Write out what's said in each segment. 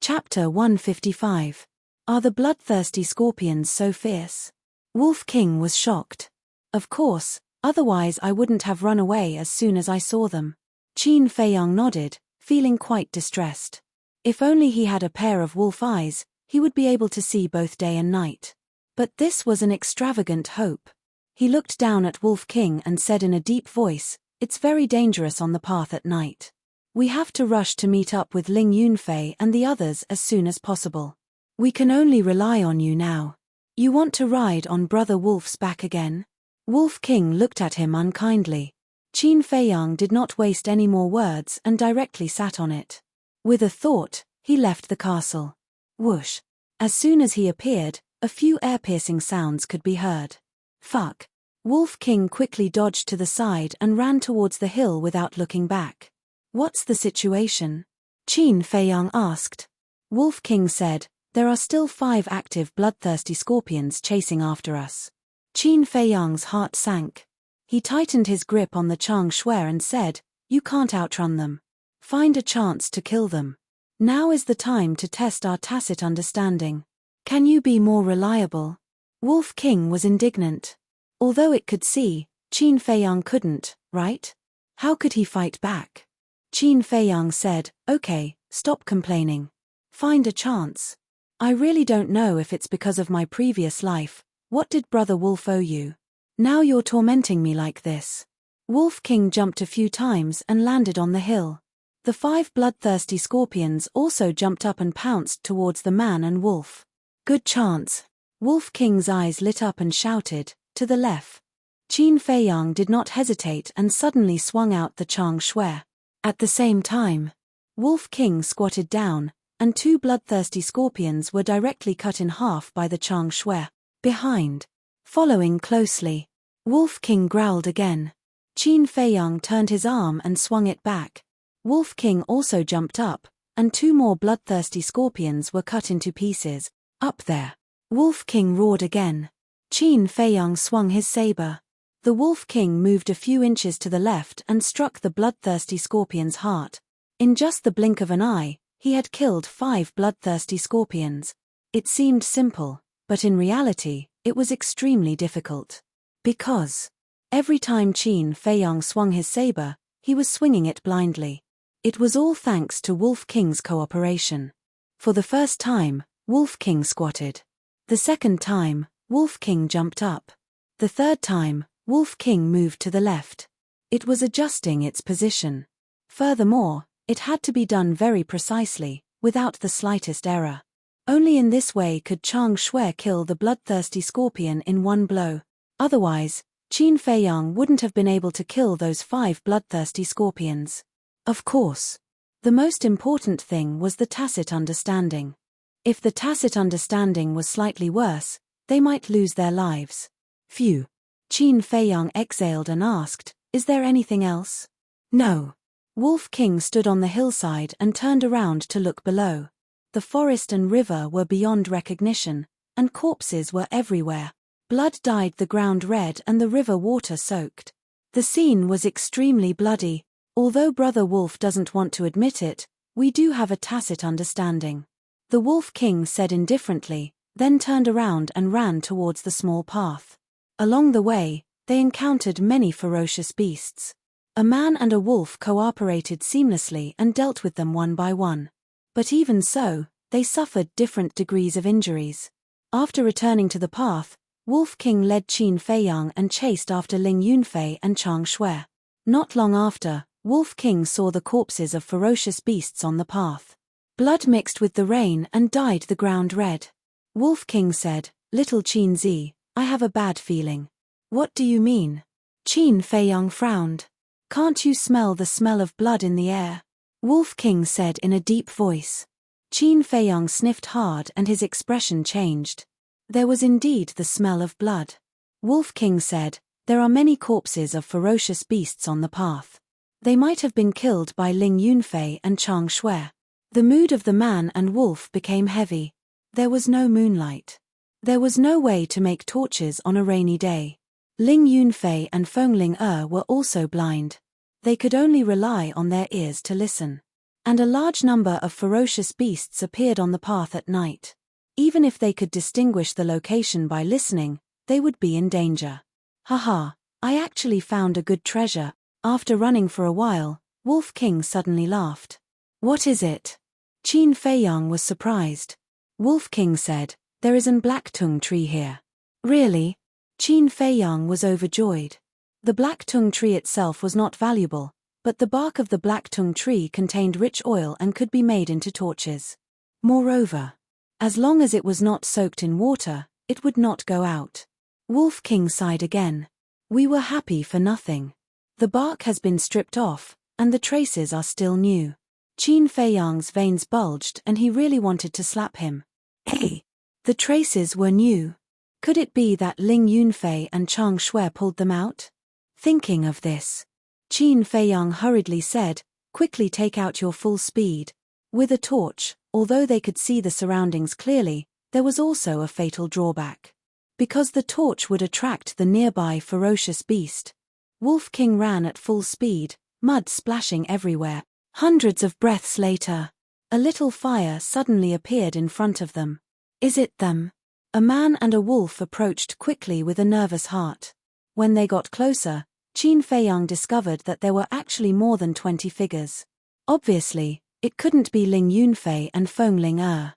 Chapter 155. Are the bloodthirsty scorpions so fierce? Wolf King was shocked. Of course, otherwise I wouldn't have run away as soon as I saw them. Qin Feiyang nodded, feeling quite distressed. If only he had a pair of wolf eyes, he would be able to see both day and night. But this was an extravagant hope. He looked down at Wolf King and said in a deep voice, "It's very dangerous on the path at night. We have to rush to meet up with Ling Yunfei and the others as soon as possible. We can only rely on you now. You want to ride on Brother Wolf's back again?" Wolf King looked at him unkindly. Qin Feiyang did not waste any more words and directly sat on it. With a thought, he left the castle. Whoosh! As soon as he appeared, a few air-piercing sounds could be heard. Fuck! Wolf King quickly dodged to the side and ran towards the hill without looking back. "What's the situation?" Qin Feiyang asked. Wolf King said, "There are still 5 active bloodthirsty scorpions chasing after us." Qin Feiyang's heart sank. He tightened his grip on the Chang Shui and said, "You can't outrun them. Find a chance to kill them. Now is the time to test our tacit understanding. Can you be more reliable?" Wolf King was indignant. Although it could see, Qin Feiyang couldn't, right? How could he fight back? Qin Feiyang said, "Okay, stop complaining. Find a chance. I really don't know if it's because of my previous life. What did Brother Wolf owe you? Now you're tormenting me like this." Wolf King jumped a few times and landed on the hill. The 5 bloodthirsty scorpions also jumped up and pounced towards the man and wolf. "Good chance." Wolf King's eyes lit up and shouted, "To the left." Qin Feiyang did not hesitate and suddenly swung out the Chang Shui. At the same time, Wolf King squatted down, and 2 bloodthirsty scorpions were directly cut in half by the Chang Shui. Behind, following closely, Wolf King growled again. Qin Feiyang turned his arm and swung it back. Wolf King also jumped up, and 2 more bloodthirsty scorpions were cut into pieces. "Up there!" Wolf King roared again. Qin Feiyang swung his saber. The Wolf King moved a few inches to the left and struck the bloodthirsty scorpion's heart. In just the blink of an eye, he had killed 5 bloodthirsty scorpions. It seemed simple, but in reality, it was extremely difficult. Because every time Qin Feiyang swung his saber, he was swinging it blindly. It was all thanks to Wolf King's cooperation. For the first time, Wolf King squatted. The second time, Wolf King jumped up. The third time, Wolf King moved to the left. It was adjusting its position. Furthermore, it had to be done very precisely, without the slightest error. Only in this way could Chang Shui kill the bloodthirsty scorpion in one blow. Otherwise, Qin Feiyang wouldn't have been able to kill those 5 bloodthirsty scorpions. Of course, the most important thing was the tacit understanding. If the tacit understanding was slightly worse, they might lose their lives. Phew. Qin Feiyang exhaled and asked, "Is there anything else?" "No." Wolf King stood on the hillside and turned around to look below. The forest and river were beyond recognition, and corpses were everywhere. Blood dyed the ground red and the river water soaked. The scene was extremely bloody. Although Brother Wolf doesn't want to admit it, we do have a tacit understanding. The Wolf King said indifferently, then turned around and ran towards the small path. Along the way, they encountered many ferocious beasts. A man and a wolf cooperated seamlessly and dealt with them one by one. But even so, they suffered different degrees of injuries. After returning to the path, Wolf King led Qin Feiyang and chased after Ling Yunfei and Chang Shui. Not long after, Wolf King saw the corpses of ferocious beasts on the path. Blood mixed with the rain and dyed the ground red. Wolf King said, "Little Qin Zi, I have a bad feeling." "What do you mean?" Qin Feiyang frowned. "Can't you smell the smell of blood in the air?" Wolf King said in a deep voice. Qin Feiyang sniffed hard and his expression changed. There was indeed the smell of blood. Wolf King said, "There are many corpses of ferocious beasts on the path. They might have been killed by Ling Yunfei and Chang Shui." The mood of the man and wolf became heavy. There was no moonlight. There was no way to make torches on a rainy day. Ling Yunfei and Fengling were also blind. They could only rely on their ears to listen. and a large number of ferocious beasts appeared on the path at night. Even if they could distinguish the location by listening, they would be in danger. Haha, I actually found a good treasure. After running for a while, Wolf King suddenly laughed. What is it? Qin Feiyang was surprised. Wolf King said, there is an blacktung tree here. Really? Qin Feiyang was overjoyed. The blacktung tree itself was not valuable, but the bark of the blacktung tree contained rich oil and could be made into torches. Moreover, as long as it was not soaked in water, it would not go out. Wolf King sighed again. We were happy for nothing. The bark has been stripped off, and the traces are still new. Qin Feiyang's veins bulged and he really wanted to slap him. Hey! The traces were new. Could it be that Ling Yunfei and Chang Shui pulled them out? Thinking of this, Qin Feiyang hurriedly said, quickly take out your full speed. With a torch, although they could see the surroundings clearly, there was also a fatal drawback. Because the torch would attract the nearby ferocious beast. Wolf King ran at full speed, mud splashing everywhere. Hundreds of breaths later, a little fire suddenly appeared in front of them. Is it them? A man and a wolf approached quickly with a nervous heart. When they got closer, Qin Feiyang discovered that there were actually more than 20 figures. Obviously, it couldn't be Ling Yunfei and Feng Ling.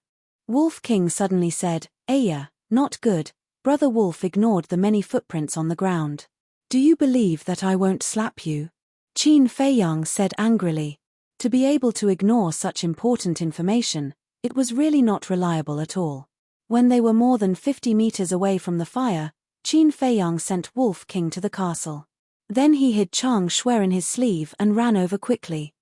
Wolf King suddenly said, Aya, not good. Brother Wolf ignored the many footprints on the ground. Do you believe that I won't slap you? Qin Feiyang said angrily. To be able to ignore such important information, it was really not reliable at all. When they were more than 50 meters away from the fire, Qin Feiyang sent Wolf King to the castle. Then he hid Chang Shui in his sleeve and ran over quickly.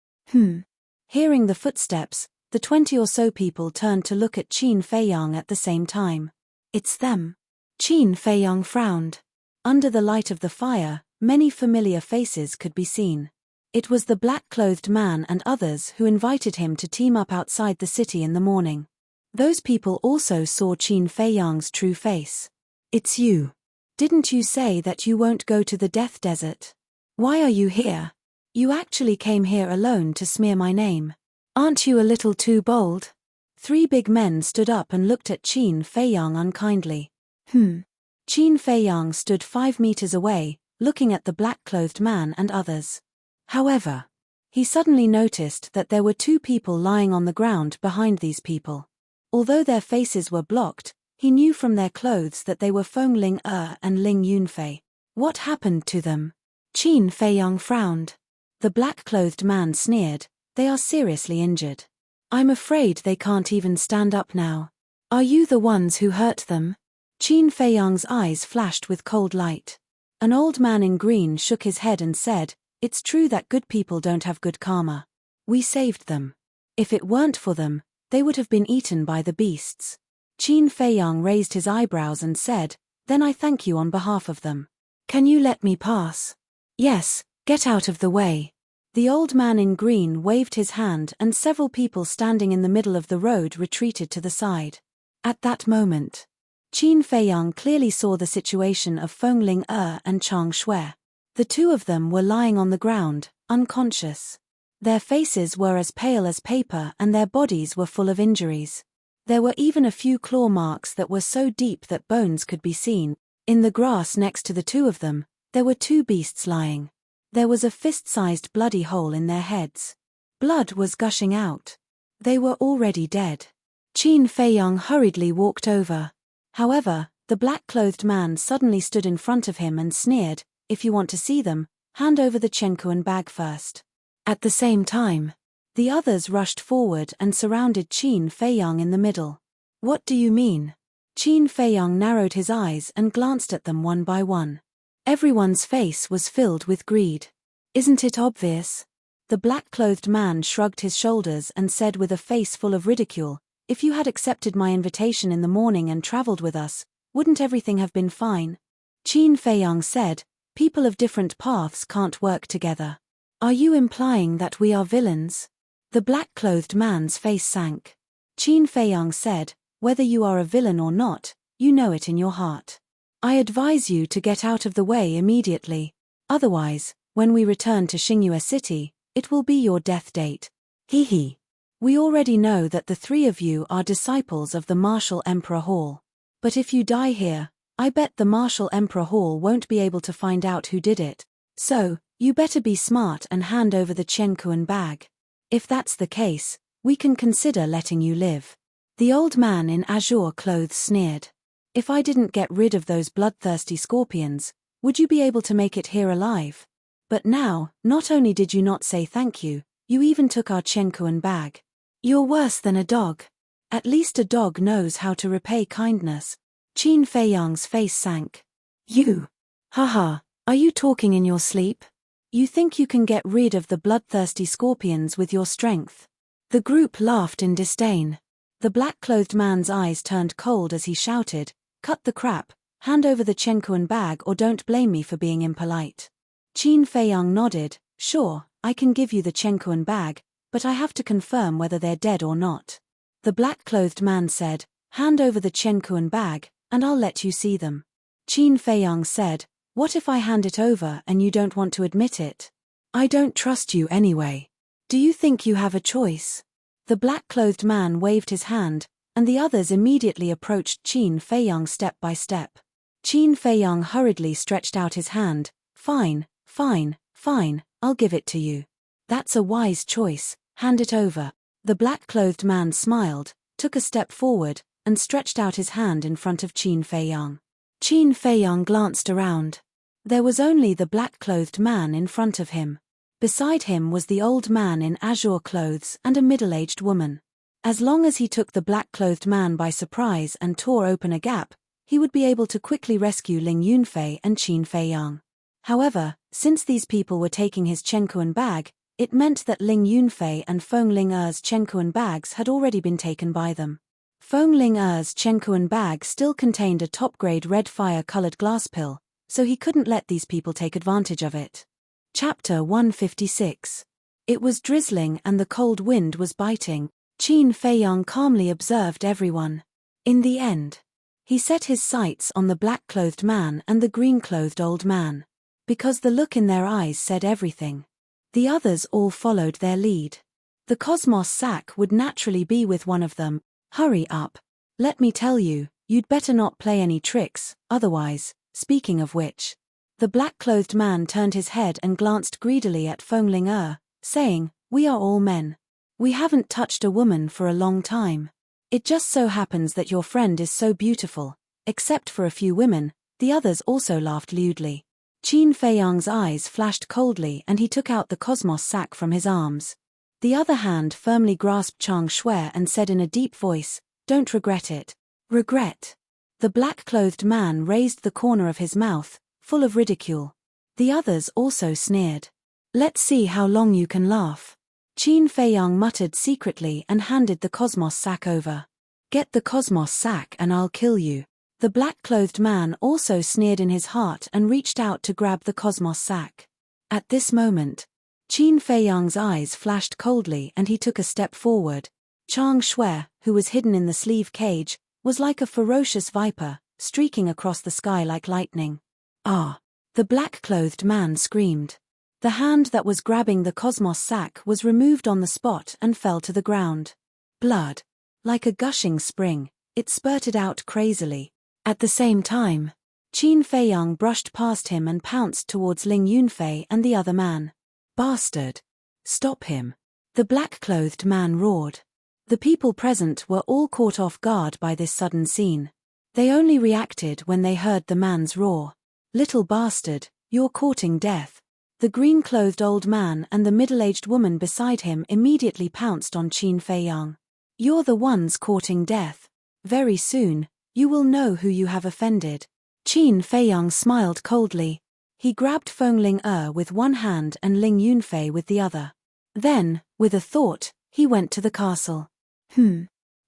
Hearing the footsteps, the 20 or so people turned to look at Qin Feiyang at the same time. It's them. Qin Feiyang frowned. Under the light of the fire, many familiar faces could be seen. It was the black-clothed man and others who invited him to team up outside the city in the morning. Those people also saw Qin Feiyang's true face. It's you. Didn't you say that you won't go to the Death Desert? Why are you here? You actually came here alone to smear my name. Aren't you a little too bold? 3 big men stood up and looked at Qin Feiyang unkindly. Qin Feiyang stood 5 meters away, looking at the black-clothed man and others. However, he suddenly noticed that there were 2 people lying on the ground behind these people. Although their faces were blocked, he knew from their clothes that they were Feng Ling and Ling Yunfei. What happened to them? Qin Feiyang frowned. The black-clothed man sneered, they are seriously injured. I'm afraid they can't even stand up now. Are you the ones who hurt them? Qin Feiyang's eyes flashed with cold light. An old man in green shook his head and said, it's true that good people don't have good karma. We saved them. If it weren't for them, they would have been eaten by the beasts. Qin Feiyang raised his eyebrows and said, then I thank you on behalf of them. Can you let me pass? Yes, get out of the way. The old man in green waved his hand and several people standing in the middle of the road retreated to the side. At that moment, Qin Feiyang clearly saw the situation of Feng Ling and Chang Shui. The 2 of them were lying on the ground, unconscious. Their faces were as pale as paper and their bodies were full of injuries. There were even a few claw marks that were so deep that bones could be seen. In the grass next to the 2 of them, there were 2 beasts lying. There was a fist-sized bloody hole in their heads. Blood was gushing out. They were already dead. Qin Feiyang hurriedly walked over. However, the black-clothed man suddenly stood in front of him and sneered, if you want to see them, hand over the Chenkuan bag first. At the same time, the others rushed forward and surrounded Qin Feiyang in the middle. What do you mean? Qin Feiyang narrowed his eyes and glanced at them one by one. Everyone's face was filled with greed. Isn't it obvious? The black-clothed man shrugged his shoulders and said with a face full of ridicule, if you had accepted my invitation in the morning and traveled with us, wouldn't everything have been fine? Qin Feiyang said, people of different paths can't work together. Are you implying that we are villains? The black-clothed man's face sank. Qin Feiyang said, whether you are a villain or not, you know it in your heart. I advise you to get out of the way immediately. Otherwise, when we return to Xingyue City, it will be your death date. Hee hee. We already know that the three of you are disciples of the Martial Emperor Hall. But if you die here, I bet the Martial Emperor Hall won't be able to find out who did it. So, you better be smart and hand over the Chenkuan bag. If that's the case, we can consider letting you live. The old man in azure clothes sneered. If I didn't get rid of those bloodthirsty scorpions, would you be able to make it here alive? But now, not only did you not say thank you, you even took our Chenkuan bag. You're worse than a dog. At least a dog knows how to repay kindness. Qin Feiyang's face sank. You. Haha, are you talking in your sleep? You think you can get rid of the bloodthirsty scorpions with your strength? The group laughed in disdain. The black-clothed man's eyes turned cold as he shouted, "Cut the crap, hand over the Chenkuan bag or don't blame me for being impolite." Qin Feiyang nodded, "Sure, I can give you the Chenkuan bag, but I have to confirm whether they're dead or not." The black-clothed man said, "Hand over the Chenkuan bag, and I'll let you see them." Qin Feiyang said, "What if I hand it over and you don't want to admit it? I don't trust you anyway. Do you think you have a choice?" The black-clothed man waved his hand, and the others immediately approached Qin Feiyang step by step. Qin Feiyang hurriedly stretched out his hand. "Fine, fine, fine, I'll give it to you. That's a wise choice, hand it over." The black-clothed man smiled, took a step forward, and stretched out his hand in front of Qin Feiyang. Qin Feiyang glanced around. There was only the black-clothed man in front of him. Beside him was the old man in azure clothes and a middle-aged woman. As long as he took the black-clothed man by surprise and tore open a gap, he would be able to quickly rescue Ling Yunfei and Qin Feiyang. However, since these people were taking his Chenkuan bag, it meant that Ling Yunfei and Feng Ling-er's Chenkuan bags had already been taken by them. Feng Ling-er's Chenkuan bag still contained a top-grade red fire-colored glass pill, so he couldn't let these people take advantage of it. Chapter 156. It was drizzling and the cold wind was biting. Qin Feiyang calmly observed everyone. In the end, he set his sights on the black-clothed man and the green-clothed old man. Because the look in their eyes said everything. The others all followed their lead. The cosmos sack would naturally be with one of them. Hurry up. Let me tell you, you'd better not play any tricks, otherwise, speaking of which. The black-clothed man turned his head and glanced greedily at Feng Ling-er, saying, "We are all men. We haven't touched a woman for a long time. It just so happens that your friend is so beautiful." Except for a few women, the others also laughed lewdly. Qin Feiyang's eyes flashed coldly and he took out the cosmos sack from his arms. The other hand firmly grasped Chang Shui and said in a deep voice, "Don't regret it." Regret? The black-clothed man raised the corner of his mouth, full of ridicule. The others also sneered. "Let's see how long you can laugh." Qin Feiyang muttered secretly and handed the cosmos sack over. "Get the cosmos sack and I'll kill you." The black-clothed man also sneered in his heart and reached out to grab the cosmos sack. At this moment, Qin Feiyang's eyes flashed coldly and he took a step forward. Chang Shui, who was hidden in the sleeve cage, was like a ferocious viper, streaking across the sky like lightning. "Ah!" The black-clothed man screamed. The hand that was grabbing the cosmos sack was removed on the spot and fell to the ground. Blood. Like a gushing spring, it spurted out crazily. At the same time, Qin Feiyang brushed past him and pounced towards Ling Yunfei and the other man. "Bastard! Stop him!" The black-clothed man roared. The people present were all caught off guard by this sudden scene. They only reacted when they heard the man's roar. "Little bastard, you're courting death." The green-clothed old man and the middle-aged woman beside him immediately pounced on Qin Feiyang. "You're the ones courting death. Very soon, you will know who you have offended." Qin Feiyang smiled coldly. He grabbed Feng Ling-er with one hand and Ling Yunfei with the other. Then, with a thought, he went to the castle.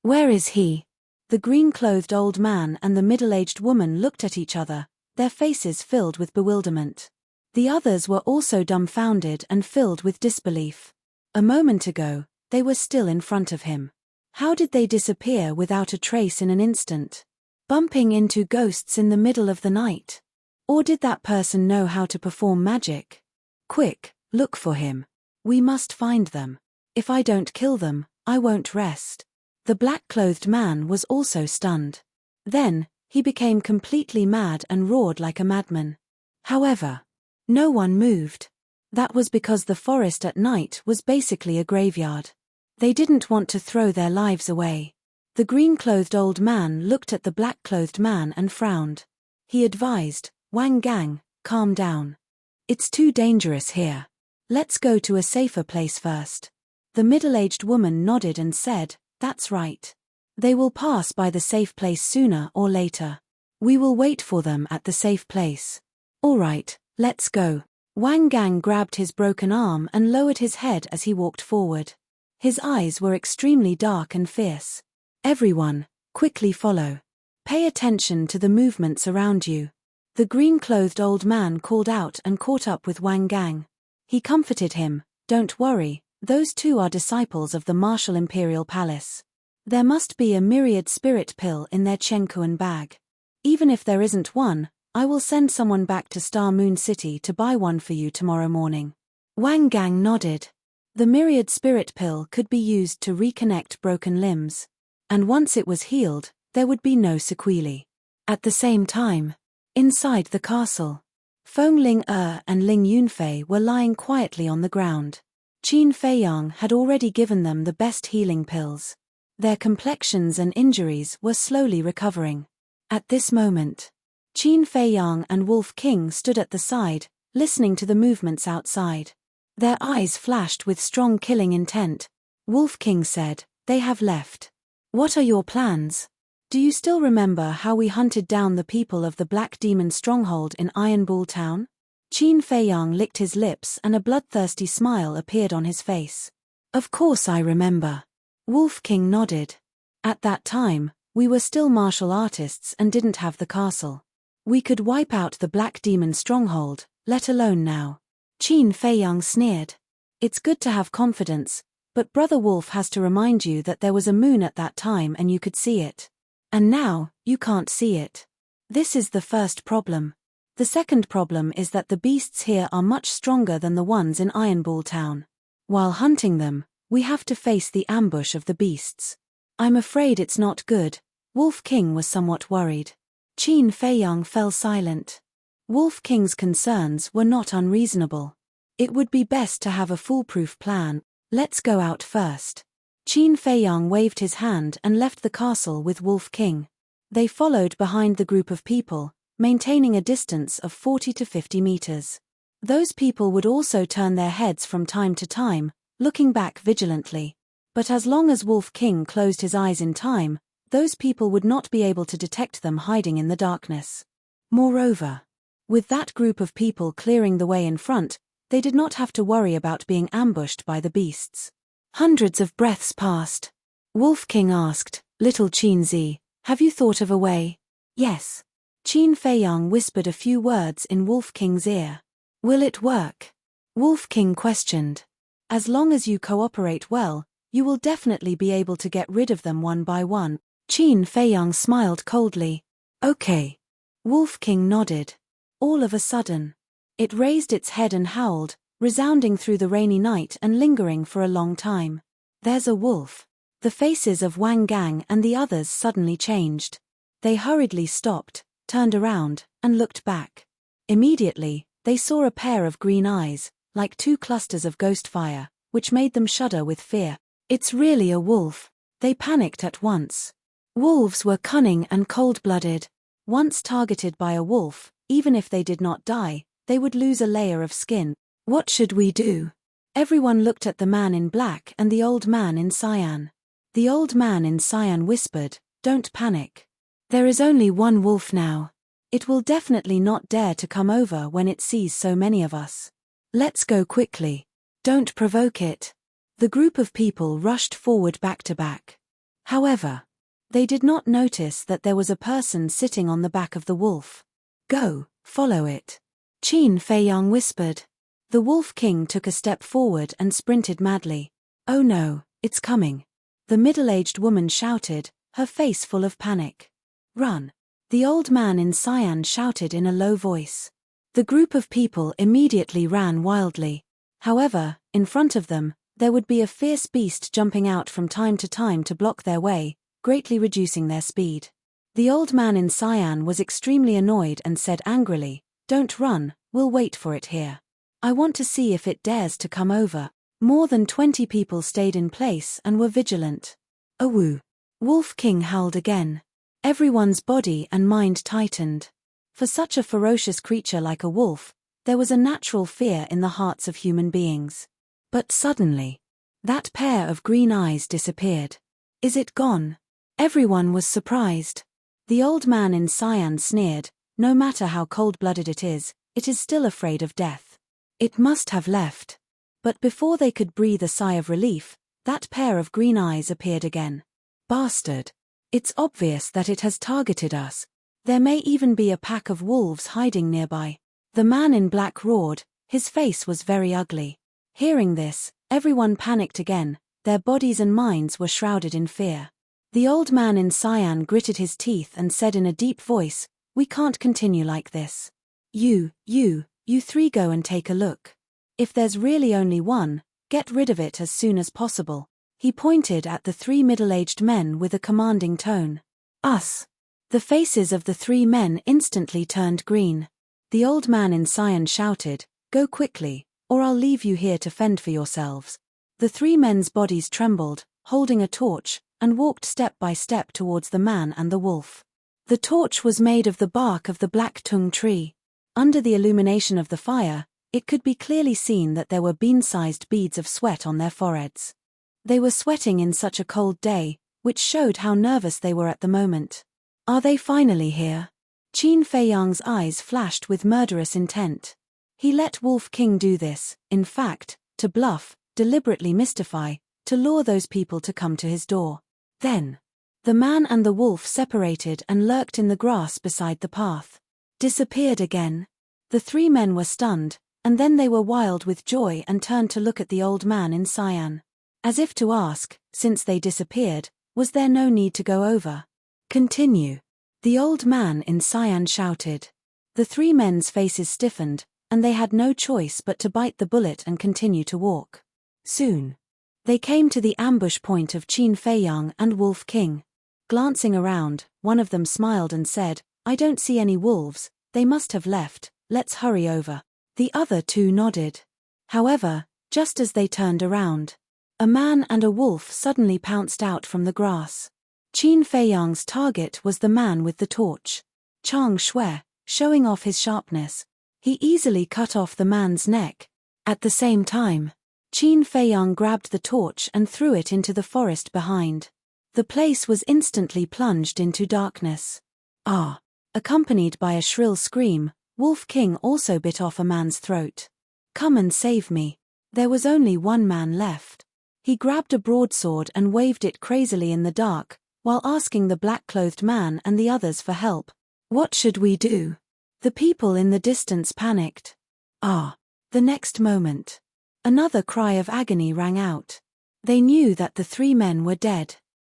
Where is he? The green-clothed old man and the middle-aged woman looked at each other, their faces filled with bewilderment. The others were also dumbfounded and filled with disbelief. A moment ago, they were still in front of him. How did they disappear without a trace in an instant? Bumping into ghosts in the middle of the night? Or did that person know how to perform magic? Quick, look for him. We must find them. If I don't kill them, I won't rest. The black-clothed man was also stunned. Then, he became completely mad and roared like a madman. However, no one moved. That was because the forest at night was basically a graveyard. They didn't want to throw their lives away. The green-clothed old man looked at the black-clothed man and frowned. He advised, "Wang Gang, calm down. It's too dangerous here. Let's go to a safer place first." The middle-aged woman nodded and said, "That's right. They will pass by the safe place sooner or later. We will wait for them at the safe place." "All right, let's go." Wang Gang grabbed his broken arm and lowered his head as he walked forward. His eyes were extremely dark and fierce. "Everyone, quickly follow. Pay attention to the movements around you." The green-clothed old man called out and caught up with Wang Gang. He comforted him, "Don't worry, those two are disciples of the martial imperial palace. There must be a myriad spirit pill in their Chenkuan bag. Even if there isn't one, I will send someone back to Star Moon City to buy one for you tomorrow morning." Wang Gang nodded. The myriad spirit pill could be used to reconnect broken limbs. And once it was healed, there would be no sequelae. At the same time, inside the castle, Feng Ling and Ling Yunfei were lying quietly on the ground. Qin Feiyang had already given them the best healing pills. Their complexions and injuries were slowly recovering. At this moment, Qin Feiyang and Wolf King stood at the side, listening to the movements outside. Their eyes flashed with strong killing intent. Wolf King said, "They have left. What are your plans? Do you still remember how we hunted down the people of the Black Demon stronghold in Iron Bull Town?" Qin Feiyang licked his lips and a bloodthirsty smile appeared on his face. "Of course I remember." Wolf King nodded. "At that time, we were still martial artists and didn't have the castle. We could wipe out the Black Demon stronghold, let alone now." Qin Feiyang sneered. "It's good to have confidence, but Brother Wolf has to remind you that there was a moon at that time and you could see it. And now, you can't see it. This is the first problem. The second problem is that the beasts here are much stronger than the ones in Iron Bull Town. While hunting them, we have to face the ambush of the beasts. I'm afraid it's not good." Wolf King was somewhat worried. Qin Feiyang fell silent. Wolf King's concerns were not unreasonable. It would be best to have a foolproof plan. "Let's go out first." Qin Feiyang waved his hand and left the castle with Wolf King. They followed behind the group of people, maintaining a distance of 40 to 50 meters. Those people would also turn their heads from time to time, looking back vigilantly. But as long as Wolf King closed his eyes in time, those people would not be able to detect them hiding in the darkness. Moreover, with that group of people clearing the way in front, they did not have to worry about being ambushed by the beasts. Hundreds of breaths passed. Wolf King asked, "Little Qinzi, have you thought of a way?" "Yes." Qin Feiyang whispered a few words in Wolf King's ear. "Will it work?" Wolf King questioned. "As long as you cooperate well, you will definitely be able to get rid of them one by one." Qin Feiyang smiled coldly. "Okay." Wolf King nodded. All of a sudden, it raised its head and howled, resounding through the rainy night and lingering for a long time. "There's a wolf." The faces of Wang Gang and the others suddenly changed. They hurriedly stopped, turned around, and looked back. Immediately, they saw a pair of green eyes, like two clusters of ghost fire, which made them shudder with fear. "It's really a wolf." They panicked at once. Wolves were cunning and cold-blooded. Once targeted by a wolf, even if they did not die, they would lose a layer of skin. "What should we do?" Everyone looked at the man in black and the old man in cyan. The old man in cyan whispered, "Don't panic. There is only one wolf now. It will definitely not dare to come over when it sees so many of us. Let's go quickly. Don't provoke it." The group of people rushed forward back to back. However, they did not notice that there was a person sitting on the back of the wolf. "Go, follow it," Qin Feiyang whispered. The Wolf King took a step forward and sprinted madly. "Oh no, it's coming." The middle-aged woman shouted, her face full of panic. "Run!" The old man in cyan shouted in a low voice. The group of people immediately ran wildly. However, in front of them, There would be a fierce beast jumping out from time to block their way, greatly reducing their speed. The old man in cyan was extremely annoyed and said angrily, "Don't run, we'll wait for it here. I want to see if it dares to come over." More than 20 people stayed in place and were vigilant. "Awoo!" Wolf King howled again. Everyone's body and mind tightened. For such a ferocious creature like a wolf, there was a natural fear in the hearts of human beings. But suddenly, that pair of green eyes disappeared. "Is it gone?" Everyone was surprised. The old man in cyan sneered, "No matter how cold-blooded it is still afraid of death. It must have left." But before they could breathe a sigh of relief, that pair of green eyes appeared again. "Bastard. It's obvious that it has targeted us. There may even be a pack of wolves hiding nearby." The man in black roared, his face was very ugly. Hearing this, everyone panicked again, their bodies and minds were shrouded in fear. The old man in cyan gritted his teeth and said in a deep voice, "We can't continue like this. You three go and take a look. If there's really only one, get rid of it as soon as possible." He pointed at the 3 middle-aged men with a commanding tone. "Us." The faces of the 3 men instantly turned green. The old man in cyan shouted, "Go quickly, or I'll leave you here to fend for yourselves." The 3 men's bodies trembled, holding a torch, and walked step by step towards the man and the wolf. The torch was made of the bark of the black tung tree. Under the illumination of the fire, it could be clearly seen that there were bean-sized beads of sweat on their foreheads. They were sweating in such a cold day, which showed how nervous they were at the moment. "Are they finally here?" Qin Fei Yang's eyes flashed with murderous intent. He let Wolf King do this, in fact, to bluff, deliberately mystify, to lure those people to come to his door. Then, the man and the wolf separated and lurked in the grass beside the path. Disappeared again. The 3 men were stunned, and then they were wild with joy and turned to look at the old man in cyan. As if to ask, since they disappeared, was there no need to go over? "Continue." The old man in cyan shouted. The 3 men's faces stiffened, and they had no choice but to bite the bullet and continue to walk. Soon, they came to the ambush point of Qin Fei Yang and Wolf King. Glancing around, one of them smiled and said, "I don't see any wolves, they must have left, let's hurry over." The other 2 nodded. However, just as they turned around, a man and a wolf suddenly pounced out from the grass. Qin Fei Yang's target was the man with the torch. Chang Shui, showing off his sharpness. He easily cut off the man's neck. At the same time, Qin Fei Yang grabbed the torch and threw it into the forest behind. The place was instantly plunged into darkness. "Ah!" Accompanied by a shrill scream, Wolf King also bit off a man's throat. "Come and save me." There was only one man left. He grabbed a broadsword and waved it crazily in the dark, while asking the black-clothed man and the others for help. "What should we do?" The people in the distance panicked. "Ah!" The next moment, another cry of agony rang out. They knew that the 3 men were dead.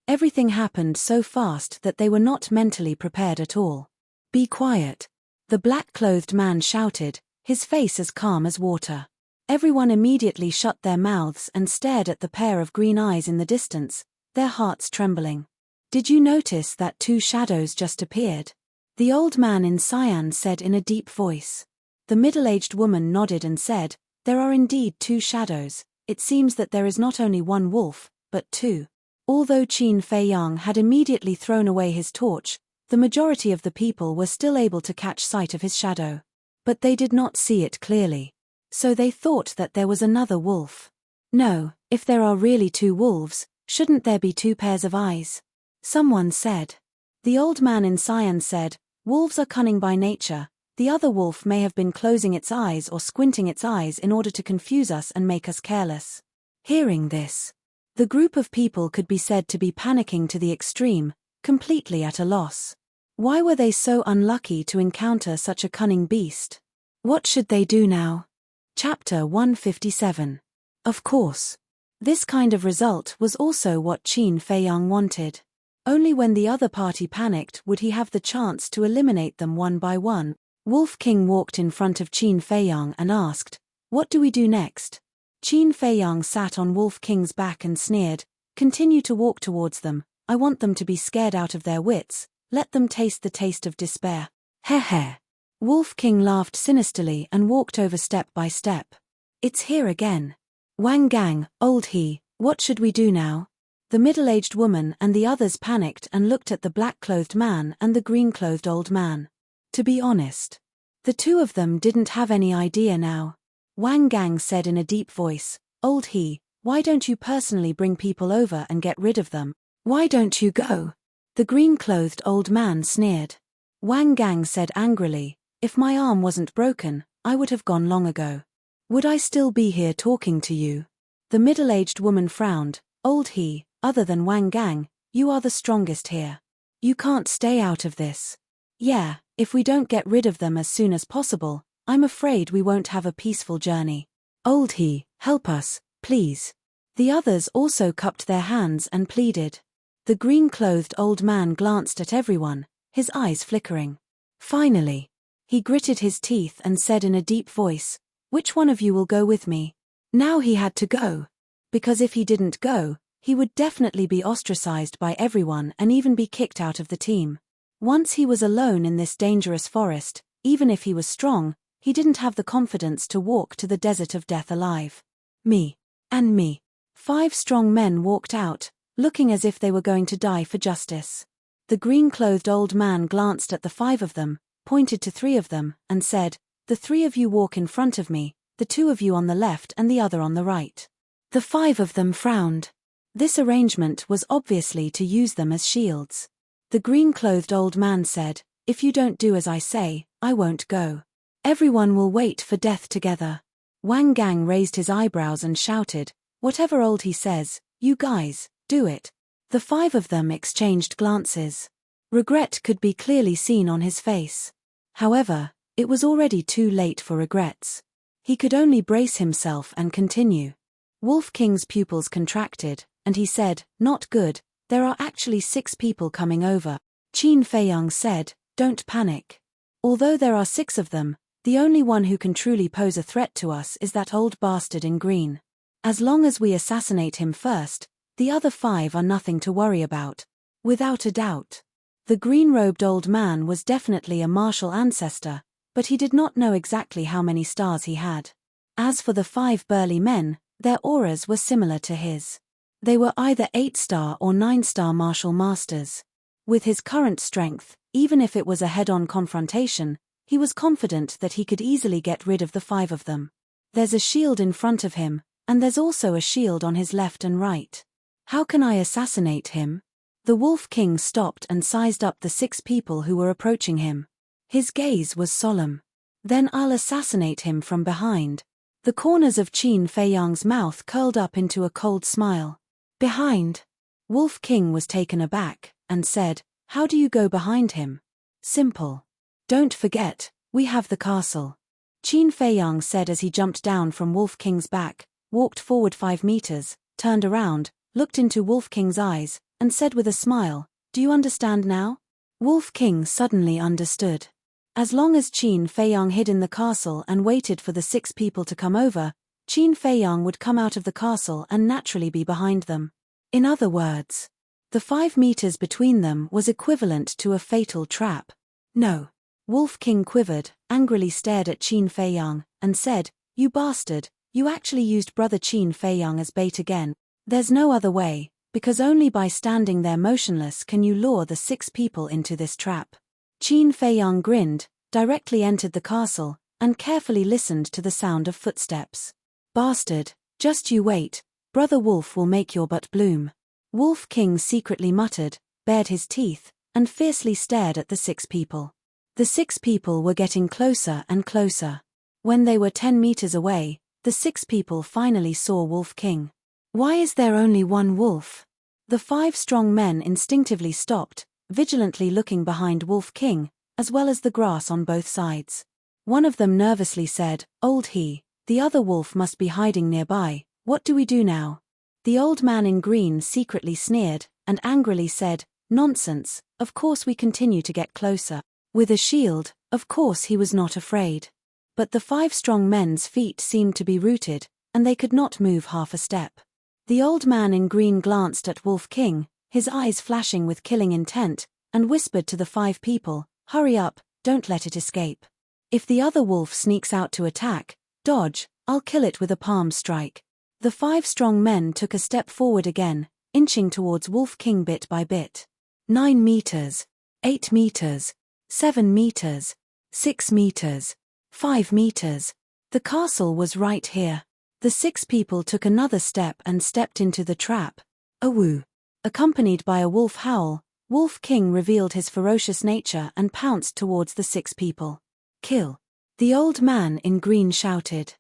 Everything happened so fast that they were not mentally prepared at all. "Be quiet," the black-clothed man shouted, his face as calm as water. Everyone immediately shut their mouths and stared at the pair of green eyes in the distance, their hearts trembling. "Did you notice that 2 shadows just appeared?" The old man in cyan said in a deep voice. The middle-aged woman nodded and said, "There are indeed 2 shadows. It seems that there is not only one wolf, but 2. Although Qin Fei Yang had immediately thrown away his torch, the majority of the people were still able to catch sight of his shadow. But they did not see it clearly. So they thought that there was another wolf. "No, if there are really 2 wolves, shouldn't there be 2 pairs of eyes?" someone said. The old man in cyan said, "Wolves are cunning by nature. The other wolf may have been closing its eyes or squinting its eyes in order to confuse us and make us careless." Hearing this, the group of people could be said to be panicking to the extreme, completely at a loss. Why were they so unlucky to encounter such a cunning beast? What should they do now? Chapter 157. Of course, this kind of result was also what Qin Fei Yang wanted. Only when the other party panicked would he have the chance to eliminate them one by one. Wolf King walked in front of Qin Fei Yang and asked, "What do we do next?" Qin Feiyang sat on Wolf King's back and sneered, "Continue to walk towards them. I want them to be scared out of their wits. Let them taste the taste of despair." Heh heh. Wolf King laughed sinisterly and walked over step by step. "It's here again. Wang Gang, old he, what should we do now?" The middle-aged woman and the others panicked and looked at the black-clothed man and the green-clothed old man. To be honest, the two of them didn't have any idea now. Wang Gang said in a deep voice, "Old he, why don't you personally bring people over and get rid of them? Why don't you go?" The green-clothed old man sneered. Wang Gang said angrily, "If my arm wasn't broken, I would have gone long ago. Would I still be here talking to you?" The middle-aged woman frowned. "Old he, other than Wang Gang, you are the strongest here. You can't stay out of this. Yeah, if we don't get rid of them as soon as possible, I'm afraid we won't have a peaceful journey. Old he, help us, please." The others also cupped their hands and pleaded. The green-clothed old man glanced at everyone, his eyes flickering. Finally, he gritted his teeth and said in a deep voice, "Which one of you will go with me?" Now he had to go. Because if he didn't go, he would definitely be ostracized by everyone and even be kicked out of the team. Once he was alone in this dangerous forest, even if he was strong, he didn't have the confidence to walk to the desert of death alive. Me. And me. 5 strong men walked out, looking as if they were going to die for justice. The green-clothed old man glanced at the 5 of them, pointed to 3 of them, and said, "The 3 of you walk in front of me, the 2 of you on the left and the other on the right." The 5 of them frowned. This arrangement was obviously to use them as shields. The green-clothed old man said, "If you don't do as I say, I won't go. Everyone will wait for death together." Wang Gang raised his eyebrows and shouted, "Whatever old he says, you guys, do it." The 5 of them exchanged glances. Regret could be clearly seen on his face. However, it was already too late for regrets. He could only brace himself and continue. Wolf King's pupils contracted, and he said, "Not good, there are actually 6 people coming over." Qin Feiyang said, "Don't panic. Although there are 6 of them, the only one who can truly pose a threat to us is that old bastard in green. As long as we assassinate him first, the other 5 are nothing to worry about." Without a doubt. The green-robed old man was definitely a martial ancestor, but he did not know exactly how many stars he had. As for the 5 burly men, their auras were similar to his. They were either 8-star or 9-star martial masters. With his current strength, even if it was a head-on confrontation, he was confident that he could easily get rid of the 5 of them. There's a shield in front of him, and there's also a shield on his left and right. How can I assassinate him? The Wolf King stopped and sized up the 6 people who were approaching him. His gaze was solemn. Then I'll assassinate him from behind. The corners of Qin Feiyang's mouth curled up into a cold smile. Behind? Wolf King was taken aback, and said, "How do you go behind him?" "Simple. Don't forget, we have the castle." Qin Feiyang said as he jumped down from Wolf King's back, walked forward 5 meters, turned around, looked into Wolf King's eyes, and said with a smile, "Do you understand now?" Wolf King suddenly understood. As long as Qin Feiyang hid in the castle and waited for the 6 people to come over, Qin Feiyang would come out of the castle and naturally be behind them. In other words, the 5 meters between them was equivalent to a fatal trap. "No." Wolf King quivered, angrily stared at Qin Feiyang, and said, "You bastard, you actually used brother Qin Feiyang as bait again. There's no other way, because only by standing there motionless can you lure the 6 people into this trap." Qin Feiyang grinned, directly entered the castle, and carefully listened to the sound of footsteps. "Bastard, just you wait, brother Wolf will make your butt bloom." Wolf King secretly muttered, bared his teeth, and fiercely stared at the 6 people. The 6 people were getting closer and closer. When they were 10 meters away, the 6 people finally saw Wolf King. "Why is there only one wolf?" The 5 strong men instinctively stopped, vigilantly looking behind Wolf King, as well as the grass on both sides. One of them nervously said, "Old he, the other wolf must be hiding nearby. What do we do now?" The old man in green secretly sneered, and angrily said, "Nonsense, of course we continue to get closer." With a shield, of course he was not afraid. But the 5 strong men's feet seemed to be rooted, and they could not move half a step. The old man in green glanced at Wolf King, his eyes flashing with killing intent, and whispered to the 5 people, "Hurry up, don't let it escape. If the other wolf sneaks out to attack, dodge, I'll kill it with a palm strike." The 5 strong men took a step forward again, inching towards Wolf King bit by bit. 9 meters, 8 meters, 7 meters, 6 meters, 5 meters. The castle was right here. The 6 people took another step and stepped into the trap. A woo. Accompanied by a wolf howl, Wolf King revealed his ferocious nature and pounced towards the 6 people. "Kill!" the old man in green shouted.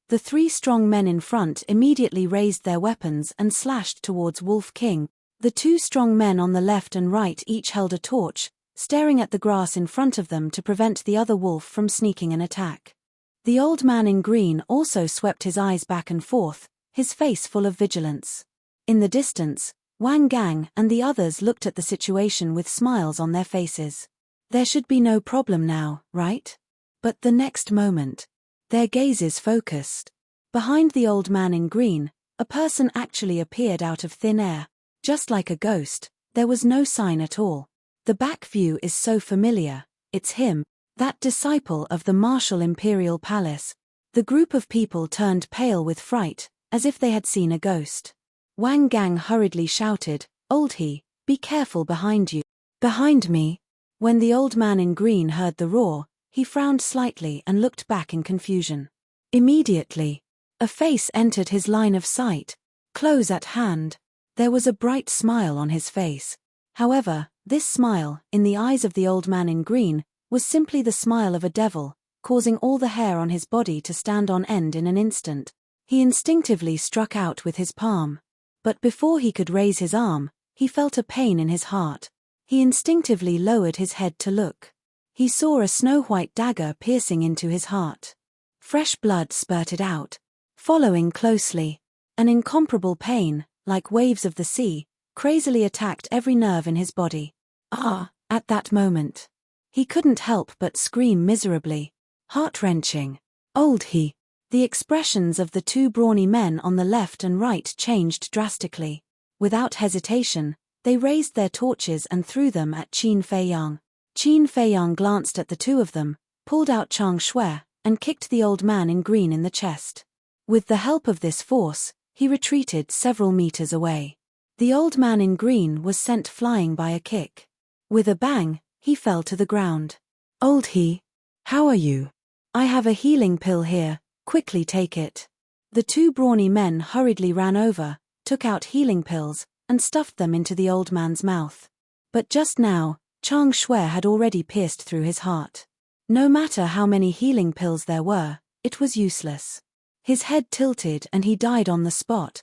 The 3 strong men in front immediately raised their weapons and slashed towards Wolf King. The 2 strong men on the left and right each held a torch, staring at the grass in front of them to prevent the other wolf from sneaking an attack. The old man in green also swept his eyes back and forth, his face full of vigilance. In the distance, Wang Gang and the others looked at the situation with smiles on their faces. There should be no problem now, right? But the next moment, their gazes focused. Behind the old man in green, a person actually appeared out of thin air. Just like a ghost, there was no sign at all. The back view is so familiar, it's him, that disciple of the martial imperial palace. The group of people turned pale with fright, as if they had seen a ghost. Wang Gang hurriedly shouted, "Old he, be careful behind you." "Behind me?" When the old man in green heard the roar, he frowned slightly and looked back in confusion. Immediately, a face entered his line of sight, close at hand. There was a bright smile on his face. However, this smile, in the eyes of the old man in green, was simply the smile of a devil, causing all the hair on his body to stand on end in an instant. He instinctively struck out with his palm. But before he could raise his arm, he felt a pain in his heart. He instinctively lowered his head to look. He saw a snow-white dagger piercing into his heart. Fresh blood spurted out. Following closely, an incomparable pain, like waves of the sea, crazily attacked every nerve in his body. At that moment, he couldn't help but scream miserably. Heart-wrenching. Old he. The expressions of the 2 brawny men on the left and right changed drastically. Without hesitation, they raised their torches and threw them at Qin Feiyang. Qin Feiyang glanced at the 2 of them, pulled out Chang Shui, and kicked the old man in green in the chest. With the help of this force, he retreated several meters away. The old man in green was sent flying by a kick. With a bang, he fell to the ground. "Old he, how are you? I have a healing pill here, quickly take it." The 2 brawny men hurriedly ran over, took out healing pills, and stuffed them into the old man's mouth. But just now, Chang Shui had already pierced through his heart. No matter how many healing pills there were, it was useless. His head tilted and he died on the spot.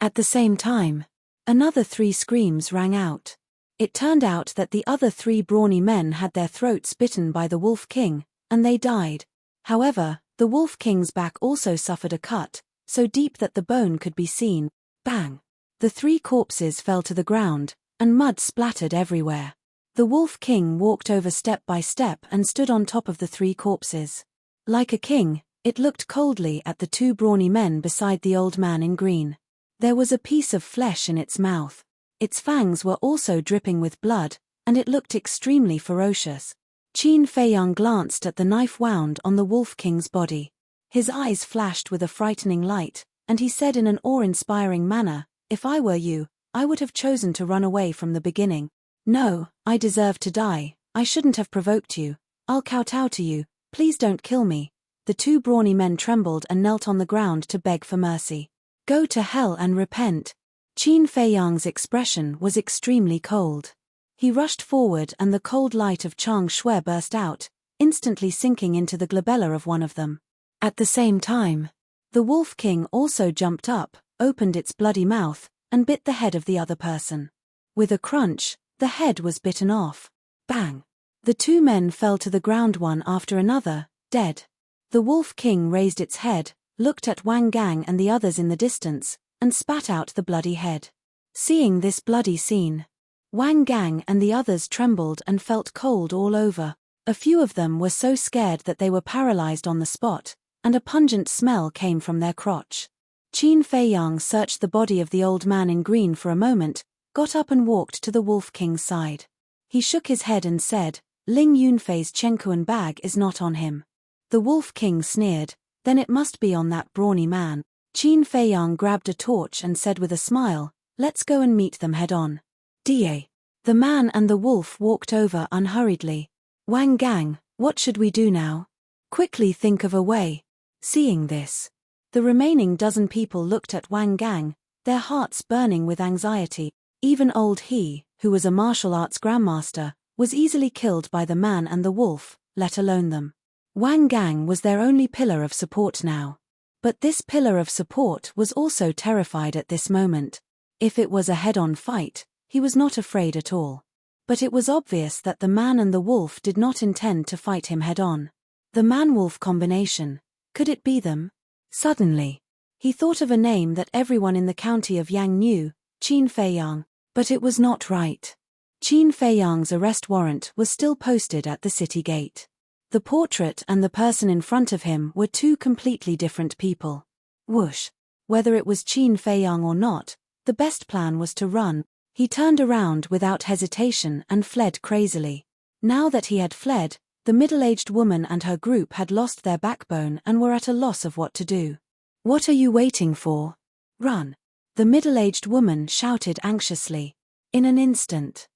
At the same time, another 3 screams rang out. It turned out that the other 3 brawny men had their throats bitten by the Wolf King, and they died. However, the Wolf King's back also suffered a cut, so deep that the bone could be seen. Bang! The 3 corpses fell to the ground, and mud splattered everywhere. The Wolf King walked over step by step and stood on top of the 3 corpses. Like a king, it looked coldly at the 2 brawny men beside the old man in green. There was a piece of flesh in its mouth. Its fangs were also dripping with blood, and it looked extremely ferocious. Qin Feiyang glanced at the knife wound on the Wolf King's body. His eyes flashed with a frightening light, and he said in an awe-inspiring manner, "If I were you, I would have chosen to run away from the beginning. No, I deserve to die, I shouldn't have provoked you, I'll kowtow to you, please don't kill me." The 2 brawny men trembled and knelt on the ground to beg for mercy. "Go to hell and repent." Qin Feiyang's expression was extremely cold. He rushed forward and the cold light of Chang Shui burst out, instantly sinking into the glabella of one of them. At the same time, the Wolf King also jumped up, opened its bloody mouth, and bit the head of the other person. With a crunch, the head was bitten off. Bang! The 2 men fell to the ground one after another, dead. The Wolf King raised its head, looked at Wang Gang and the others in the distance, and spat out the bloody head. Seeing this bloody scene, Wang Gang and the others trembled and felt cold all over. A few of them were so scared that they were paralyzed on the spot, and a pungent smell came from their crotch. Qin Feiyang searched the body of the old man in green for a moment, got up and walked to the Wolf King's side. He shook his head and said, "Ling Yunfei's Chenkuan bag is not on him." The Wolf King sneered, "Then it must be on that brawny man." Qin Feiyang grabbed a torch and said with a smile, "Let's go and meet them head on." Da. The man and the wolf walked over unhurriedly. "Wang Gang, what should we do now? Quickly think of a way." Seeing this, the remaining dozen people looked at Wang Gang, their hearts burning with anxiety. Even old he, who was a martial arts grandmaster, was easily killed by the man and the wolf, let alone them. Wang Gang was their only pillar of support now. But this pillar of support was also terrified at this moment. If it was a head-on fight, he was not afraid at all. But it was obvious that the man and the wolf did not intend to fight him head-on. The man-wolf combination, could it be them? Suddenly, he thought of a name that everyone in the county of Yang knew, Qin Feiyang, but it was not right. Qin Feiyang's arrest warrant was still posted at the city gate. The portrait and the person in front of him were two completely different people. Whoosh. Whether it was Qin Feiyang or not, the best plan was to run. He turned around without hesitation and fled crazily. Now that he had fled, the middle-aged woman and her group had lost their backbone and were at a loss of what to do. "What are you waiting for? Run!" the middle-aged woman shouted anxiously. In an instant.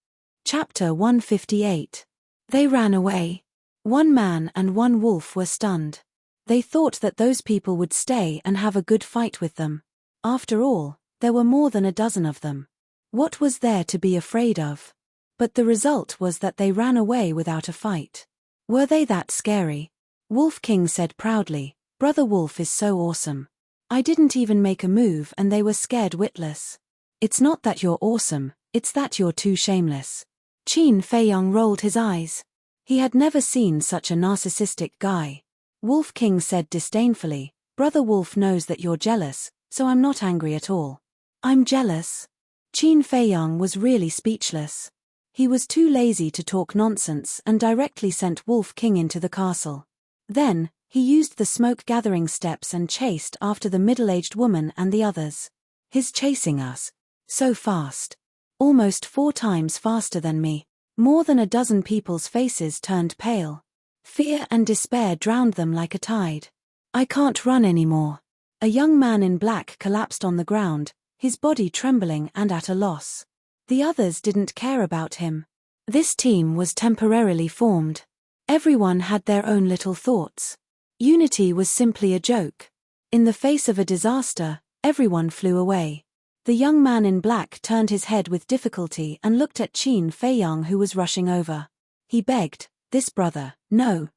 Chapter 158. They ran away. One man and one wolf were stunned. They thought that those people would stay and have a good fight with them. After all, there were more than a dozen of them. What was there to be afraid of? But the result was that they ran away without a fight. Were they that scary? Wolf King said proudly, "Brother Wolf is so awesome. I didn't even make a move and they were scared witless." "It's not that you're awesome, it's that you're too shameless." Qin Feiyang rolled his eyes. He had never seen such a narcissistic guy. Wolf King said disdainfully, "Brother Wolf knows that you're jealous, so I'm not angry at all." "I'm jealous?" Qin Feiyang was really speechless. He was too lazy to talk nonsense and directly sent Wolf King into the castle. Then, he used the smoke-gathering steps and chased after the middle-aged woman and the others. "He's chasing us. So fast. Almost 4 times faster than me." More than a dozen people's faces turned pale. Fear and despair drowned them like a tide. "I can't run anymore." A young man in black collapsed on the ground, his body trembling and at a loss. The others didn't care about him. This team was temporarily formed. Everyone had their own little thoughts. Unity was simply a joke. In the face of a disaster, everyone flew away. The young man in black turned his head with difficulty and looked at Qin Feiyang, who was rushing over. He begged, "This brother, no,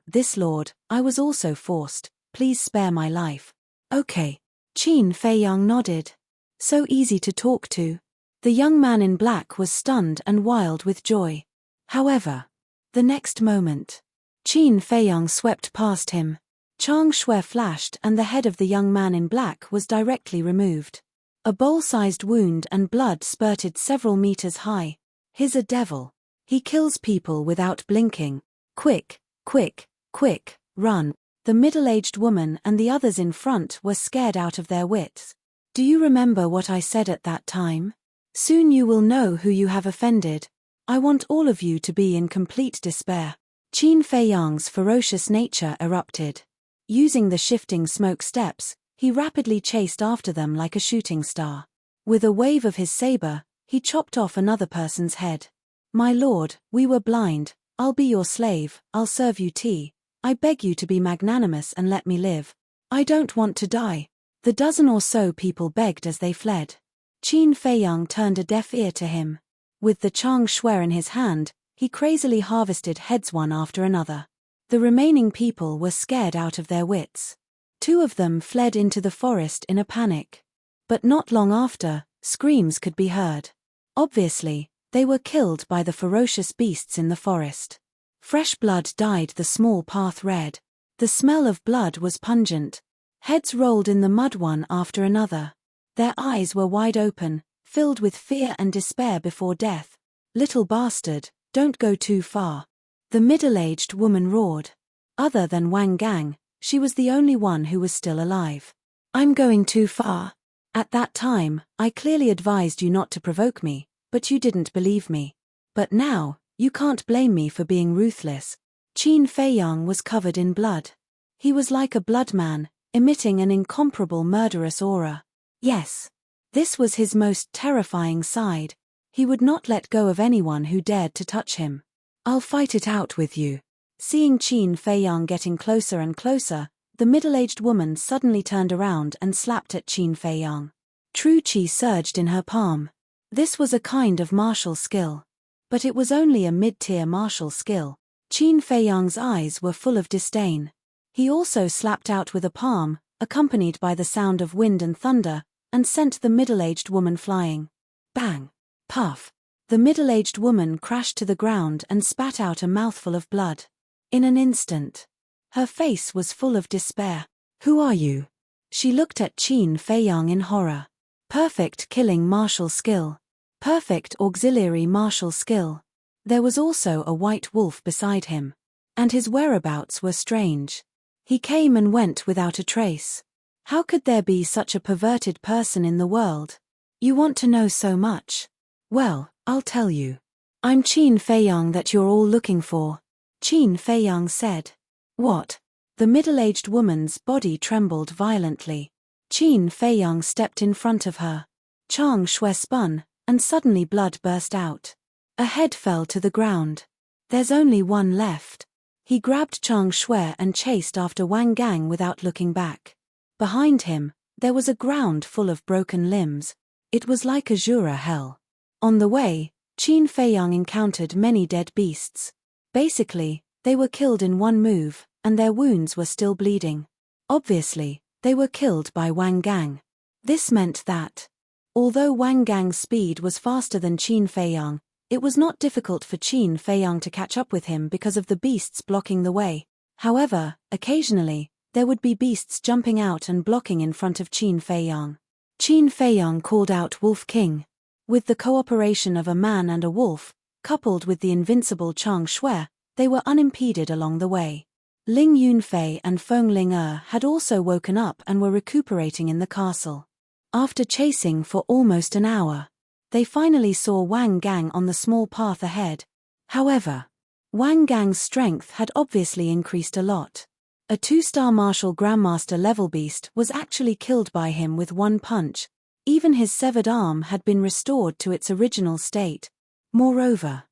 this lord, I was also forced, please spare my life." "Okay." Qin Feiyang nodded. So easy to talk to. The young man in black was stunned and wild with joy. However, the next moment, Qin Feiyang swept past him. Chang Shui flashed and the head of the young man in black was directly removed. A bowl-sized wound and blood spurted several meters high. "He's a devil. He kills people without blinking. Quick, quick, quick, run." The middle-aged woman and the others in front were scared out of their wits. "Do you remember what I said at that time? Soon you will know who you have offended. I want all of you to be in complete despair." Qin Feiyang's ferocious nature erupted. Using the shifting smoke steps, he rapidly chased after them like a shooting star. With a wave of his saber, he chopped off another person's head. "My lord, we were blind. I'll be your slave, I'll serve you tea. I beg you to be magnanimous and let me live. I don't want to die." The dozen or so people begged as they fled. Qin Feiyang turned a deaf ear to him. With the Chang Shui in his hand, he crazily harvested heads one after another. The remaining people were scared out of their wits. 2 of them fled into the forest in a panic. But not long after, screams could be heard. Obviously, they were killed by the ferocious beasts in the forest. Fresh blood dyed the small path red. The smell of blood was pungent. Heads rolled in the mud one after another. Their eyes were wide open, filled with fear and despair before death. "Little bastard, don't go too far." The middle-aged woman roared. Other than Wang Gang, She was the only one who was still alive. I'm going too far. At that time, I clearly advised you not to provoke me, but you didn't believe me. But now, you can't blame me for being ruthless. Qin Feiyang was covered in blood. He was like a blood man, emitting an incomparable murderous aura. Yes. This was his most terrifying side. He would not let go of anyone who dared to touch him. I'll fight it out with you. Seeing Qin Feiyang getting closer and closer, the middle-aged woman suddenly turned around and slapped at Qin Feiyang. True qi surged in her palm. This was a kind of martial skill. But it was only a mid-tier martial skill. Qin Feiyang's eyes were full of disdain. He also slapped out with a palm, accompanied by the sound of wind and thunder, and sent the middle-aged woman flying. Bang! Puff! The middle-aged woman crashed to the ground and spat out a mouthful of blood. In an instant. Her face was full of despair. Who are you? She looked at Qin Feiyang in horror. Perfect killing martial skill. Perfect auxiliary martial skill. There was also a white wolf beside him. And his whereabouts were strange. He came and went without a trace. How could there be such a perverted person in the world? You want to know so much? Well, I'll tell you. I'm Qin Feiyang that you're all looking for. Qin Feiyang said. What? The middle-aged woman's body trembled violently. Qin Feiyang stepped in front of her. Chang Shui spun, and suddenly blood burst out. A head fell to the ground. There's only one left. He grabbed Chang Shui and chased after Wang Gang without looking back. Behind him, there was a ground full of broken limbs. It was like a Jura hell. On the way, Qin Feiyang encountered many dead beasts. Basically, they were killed in one move, and their wounds were still bleeding. Obviously, they were killed by Wang Gang. This meant that, although Wang Gang's speed was faster than Qin Feiyang, it was not difficult for Qin Feiyang to catch up with him because of the beasts blocking the way. However, occasionally, there would be beasts jumping out and blocking in front of Qin Feiyang. Qin Feiyang called out Wolf King. With the cooperation of a man and a wolf, coupled with the invincible Chang Shui, they were unimpeded along the way. Ling Yunfei and Feng Ling had also woken up and were recuperating in the castle. After chasing for almost an hour, they finally saw Wang Gang on the small path ahead. However, Wang Gang's strength had obviously increased a lot. A 2-star martial grandmaster level beast was actually killed by him with one punch. Even his severed arm had been restored to its original state. Moreover,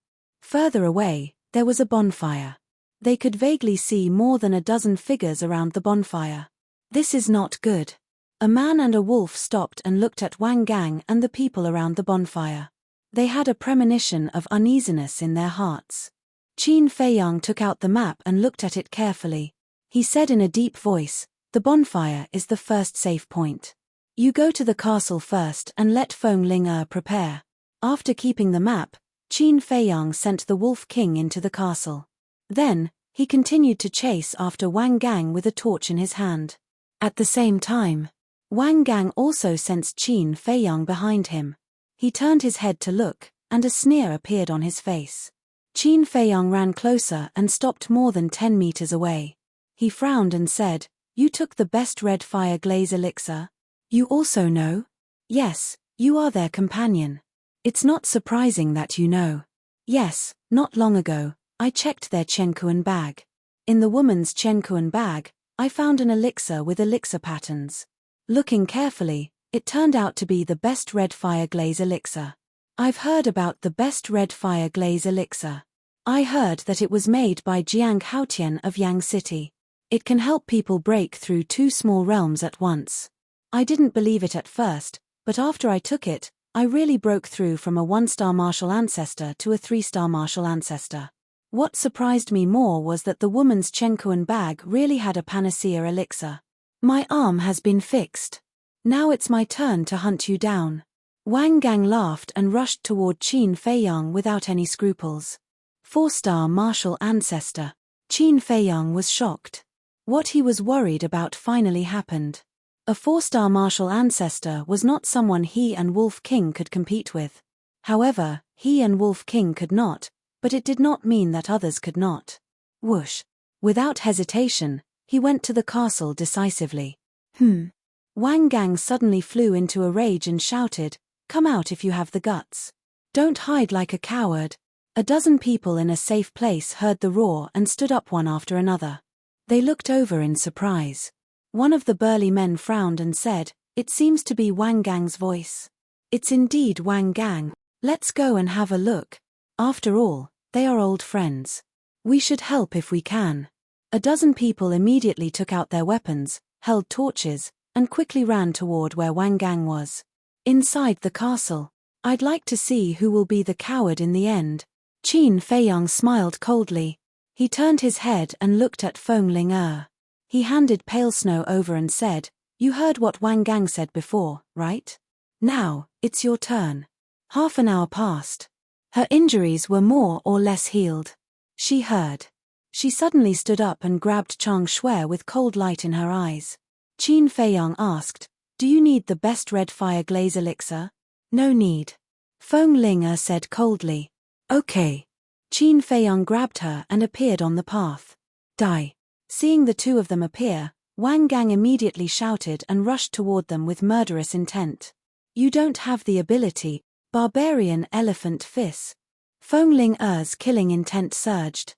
further away, there was a bonfire. They could vaguely see more than a dozen figures around the bonfire. This is not good. A man and a wolf stopped and looked at Wang Gang and the people around the bonfire. They had a premonition of uneasiness in their hearts. Qin Feiyang took out the map and looked at it carefully. He said in a deep voice, "The bonfire is the first safe point. You go to the castle first and let Feng Ling prepare." After keeping the map, Qin Feiyang sent the Wolf King into the castle. Then, he continued to chase after Wang Gang with a torch in his hand. At the same time, Wang Gang also sensed Qin Feiyang behind him. He turned his head to look, and a sneer appeared on his face. Qin Feiyang ran closer and stopped more than 10 meters away. He frowned and said, "You took the best red fire glaze elixir? You also know? Yes, you are their companion. It's not surprising that you know. Yes, not long ago, I checked their Chenkuan bag. In the woman's Chenkuan bag, I found an elixir with elixir patterns. Looking carefully, it turned out to be the best red fire glaze elixir. I've heard about the best red fire glaze elixir. I heard that it was made by Jiang Haotian of Yang City. It can help people break through 2 small realms at once. I didn't believe it at first, but after I took it, I really broke through from a 1-star martial ancestor to a 3-star martial ancestor. What surprised me more was that the woman's Chenkuan bag really had a panacea elixir. My arm has been fixed. Now it's my turn to hunt you down." Wang Gang laughed and rushed toward Qin Feiyang without any scruples. 4-star martial ancestor. Qin Feiyang was shocked. What he was worried about finally happened. A 4-star martial ancestor was not someone he and Wolf King could compete with. However, he and Wolf King could not, but it did not mean that others could not. Whoosh! Without hesitation, He went to the castle decisively. Wang Gang suddenly flew into a rage and shouted, "Come out if you have the guts. Don't hide like a coward." A dozen people in a safe place heard the roar and stood up one after another. They looked over in surprise. One of the burly men frowned and said, "It seems to be Wang Gang's voice." "It's indeed Wang Gang. Let's go and have a look. After all, they are old friends. We should help if we can." A dozen people immediately took out their weapons, held torches, and quickly ran toward where Wang Gang was. Inside the castle, "I'd like to see who will be the coward in the end." Qin Feiyang smiled coldly. He turned his head and looked at Feng Ling. He handed Pale Snow over and said, "You heard what Wang Gang said before, right? Now, it's your turn." Half an hour passed. Her injuries were more or less healed. She heard. She suddenly stood up and grabbed Chang Shui with cold light in her eyes. Qin Feiyang asked, "Do you need the best red fire glaze elixir?" "No need." Feng Ling said coldly. "Okay." Qin Feiyang grabbed her and appeared on the path. "Die." Seeing the two of them appear, Wang Gang immediately shouted and rushed toward them with murderous intent. "You don't have the ability, barbarian elephant fist." Feng Ling's killing intent surged.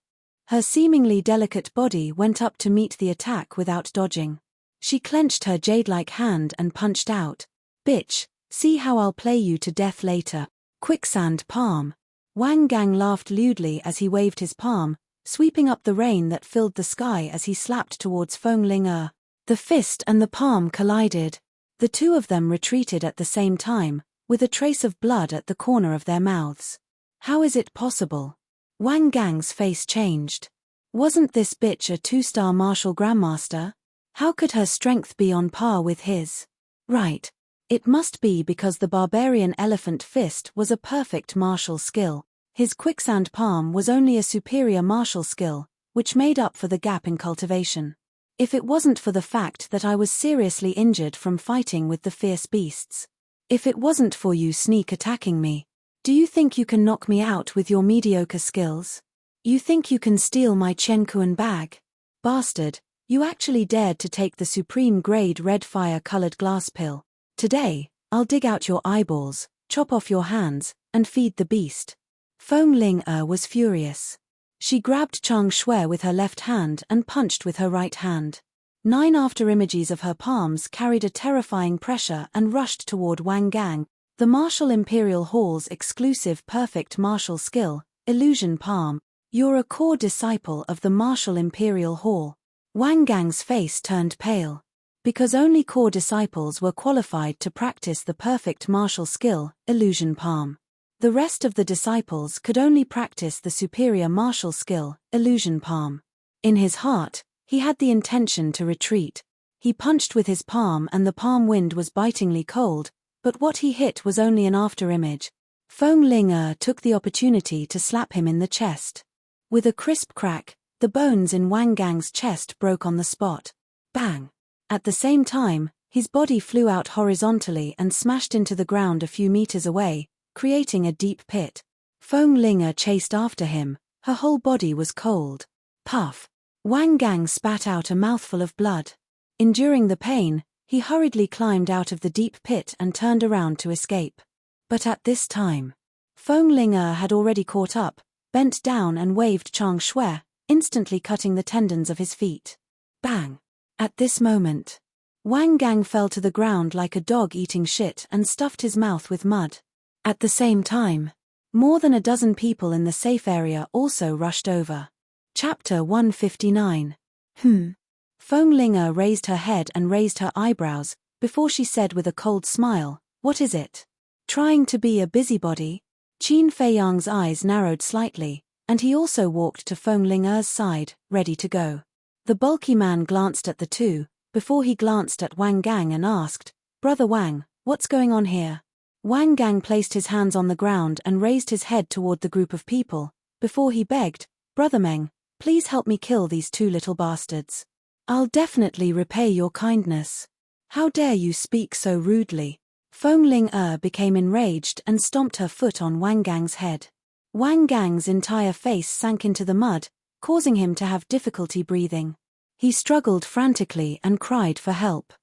Her seemingly delicate body went up to meet the attack without dodging. She clenched her jade-like hand and punched out. "Bitch, see how I'll play you to death later." Quicksand palm. Wang Gang laughed lewdly as he waved his palm, sweeping up the rain that filled the sky as he slapped towards Feng Ling. The fist and the palm collided. The two of them retreated at the same time, with a trace of blood at the corner of their mouths. How is it possible? Wang Gang's face changed. Wasn't this bitch a 2-star martial grandmaster? How could her strength be on par with his? Right. It must be because the barbarian elephant fist was a perfect martial skill. His quicksand palm was only a superior martial skill, which made up for the gap in cultivation. If it wasn't for the fact that I was seriously injured from fighting with the fierce beasts. If it wasn't for you sneak attacking me. Do you think you can knock me out with your mediocre skills? You think you can steal my Chenkuan bag? Bastard, you actually dared to take the supreme grade red fire-colored glass pill. Today, I'll dig out your eyeballs, chop off your hands, and feed the beast. Feng Ling was furious. She grabbed Chang Shui with her left hand and punched with her right hand. 9 afterimages of her palms carried a terrifying pressure and rushed toward Wang Gang, the Martial Imperial Hall's exclusive perfect martial skill, Illusion Palm. "You're a core disciple of the Martial Imperial Hall." Wang Gang's face turned pale. Because only core disciples were qualified to practice the perfect martial skill, Illusion Palm. The rest of the disciples could only practice the superior martial skill, Illusion Palm. In his heart, he had the intention to retreat. He punched with his palm and the palm wind was bitingly cold, but what he hit was only an afterimage. Feng Ling took the opportunity to slap him in the chest. With a crisp crack, the bones in Wang Gang's chest broke on the spot. Bang! At the same time, his body flew out horizontally and smashed into the ground a few meters away, creating a deep pit. Feng Ling chased after him, her whole body was cold. Puff! Wang Gang spat out a mouthful of blood. Enduring the pain, he hurriedly climbed out of the deep pit and turned around to escape. But at this time, Feng Ling had already caught up, bent down and waved Chang Shui, instantly cutting the tendons of his feet. Bang! At this moment, Wang Gang fell to the ground like a dog eating shit and stuffed his mouth with mud. At the same time, more than a dozen people in the safe area also rushed over. Chapter 159. Feng Ling raised her head and raised her eyebrows, before she said with a cold smile, "What is it? Trying to be a busybody?" Qin Feiyang's eyes narrowed slightly, and he also walked to Feng Ling's side, ready to go. The bulky man glanced at the two, before he glanced at Wang Gang and asked, "Brother Wang, what's going on here?" Wang Gang placed his hands on the ground and raised his head toward the group of people, before he begged, "Brother Meng, please help me kill these two little bastards. I'll definitely repay your kindness. How dare you speak so rudely?" Feng Ling became enraged and stomped her foot on Wang Gang's head. Wang Gang's entire face sank into the mud, causing him to have difficulty breathing. He struggled frantically and cried for help.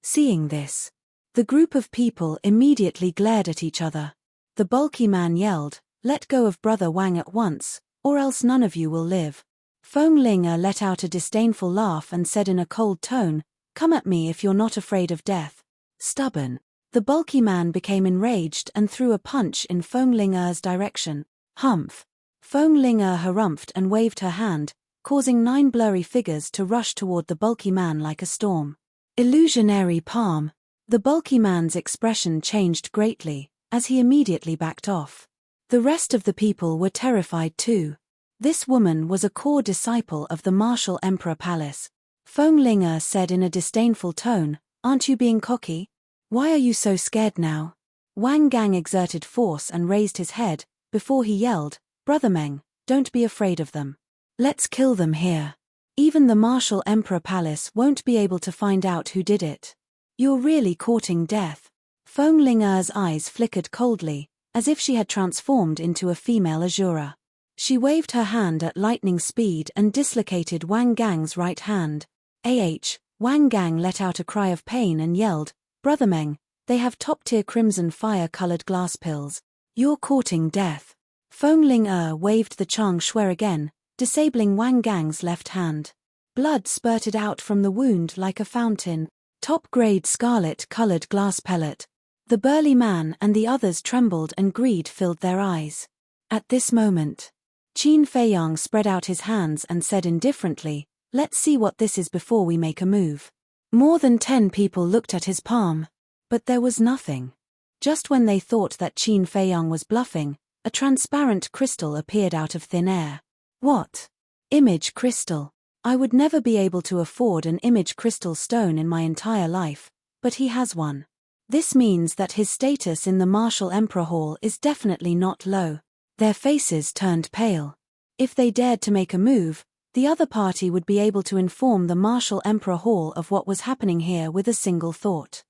Seeing this, the group of people immediately glared at each other. The bulky man yelled, "Let go of Brother Wang at once, or else none of you will live." Feng Ling let out a disdainful laugh and said in a cold tone, "Come at me if you're not afraid of death. Stubborn." The bulky man became enraged and threw a punch in Feng Ling's direction. Humph! Feng Ling harumphed and waved her hand, causing 9 blurry figures to rush toward the bulky man like a storm. Illusionary palm. The bulky man's expression changed greatly, as he immediately backed off. The rest of the people were terrified too. This woman was a core disciple of the martial emperor palace. Feng Ling said in a disdainful tone, "Aren't you being cocky? Why are you so scared now?" Wang Gang exerted force and raised his head, before he yelled, "Brother Meng, don't be afraid of them. Let's kill them here. Even the martial emperor palace won't be able to find out who did it. You're really courting death." Feng Ling's eyes flickered coldly, as if she had transformed into a female Azura. She waved her hand at lightning speed and dislocated Wang Gang's right hand. Wang Gang let out a cry of pain and yelled, "Brother Meng, they have top-tier crimson fire-colored glass pills. You're courting death." Feng Ling waved the Chang Shui again, disabling Wang Gang's left hand. Blood spurted out from the wound like a fountain. Top-grade scarlet-colored glass pellet. The burly man and the others trembled and greed filled their eyes. At this moment, Qin Feiyang spread out his hands and said indifferently, "Let's see what this is before we make a move." More than 10 people looked at his palm. But there was nothing. Just when they thought that Qin Feiyang was bluffing, a transparent crystal appeared out of thin air. What? Image crystal. I would never be able to afford an image crystal stone in my entire life, but he has one. This means that his status in the Martial Emperor Hall is definitely not low. Their faces turned pale. If they dared to make a move, the other party would be able to inform the Martial Emperor Hall of what was happening here with a single thought.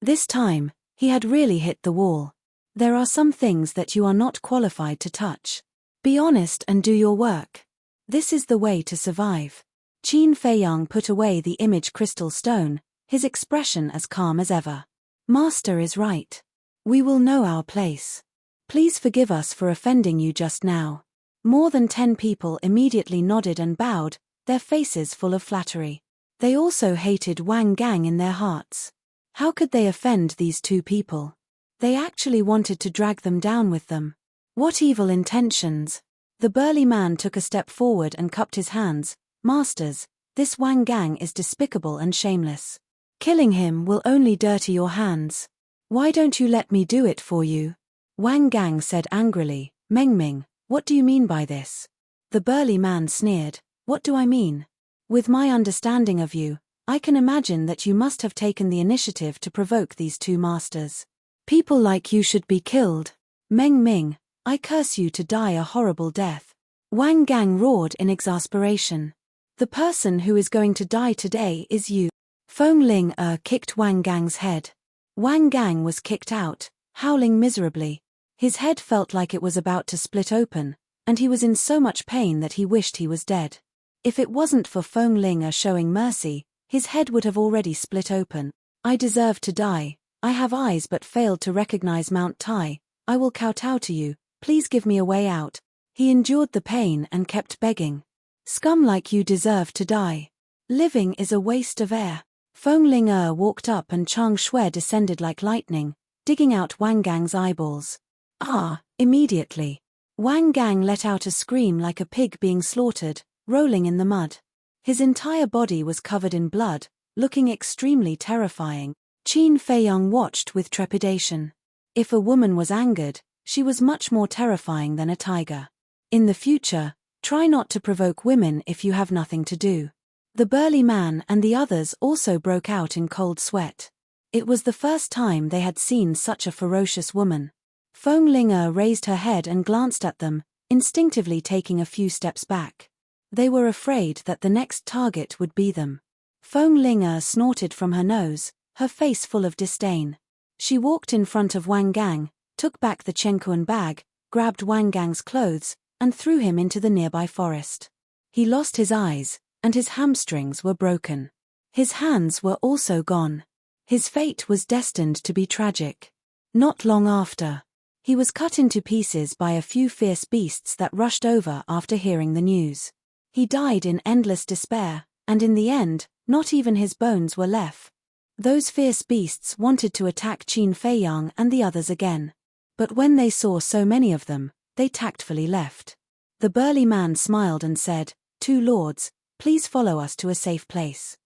This time, he had really hit the wall. There are some things that you are not qualified to touch. Be honest and do your work. This is the way to survive. Qin Feiyang put away the image crystal stone, his expression as calm as ever. Master is right. We will know our place. Please forgive us for offending you just now. More than 10 people immediately nodded and bowed, their faces full of flattery. They also hated Wang Gang in their hearts. How could they offend these 2 people? They actually wanted to drag them down with them. What evil intentions? The burly man took a step forward and cupped his hands. "Masters, this Wang Gang is despicable and shameless. Killing him will only dirty your hands. Why don't you let me do it for you?" Wang Gang said angrily, "Meng, what do you mean by this?" The burly man sneered, "What do I mean? With my understanding of you, I can imagine that you must have taken the initiative to provoke these 2 masters. People like you should be killed. Meng, I curse you to die a horrible death." Wang Gang roared in exasperation. "The person who is going to die today is you." Feng Ling kicked Wang Gang's head. Wang Gang was kicked out, howling miserably. His head felt like it was about to split open, and he was in so much pain that he wished he was dead. If it wasn't for Feng Ling showing mercy, his head would have already split open. "I deserve to die. I have eyes but failed to recognize Mount Tai. I will kowtow to you, please give me a way out." He endured the pain and kept begging. "Scum like you deserve to die. Living is a waste of air." Feng Ling walked up and Chang Shui descended like lightning, digging out Wang Gang's eyeballs. Immediately. Wang Gang let out a scream like a pig being slaughtered, rolling in the mud. His entire body was covered in blood, looking extremely terrifying. Qin Feiyang watched with trepidation. If a woman was angered, she was much more terrifying than a tiger. In the future, try not to provoke women if you have nothing to do. The burly man and the others also broke out in cold sweat. It was the first time they had seen such a ferocious woman. Feng Ling raised her head and glanced at them, instinctively taking a few steps back. They were afraid that the next target would be them. Feng Ling snorted from her nose, her face full of disdain. She walked in front of Wang Gang, took back the Chenkuan bag, grabbed Wang Gang's clothes, and threw him into the nearby forest. He lost his eyes, and his hamstrings were broken. His hands were also gone. His fate was destined to be tragic. Not long after, he was cut into pieces by a few fierce beasts that rushed over after hearing the news. He died in endless despair, and in the end, not even his bones were left. Those fierce beasts wanted to attack Qin Feiyang and the others again. But when they saw so many of them, they tactfully left. The burly man smiled and said, "Two lords, please follow us to a safe place."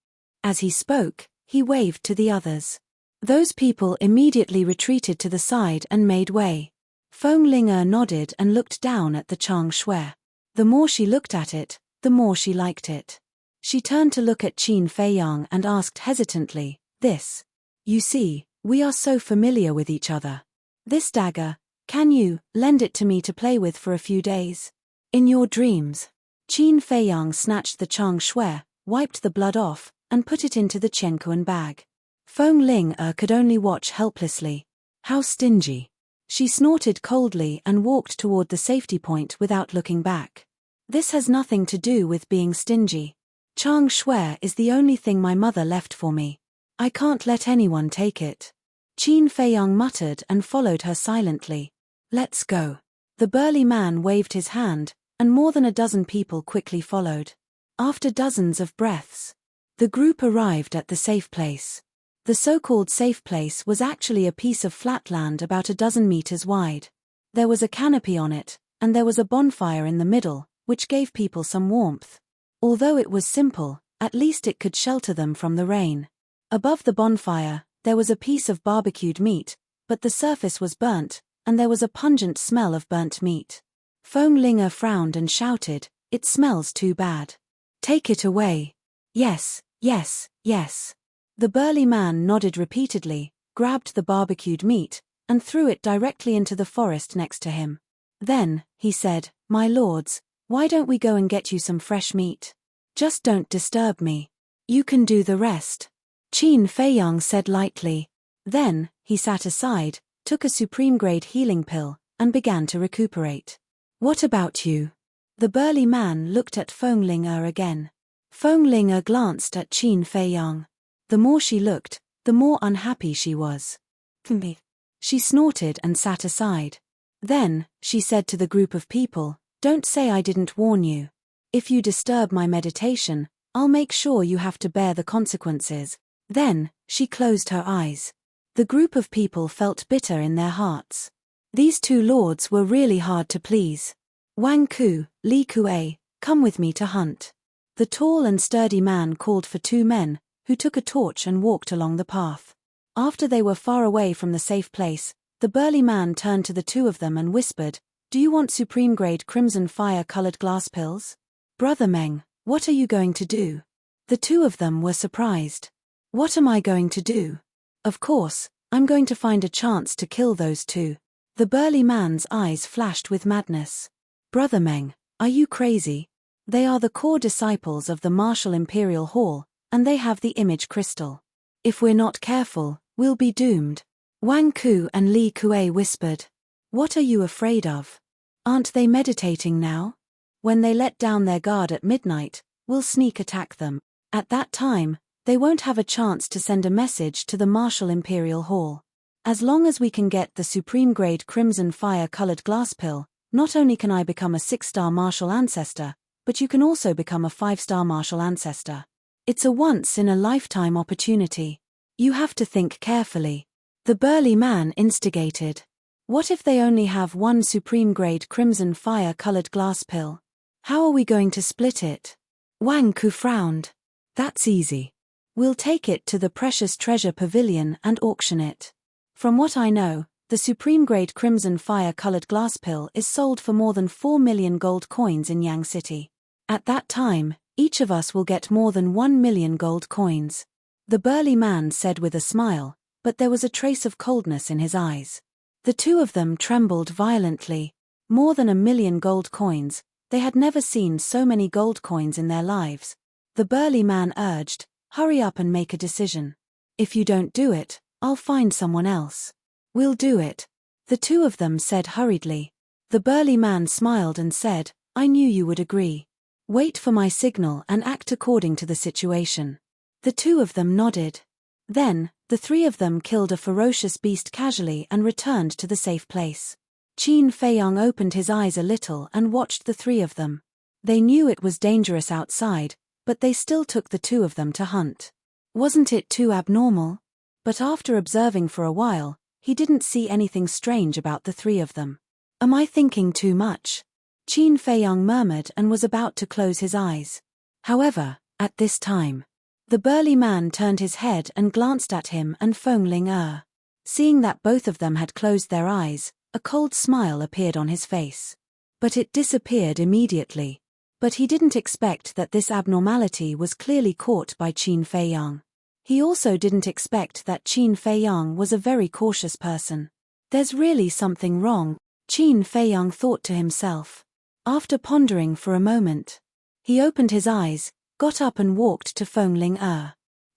As he spoke, he waved to the others. Those people immediately retreated to the side and made way. Feng Ling'er nodded and looked down at the Chang Shui. The more she looked at it, the more she liked it. She turned to look at Qin Feiyang and asked hesitantly, "This? You see, we are so familiar with each other. This dagger, can you lend it to me to play with for a few days? In your dreams?" Qin Feiyang snatched the Chang Shui, wiped the blood off, and put it into the Chenkuan bag. Feng Ling'er could only watch helplessly. How stingy. She snorted coldly and walked toward the safety point without looking back. This has nothing to do with being stingy. Chang Shui is the only thing my mother left for me. I can't let anyone take it. Qin Feiyang muttered and followed her silently. "Let's go." The burly man waved his hand, and more than a dozen people quickly followed. After dozens of breaths, the group arrived at the safe place. The so-called safe place was actually a piece of flat land about a dozen meters wide. There was a canopy on it, and there was a bonfire in the middle, which gave people some warmth. Although it was simple, at least it could shelter them from the rain. Above the bonfire, there was a piece of barbecued meat, but the surface was burnt, and there was a pungent smell of burnt meat. Feng Ling'er frowned and shouted, "It smells too bad. Take it away." "Yes, yes, yes." The burly man nodded repeatedly, grabbed the barbecued meat, and threw it directly into the forest next to him. Then, he said, "My lords, why don't we go and get you some fresh meat? Just don't disturb me. You can do the rest." Qin Feiyang said lightly. Then, he sat aside, took a supreme-grade healing pill, and began to recuperate. "What about you?" The burly man looked at Feng Ling'er again. Feng Ling'er glanced at Qin Feiyang. The more she looked, the more unhappy she was. She snorted and sat aside. Then, she said to the group of people, "Don't say I didn't warn you. If you disturb my meditation, I'll make sure you have to bear the consequences." Then, she closed her eyes. The group of people felt bitter in their hearts. These two lords were really hard to please. "Wang Ku, Li Kuei, come with me to hunt." The tall and sturdy man called for two men, who took a torch and walked along the path. After they were far away from the safe place, the burly man turned to the two of them and whispered, "Do you want supreme-grade crimson fire-colored glass pills? Brother Meng, what are you going to do?" The two of them were surprised. "What am I going to do? Of course, I'm going to find a chance to kill those two." The burly man's eyes flashed with madness. "Brother Meng, are you crazy? They are the core disciples of the Martial Imperial Hall, and they have the image crystal. If we're not careful, we'll be doomed." Wang Ku and Li Kuei whispered. "What are you afraid of? Aren't they meditating now? When they let down their guard at midnight, we'll sneak attack them. At that time, they won't have a chance to send a message to the Martial Imperial Hall. As long as we can get the supreme-grade crimson fire-colored glass pill, not only can I become a 6-star martial ancestor, but you can also become a 5-star martial ancestor. It's a once-in-a-lifetime opportunity. You have to think carefully." The burly man instigated. "What if they only have one supreme-grade crimson fire-colored glass pill? How are we going to split it?" Wang Ku frowned. "That's easy. We'll take it to the Precious Treasure Pavilion and auction it. From what I know, the supreme-grade crimson fire-colored glass pill is sold for more than 4 million gold coins in Yang City. At that time, each of us will get more than 1 million gold coins." The burly man said with a smile, but there was a trace of coldness in his eyes. The two of them trembled violently. More than 1 million gold coins, they had never seen so many gold coins in their lives. The burly man urged, "Hurry up and make a decision. If you don't do it, I'll find someone else." "We'll do it," the two of them said hurriedly. The burly man smiled and said, "I knew you would agree. Wait for my signal and act according to the situation. The two of them nodded. Then, the three of them killed a ferocious beast casually and returned to the safe place. Qin Feiyang opened his eyes a little and watched the three of them. They knew it was dangerous outside, but they still took the two of them to hunt. Wasn't it too abnormal? But after observing for a while, he didn't see anything strange about the three of them. Am I thinking too much? Qin Feiyang murmured and was about to close his eyes. However, at this time, the burly man turned his head and glanced at him and Feng Ling. Seeing that both of them had closed their eyes, a cold smile appeared on his face. But it disappeared immediately. But he didn't expect that this abnormality was clearly caught by Qin Feiyang. He also didn't expect that Qin Feiyang was a very cautious person. There's really something wrong, Qin Feiyang thought to himself. After pondering for a moment, he opened his eyes, got up and walked to Feng Ling.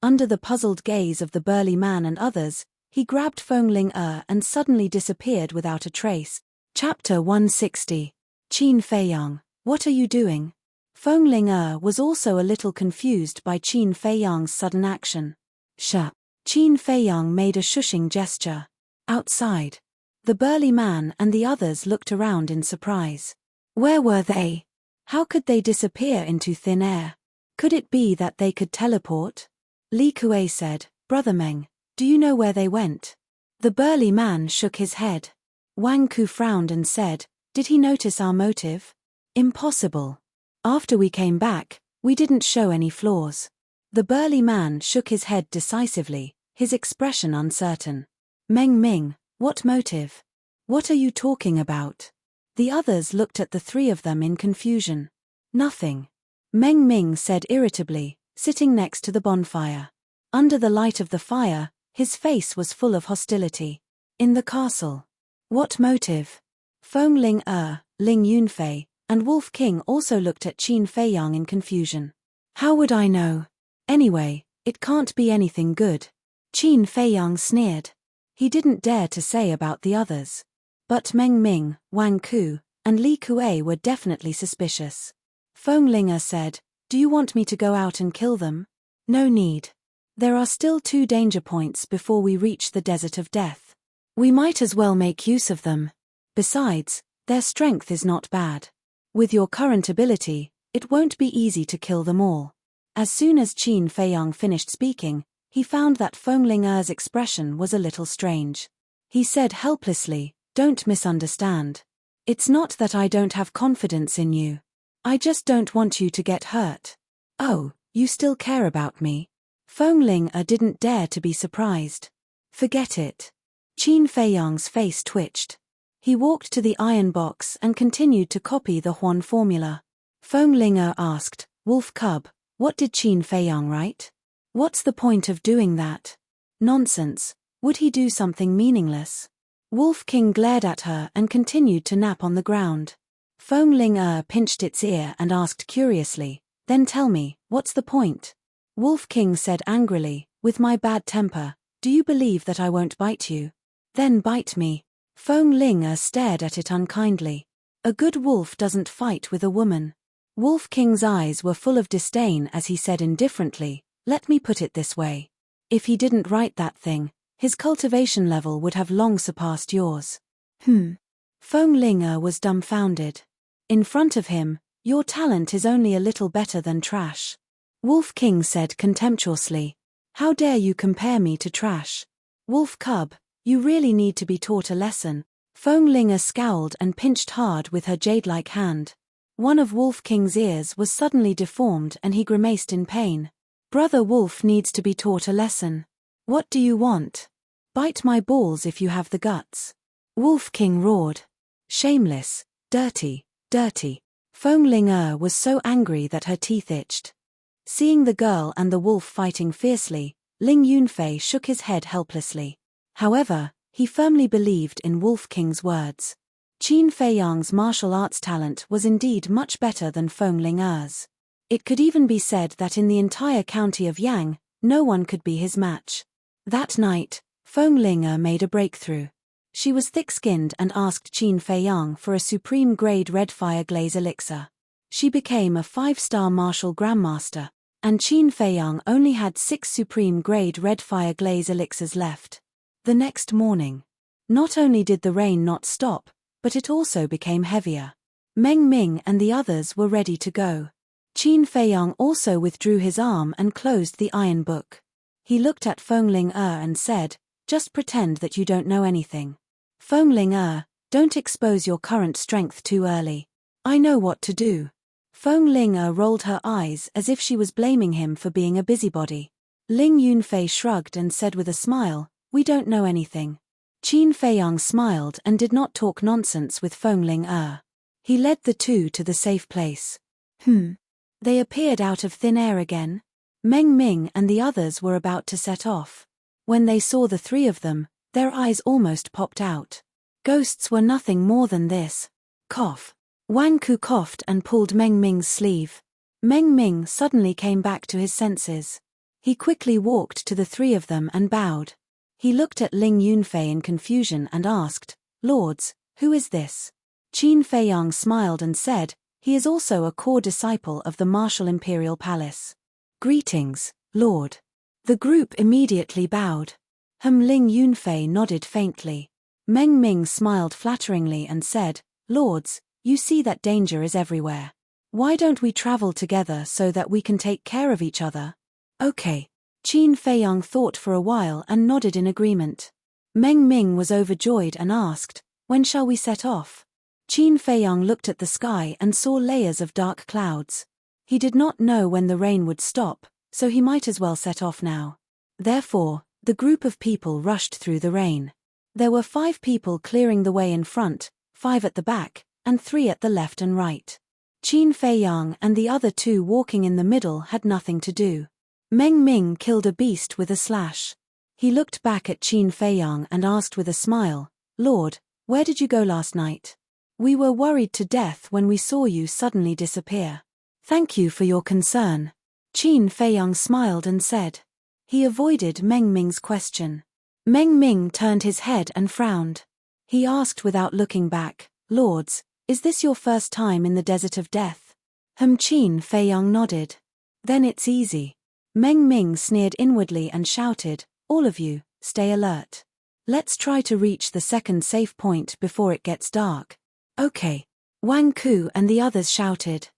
Under the puzzled gaze of the burly man and others, he grabbed Feng Ling and suddenly disappeared without a trace. Chapter 160. Qin Feiyang, what are you doing? Feng Ling was also a little confused by Qin Feiyang's sudden action. Qin Feiyang made a shushing gesture. Outside. The burly man and the others looked around in surprise. Where were they? How could they disappear into thin air? Could it be that they could teleport? Li Kuei said, Brother Meng, do you know where they went? The burly man shook his head. Wang Ku frowned and said, did he notice our motive? Impossible. After we came back, we didn't show any flaws. The burly man shook his head decisively, his expression uncertain. Meng Ming, what motive? What are you talking about? The others looked at the three of them in confusion. Nothing. Meng Ming said irritably, sitting next to the bonfire. Under the light of the fire, his face was full of hostility. In the castle. What motive? Feng Ling, Ling Yunfei, and Wolf King also looked at Qin Feiyang in confusion. How would I know? Anyway, it can't be anything good. Qin Feiyang sneered. He didn't dare to say about the others. But Meng Ming, Wang Ku, and Li Kuei were definitely suspicious. Feng Ling said, do you want me to go out and kill them? No need. There are still 2 danger points before we reach the desert of death. We might as well make use of them. Besides, their strength is not bad. With your current ability, it won't be easy to kill them all. As soon as Qin Feiyang finished speaking, he found that Feng Ling's expression was a little strange. He said helplessly, don't misunderstand. It's not that I don't have confidence in you. I just don't want you to get hurt. Oh, you still care about me? Feng Ling didn't dare to be surprised. Forget it. Qin Feiyang's face twitched. He walked to the iron box and continued to copy the Huan formula. Feng Ling asked, Wolf Cub, what did Qin Feiyang write? What's the point of doing that? Nonsense. Would he do something meaningless? Wolf King glared at her and continued to nap on the ground. Feng Ling pinched its ear and asked curiously, then tell me, what's the point? Wolf King said angrily, with my bad temper, do you believe that I won't bite you? Then bite me. Feng Ling stared at it unkindly. A good wolf doesn't fight with a woman. Wolf King's eyes were full of disdain as he said indifferently, let me put it this way. If he didn't write that thing, his cultivation level would have long surpassed yours. Feng Ling was dumbfounded. In front of him, your talent is only a little better than trash. Wolf King said contemptuously. How dare you compare me to trash? Wolf Cub, you really need to be taught a lesson. Feng Ling scowled and pinched hard with her jade-like hand. One of Wolf King's ears was suddenly deformed and he grimaced in pain. Brother Wolf needs to be taught a lesson. What do you want? Bite my balls if you have the guts. Wolf King roared. Shameless, dirty, dirty. Feng Ling was so angry that her teeth itched. Seeing the girl and the wolf fighting fiercely, Ling Yunfei shook his head helplessly. However, he firmly believed in Wolf King's words. Qin Feiyang's martial arts talent was indeed much better than Feng Ling's. It could even be said that in the entire county of Yang, no one could be his match. That night, Feng Ling made a breakthrough. She was thick-skinned and asked Qin Feiyang for a supreme-grade red fire glaze elixir. She became a 5-star martial grandmaster, and Qin Feiyang only had 6 supreme-grade red fire glaze elixirs left. The next morning, not only did the rain not stop, but it also became heavier. Meng Ming and the others were ready to go. Qin Feiyang also withdrew his arm and closed the iron book. He looked at Fengling and said, "Just pretend that you don't know anything. Fengling don't expose your current strength too early. I know what to do." Fengling rolled her eyes as if she was blaming him for being a busybody. Ling Yunfei shrugged and said with a smile, "We don't know anything." Qin Feiyang smiled and did not talk nonsense with Fengling. He led the two to the safe place. They appeared out of thin air again. Meng Ming and the others were about to set off. When they saw the 3 of them, their eyes almost popped out. Ghosts were nothing more than this. Cough. Wang Ku coughed and pulled Meng Ming's sleeve. Meng Ming suddenly came back to his senses. He quickly walked to the 3 of them and bowed. He looked at Ling Yunfei in confusion and asked, "Lords, who is this?" Qin Feiyang smiled and said, "He is also a core disciple of the Martial Imperial Palace." "Greetings, Lord." The group immediately bowed. Ling Yunfei nodded faintly. Meng Ming smiled flatteringly and said, "Lords, you see that danger is everywhere. Why don't we travel together so that we can take care of each other?" "Okay." Qin Feiyang thought for a while and nodded in agreement. Meng Ming was overjoyed and asked, "When shall we set off?" Qin Feiyang looked at the sky and saw layers of dark clouds. He did not know when the rain would stop, so he might as well set off now. Therefore, the group of people rushed through the rain. There were 5 people clearing the way in front, 5 at the back, and 3 at the left and right. Qin Feiyang and the other 2 walking in the middle had nothing to do. Meng Ming killed a beast with a slash. He looked back at Qin Feiyang and asked with a smile, "Lord, where did you go last night? We were worried to death when we saw you suddenly disappear." "Thank you for your concern." Qin Feiyang smiled and said. He avoided Meng Ming's question. Meng Ming turned his head and frowned. He asked without looking back, "Lords, is this your first time in the desert of death?" Qin Feiyang nodded. "Then it's easy." Meng Ming sneered inwardly and shouted, "All of you, stay alert. Let's try to reach the second safe point before it gets dark." "Okay." Wang Ku and the others shouted.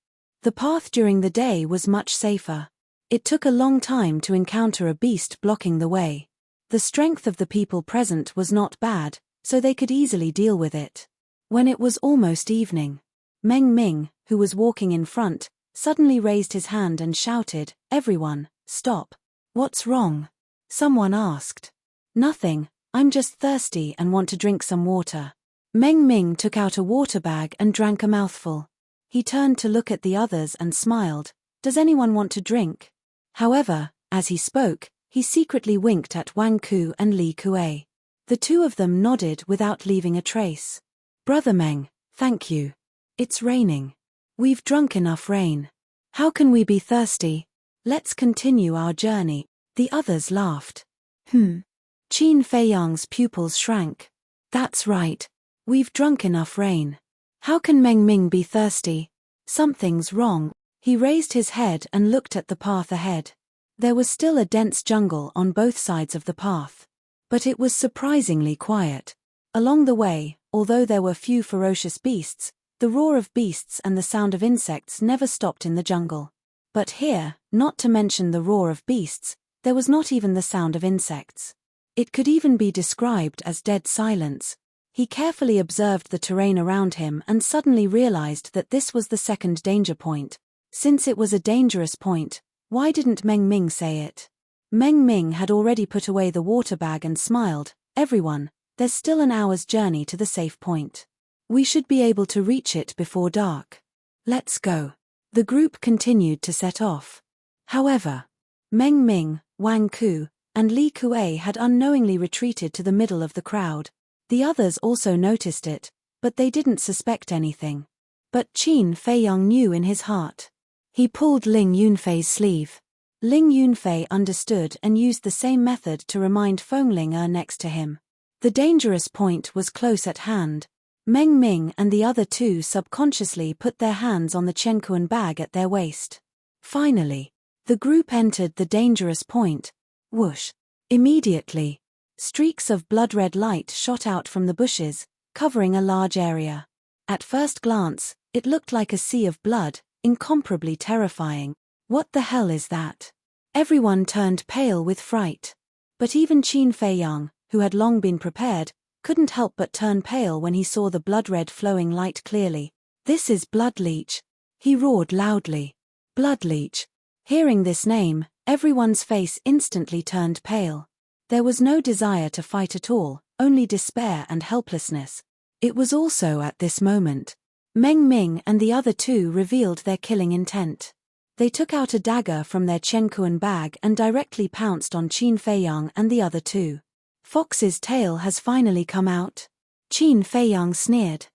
The path during the day was much safer. It took a long time to encounter a beast blocking the way. The strength of the people present was not bad, so they could easily deal with it. When it was almost evening, Meng Ming, who was walking in front, suddenly raised his hand and shouted, "Everyone, stop." "What's wrong?" someone asked. "Nothing, I'm just thirsty and want to drink some water." Meng Ming took out a water bag and drank a mouthful. He turned to look at the others and smiled, "Does anyone want to drink?" However, as he spoke, he secretly winked at Wang Ku and Li Kuei. The 2 of them nodded without leaving a trace. "Brother Meng, thank you. It's raining. We've drunk enough rain. How can we be thirsty? Let's continue our journey." The others laughed. Qin Feiyang's pupils shrank. "That's right. We've drunk enough rain. How can Meng Ming be thirsty? Something's wrong." He raised his head and looked at the path ahead. There was still a dense jungle on both sides of the path. But it was surprisingly quiet. Along the way, although there were few ferocious beasts, the roar of beasts and the sound of insects never stopped in the jungle. But here, not to mention the roar of beasts, there was not even the sound of insects. It could even be described as dead silence. He carefully observed the terrain around him and suddenly realized that this was the second danger point. Since it was a dangerous point, why didn't Meng Ming say it? Meng Ming had already put away the water bag and smiled, "Everyone, there's still an hour's journey to the safe point. We should be able to reach it before dark. Let's go." The group continued to set off. However, Meng Ming, Wang Ku, and Li Kuei had unknowingly retreated to the middle of the crowd. The others also noticed it, but they didn't suspect anything. But Qin Feiyang knew in his heart. He pulled Ling Yunfei's sleeve. Ling Yunfei understood and used the same method to remind Fengling next to him. The dangerous point was close at hand. Meng Ming and the other two subconsciously put their hands on the Chenkuan bag at their waist. Finally, the group entered the dangerous point. Whoosh! Immediately, streaks of blood-red light shot out from the bushes, covering a large area. At first glance, it looked like a sea of blood, incomparably terrifying. What the hell is that? Everyone turned pale with fright. But even Qin Feiyang, who had long been prepared, couldn't help but turn pale when he saw the blood-red flowing light clearly. This is blood leech, he roared loudly. Blood leech. Hearing this name, everyone's face instantly turned pale. There was no desire to fight at all, only despair and helplessness. It was also at this moment Meng Ming and the other two revealed their killing intent. They took out a dagger from their Chenkuan bag and directly pounced on Qin Feiyang and the other two. Fox's tail has finally come out. Qin Feiyang sneered.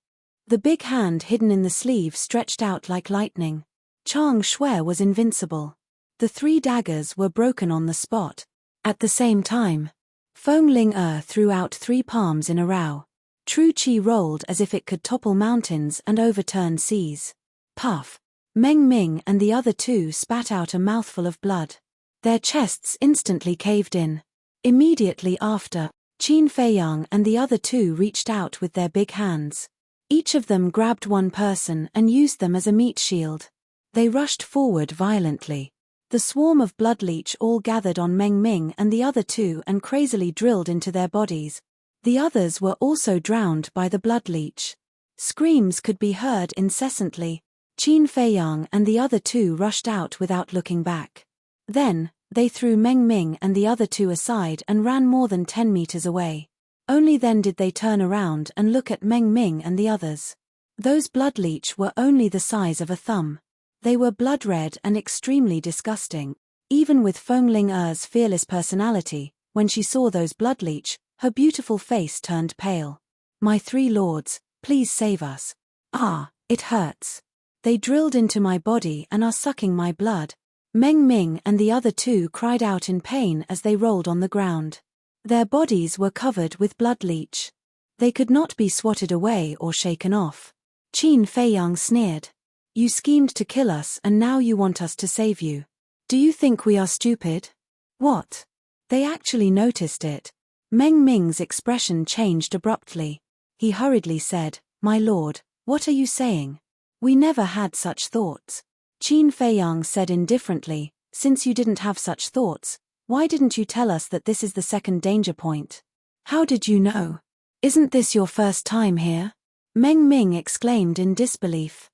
The big hand hidden in the sleeve stretched out like lightning. Chang Shui was invincible. The 3 daggers were broken on the spot. At the same time, Feng Ling threw out 3 palms in a row. True Qi rolled as if it could topple mountains and overturn seas. Puff! Meng Ming and the other two spat out a mouthful of blood. Their chests instantly caved in. Immediately after, Qin Feiyang and the other two reached out with their big hands. Each of them grabbed one person and used them as a meat shield. They rushed forward violently. The swarm of blood leech all gathered on Meng Ming and the other two and crazily drilled into their bodies. The others were also drowned by the blood leech. Screams could be heard incessantly. Qin Feiyang and the other two rushed out without looking back. Then, they threw Meng Ming and the other two aside and ran more than 10 meters away. Only then did they turn around and look at Meng Ming and the others. Those blood leech were only the size of a thumb. They were blood-red and extremely disgusting. Even with Feng Ling fearless personality, when she saw those blood leech, her beautiful face turned pale. "My 3 lords, please save us. Ah, it hurts. They drilled into my body and are sucking my blood." Meng Ming and the other two cried out in pain as they rolled on the ground. Their bodies were covered with blood leech. They could not be swatted away or shaken off. Qin Feiyang sneered. "You schemed to kill us and now you want us to save you. Do you think we are stupid?" "What?" They actually noticed it. Meng Ming's expression changed abruptly. He hurriedly said, "My lord, what are you saying? We never had such thoughts." Qin Feiyang said indifferently, "Since you didn't have such thoughts, why didn't you tell us that this is the second danger point? How did you know? Isn't this your first time here?" Meng Ming exclaimed in disbelief.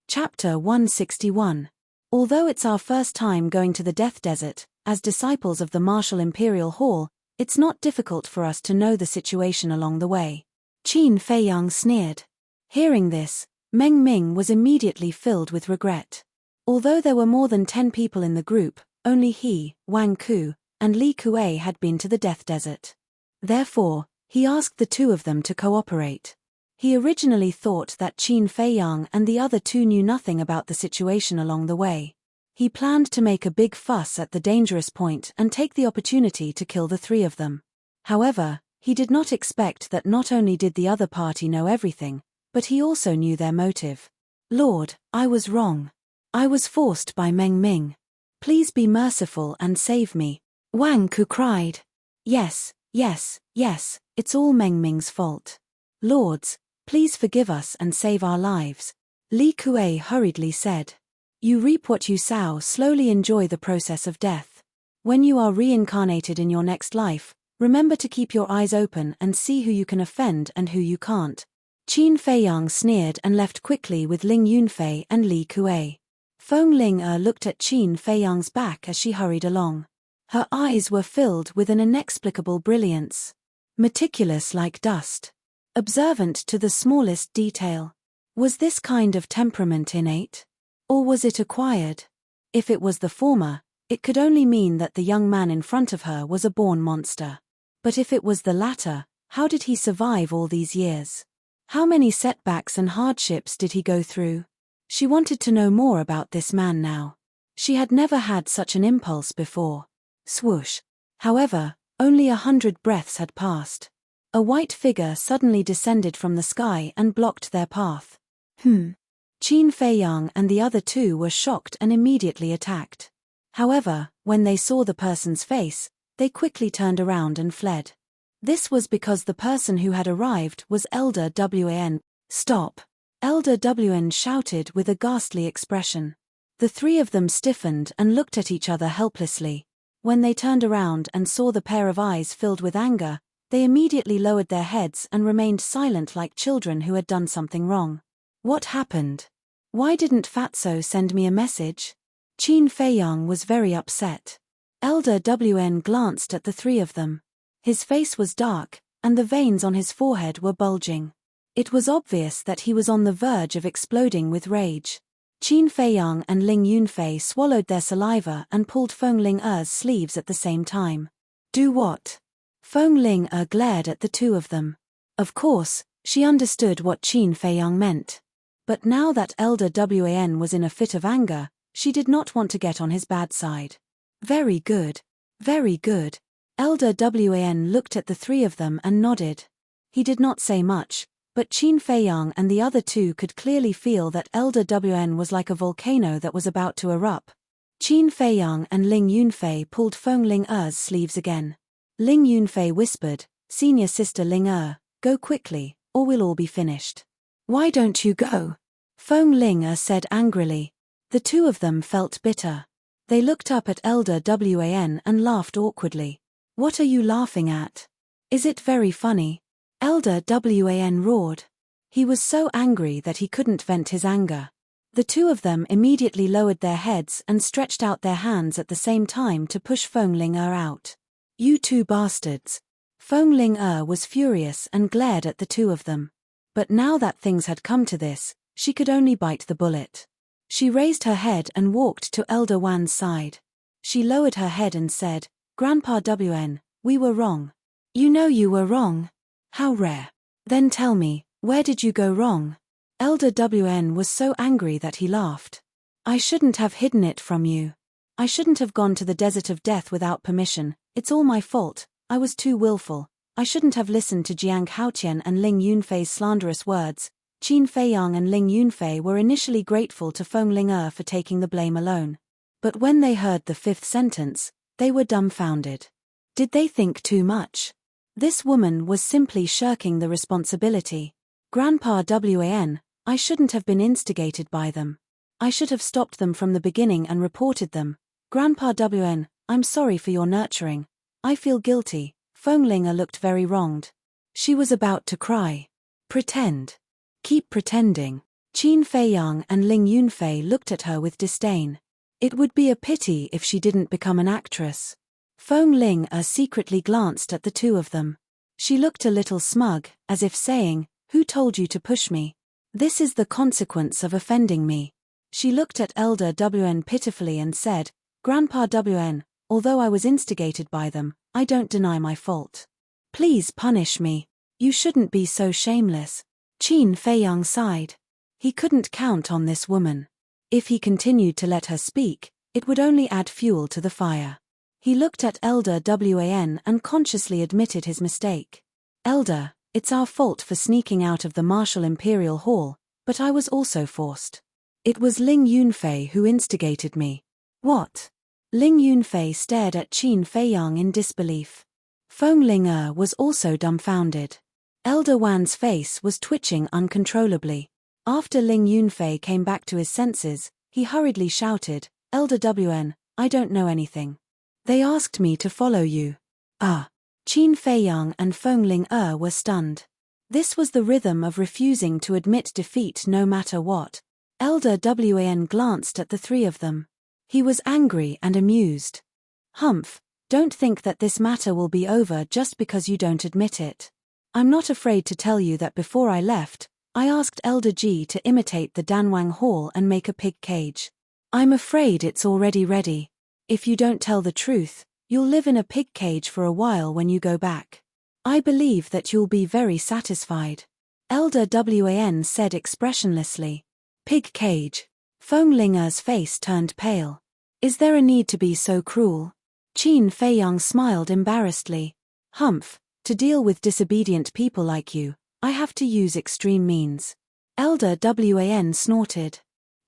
Chapter 161. Although it's our first time going to the Death Desert, as disciples of the Martial Imperial Hall, it's not difficult for us to know the situation along the way. Qin Feiyang sneered. Hearing this, Meng Ming was immediately filled with regret. Although there were more than 10 people in the group, only he, Wang Ku, and Li Kuei had been to the Death Desert. Therefore, he asked the 2 of them to cooperate. He originally thought that Qin Feiyang and the other 2 knew nothing about the situation along the way. He planned to make a big fuss at the dangerous point and take the opportunity to kill the 3 of them. However, he did not expect that not only did the other party know everything, but he also knew their motive. "Lord, I was wrong. I was forced by Meng Ming. Please be merciful and save me," Wang Ku cried. Yes, it's all Meng Ming's fault. "Lords, please forgive us and save our lives," Li Kuei hurriedly said. "You reap what you sow. Slowly enjoy the process of death. When you are reincarnated in your next life, remember to keep your eyes open and see who you can offend and who you can't." Qin Feiyang sneered and left quickly with Ling Yunfei and Li Kuei. Feng Ling looked at Qin Feiyang's back as she hurried along. Her eyes were filled with an inexplicable brilliance. Meticulous like dust. Observant to the smallest detail. Was this kind of temperament innate? Or was it acquired? If it was the former, it could only mean that the young man in front of her was a born monster. But if it was the latter, how did he survive all these years? How many setbacks and hardships did he go through? She wanted to know more about this man now. She had never had such an impulse before. Swoosh. However, only 100 breaths had passed. A white figure suddenly descended from the sky and blocked their path. Qin Feiyang and the other two were shocked and immediately attacked. However, when they saw the person's face, they quickly turned around and fled. This was because the person who had arrived was Elder Wan. "Stop!" Elder Wan shouted with a ghastly expression. The three of them stiffened and looked at each other helplessly. When they turned around and saw the pair of eyes filled with anger, they immediately lowered their heads and remained silent like children who had done something wrong. What happened? Why didn't Fatso send me a message? Qin Feiyang was very upset. Elder Wan glanced at the three of them. His face was dark, and the veins on his forehead were bulging. It was obvious that he was on the verge of exploding with rage. Qin Feiyang and Ling Yunfei swallowed their saliva and pulled Feng Ling-er's sleeves at the same time. Do what? Feng Ling-er glared at the two of them. Of course, she understood what Qin Feiyang meant. But now that Elder Wan was in a fit of anger, she did not want to get on his bad side. Very good. Very good. Elder Wan looked at the three of them and nodded. He did not say much, but Qin Feiyang and the other two could clearly feel that Elder Wan was like a volcano that was about to erupt. Qin Feiyang and Ling Yunfei pulled Feng Ling-er's sleeves again. Ling Yunfei whispered, "Senior sister Ling-er, go quickly, or we'll all be finished." "Why don't you go?" Feng Ling-er said angrily. The two of them felt bitter. They looked up at Elder Wan and laughed awkwardly. "What are you laughing at? Is it very funny?" Elder Wan roared. He was so angry that he couldn't vent his anger. The two of them immediately lowered their heads and stretched out their hands at the same time to push Feng Ling-er out. "You two bastards." Feng Ling-er was furious and glared at the two of them. But now that things had come to this, she could only bite the bullet. She raised her head and walked to Elder Wan's side. She lowered her head and said, "Grandpa Wan, we were wrong." "You know you were wrong. How rare. Then tell me, where did you go wrong?" Elder Wan was so angry that he laughed. "I shouldn't have hidden it from you. I shouldn't have gone to the desert of death without permission. It's all my fault. I was too willful. I shouldn't have listened to Jiang Haotian and Ling Yunfei's slanderous words." Qin Feiyang and Ling Yunfei were initially grateful to Feng Ling-er for taking the blame alone. But when they heard the fifth sentence, they were dumbfounded. Did they think too much? This woman was simply shirking the responsibility. "Grandpa Wan, I shouldn't have been instigated by them. I should have stopped them from the beginning and reported them. Grandpa Wan, I'm sorry for your nurturing. I feel guilty." Feng Ling-er looked very wronged. She was about to cry. "Pretend. Keep pretending." Qin Feiyang and Ling Yunfei looked at her with disdain. It would be a pity if she didn't become an actress. Feng Ling-er secretly glanced at the two of them. She looked a little smug, as if saying, "Who told you to push me? This is the consequence of offending me." She looked at Elder Wan pitifully and said, "Grandpa Wan, although I was instigated by them, I don't deny my fault. Please punish me. You shouldn't be so shameless." Qin Feiyang sighed. He couldn't count on this woman. If he continued to let her speak, it would only add fuel to the fire. He looked at Elder Wan and consciously admitted his mistake. "Elder, it's our fault for sneaking out of the martial imperial hall, but I was also forced. It was Ling Yunfei who instigated me." "What?" Ling Yunfei stared at Qin Feiyang in disbelief. Feng Ling-er was also dumbfounded. Elder Wan's face was twitching uncontrollably. After Ling Yunfei came back to his senses, he hurriedly shouted, "Elder Wan, I don't know anything. They asked me to follow you." "Ah." Qin Feiyang and Feng Ling-er were stunned. This was the rhythm of refusing to admit defeat no matter what. Elder Wan glanced at the three of them. He was angry and amused. "Humph, don't think that this matter will be over just because you don't admit it. I'm not afraid to tell you that before I left, I asked Elder Ji to imitate the Danwang Hall and make a pig cage. I'm afraid it's already ready. If you don't tell the truth, you'll live in a pig cage for a while when you go back. I believe that you'll be very satisfied." Elder Wan said expressionlessly. "Pig cage." Feng Ling-er's face turned pale. "Is there a need to be so cruel?" Qin Feiyang smiled embarrassedly. "Humph, To deal with disobedient people like you, I have to use extreme means. Elder Wan snorted.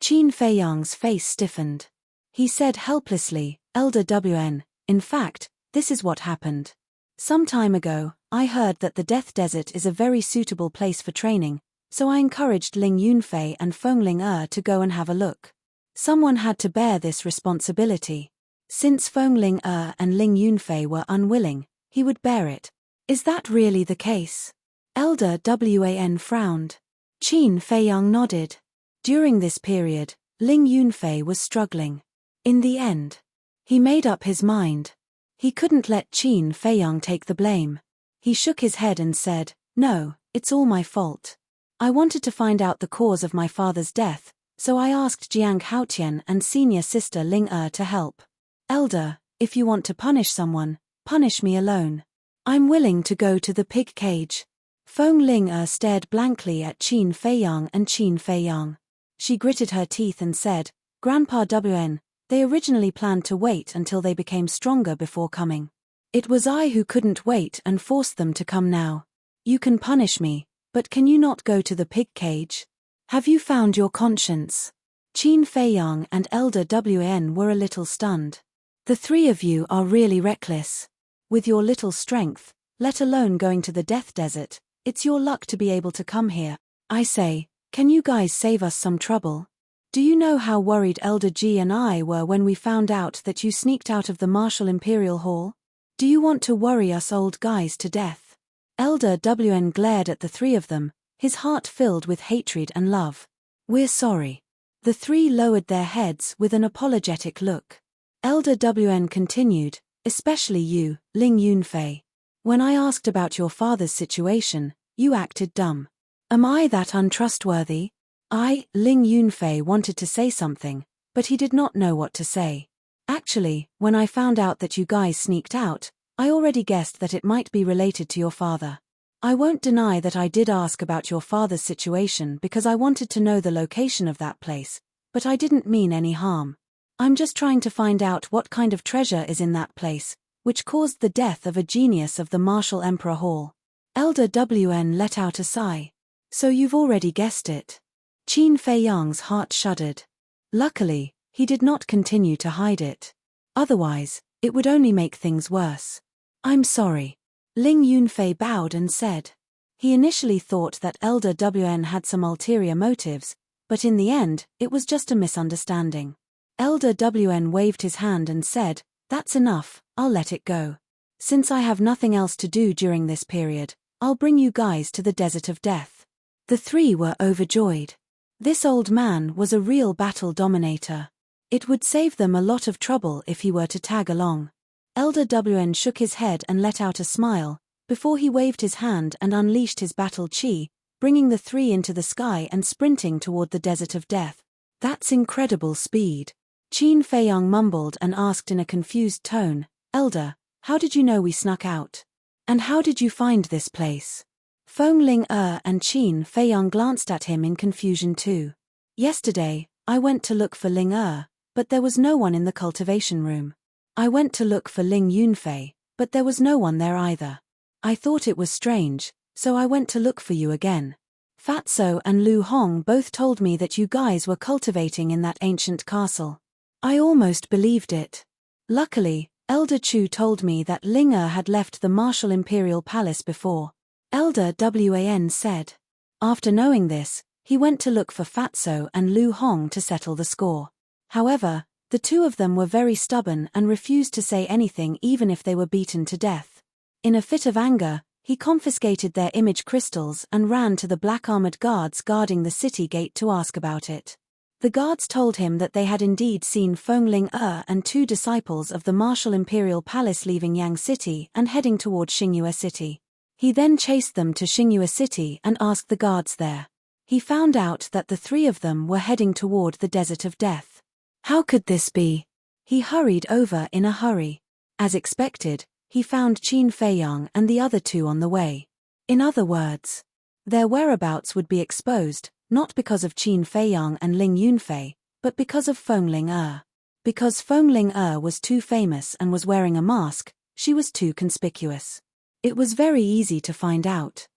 Qin Feiyang's face stiffened. He said helplessly, Elder Wan, in fact, this is what happened. Some time ago, I heard that the Death Desert is a very suitable place for training, so I encouraged Ling Yunfei and Fengling to go and have a look. Someone had to bear this responsibility. Since Fengling and Ling Yunfei were unwilling, he would bear it. Is that really the case? Elder Wan frowned. Qin Feiyang nodded. During this period, Ling Yunfei was struggling. In the end, he made up his mind. He couldn't let Qin Feiyang take the blame. He shook his head and said, No, it's all my fault. I wanted to find out the cause of my father's death, so I asked Jiang Haotian and senior sister Ling to help. Elder, if you want to punish someone, punish me alone. I'm willing to go to the pig cage. Fengling stared blankly at Qin Feiyang and Qin Feiyang. She gritted her teeth and said, Grandpa Wan, they originally planned to wait until they became stronger before coming. It was I who couldn't wait and forced them to come now. You can punish me, but can you not go to the pig cage? Have you found your conscience? Qin Feiyang and Elder Wan were a little stunned. The three of you are really reckless. With your little strength, let alone going to the Death Desert, it's your luck to be able to come here. I say, can you guys save us some trouble? Do you know how worried Elder Ji and I were when we found out that you sneaked out of the Martial Imperial Hall? Do you want to worry us old guys to death? Elder Wan glared at the three of them, his heart filled with hatred and love. We're sorry. The three lowered their heads with an apologetic look. Elder Wan continued, especially you, Ling Yunfei. When I asked about your father's situation, you acted dumb. Am I that untrustworthy? Ling Yunfei wanted to say something, but he did not know what to say. Actually, when I found out that you guys sneaked out, I already guessed that it might be related to your father. I won't deny that I did ask about your father's situation because I wanted to know the location of that place, but I didn't mean any harm. I'm just trying to find out what kind of treasure is in that place, which caused the death of a genius of the Martial Emperor Hall. Elder Wan let out a sigh. So you've already guessed it. Qin Feiyang's heart shuddered. Luckily, he did not continue to hide it. Otherwise, it would only make things worse. I'm sorry. Ling Yunfei bowed and said. He initially thought that Elder Wan had some ulterior motives, but in the end, it was just a misunderstanding. Elder Wan waved his hand and said, That's enough, I'll let it go. Since I have nothing else to do during this period, I'll bring you guys to the Desert of Death. The three were overjoyed. This old man was a real battle dominator. It would save them a lot of trouble if he were to tag along. Elder Wan shook his head and let out a smile, before he waved his hand and unleashed his battle chi, bringing the three into the sky and sprinting toward the Desert of Death. That's incredible speed. Qin Feiyang mumbled and asked in a confused tone, Elder, how did you know we snuck out? And how did you find this place? Fengling and Qin Feiyang glanced at him in confusion too. Yesterday, I went to look for Ling but there was no one in the cultivation room. I went to look for Ling Yunfei, but there was no one there either. I thought it was strange, so I went to look for you again. Fatso and Lu Hong both told me that you guys were cultivating in that ancient castle. I almost believed it. Luckily, Elder Chu told me that Ling had left the Martial Imperial Palace before. Elder Wan said. After knowing this, he went to look for Fatso and Lu Hong to settle the score. However, the two of them were very stubborn and refused to say anything even if they were beaten to death. In a fit of anger, he confiscated their image crystals and ran to the black-armored guards guarding the city gate to ask about it. The guards told him that they had indeed seen Fengling and two disciples of the Martial Imperial Palace leaving Yang City and heading toward Xingyue City. He then chased them to Xingyue City and asked the guards there. He found out that the three of them were heading toward the Desert of Death. How could this be? He hurried over in a hurry. As expected, he found Qin Feiyang and the other two on the way. In other words, their whereabouts would be exposed, not because of Qin Feiyang and Ling Yunfei, but because of Fengling Because Fengling was too famous and was wearing a mask, she was too conspicuous. It was very easy to find out.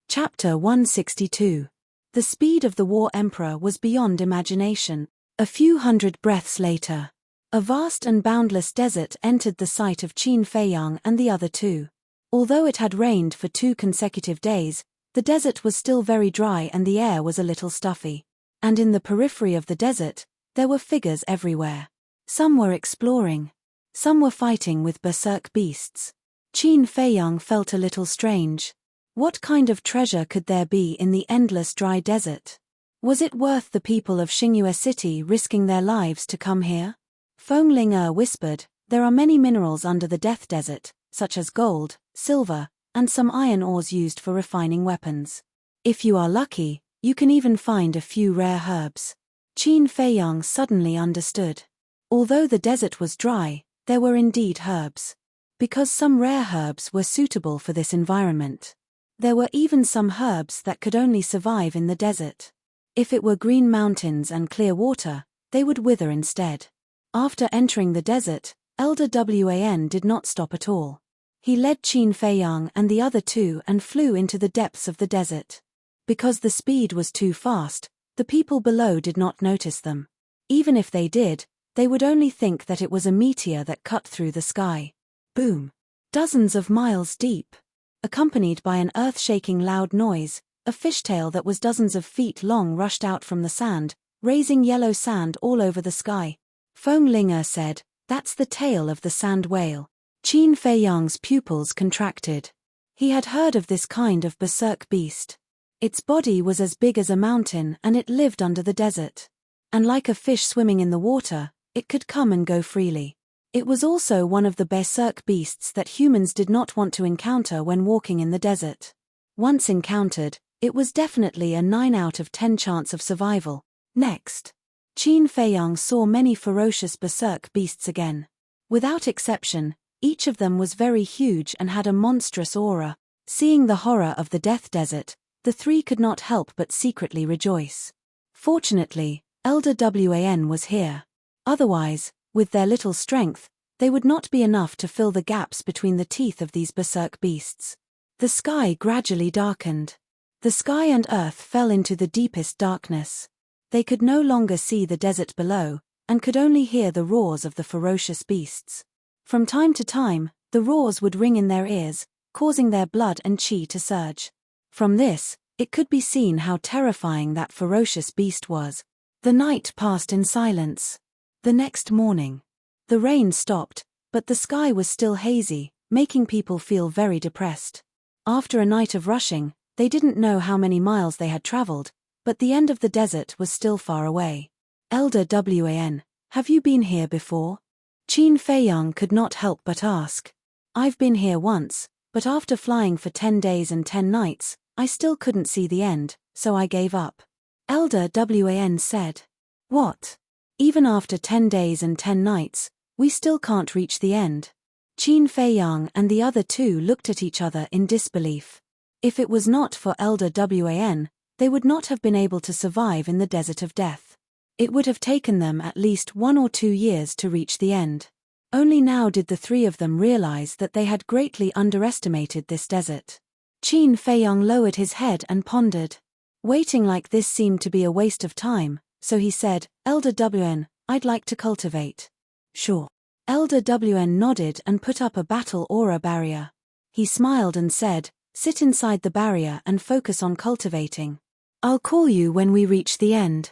Chapter 162. The speed of the War Emperor was beyond imagination. A few hundred breaths later, a vast and boundless desert entered the sight of Qin Feiyang and the other two. Although it had rained for 2 consecutive days, the desert was still very dry and the air was a little stuffy. And in the periphery of the desert, there were figures everywhere. Some were exploring. Some were fighting with berserk beasts. Qin Feiyang felt a little strange. What kind of treasure could there be in the endless dry desert? Was it worth the people of Xingyue City risking their lives to come here? Feng Ling whispered, "There are many minerals under the Death Desert, such as gold, silver, and some iron ores used for refining weapons. If you are lucky, you can even find a few rare herbs." Qin Feiyang suddenly understood. Although the desert was dry, there were indeed herbs. Because some rare herbs were suitable for this environment. There were even some herbs that could only survive in the desert. If it were green mountains and clear water, they would wither instead. After entering the desert, Elder Wan did not stop at all. He led Qin Feiyang and the other two and flew into the depths of the desert. Because the speed was too fast, the people below did not notice them. Even if they did, they would only think that it was a meteor that cut through the sky. Boom! Dozens of miles deep. Accompanied by an earth-shaking loud noise, a fishtail that was dozens of feet long rushed out from the sand, raising yellow sand all over the sky. Feng Ling said, "That's the tail of the sand whale." Qin Feiyang's pupils contracted. He had heard of this kind of berserk beast. Its body was as big as a mountain and it lived under the desert. And like a fish swimming in the water, it could come and go freely. It was also one of the berserk beasts that humans did not want to encounter when walking in the desert. Once encountered, it was definitely a 9 out of 10 chance of survival. Next, Qin Feiyang saw many ferocious berserk beasts again. Without exception, each of them was very huge and had a monstrous aura. Seeing the horror of the Death Desert, the three could not help but secretly rejoice. Fortunately, Elder Wan was here. Otherwise, with their little strength, they would not be enough to fill the gaps between the teeth of these berserk beasts. The sky gradually darkened. The sky and earth fell into the deepest darkness. They could no longer see the desert below, and could only hear the roars of the ferocious beasts. From time to time, the roars would ring in their ears, causing their blood and qi to surge. From this, it could be seen how terrifying that ferocious beast was. The night passed in silence. The next morning, the rain stopped, but the sky was still hazy, making people feel very depressed. After a night of rushing, they didn't know how many miles they had traveled, but the end of the desert was still far away. "Elder Wan, have you been here before?" Qin Feiyang could not help but ask. "I've been here once, but after flying for 10 days and 10 nights, I still couldn't see the end, so I gave up." Elder Wan said, "What? Even after 10 days and 10 nights, we still can't reach the end?" Qin Feiyang and the other two looked at each other in disbelief. If it was not for Elder Wan, they would not have been able to survive in the desert of death. It would have taken them at least 1 or 2 years to reach the end. Only now did the three of them realize that they had greatly underestimated this desert. Qin Feiyang lowered his head and pondered. Waiting like this seemed to be a waste of time, so he said, "Elder Wan, I'd like to cultivate." "Sure." Elder Wan nodded and put up a battle aura barrier. He smiled and said, "Sit inside the barrier and focus on cultivating. I'll call you when we reach the end.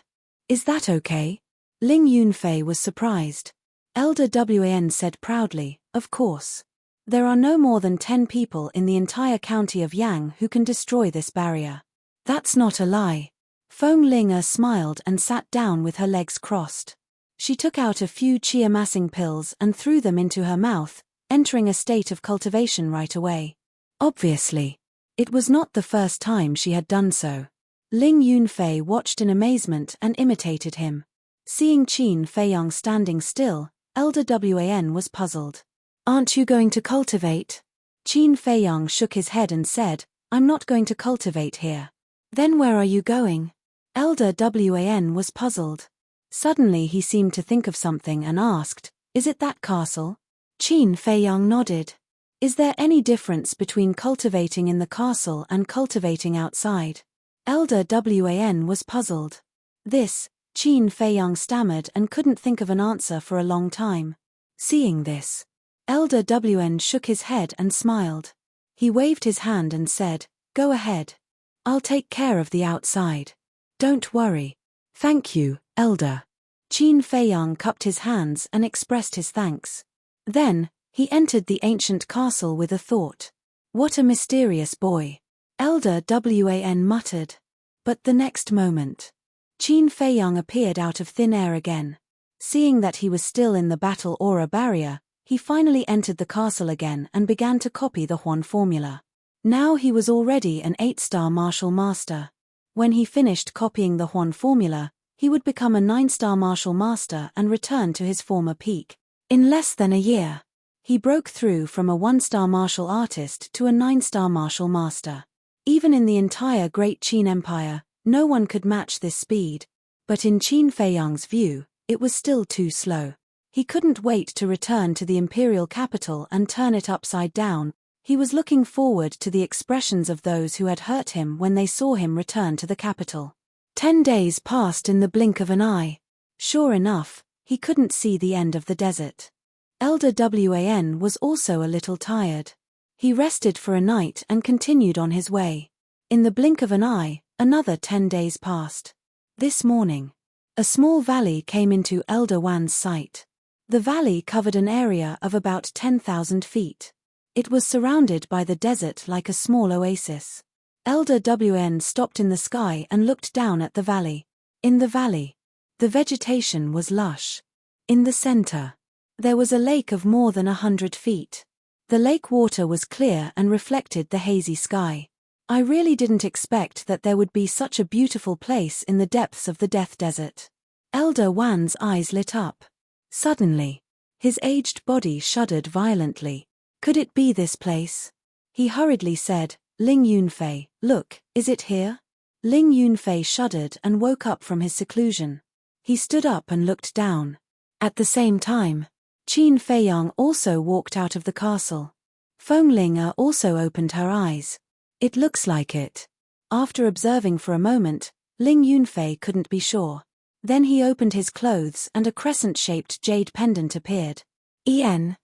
Is that okay?" Ling Yunfei was surprised. Elder Wan said proudly, "Of course. There are no more than 10 people in the entire county of Yang who can destroy this barrier." "That's not a lie." Feng Ling smiled and sat down with her legs crossed. She took out a few qi-amassing pills and threw them into her mouth, entering a state of cultivation right away. Obviously, it was not the first time she had done so. Ling Yunfei watched in amazement and imitated him. Seeing Qin Feiyang standing still, Elder Wan was puzzled. "Aren't you going to cultivate?" Qin Feiyang shook his head and said, "I'm not going to cultivate here." "Then where are you going?" Elder Wan was puzzled. Suddenly he seemed to think of something and asked, "Is it that castle?" Qin Feiyang nodded. Is there any difference between cultivating in the castle and cultivating outside? Elder Wan was puzzled. This, Qin Feiyang stammered and couldn't think of an answer for a long time. Seeing this, Elder Wan shook his head and smiled. He waved his hand and said, "Go ahead. I'll take care of the outside. Don't worry." "Thank you, Elder." Qin Feiyang cupped his hands and expressed his thanks. Then, he entered the ancient castle with a thought. What a mysterious boy. Elder Wan muttered. But the next moment, Qin Feiyang appeared out of thin air again. Seeing that he was still in the battle aura barrier, he finally entered the castle again and began to copy the Huan formula. Now he was already an 8-star martial master. When he finished copying the Huan formula, he would become a 9-star martial master and return to his former peak. In less than a year, he broke through from a 1-star martial artist to a 9-star martial master. Even in the entire Great Qin Empire, no one could match this speed. But in Qin Feiyang's view, it was still too slow. He couldn't wait to return to the imperial capital and turn it upside down. He was looking forward to the expressions of those who had hurt him when they saw him return to the capital. 10 days passed in the blink of an eye. Sure enough, he couldn't see the end of the desert. Elder Wan was also a little tired. He rested for a night and continued on his way. In the blink of an eye, another 10 days passed. This morning, a small valley came into Elder Wan's sight. The valley covered an area of about 10,000 feet. It was surrounded by the desert like a small oasis. Elder Wan stopped in the sky and looked down at the valley. In the valley, the vegetation was lush. In the center, there was a lake of more than 100 feet. The lake water was clear and reflected the hazy sky. I really didn't expect that there would be such a beautiful place in the depths of the Death Desert. Elder Wan's eyes lit up. Suddenly, his aged body shuddered violently. Could it be this place? He hurriedly said, "Ling Yunfei, look, is it here?" Ling Yunfei shuddered and woke up from his seclusion. He stood up and looked down. At the same time, Qin Feiyang also walked out of the castle. Feng Ling also opened her eyes. "It looks like it." After observing for a moment, Ling Yunfei couldn't be sure. Then he opened his clothes and a crescent-shaped jade pendant appeared. Qin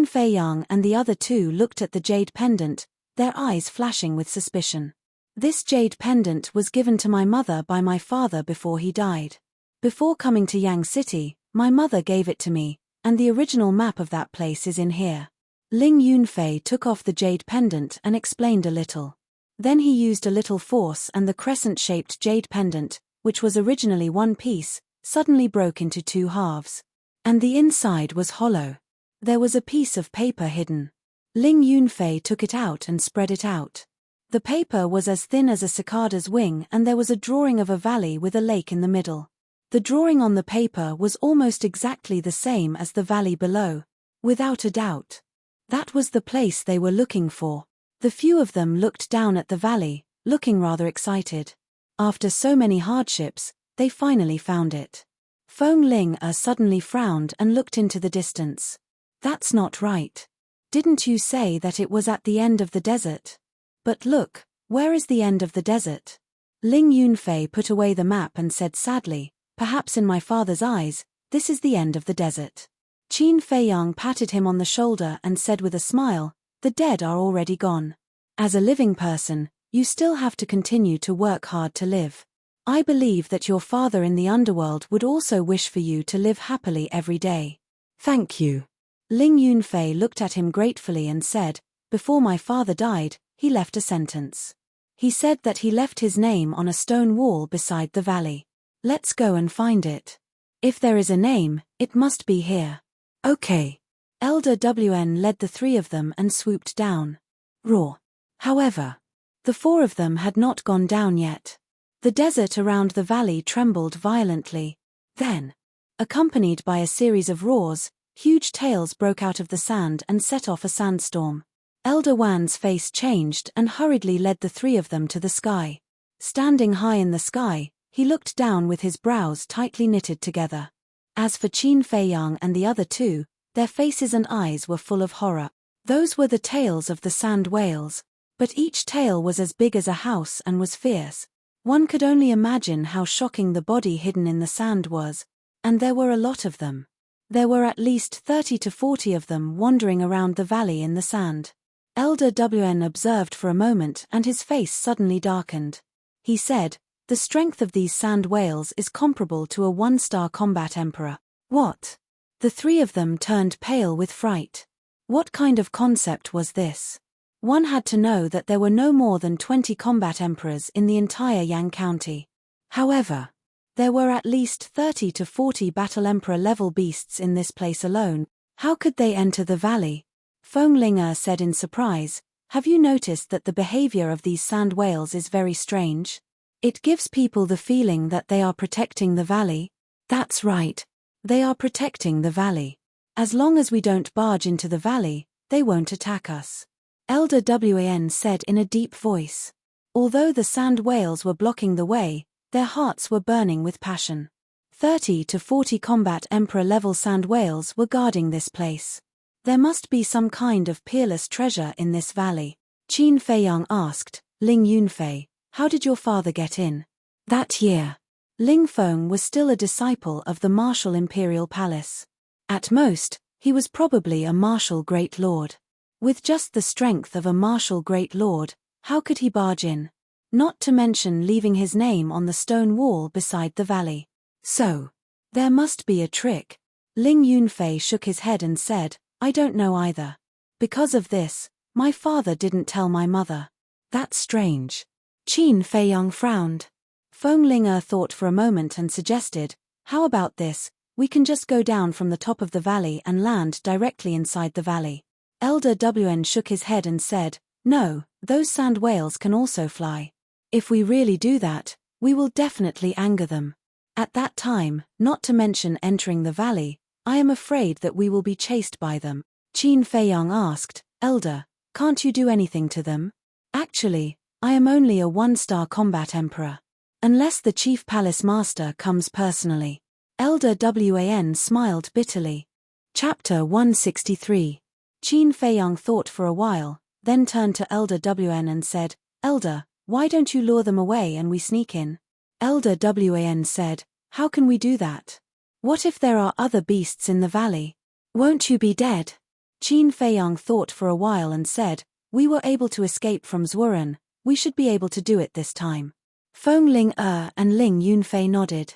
Feiyang and the other two looked at the jade pendant, their eyes flashing with suspicion. "This jade pendant was given to my mother by my father before he died. Before coming to Yang City, my mother gave it to me, and the original map of that place is in here." Ling Yunfei took off the jade pendant and explained a little. Then he used a little force and the crescent-shaped jade pendant, which was originally one piece, suddenly broke into 2 halves. And the inside was hollow. There was a piece of paper hidden. Ling Yunfei took it out and spread it out. The paper was as thin as a cicada's wing and there was a drawing of a valley with a lake in the middle. The drawing on the paper was almost exactly the same as the valley below. Without a doubt, that was the place they were looking for. The few of them looked down at the valley, looking rather excited. After so many hardships, they finally found it. Feng Ling suddenly frowned and looked into the distance. "That's not right. Didn't you say that it was at the end of the desert? But look, where is the end of the desert?" Ling Yunfei put away the map and said sadly, "Perhaps in my father's eyes, this is the end of the desert." Qin Feiyang patted him on the shoulder and said with a smile, "The dead are already gone. As a living person, you still have to continue to work hard to live. I believe that your father in the underworld would also wish for you to live happily every day." "Thank you." Ling Yunfei looked at him gratefully and said, "Before my father died, he left a sentence. He said that he left his name on a stone wall beside the valley. Let's go and find it. If there is a name, it must be here." "Okay." Elder Wan led the 3 of them and swooped down. Roar. However, the 4 of them had not gone down yet. The desert around the valley trembled violently. Then, accompanied by a series of roars, huge tails broke out of the sand and set off a sandstorm. Elder Wan's face changed and hurriedly led the 3 of them to the sky. Standing high in the sky, he looked down with his brows tightly knitted together. As for Qin Feiyang and the other 2, their faces and eyes were full of horror. Those were the tails of the sand whales, but each tail was as big as a house and was fierce. One could only imagine how shocking the body hidden in the sand was, and there were a lot of them. There were at least 30 to 40 of them wandering around the valley in the sand. Elder WN observed for a moment and his face suddenly darkened. He said, "The strength of these sand whales is comparable to a one-star combat emperor." What? The three of them turned pale with fright. What kind of concept was this? One had to know that there were no more than 20 combat emperors in the entire Yang County. However, there were at least 30 to 40 battle emperor level beasts in this place alone. How could they enter the valley? Fenglinger said in surprise, "Have you noticed that the behavior of these sand whales is very strange? It gives people the feeling that they are protecting the valley." That's right. They are protecting the valley. As long as we don't barge into the valley, they won't attack us. Elder WAN said in a deep voice. Although the sand whales were blocking the way, their hearts were burning with passion. 30 to 40 combat emperor level sand whales were guarding this place. There must be some kind of peerless treasure in this valley. Qin Feiyang asked, "Ling Yunfei, how did your father get in?" That year, Ling Feng was still a disciple of the martial imperial palace. At most, he was probably a martial great lord. With just the strength of a martial great lord, how could he barge in? Not to mention leaving his name on the stone wall beside the valley. So, there must be a trick. Ling Yunfei shook his head and said, "I don't know either. Because of this, my father didn't tell my mother." That's strange. Qin Feiyang frowned. Fenglinger thought for a moment and suggested, "How about this, we can just go down from the top of the valley and land directly inside the valley." Elder WN shook his head and said, "No, those sand whales can also fly. If we really do that, we will definitely anger them. At that time, not to mention entering the valley, I am afraid that we will be chased by them." Qin Feiyang asked, "Elder, can't you do anything to them?" "Actually, I am only a one-star combat emperor. Unless the chief palace master comes personally." Elder WAN smiled bitterly. Chapter 163. Qin Feiyang thought for a while, then turned to Elder WN and said, "Elder, why don't you lure them away and we sneak in?" Elder WAN said, "How can we do that? What if there are other beasts in the valley? Won't you be dead?" Qin Feiyang thought for a while and said, "We were able to escape from Zhuoren, we should be able to do it this time." Fenglinger and Ling Yunfei nodded.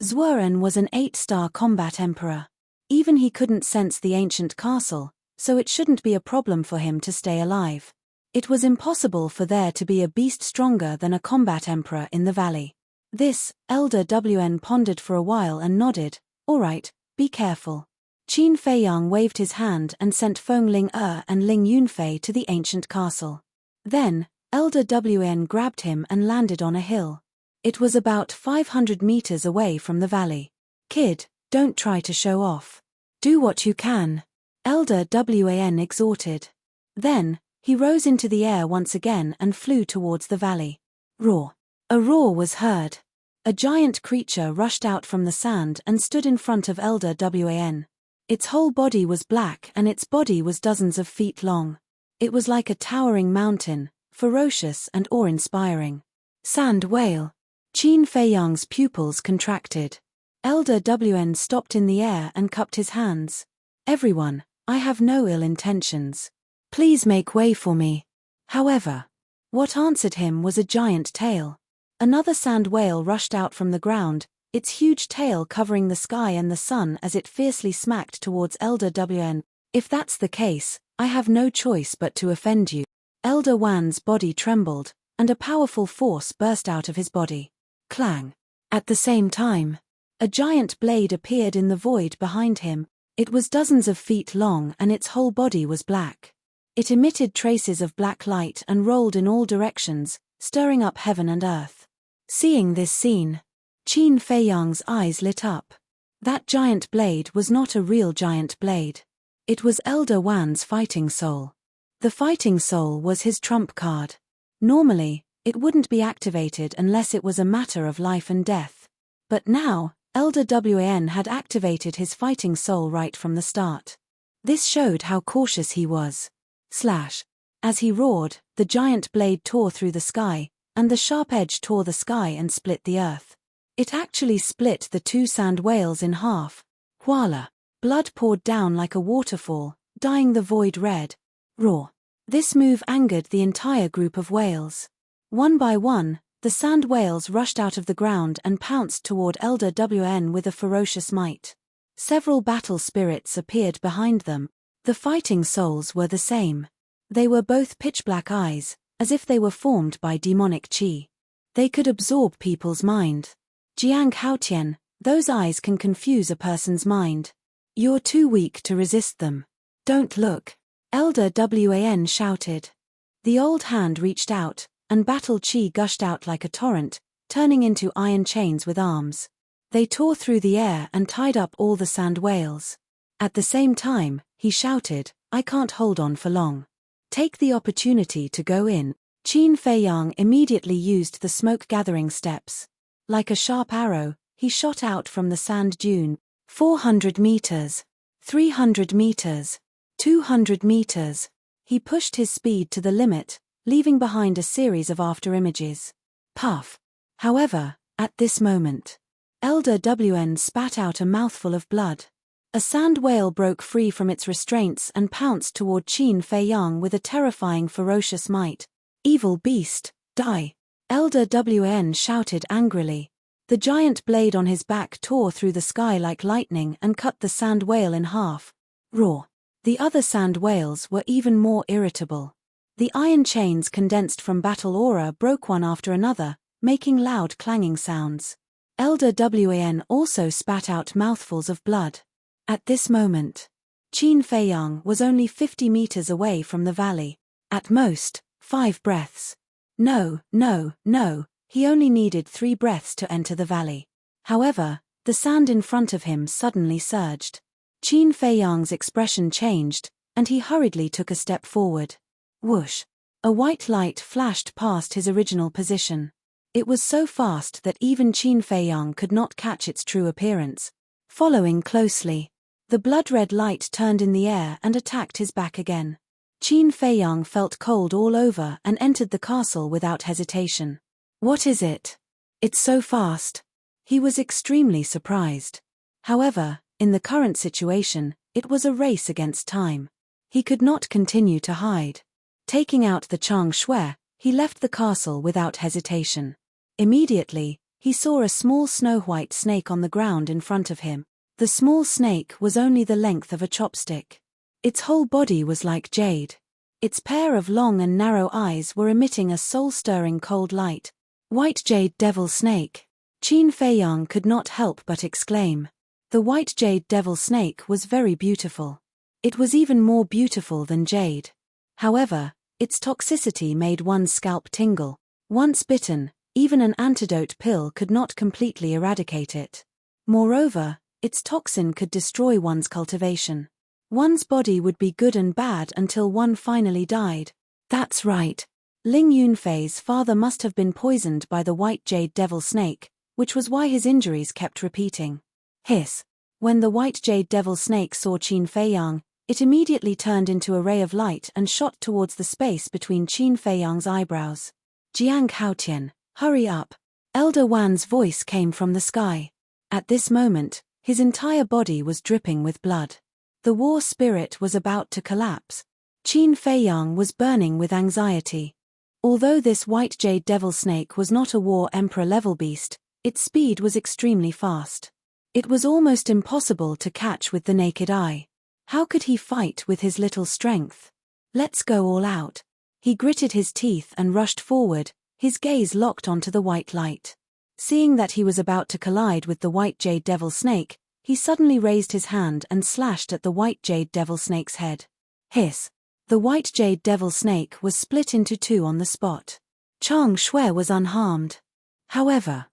Zhuoren was an 8-star combat emperor. Even he couldn't sense the ancient castle, so it shouldn't be a problem for him to stay alive. It was impossible for there to be a beast stronger than a combat emperor in the valley. This, Elder WN pondered for a while and nodded, "All right, be careful." Qin Feiyang waved his hand and sent Fenglinger and Ling Yunfei to the ancient castle. Then, Elder WN grabbed him and landed on a hill. It was about 500 meters away from the valley. "Kid, don't try to show off. Do what you can," Elder WAN exhorted. Then, he rose into the air once again and flew towards the valley. Roar. A roar was heard. A giant creature rushed out from the sand and stood in front of Elder WAN. Its whole body was black and its body was dozens of feet long. It was like a towering mountain, ferocious and awe-inspiring. Sand whale. Qin Feiyang's pupils contracted. Elder WN stopped in the air and cupped his hands. "Everyone, I have no ill intentions. Please make way for me." However, what answered him was a giant tail. Another sand whale rushed out from the ground, its huge tail covering the sky and the sun as it fiercely smacked towards Elder WN. "If that's the case, I have no choice but to offend you." Elder WAN's body trembled, and a powerful force burst out of his body. Clang. At the same time, a giant blade appeared in the void behind him. It was dozens of feet long and its whole body was black. It emitted traces of black light and rolled in all directions, stirring up heaven and earth. Seeing this scene, Qin Feiyang's eyes lit up. That giant blade was not a real giant blade. It was Elder WAN's fighting soul. The fighting soul was his trump card. Normally, it wouldn't be activated unless it was a matter of life and death. But now, Elder WAN had activated his fighting soul right from the start. This showed how cautious he was. Slash. As he roared, the giant blade tore through the sky, and the sharp edge tore the sky and split the earth. It actually split the two sand whales in half. Voila! Blood poured down like a waterfall, dyeing the void red. Raw. This move angered the entire group of whales. One by one, the sand whales rushed out of the ground and pounced toward Elder WN with a ferocious might. Several battle spirits appeared behind them. The fighting souls were the same. They were both pitch-black eyes, as if they were formed by demonic qi. They could absorb people's mind. Jiang Haotian, those eyes can confuse a person's mind. You're too weak to resist them. Don't look. Elder WAN shouted. The old hand reached out, and battle qi gushed out like a torrent, turning into iron chains with arms. They tore through the air and tied up all the sand whales. At the same time, he shouted, I can't hold on for long. Take the opportunity to go in. Qin Feiyang immediately used the smoke-gathering steps. Like a sharp arrow, he shot out from the sand dune. 400 meters. 300 meters. 200 meters. He pushed his speed to the limit, leaving behind a series of afterimages. Puff. However, at this moment, Elder WN spat out a mouthful of blood. A sand whale broke free from its restraints and pounced toward Qin Feiyang with a terrifying ferocious might. Evil beast, die! Elder WN shouted angrily. The giant blade on his back tore through the sky like lightning and cut the sand whale in half. Raw. The other sand whales were even more irritable. The iron chains condensed from battle aura broke one after another, making loud clanging sounds. Elder WAN also spat out mouthfuls of blood. At this moment, Qin Feiyang was only 50 meters away from the valley. At most, 5 breaths. No, he only needed 3 breaths to enter the valley. However, the sand in front of him suddenly surged. Qin Feiyang's expression changed, and he hurriedly took a step forward. Whoosh! A white light flashed past his original position. It was so fast that even Qin Feiyang could not catch its true appearance. Following closely, the blood-red light turned in the air and attacked his back again. Qin Feiyang felt cold all over and entered the castle without hesitation. What is it? It's so fast. He was extremely surprised. However, in the current situation, it was a race against time. He could not continue to hide. Taking out the Chang Shui, he left the castle without hesitation. Immediately, he saw a small snow-white snake on the ground in front of him. The small snake was only the length of a chopstick. Its whole body was like jade. Its pair of long and narrow eyes were emitting a soul-stirring cold light. White jade devil snake. Qin Feiyang could not help but exclaim. The white jade devil snake was very beautiful. It was even more beautiful than jade. However, its toxicity made one's scalp tingle. Once bitten, even an antidote pill could not completely eradicate it. Moreover, its toxin could destroy one's cultivation. One's body would be good and bad until one finally died. That's right. Ling Yunfei's father must have been poisoned by the white jade devil snake, which was why his injuries kept repeating. Hiss. When the white jade devil snake saw Qin Feiyang, it immediately turned into a ray of light and shot towards the space between Qin Feiyang's eyebrows. Jiang Haotian, hurry up. Elder Wan's voice came from the sky. At this moment, his entire body was dripping with blood. The war spirit was about to collapse. Qin Feiyang was burning with anxiety. Although this white jade devil snake was not a war emperor-level beast, its speed was extremely fast. It was almost impossible to catch with the naked eye. How could he fight with his little strength? Let's go all out. He gritted his teeth and rushed forward, his gaze locked onto the white light. Seeing that he was about to collide with the white jade devil snake, he suddenly raised his hand and slashed at the white jade devil snake's head. Hiss. The white jade devil snake was split into 2 on the spot. Chang Shui was unharmed. However,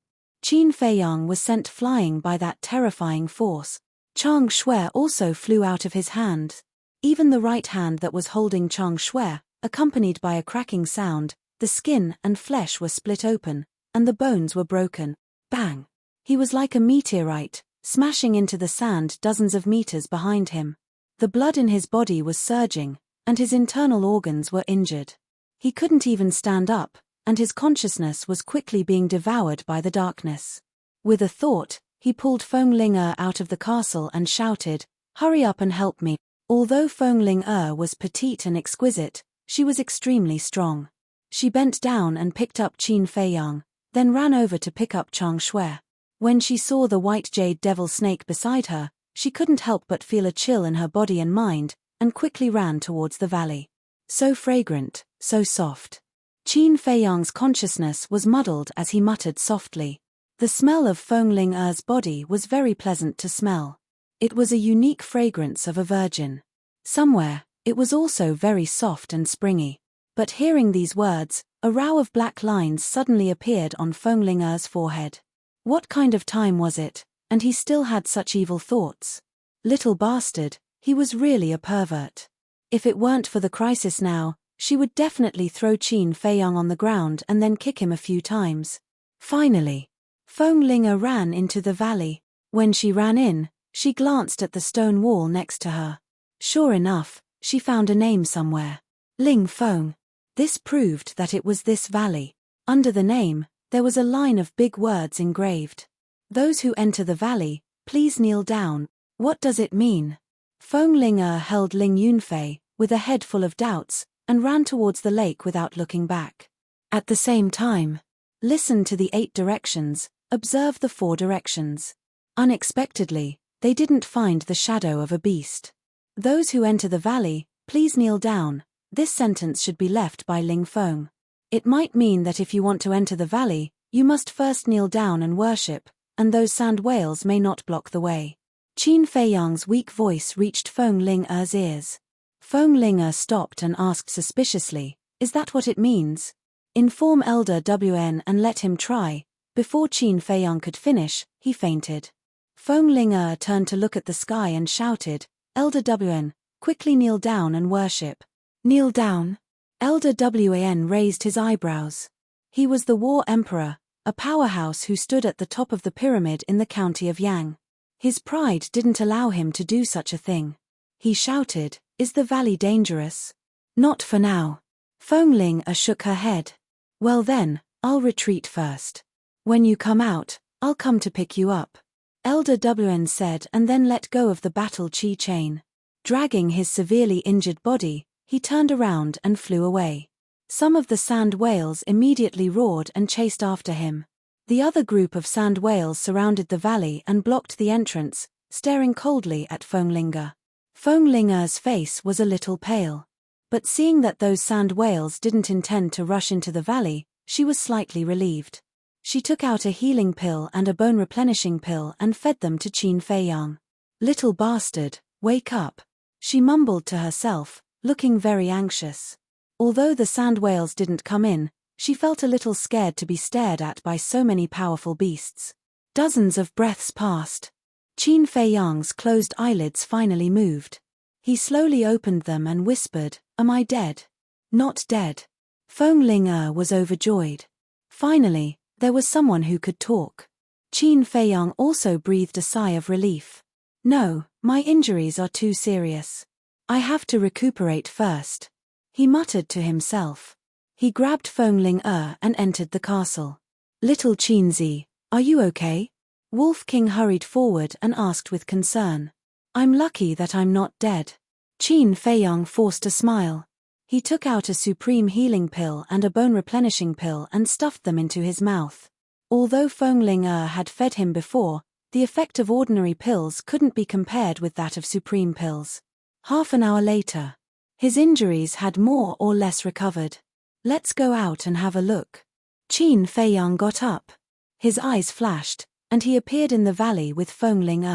Qin Feiyang was sent flying by that terrifying force. Chang Shui also flew out of his hand. Even the right hand that was holding Chang Shui, accompanied by a cracking sound, the skin and flesh were split open, and the bones were broken. Bang! He was like a meteorite, smashing into the sand dozens of meters behind him. The blood in his body was surging, and his internal organs were injured. He couldn't even stand up, and his consciousness was quickly being devoured by the darkness. With a thought, he pulled Feng Ling out of the castle and shouted, "Hurry up and help me." Although Feng Ling was petite and exquisite, she was extremely strong. She bent down and picked up Qin Feiyang, then ran over to pick up Chang Shui. When she saw the white jade devil snake beside her, she couldn't help but feel a chill in her body and mind, and quickly ran towards the valley. So fragrant, so soft. Qin Feiyang's consciousness was muddled as he muttered softly. The smell of Feng Ling body was very pleasant to smell. It was a unique fragrance of a virgin. Somewhere, it was also very soft and springy. But hearing these words, a row of black lines suddenly appeared on Feng Ling's forehead. What kind of time was it, and he still had such evil thoughts? Little bastard, he was really a pervert. If it weren't for the crisis now, she would definitely throw Qin Feiyang on the ground and then kick him a few times. Finally, Feng Ling ran into the valley. When she ran in, she glanced at the stone wall next to her. Sure enough, she found a name somewhere. Ling Feng. This proved that it was this valley. Under the name, there was a line of big words engraved. Those who enter the valley, please kneel down. What does it mean? Feng Ling held Ling Yunfei, with a head full of doubts, and ran towards the lake without looking back. At the same time, listen to the 8 directions, observe the 4 directions. Unexpectedly, they didn't find the shadow of a beast. Those who enter the valley, please kneel down. This sentence should be left by Ling Feng. It might mean that if you want to enter the valley, you must first kneel down and worship, and those sand whales may not block the way. Qin Feiyang's weak voice reached Feng Ling's ears. Feng Ling stopped and asked suspiciously, "Is that what it means? Inform Elder Wn and let him try." Before Qin Feiyang could finish, he fainted. Feng Ling turned to look at the sky and shouted, "Elder Wn, quickly kneel down and worship." Kneel down? Elder Wan raised his eyebrows. He was the War Emperor, a powerhouse who stood at the top of the pyramid in the county of Yang. His pride didn't allow him to do such a thing. He shouted, "Is the valley dangerous?" "Not for now." Feng Ling shook her head. "Well then, I'll retreat first. When you come out, I'll come to pick you up," Elder Wan said, and then let go of the battle chi chain. Dragging his severely injured body, he turned around and flew away. Some of the sand whales immediately roared and chased after him. The other group of sand whales surrounded the valley and blocked the entrance, staring coldly at Feng Ling. Feng Ling's face was a little pale. But seeing that those sand whales didn't intend to rush into the valley, she was slightly relieved. She took out a healing pill and a bone-replenishing pill and fed them to Qin Feiyang. "Little bastard, wake up," she mumbled to herself, looking very anxious. Although the sand whales didn't come in, she felt a little scared to be stared at by so many powerful beasts. Dozens of breaths passed. Qin Feiyang's closed eyelids finally moved. He slowly opened them and whispered, "Am I dead?" "Not dead." Feng Ling was overjoyed. Finally, there was someone who could talk. Qin Feiyang also breathed a sigh of relief. "No, my injuries are too serious. I have to recuperate first," he muttered to himself. He grabbed Feng Ling and entered the castle. "Little Qinzi, are you okay?" Wolf King hurried forward and asked with concern. "I'm lucky that I'm not dead." Qin Feiyang forced a smile. He took out a supreme healing pill and a bone-replenishing pill and stuffed them into his mouth. Although Feng Ling had fed him before, the effect of ordinary pills couldn't be compared with that of supreme pills. Half an hour later, his injuries had more or less recovered. "Let's go out and have a look." Qin Feiyang got up. His eyes flashed, and he appeared in the valley with Feng Ling.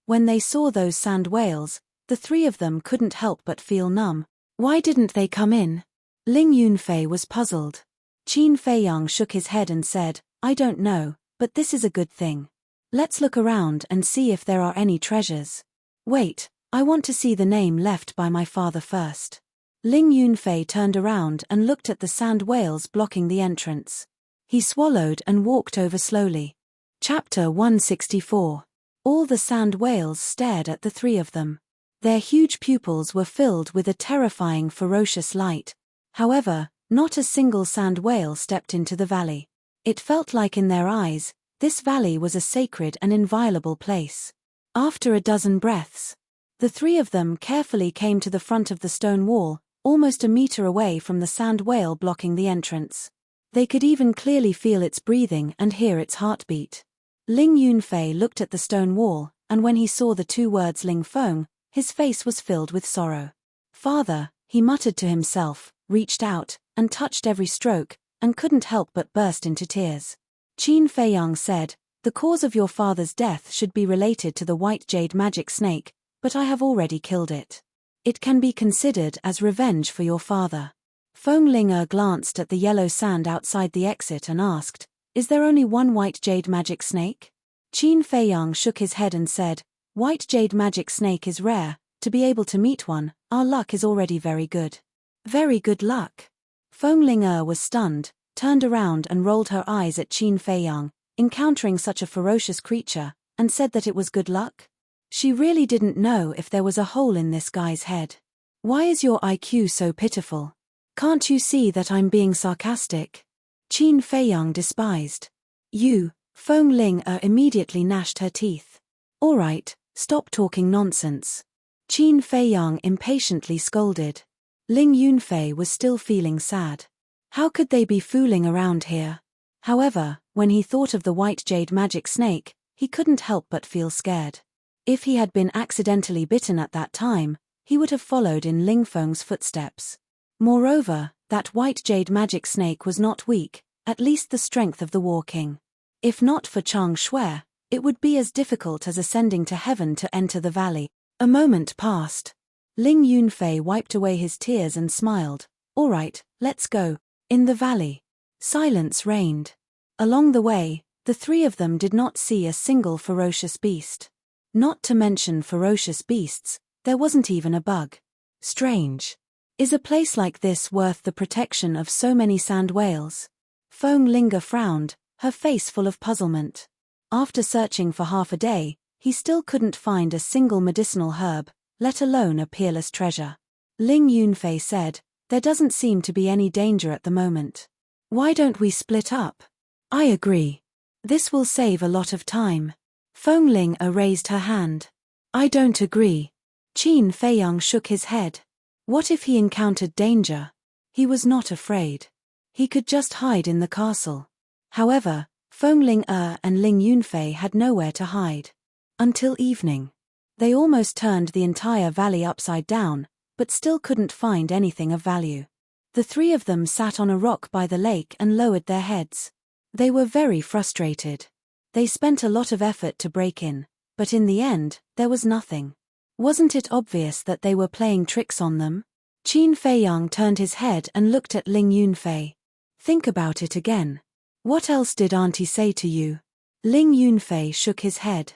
When they saw those sand whales, the 3 of them couldn't help but feel numb. Why didn't they come in? Ling Yunfei was puzzled. Qin Feiyang shook his head and said, "I don't know, but this is a good thing. Let's look around and see if there are any treasures." "Wait, I want to see the name left by my father first." Ling Yunfei turned around and looked at the sand whales blocking the entrance. He swallowed and walked over slowly. Chapter 164. All the sand whales stared at the 3 of them. Their huge pupils were filled with a terrifying, ferocious light. However, not a single sand whale stepped into the valley. It felt like in their eyes, this valley was a sacred and inviolable place. After a dozen breaths, the three of them carefully came to the front of the stone wall, almost a meter away from the sand whale blocking the entrance. They could even clearly feel its breathing and hear its heartbeat. Ling Yunfei looked at the stone wall, and when he saw the two words Ling Feng, his face was filled with sorrow. "Father," he muttered to himself, reached out, and touched every stroke, and couldn't help but burst into tears. Qin Feiyang said, "The cause of your father's death should be related to the white jade magic snake, but I have already killed it. It can be considered as revenge for your father." Feng Linger glanced at the yellow sand outside the exit and asked, "Is there only one white jade magic snake?" Qin Feiyang shook his head and said, "White jade magic snake is rare. To be able to meet one, our luck is already very good." "Very good luck?" Feng Linger was stunned, turned around and rolled her eyes at Qin Feiyang, encountering such a ferocious creature, and said that it was good luck. She really didn't know if there was a hole in this guy's head. "Why is your IQ so pitiful? Can't you see that I'm being sarcastic?" Qin Feiyang despised. "You," Feng Linger immediately gnashed her teeth. "All right, stop talking nonsense." Qin Feiyang impatiently scolded. Ling Yunfei was still feeling sad. How could they be fooling around here? However, when he thought of the white jade magic snake, he couldn't help but feel scared. If he had been accidentally bitten at that time, he would have followed in Ling Feng's footsteps. Moreover, that white jade magic snake was not weak, at least the strength of the War King. If not for Chang Shui, it would be as difficult as ascending to heaven to enter the valley. A moment passed. Ling Yunfei wiped away his tears and smiled. "All right, let's go." In the valley, silence reigned. Along the way, the three of them did not see a single ferocious beast. Not to mention ferocious beasts, there wasn't even a bug. Strange. Is a place like this worth the protection of so many sand whales? Feng Linger frowned, her face full of puzzlement. After searching for half a day, he still couldn't find a single medicinal herb, let alone a peerless treasure. Ling Yunfei said, "There doesn't seem to be any danger at the moment. Why don't we split up?" "I agree. This will save a lot of time." Feng Linger raised her hand. "I don't agree." Qin Feiyang shook his head. What if he encountered danger? He was not afraid. He could just hide in the castle. However, Feng Linger and Ling Yunfei had nowhere to hide. Until evening. They almost turned the entire valley upside down, but still couldn't find anything of value. The three of them sat on a rock by the lake and lowered their heads. They were very frustrated. They spent a lot of effort to break in, but in the end, there was nothing. Wasn't it obvious that they were playing tricks on them? Qin Feiyang turned his head and looked at Ling Yunfei. "Think about it again. What else did Auntie say to you?" Ling Yunfei shook his head.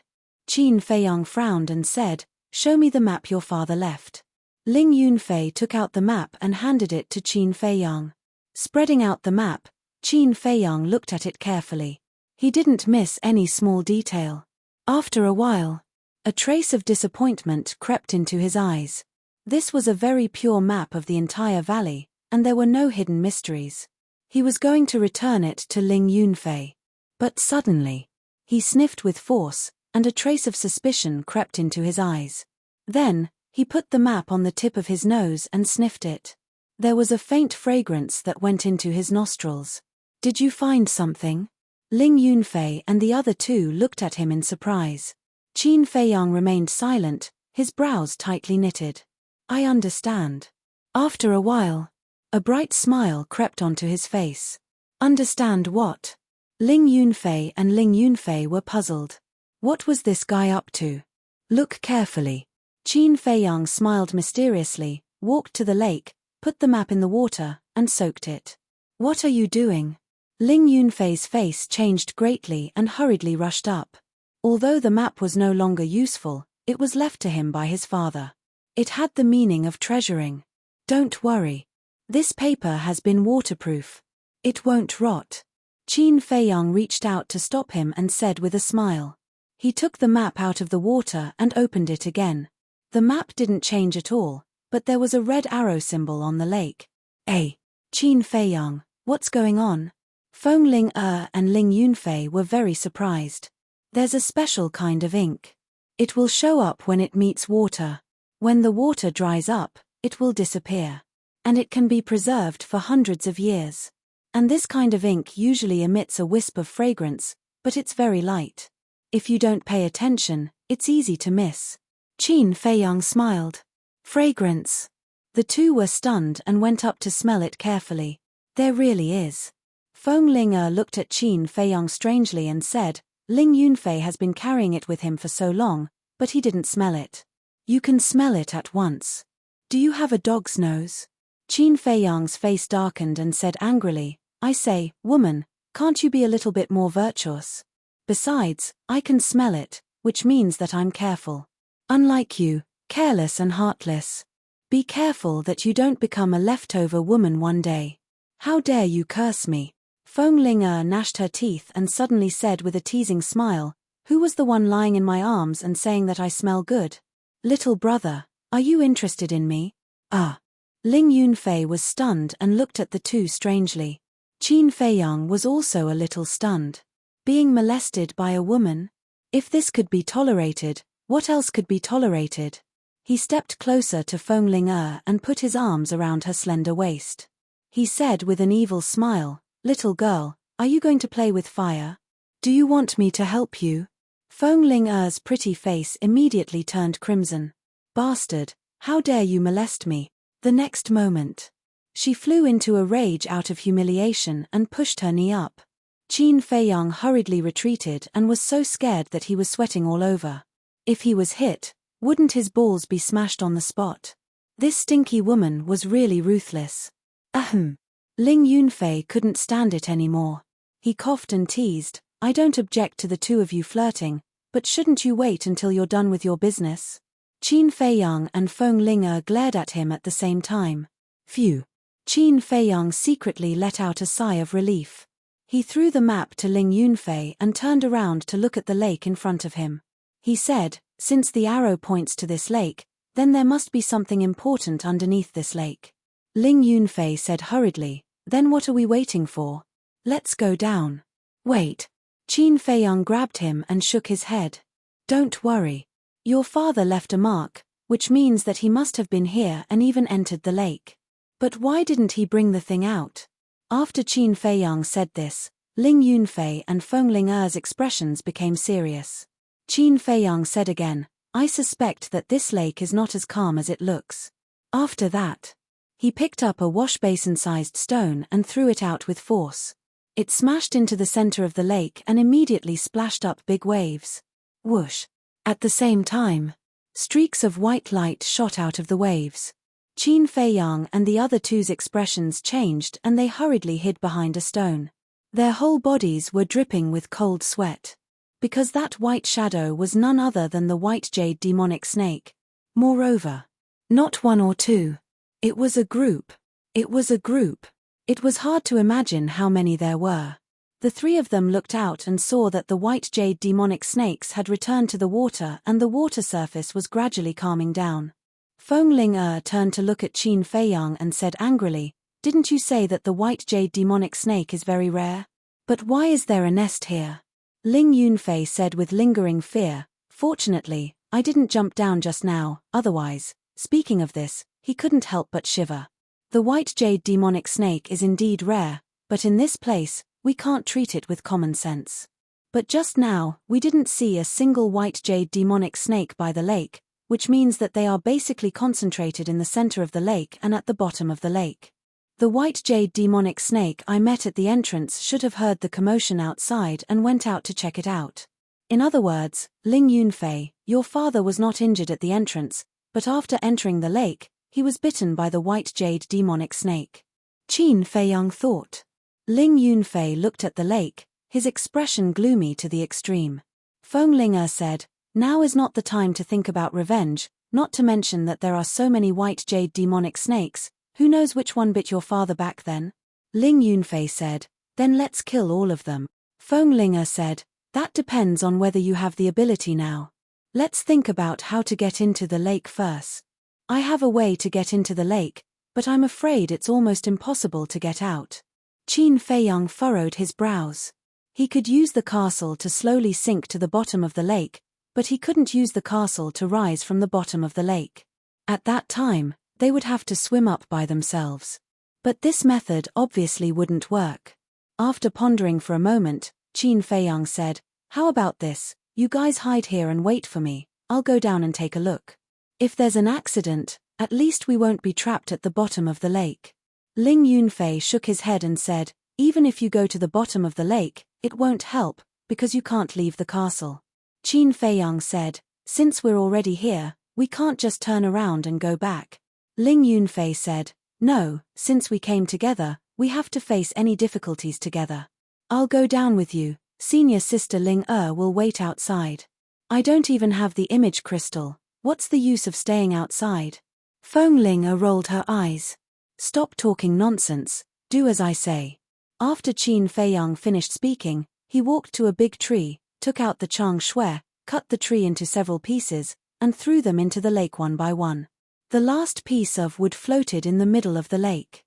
Qin Feiyang frowned and said, "Show me the map your father left." Ling Yunfei took out the map and handed it to Qin Feiyang. Spreading out the map, Qin Feiyang looked at it carefully. He didn't miss any small detail. After a while, a trace of disappointment crept into his eyes. This was a very pure map of the entire valley, and there were no hidden mysteries. He was going to return it to Ling Yunfei. But suddenly, he sniffed with force, and a trace of suspicion crept into his eyes. Then, he put the map on the tip of his nose and sniffed it. There was a faint fragrance that went into his nostrils. "Did you find something?" Ling Yunfei and the other two looked at him in surprise. Qin Feiyang remained silent, his brows tightly knitted. "I understand." After a while, a bright smile crept onto his face. "Understand what?" Ling Yunfei and Ling Yunfei were puzzled. What was this guy up to? "Look carefully." Qin Feiyang smiled mysteriously, walked to the lake, put the map in the water, and soaked it. "What are you doing?" Ling Yunfei's face changed greatly and hurriedly rushed up. Although the map was no longer useful, it was left to him by his father. It had the meaning of treasuring. "Don't worry. This paper has been waterproof. It won't rot." Qin Feiyang reached out to stop him and said with a smile. He took the map out of the water and opened it again. The map didn't change at all, but there was a red arrow symbol on the lake. Qin Feiyang, what's going on? Feng Ling and Ling Yunfei were very surprised. There's a special kind of ink. It will show up when it meets water. When the water dries up, it will disappear. And it can be preserved for hundreds of years. And this kind of ink usually emits a wisp of fragrance, but it's very light. If you don't pay attention, it's easy to miss. Qin Feiyang smiled. Fragrance. The two were stunned and went up to smell it carefully. There really is. Feng Ling looked at Qin Feiyang strangely and said, Ling Yunfei has been carrying it with him for so long, but he didn't smell it. You can smell it at once. Do you have a dog's nose? Qin Feiyang's face darkened and said angrily, I say, woman, can't you be a little bit more virtuous? Besides, I can smell it, which means that I'm careful. Unlike you, careless and heartless. Be careful that you don't become a leftover woman one day. How dare you curse me? Feng Ling gnashed her teeth and suddenly said with a teasing smile, who was the one lying in my arms and saying that I smell good? Little brother, are you interested in me? Ling Yunfei was stunned and looked at the two strangely. Qin Feiyang was also a little stunned. Being molested by a woman? If this could be tolerated, what else could be tolerated? He stepped closer to Feng Ling and put his arms around her slender waist. He said with an evil smile, little girl, are you going to play with fire? Do you want me to help you? Feng Ling pretty face immediately turned crimson. Bastard, how dare you molest me? The next moment, she flew into a rage out of humiliation and pushed her knee up. Qin Feiyang hurriedly retreated and was so scared that he was sweating all over. If he was hit, wouldn't his balls be smashed on the spot? This stinky woman was really ruthless. Ling Yunfei couldn't stand it anymore. He coughed and teased, I don't object to the two of you flirting, but shouldn't you wait until you're done with your business? Qin Feiyang and Feng Ling glared at him at the same time. Phew. Qin Feiyang secretly let out a sigh of relief. He threw the map to Ling Yunfei and turned around to look at the lake in front of him. He said, since the arrow points to this lake, then there must be something important underneath this lake. Ling Yunfei said hurriedly, then what are we waiting for? Let's go down. Wait. Qin Feiyang grabbed him and shook his head. Don't worry. Your father left a mark, which means that he must have been here and even entered the lake. But why didn't he bring the thing out? After Qin Feiyang said this, Ling Yunfei and Feng Ling's expressions became serious. Qin Feiyang said again, I suspect that this lake is not as calm as it looks. After that, he picked up a wash-basin-sized stone and threw it out with force. It smashed into the center of the lake and immediately splashed up big waves. Whoosh. At the same time, streaks of white light shot out of the waves. Qin Feiyang and the other two's expressions changed and they hurriedly hid behind a stone. Their whole bodies were dripping with cold sweat. Because that white shadow was none other than the white jade demonic snake. Moreover, not one or two. It was a group. It was a group. It was hard to imagine how many there were. The three of them looked out and saw that the white jade demonic snakes had returned to the water and the water surface was gradually calming down. Feng Ling turned to look at Qin Feiyang and said angrily, didn't you say that the white jade demonic snake is very rare? But why is there a nest here? Ling Yunfei said with lingering fear, fortunately, I didn't jump down just now, otherwise, speaking of this, he couldn't help but shiver. The white jade demonic snake is indeed rare, but in this place, we can't treat it with common sense. But just now, we didn't see a single white jade demonic snake by the lake, which means that they are basically concentrated in the center of the lake and at the bottom of the lake. The white jade demonic snake I met at the entrance should have heard the commotion outside and went out to check it out. In other words, Ling Yunfei, your father was not injured at the entrance, but after entering the lake, he was bitten by the white jade demonic snake. Qin Feiyang thought. Ling Yunfei looked at the lake, his expression gloomy to the extreme. Feng Ling said, now is not the time to think about revenge, not to mention that there are so many white jade demonic snakes, who knows which one bit your father back then? Ling Yunfei said, then let's kill all of them. Feng Ling said, that depends on whether you have the ability now. Let's think about how to get into the lake first. I have a way to get into the lake, but I'm afraid it's almost impossible to get out. Qin Feiyang furrowed his brows. He could use the castle to slowly sink to the bottom of the lake, but he couldn't use the castle to rise from the bottom of the lake. At that time, they would have to swim up by themselves. But this method obviously wouldn't work. After pondering for a moment, Qin Feiyang said, "How about this? You guys hide here and wait for me, I'll go down and take a look. If there's an accident, at least we won't be trapped at the bottom of the lake." Ling Yunfei shook his head and said, "Even if you go to the bottom of the lake, it won't help, because you can't leave the castle." Qin Feiyang said, "Since we're already here, we can't just turn around and go back." Ling Yunfei said, "No, since we came together, we have to face any difficulties together. I'll go down with you, senior sister Ling will wait outside. I don't even have the image crystal, what's the use of staying outside?" Feng Ling rolled her eyes. "Stop talking nonsense, do as I say." After Qin Feiyang finished speaking, he walked to a big tree, took out the chang shui, cut the tree into several pieces, and threw them into the lake one by one. The last piece of wood floated in the middle of the lake.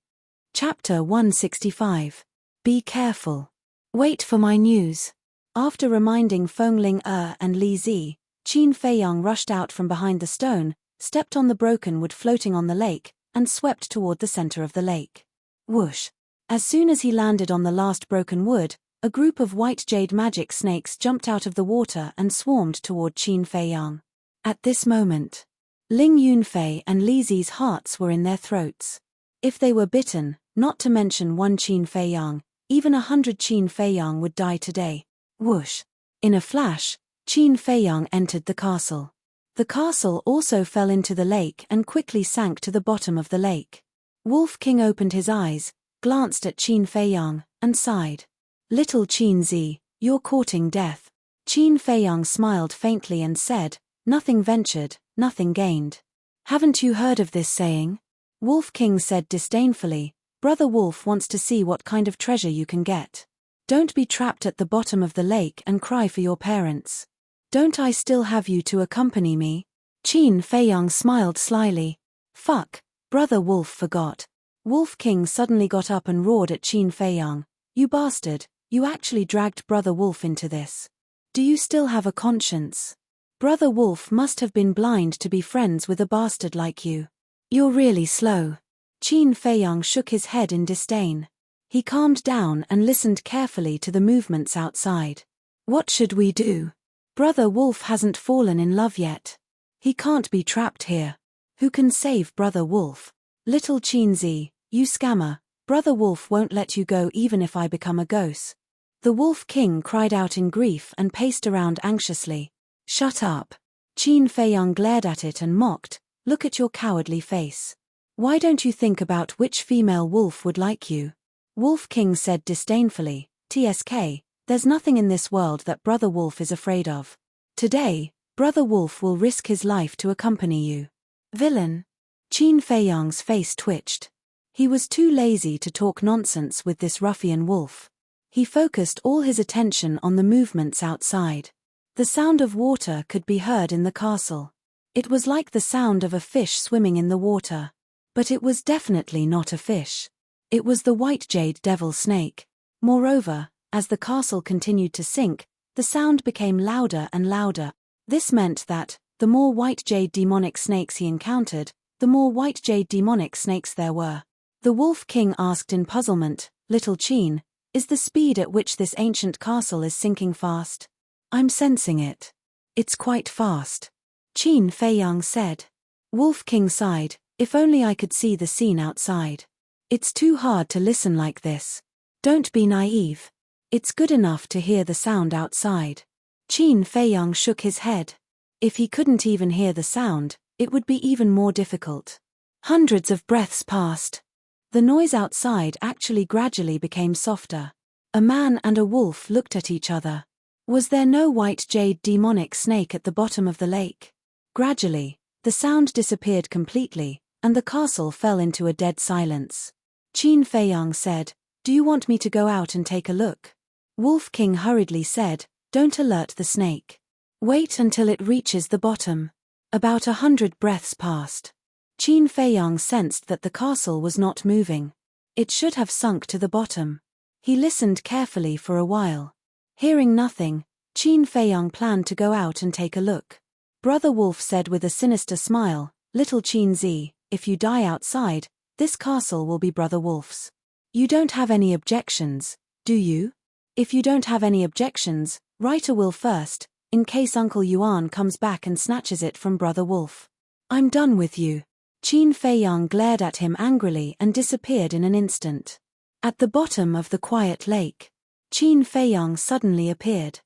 Chapter 165. Be careful. Wait for my news. After reminding Feng Ling and Li Zi, Qin Feiyang rushed out from behind the stone, stepped on the broken wood floating on the lake, and swept toward the center of the lake. Whoosh! As soon as he landed on the last broken wood, a group of white jade magic snakes jumped out of the water and swarmed toward Qin Feiyang. At this moment, Ling Yunfei and Li Zi's hearts were in their throats. If they were bitten, not to mention one Qin Feiyang, even 100 Qin Feiyang would die today. Whoosh! In a flash, Qin Feiyang entered the castle. The castle also fell into the lake and quickly sank to the bottom of the lake. Wolf King opened his eyes, glanced at Qin Feiyang, and sighed. "Little Qin Zi, you're courting death." Qin Feiyang smiled faintly and said, "Nothing ventured, nothing gained. Haven't you heard of this saying?" Wolf King said disdainfully, "Brother Wolf wants to see what kind of treasure you can get. Don't be trapped at the bottom of the lake and cry for your parents. Don't I still have you to accompany me?" Qin Feiyang smiled slyly. "Fuck, Brother Wolf forgot." Wolf King suddenly got up and roared at Qin Feiyang, "You bastard, you actually dragged Brother Wolf into this. Do you still have a conscience? Brother Wolf must have been blind to be friends with a bastard like you. You're really slow." Qin Feiyang shook his head in disdain. He calmed down and listened carefully to the movements outside. "What should we do? Brother Wolf hasn't fallen in love yet. He can't be trapped here. Who can save Brother Wolf? Little Qin Zi, you scammer, Brother Wolf won't let you go even if I become a ghost." The Wolf King cried out in grief and paced around anxiously. "Shut up." Qin Feiyang glared at it and mocked, "Look at your cowardly face. Why don't you think about which female wolf would like you?" Wolf King said disdainfully, "TSK, there's nothing in this world that Brother Wolf is afraid of. Today, Brother Wolf will risk his life to accompany you." "Villain." Qin Feiyang's face twitched. He was too lazy to talk nonsense with this ruffian wolf. He focused all his attention on the movements outside. The sound of water could be heard in the castle. It was like the sound of a fish swimming in the water. But it was definitely not a fish. It was the white jade devil snake. Moreover, as the castle continued to sink, the sound became louder and louder. This meant that, the more white jade demonic snakes he encountered, the more white jade demonic snakes there were. The Wolf King asked in puzzlement, "Little Qin, is the speed at which this ancient castle is sinking fast?" "I'm sensing it. It's quite fast," Qin Feiyang said. Wolf King sighed, "If only I could see the scene outside. It's too hard to listen like this. Don't be naive. It's good enough to hear the sound outside." Qin Feiyang shook his head. If he couldn't even hear the sound, it would be even more difficult. Hundreds of breaths passed. The noise outside actually gradually became softer. A man and a wolf looked at each other. Was there no white jade demonic snake at the bottom of the lake? Gradually, the sound disappeared completely, and the castle fell into a dead silence. Qin Feiyang said, "Do you want me to go out and take a look?" Wolf King hurriedly said, "Don't alert the snake. Wait until it reaches the bottom. About 100 breaths passed. Qin Feiyang sensed that the castle was not moving. It should have sunk to the bottom. He listened carefully for a while. Hearing nothing, Qin Feiyang planned to go out and take a look. Brother Wolf said with a sinister smile, "Little Qin Zi, if you die outside, this castle will be Brother Wolf's. You don't have any objections, do you? If you don't have any objections, write a will first, in case Uncle Yuan comes back and snatches it from Brother Wolf. I'm done with you." Qin Feiyang glared at him angrily and disappeared in an instant. At the bottom of the quiet lake, Qin Feiyang suddenly appeared.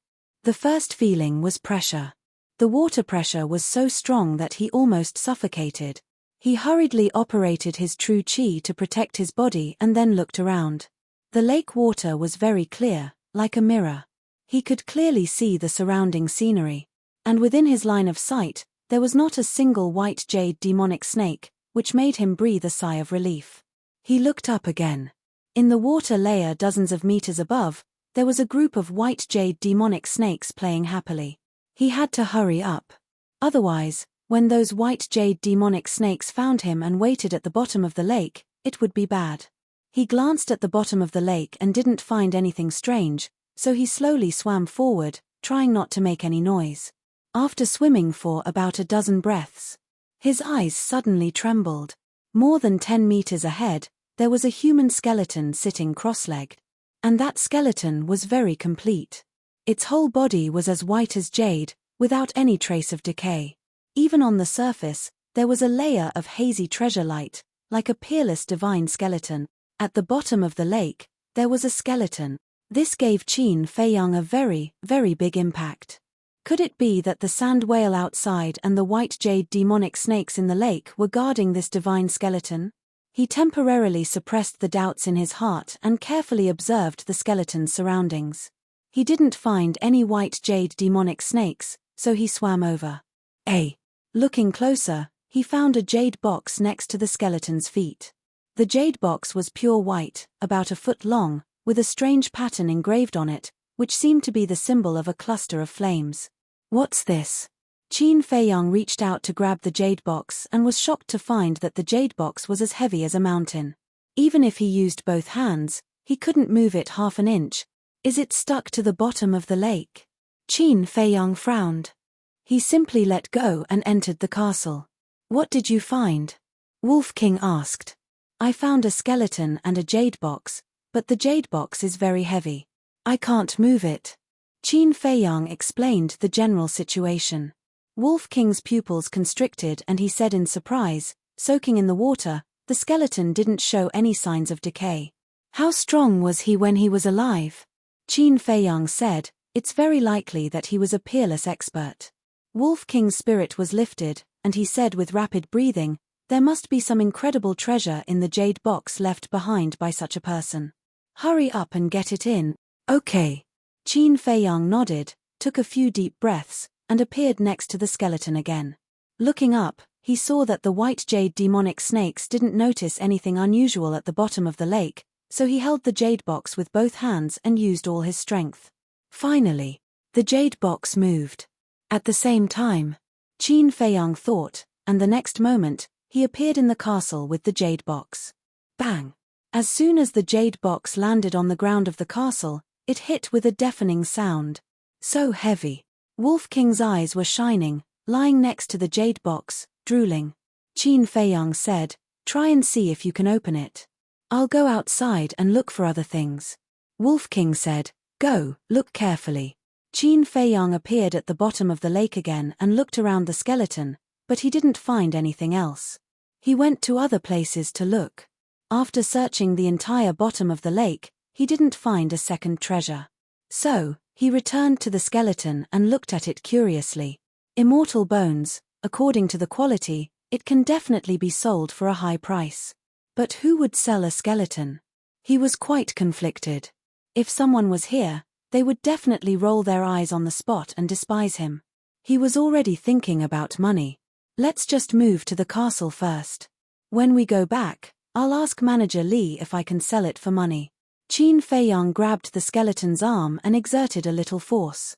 The first feeling was pressure. The water pressure was so strong that he almost suffocated. He hurriedly operated his true qi to protect his body and then looked around. The lake water was very clear, like a mirror. He could clearly see the surrounding scenery. And within his line of sight, there was not a single white jade demonic snake, which made him breathe a sigh of relief. He looked up again. In the water layer dozens of meters above, there was a group of white jade demonic snakes playing happily. He had to hurry up. Otherwise, when those white jade demonic snakes found him and waited at the bottom of the lake, it would be bad. He glanced at the bottom of the lake and didn't find anything strange, so he slowly swam forward, trying not to make any noise. After swimming for about a dozen breaths, his eyes suddenly trembled. More than 10 meters ahead, there was a human skeleton sitting cross-legged. And that skeleton was very complete. Its whole body was as white as jade, without any trace of decay. Even on the surface, there was a layer of hazy treasure light, like a peerless divine skeleton. At the bottom of the lake, there was a skeleton. This gave Qin Feiyang a very, very big impact. Could it be that the sand whale outside and the white jade demonic snakes in the lake were guarding this divine skeleton? He temporarily suppressed the doubts in his heart and carefully observed the skeleton's surroundings. He didn't find any white jade demonic snakes, so he swam over. Looking closer, he found a jade box next to the skeleton's feet. The jade box was pure white, about a foot long, with a strange pattern engraved on it, which seemed to be the symbol of a cluster of flames. "What's this?" Qin Feiyang reached out to grab the jade box and was shocked to find that the jade box was as heavy as a mountain. Even if he used both hands, he couldn't move it half an inch. "Is it stuck to the bottom of the lake?" Qin Feiyang frowned. He simply let go and entered the castle. "What did you find?" Wolf King asked. "I found a skeleton and a jade box, but the jade box is very heavy. I can't move it." Qin Feiyang explained the general situation. Wolf King's pupils constricted and he said in surprise, "Soaking in the water, the skeleton didn't show any signs of decay. How strong was he when he was alive?" Qin Feiyang said, "It's very likely that he was a peerless expert." Wolf King's spirit was lifted, and he said with rapid breathing, "There must be some incredible treasure in the jade box left behind by such a person. Hurry up and get it in." "Okay." Qin Feiyang nodded, took a few deep breaths, and appeared next to the skeleton again. Looking up, he saw that the white jade demonic snakes didn't notice anything unusual at the bottom of the lake, so he held the jade box with both hands and used all his strength. Finally, the jade box moved. At the same time, Qin Feiyang thought, and the next moment, he appeared in the castle with the jade box. Bang! As soon as the jade box landed on the ground of the castle, it hit with a deafening sound. So heavy. Wolf King's eyes were shining, lying next to the jade box, drooling. Qin Feiyang said, "Try and see if you can open it. I'll go outside and look for other things." Wolf King said, "Go, look carefully." Qin Feiyang appeared at the bottom of the lake again and looked around the skeleton, but he didn't find anything else. He went to other places to look. After searching the entire bottom of the lake, he didn't find a second treasure. So, he returned to the skeleton and looked at it curiously. Immortal bones, according to the quality, it can definitely be sold for a high price. But who would sell a skeleton? He was quite conflicted. If someone was here, they would definitely roll their eyes on the spot and despise him. He was already thinking about money. "Let's just move to the castle first. When we go back, I'll ask Manager Li if I can sell it for money." Qin Feiyang grabbed the skeleton's arm and exerted a little force.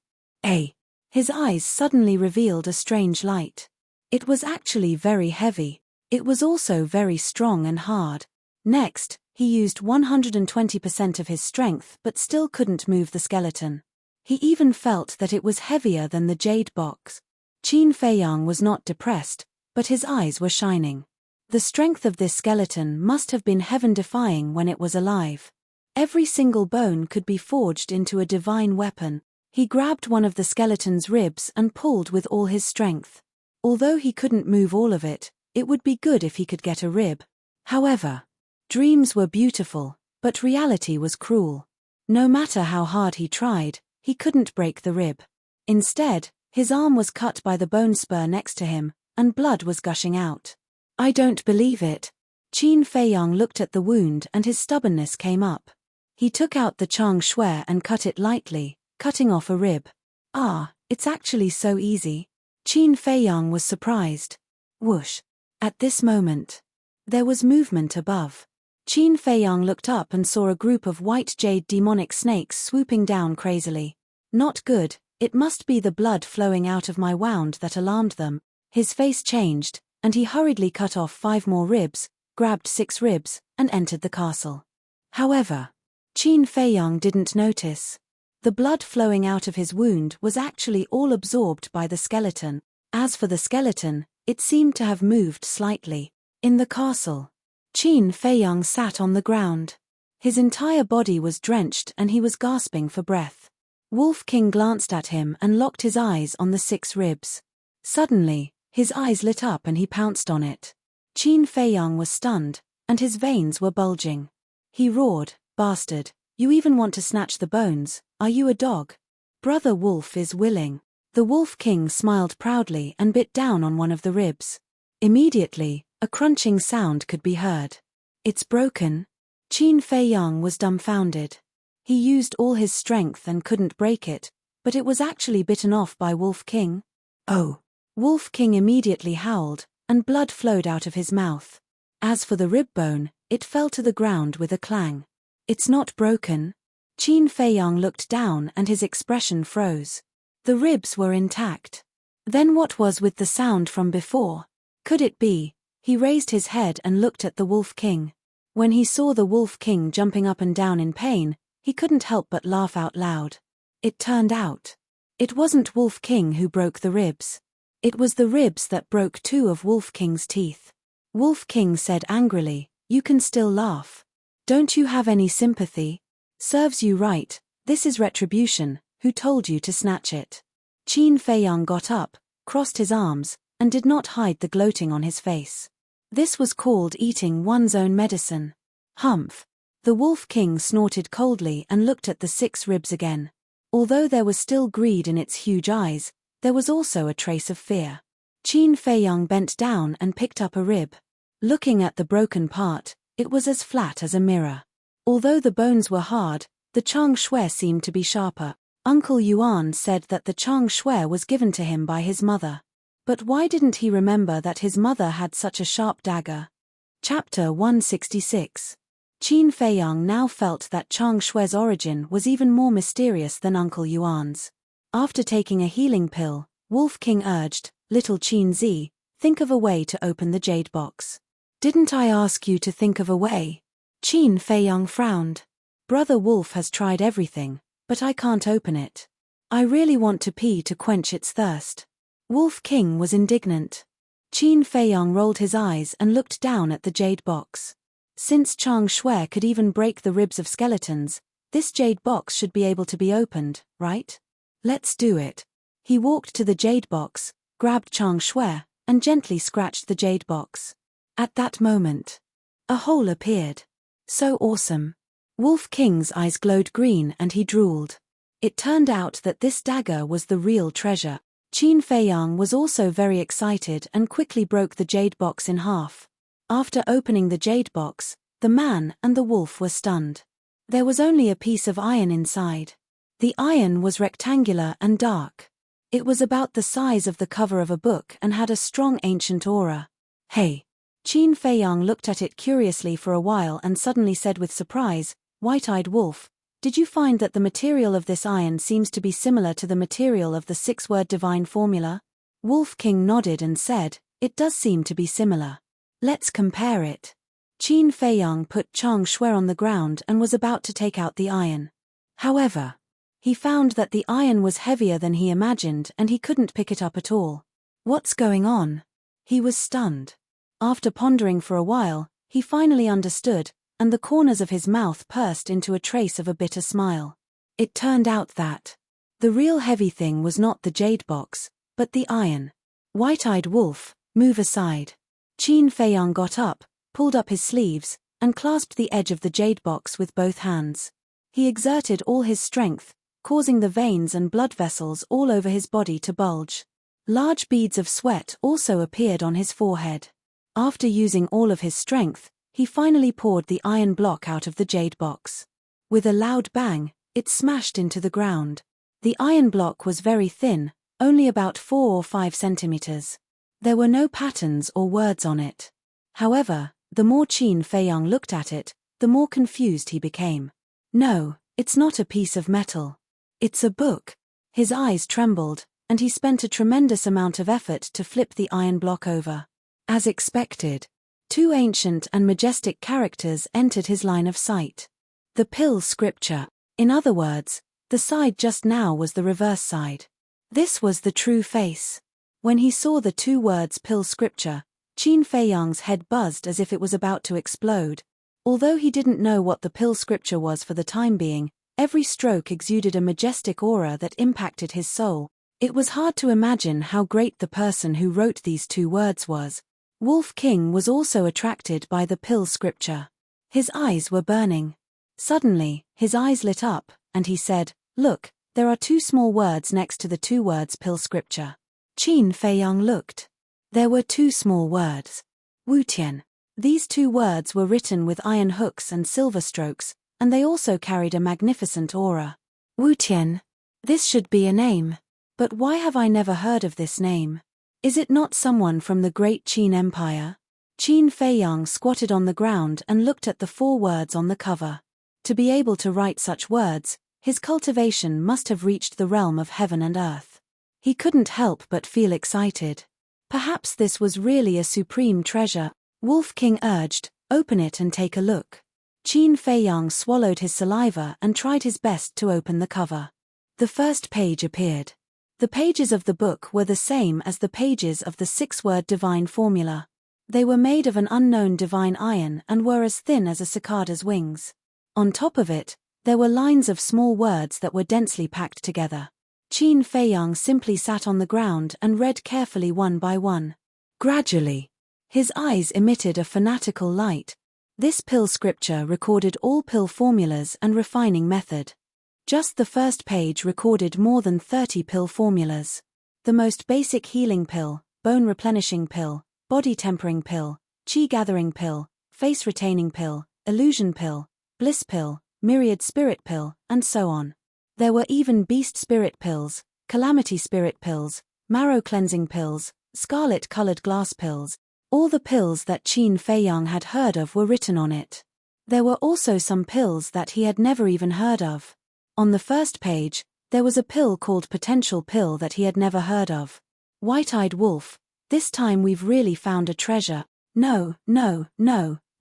His eyes suddenly revealed a strange light. It was actually very heavy. It was also very strong and hard. Next, he used 120% of his strength but still couldn't move the skeleton. He even felt that it was heavier than the jade box. Qin Feiyang was not depressed, but his eyes were shining. The strength of this skeleton must have been heaven-defying when it was alive. Every single bone could be forged into a divine weapon. He grabbed one of the skeleton's ribs and pulled with all his strength. Although he couldn't move all of it, it would be good if he could get a rib. However, dreams were beautiful, but reality was cruel. No matter how hard he tried, he couldn't break the rib. Instead, his arm was cut by the bone spur next to him, and blood was gushing out. I don't believe it. Qin Feiyang looked at the wound and his stubbornness came up. He took out the chang shui and cut it lightly, cutting off a rib. Ah, it's actually so easy. Qin Feiyang was surprised. Whoosh. At this moment, there was movement above. Qin Feiyang looked up and saw a group of white jade demonic snakes swooping down crazily. Not good, it must be the blood flowing out of my wound that alarmed them. His face changed, and he hurriedly cut off 5 more ribs, grabbed 6 ribs, and entered the castle. However, Qin Feiyang didn't notice. The blood flowing out of his wound was actually all absorbed by the skeleton. As for the skeleton, it seemed to have moved slightly. In the castle, Qin Feiyang sat on the ground. His entire body was drenched and he was gasping for breath. Wolf King glanced at him and locked his eyes on the 6 ribs. Suddenly, his eyes lit up and he pounced on it. Qin Feiyang was stunned, and his veins were bulging. He roared, "Bastard, you even want to snatch the bones, are you a dog? Brother Wolf is willing." The Wolf King smiled proudly and bit down on one of the ribs. Immediately, a crunching sound could be heard. "It's broken." Qin Feiyang was dumbfounded. He used all his strength and couldn't break it, but it was actually bitten off by Wolf King. "Oh!" Wolf King immediately howled, and blood flowed out of his mouth. As for the rib bone, it fell to the ground with a clang. "It's not broken." Qin Feiyang looked down and his expression froze. The ribs were intact. Then what was with the sound from before? Could it be? He raised his head and looked at the Wolf King. When he saw the Wolf King jumping up and down in pain, he couldn't help but laugh out loud. It turned out, it wasn't Wolf King who broke the ribs. It was the ribs that broke 2 of Wolf King's teeth. Wolf King said angrily, "You can still laugh. Don't you have any sympathy? Serves you right, this is retribution, who told you to snatch it?" Qin Feiyang got up, crossed his arms, and did not hide the gloating on his face. This was called eating one's own medicine. Humph. The Wolf King snorted coldly and looked at the 6 ribs again. Although there was still greed in its huge eyes, there was also a trace of fear. Qin Feiyang bent down and picked up a rib. Looking at the broken part, it was as flat as a mirror. Although the bones were hard, the chang shui seemed to be sharper. Uncle Yuan said that the chang shui was given to him by his mother. But why didn't he remember that his mother had such a sharp dagger? Chapter 166. Qin Feiyang now felt that chang shui's origin was even more mysterious than Uncle Yuan's. After taking a healing pill, Wolf King urged, "Little Qin Zi, think of a way to open the jade box." "Didn't I ask you to think of a way?" Qin Feiyang frowned. "Brother Wolf has tried everything, but I can't open it. I really want to pee to quench its thirst." Wolf King was indignant. Qin Feiyang rolled his eyes and looked down at the jade box. Since chang shui could even break the ribs of skeletons, this jade box should be able to be opened, right? "Let's do it." He walked to the jade box, grabbed chang shui, and gently scratched the jade box. At that moment, a hole appeared. So awesome. Wolf King's eyes glowed green and he drooled. It turned out that this dagger was the real treasure. Qin Feiyang was also very excited and quickly broke the jade box in half. After opening the jade box, the man and the wolf were stunned. There was only a piece of iron inside. The iron was rectangular and dark. It was about the size of the cover of a book and had a strong ancient aura. "Hey." Qin Feiyang looked at it curiously for a while and suddenly said with surprise, "White-eyed wolf, Did you find that the material of this iron seems to be similar to the material of the 6-word divine formula? Wolf King nodded and said, it does seem to be similar. Let's compare it. Qin Feiyang put Chang Shui on the ground and was about to take out the iron. However, he found that the iron was heavier than he imagined and he couldn't pick it up at all. What's going on? He was stunned. After pondering for a while, he finally understood, and the corners of his mouth pursed into a trace of a bitter smile. It turned out that the real heavy thing was not the jade box, but the iron. White-eyed wolf, move aside. Qin Feiyang got up, pulled up his sleeves, and clasped the edge of the jade box with both hands. He exerted all his strength, causing the veins and blood vessels all over his body to bulge. Large beads of sweat also appeared on his forehead. After using all of his strength, he finally poured the iron block out of the jade box. With a loud bang, it smashed into the ground. The iron block was very thin, only about 4 or 5 centimeters. There were no patterns or words on it. However, the more Qin Feiyang looked at it, the more confused he became. No, it's not a piece of metal. It's a book. His eyes trembled, and he spent a tremendous amount of effort to flip the iron block over. As expected, 2 ancient and majestic characters entered his line of sight. The pill scripture. In other words, the side just now was the reverse side. This was the true face. When he saw the 2 words pill scripture, Qin Feiyang's head buzzed as if it was about to explode. Although he didn't know what the pill scripture was for the time being, every stroke exuded a majestic aura that impacted his soul. It was hard to imagine how great the person who wrote these 2 words was. Wolf King was also attracted by the pill scripture. His eyes were burning. Suddenly, his eyes lit up, and he said, "Look, there are 2 small words next to the 2 words pill scripture." Qin Feiyang looked. There were 2 small words. Wutian. These 2 words were written with iron hooks and silver strokes, and they also carried a magnificent aura. Wutian. This should be a name. But why have I never heard of this name? Is it not someone from the great Qin Empire? Qin Feiyang squatted on the ground and looked at the 4 words on the cover. To be able to write such words, his cultivation must have reached the realm of heaven and earth. He couldn't help but feel excited. Perhaps this was really a supreme treasure. Wolf King urged, "Open it and take a look." Qin Feiyang swallowed his saliva and tried his best to open the cover. The first page appeared. The pages of the book were the same as the pages of the 6-word divine formula. They were made of an unknown divine iron and were as thin as a cicada's wings. On top of it, there were lines of small words that were densely packed together. Qin Feiyang simply sat on the ground and read carefully one by one. Gradually, his eyes emitted a fanatical light. This pill scripture recorded all pill formulas and refining method. Just the first page recorded more than 30 pill formulas. The most basic healing pill, bone replenishing pill, body tempering pill, chi gathering pill, face retaining pill, illusion pill, bliss pill, myriad spirit pill, and so on. There were even beast spirit pills, calamity spirit pills, marrow cleansing pills, scarlet-colored glass pills. All the pills that Qin Feiyang had heard of were written on it. There were also some pills that he had never even heard of. On the first page, there was a pill called potential pill that he had never heard of. White-eyed wolf, this time we've really found a treasure. No,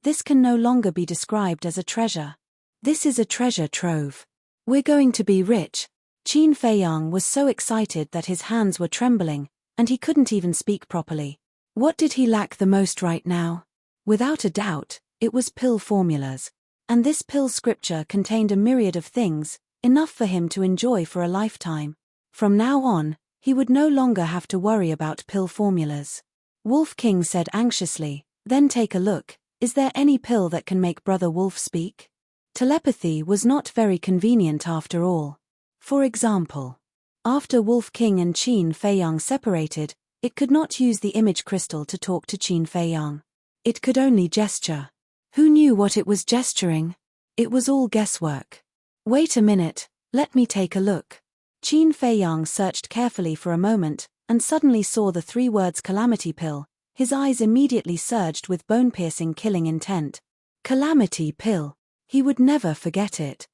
this can no longer be described as a treasure. This is a treasure trove. We're going to be rich. Qin Feiyang was so excited that his hands were trembling, and he couldn't even speak properly. What did he lack the most right now? Without a doubt, it was pill formulas. And this pill scripture contained a myriad of things, enough for him to enjoy for a lifetime. From now on, he would no longer have to worry about pill formulas. Wolf King said anxiously, "Then take a look, is there any pill that can make Brother Wolf speak?" Telepathy was not very convenient after all. For example, after Wolf King and Qin Feiyang separated, it could not use the image crystal to talk to Qin Feiyang. It could only gesture. Who knew what it was gesturing? It was all guesswork. Wait a minute, let me take a look. Qin Feiyang searched carefully for a moment, and suddenly saw the 3 words calamity pill. His eyes immediately surged with bone-piercing killing intent. Calamity pill. He would never forget it.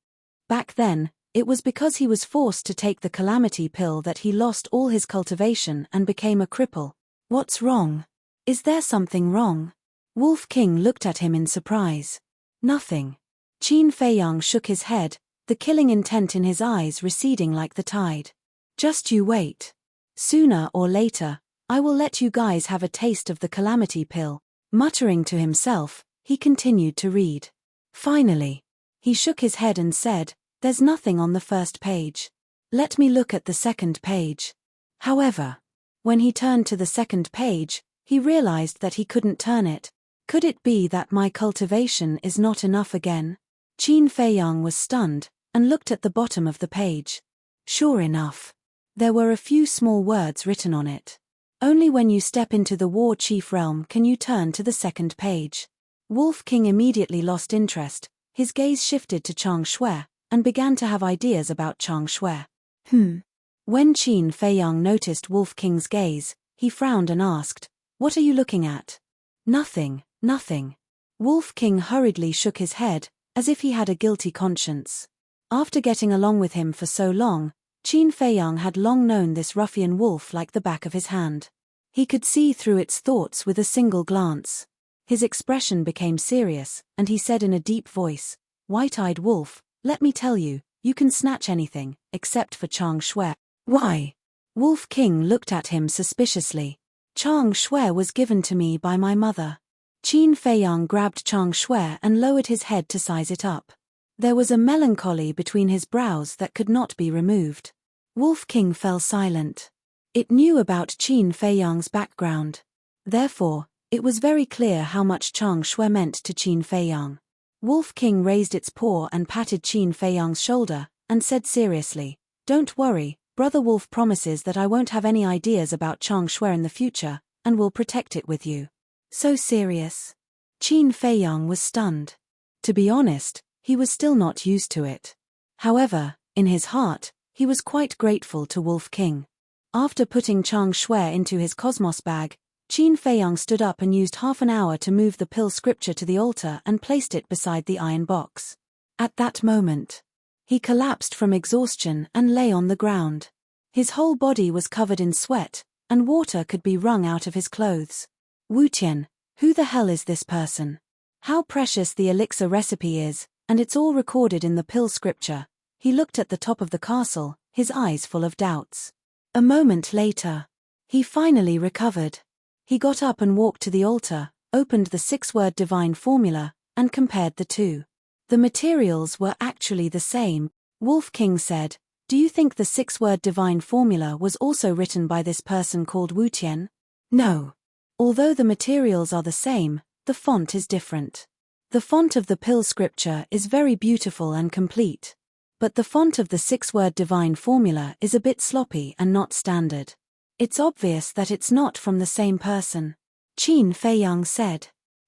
Back then, it was because he was forced to take the calamity pill that he lost all his cultivation and became a cripple. What's wrong? Is there something wrong? Wolf King looked at him in surprise. Nothing. Qin Feiyang shook his head, the killing intent in his eyes receding like the tide. Just you wait. Sooner or later, I will let you guys have a taste of the calamity pill. Muttering to himself, he continued to read. Finally, he shook his head and said, "There's nothing on the first page. Let me look at the second page." However, when he turned to the second page, he realized that he couldn't turn it. Could it be that my cultivation is not enough again? Qin Feiyang was stunned, and looked at the bottom of the page. Sure enough, there were a few small words written on it. Only when you step into the War Chief realm can you turn to the second page. Wolf King immediately lost interest, his gaze shifted to Chang Shui, and began to have ideas about Chang Shui. When Qin Feiyang noticed Wolf King's gaze, he frowned and asked, "What are you looking at?" "Nothing, nothing." Wolf King hurriedly shook his head, as if he had a guilty conscience. After getting along with him for so long, Qin Feiyang had long known this ruffian wolf like the back of his hand. He could see through its thoughts with a single glance. His expression became serious, and he said in a deep voice, "White-eyed wolf, let me tell you, you can snatch anything, except for Chang Shui." "Why?" Wolf King looked at him suspiciously. "Chang Shui was given to me by my mother." Qin Feiyang grabbed Chang Shui and lowered his head to size it up. There was a melancholy between his brows that could not be removed. Wolf King fell silent. It knew about Qin Feiyang's background. Therefore, it was very clear how much Chang Shui meant to Qin Feiyang. Wolf King raised its paw and patted Qin Feiyang's shoulder, and said seriously, "Don't worry, Brother Wolf promises that I won't have any ideas about Chang Shui in the future, and will protect it with you." So serious. Qin Feiyang was stunned. To be honest, he was still not used to it. However, in his heart, he was quite grateful to Wolf King. After putting Chang Shui into his cosmos bag, Qin Feiyang stood up and used half an hour to move the pill scripture to the altar and placed it beside the iron box. At that moment, he collapsed from exhaustion and lay on the ground. His whole body was covered in sweat, and water could be wrung out of his clothes. "Wu Tian, who the hell is this person? How precious the elixir recipe is, and it's all recorded in the pill scripture." He looked at the top of the castle, his eyes full of doubts. A moment later, he finally recovered. He got up and walked to the altar, opened the 6-word divine formula, and compared the two. The materials were actually the same. Wolf King said, "Do you think the 6-word divine formula was also written by this person called Wu Tian?" "No. Although the materials are the same, the font is different. The font of the pill scripture is very beautiful and complete. But the font of the 6-word divine formula is a bit sloppy and not standard. It's obvious that it's not from the same person." Qin Feiyang said.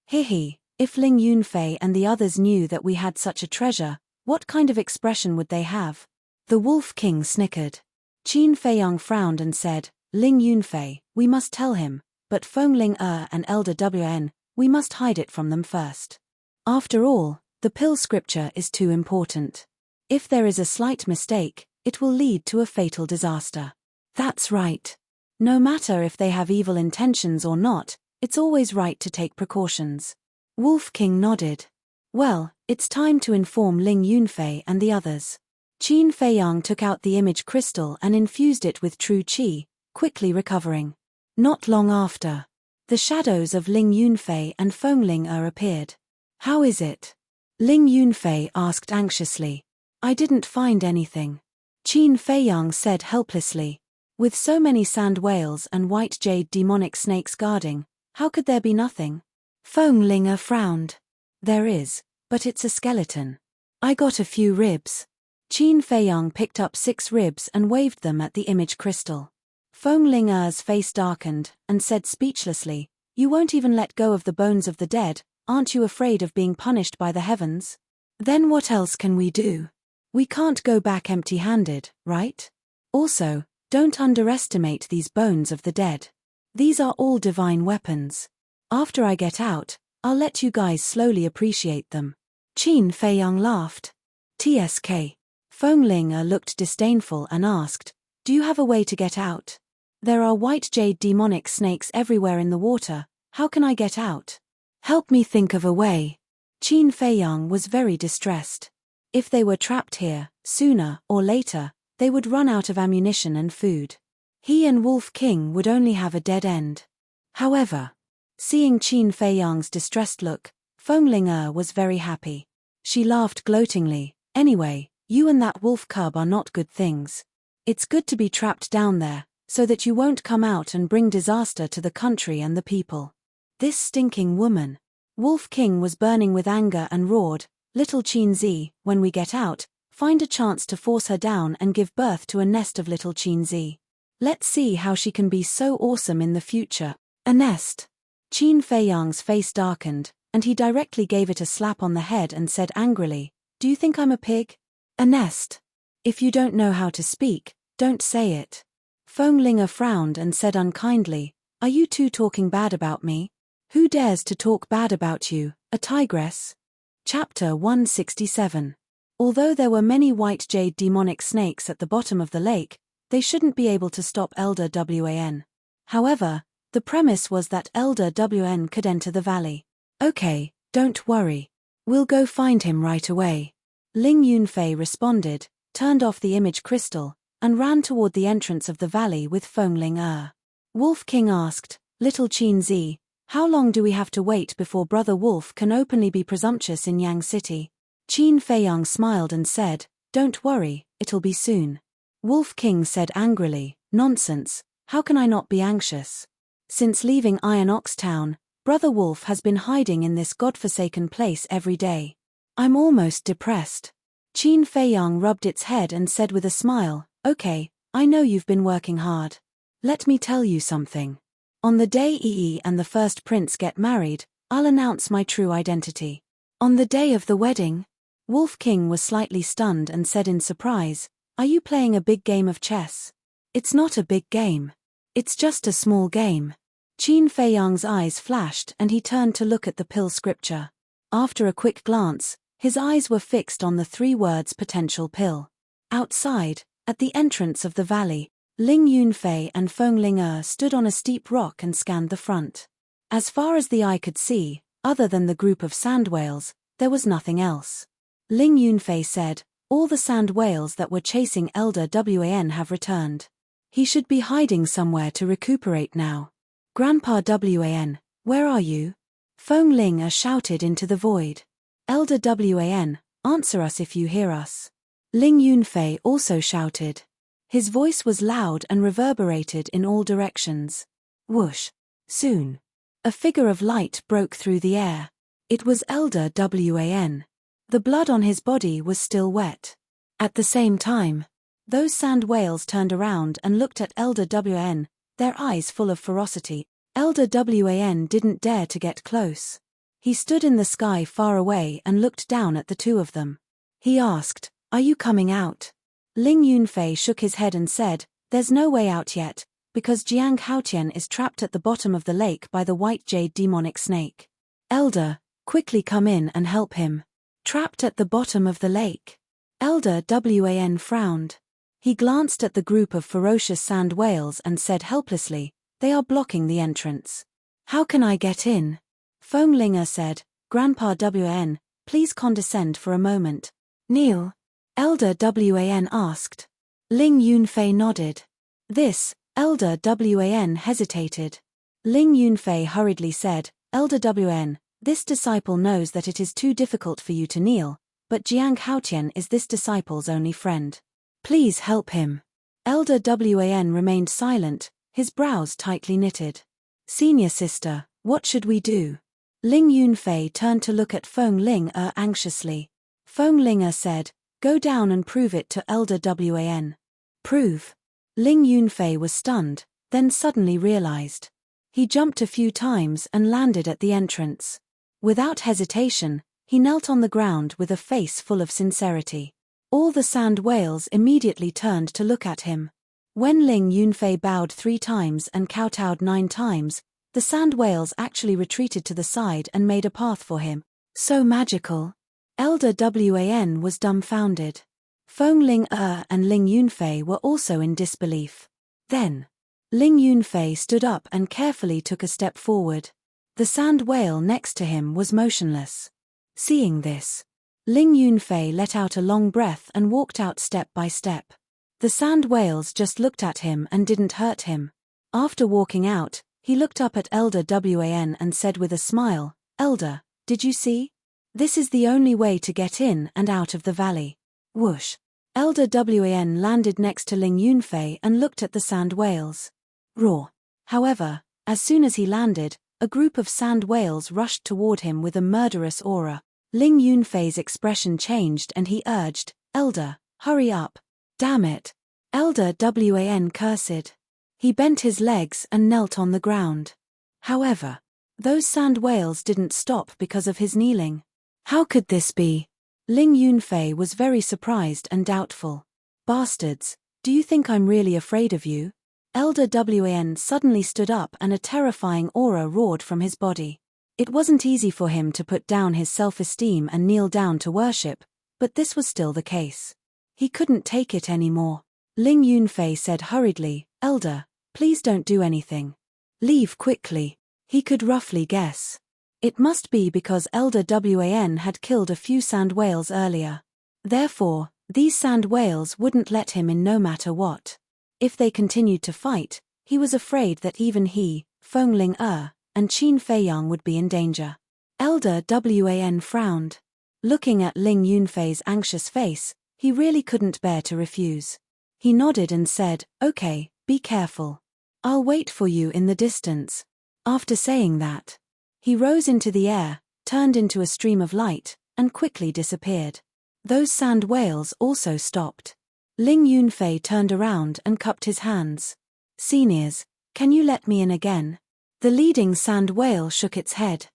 "Hihi, if Ling Yunfei and the others knew that we had such a treasure, what kind of expression would they have?" The Wolf King snickered. Qin Feiyang frowned and said, "Ling Yunfei, we must tell him, but Feng Ling and Elder Wn, we must hide it from them first. After all, the pill scripture is too important. If there is a slight mistake, it will lead to a fatal disaster." "That's right. No matter if they have evil intentions or not, it's always right to take precautions." Wolf King nodded. "Well, it's time to inform Ling Yunfei and the others." Qin Feiyang took out the image crystal and infused it with true qi, quickly recovering. Not long after, the shadows of Ling Yunfei and Feng Ling appeared. "How is it?" Ling Yunfei asked anxiously. "I didn't find anything," Qin Feiyang said helplessly. "With so many sand whales and white jade demonic snakes guarding, how could there be nothing?" Feng Ling frowned. "There is, but it's a skeleton. I got a few ribs." Qin Feiyang picked up 6 ribs and waved them at the image crystal. Feng Ling's face darkened, and said speechlessly, "You won't even let go of the bones of the dead, aren't you afraid of being punished by the heavens? Then what else can we do? We can't go back empty-handed, right? Also, don't underestimate these bones of the dead. These are all divine weapons. After I get out, I'll let you guys slowly appreciate them." Qin Feiyang laughed. "TSK. Feng Ling looked disdainful and asked, "Do you have a way to get out? There are white jade demonic snakes everywhere in the water, how can I get out? Help me think of a way." Qin Feiyang was very distressed. If they were trapped here, sooner or later, they would run out of ammunition and food. He and Wolf King would only have a dead end. However, seeing Qin Feiyang's distressed look, Feng Ling was very happy. She laughed gloatingly, "Anyway, you and that wolf cub are not good things. It's good to be trapped down there, so that you won't come out and bring disaster to the country and the people." This stinking woman. Wolf King was burning with anger and roared, "Little Qin Zi, when we get out, find a chance to force her down and give birth to a nest of little Qin Zi. Let's see how she can be so awesome in the future." A nest. Qin Feiyang's face darkened, and he directly gave it a slap on the head and said angrily, "Do you think I'm a pig? A nest? If you don't know how to speak, don't say it." Feng Ling frowned and said unkindly, "Are you two talking bad about me? Who dares to talk bad about you, a tigress?" Chapter 167. Although there were many white jade demonic snakes at the bottom of the lake, they shouldn't be able to stop Elder Wan. However, the premise was that Elder Wan could enter the valley. "Okay, don't worry. We'll go find him right away." Ling Yunfei responded, turned off the image crystal, and ran toward the entrance of the valley with Feng Ling. Wolf King asked, "Little Qin Zi, how long do we have to wait before Brother Wolf can openly be presumptuous in Yang City?" Qin Feiyang smiled and said, "Don't worry, it'll be soon." Wolf King said angrily, "Nonsense, how can I not be anxious? Since leaving Iron Ox Town, Brother Wolf has been hiding in this godforsaken place every day. I'm almost depressed." Qin Feiyang rubbed its head and said with a smile, "Okay, I know you've been working hard. Let me tell you something. On the day Yi and the first prince get married, I'll announce my true identity." On the day of the wedding? Wolf King was slightly stunned and said in surprise, "Are you playing a big game of chess?" "It's not a big game. It's just a small game." Qin Feiyang's eyes flashed and he turned to look at the pill scripture. After a quick glance, his eyes were fixed on the 3 words potential pill. Outside, at the entrance of the valley, Ling Yunfei and Feng Ling stood on a steep rock and scanned the front. As far as the eye could see, other than the group of sand whales, there was nothing else. Ling Yunfei said, "All the sand whales that were chasing Elder Wan have returned. He should be hiding somewhere to recuperate now. Grandpa Wan, where are you?" Feng Ling shouted into the void. "Elder Wan, answer us if you hear us." Ling Yunfei also shouted. His voice was loud and reverberated in all directions. Whoosh! Soon, a figure of light broke through the air. It was Elder Wan. The blood on his body was still wet. At the same time, those sand whales turned around and looked at Elder Wan, their eyes full of ferocity. Elder Wan didn't dare to get close. He stood in the sky far away and looked down at the two of them. He asked, "Are you coming out?" Ling Yunfei shook his head and said, "There's no way out yet, because Jiang Haotian is trapped at the bottom of the lake by the white jade demonic snake. Elder, quickly come in and help him." Trapped at the bottom of the lake. Elder Wan frowned. He glanced at the group of ferocious sand whales and said helplessly, "They are blocking the entrance. How can I get in?" Feng Ling said, "Grandpa Wan, please condescend for a moment." "Kneel?" Elder Wan asked. Ling Yunfei nodded. This, Elder Wan hesitated. Ling Yunfei hurriedly said, "Elder Wan, this disciple knows that it is too difficult for you to kneel, but Jiang Haotian is this disciple's only friend. Please help him." Elder Wan remained silent, his brows tightly knitted. "Senior sister, what should we do?" Ling Yunfei turned to look at Feng Ling anxiously. Feng Ling said, "Go down and prove it to Elder Wan." "Prove?" Ling Yunfei was stunned, then suddenly realized. He jumped a few times and landed at the entrance. Without hesitation, he knelt on the ground with a face full of sincerity. All the sand whales immediately turned to look at him. When Ling Yunfei bowed 3 times and kowtowed 9 times, the sand whales actually retreated to the side and made a path for him. So magical. Elder Wan was dumbfounded. Feng Ling and Ling Yunfei were also in disbelief. Then, Ling Yunfei stood up and carefully took a step forward. The sand whale next to him was motionless. Seeing this, Ling Yunfei let out a long breath and walked out step by step. The sand whales just looked at him and didn't hurt him. After walking out, he looked up at Elder Wan and said with a smile, "Elder, did you see? This is the only way to get in and out of the valley." Whoosh! Elder Wan landed next to Ling Yunfei and looked at the sand whales. Roar! However, as soon as he landed, a group of sand whales rushed toward him with a murderous aura. Ling Yunfei's expression changed and he urged, "Elder, hurry up." "Damn it!" Elder Wan cursed. He bent his legs and knelt on the ground. However, those sand whales didn't stop because of his kneeling. How could this be? Ling Yunfei was very surprised and doubtful. "Bastards, do you think I'm really afraid of you?" Elder Wan suddenly stood up and a terrifying aura roared from his body. It wasn't easy for him to put down his self-esteem and kneel down to worship, but this was still the case. He couldn't take it anymore. Ling Yunfei said hurriedly, "Elder, please don't do anything. Leave quickly." He could roughly guess. It must be because Elder Wan had killed a few sand whales earlier. Therefore, these sand whales wouldn't let him in no matter what. If they continued to fight, he was afraid that even he, Feng Ling and Qin Feiyang would be in danger. Elder Wan frowned. Looking at Ling Yunfei's anxious face, he really couldn't bear to refuse. He nodded and said, "Okay, be careful. I'll wait for you in the distance." After saying that, he rose into the air, turned into a stream of light, and quickly disappeared. Those sand whales also stopped. Ling Yunfei turned around and cupped his hands. "Seniors, can you let me in again?" The leading sand whale shook its head.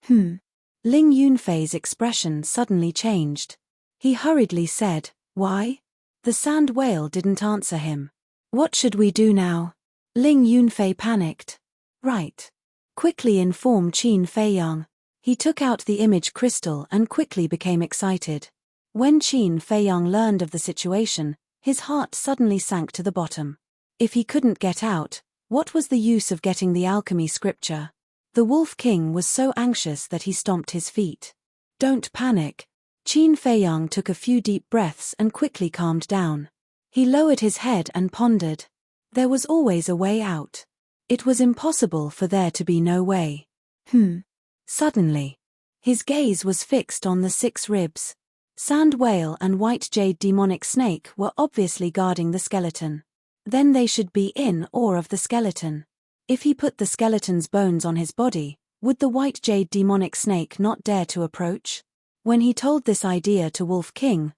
Ling Yunfei's expression suddenly changed. He hurriedly said, "Why?" The sand whale didn't answer him. "What should we do now?" Ling Yunfei panicked. "Right. Quickly inform Qin Feiyang." He took out the image crystal and quickly became excited. When Qin Feiyang learned of the situation, his heart suddenly sank to the bottom. If he couldn't get out, what was the use of getting the alchemy scripture? The Wolf King was so anxious that he stomped his feet. "Don't panic." Qin Feiyang took a few deep breaths and quickly calmed down. He lowered his head and pondered. There was always a way out. It was impossible for there to be no way. Suddenly, his gaze was fixed on the 6 ribs. Sand whale and white jade demonic snake were obviously guarding the skeleton. Then they should be in awe of the skeleton. If he put the skeleton's bones on his body, would the white jade demonic snake not dare to approach? When he told this idea to Wolf King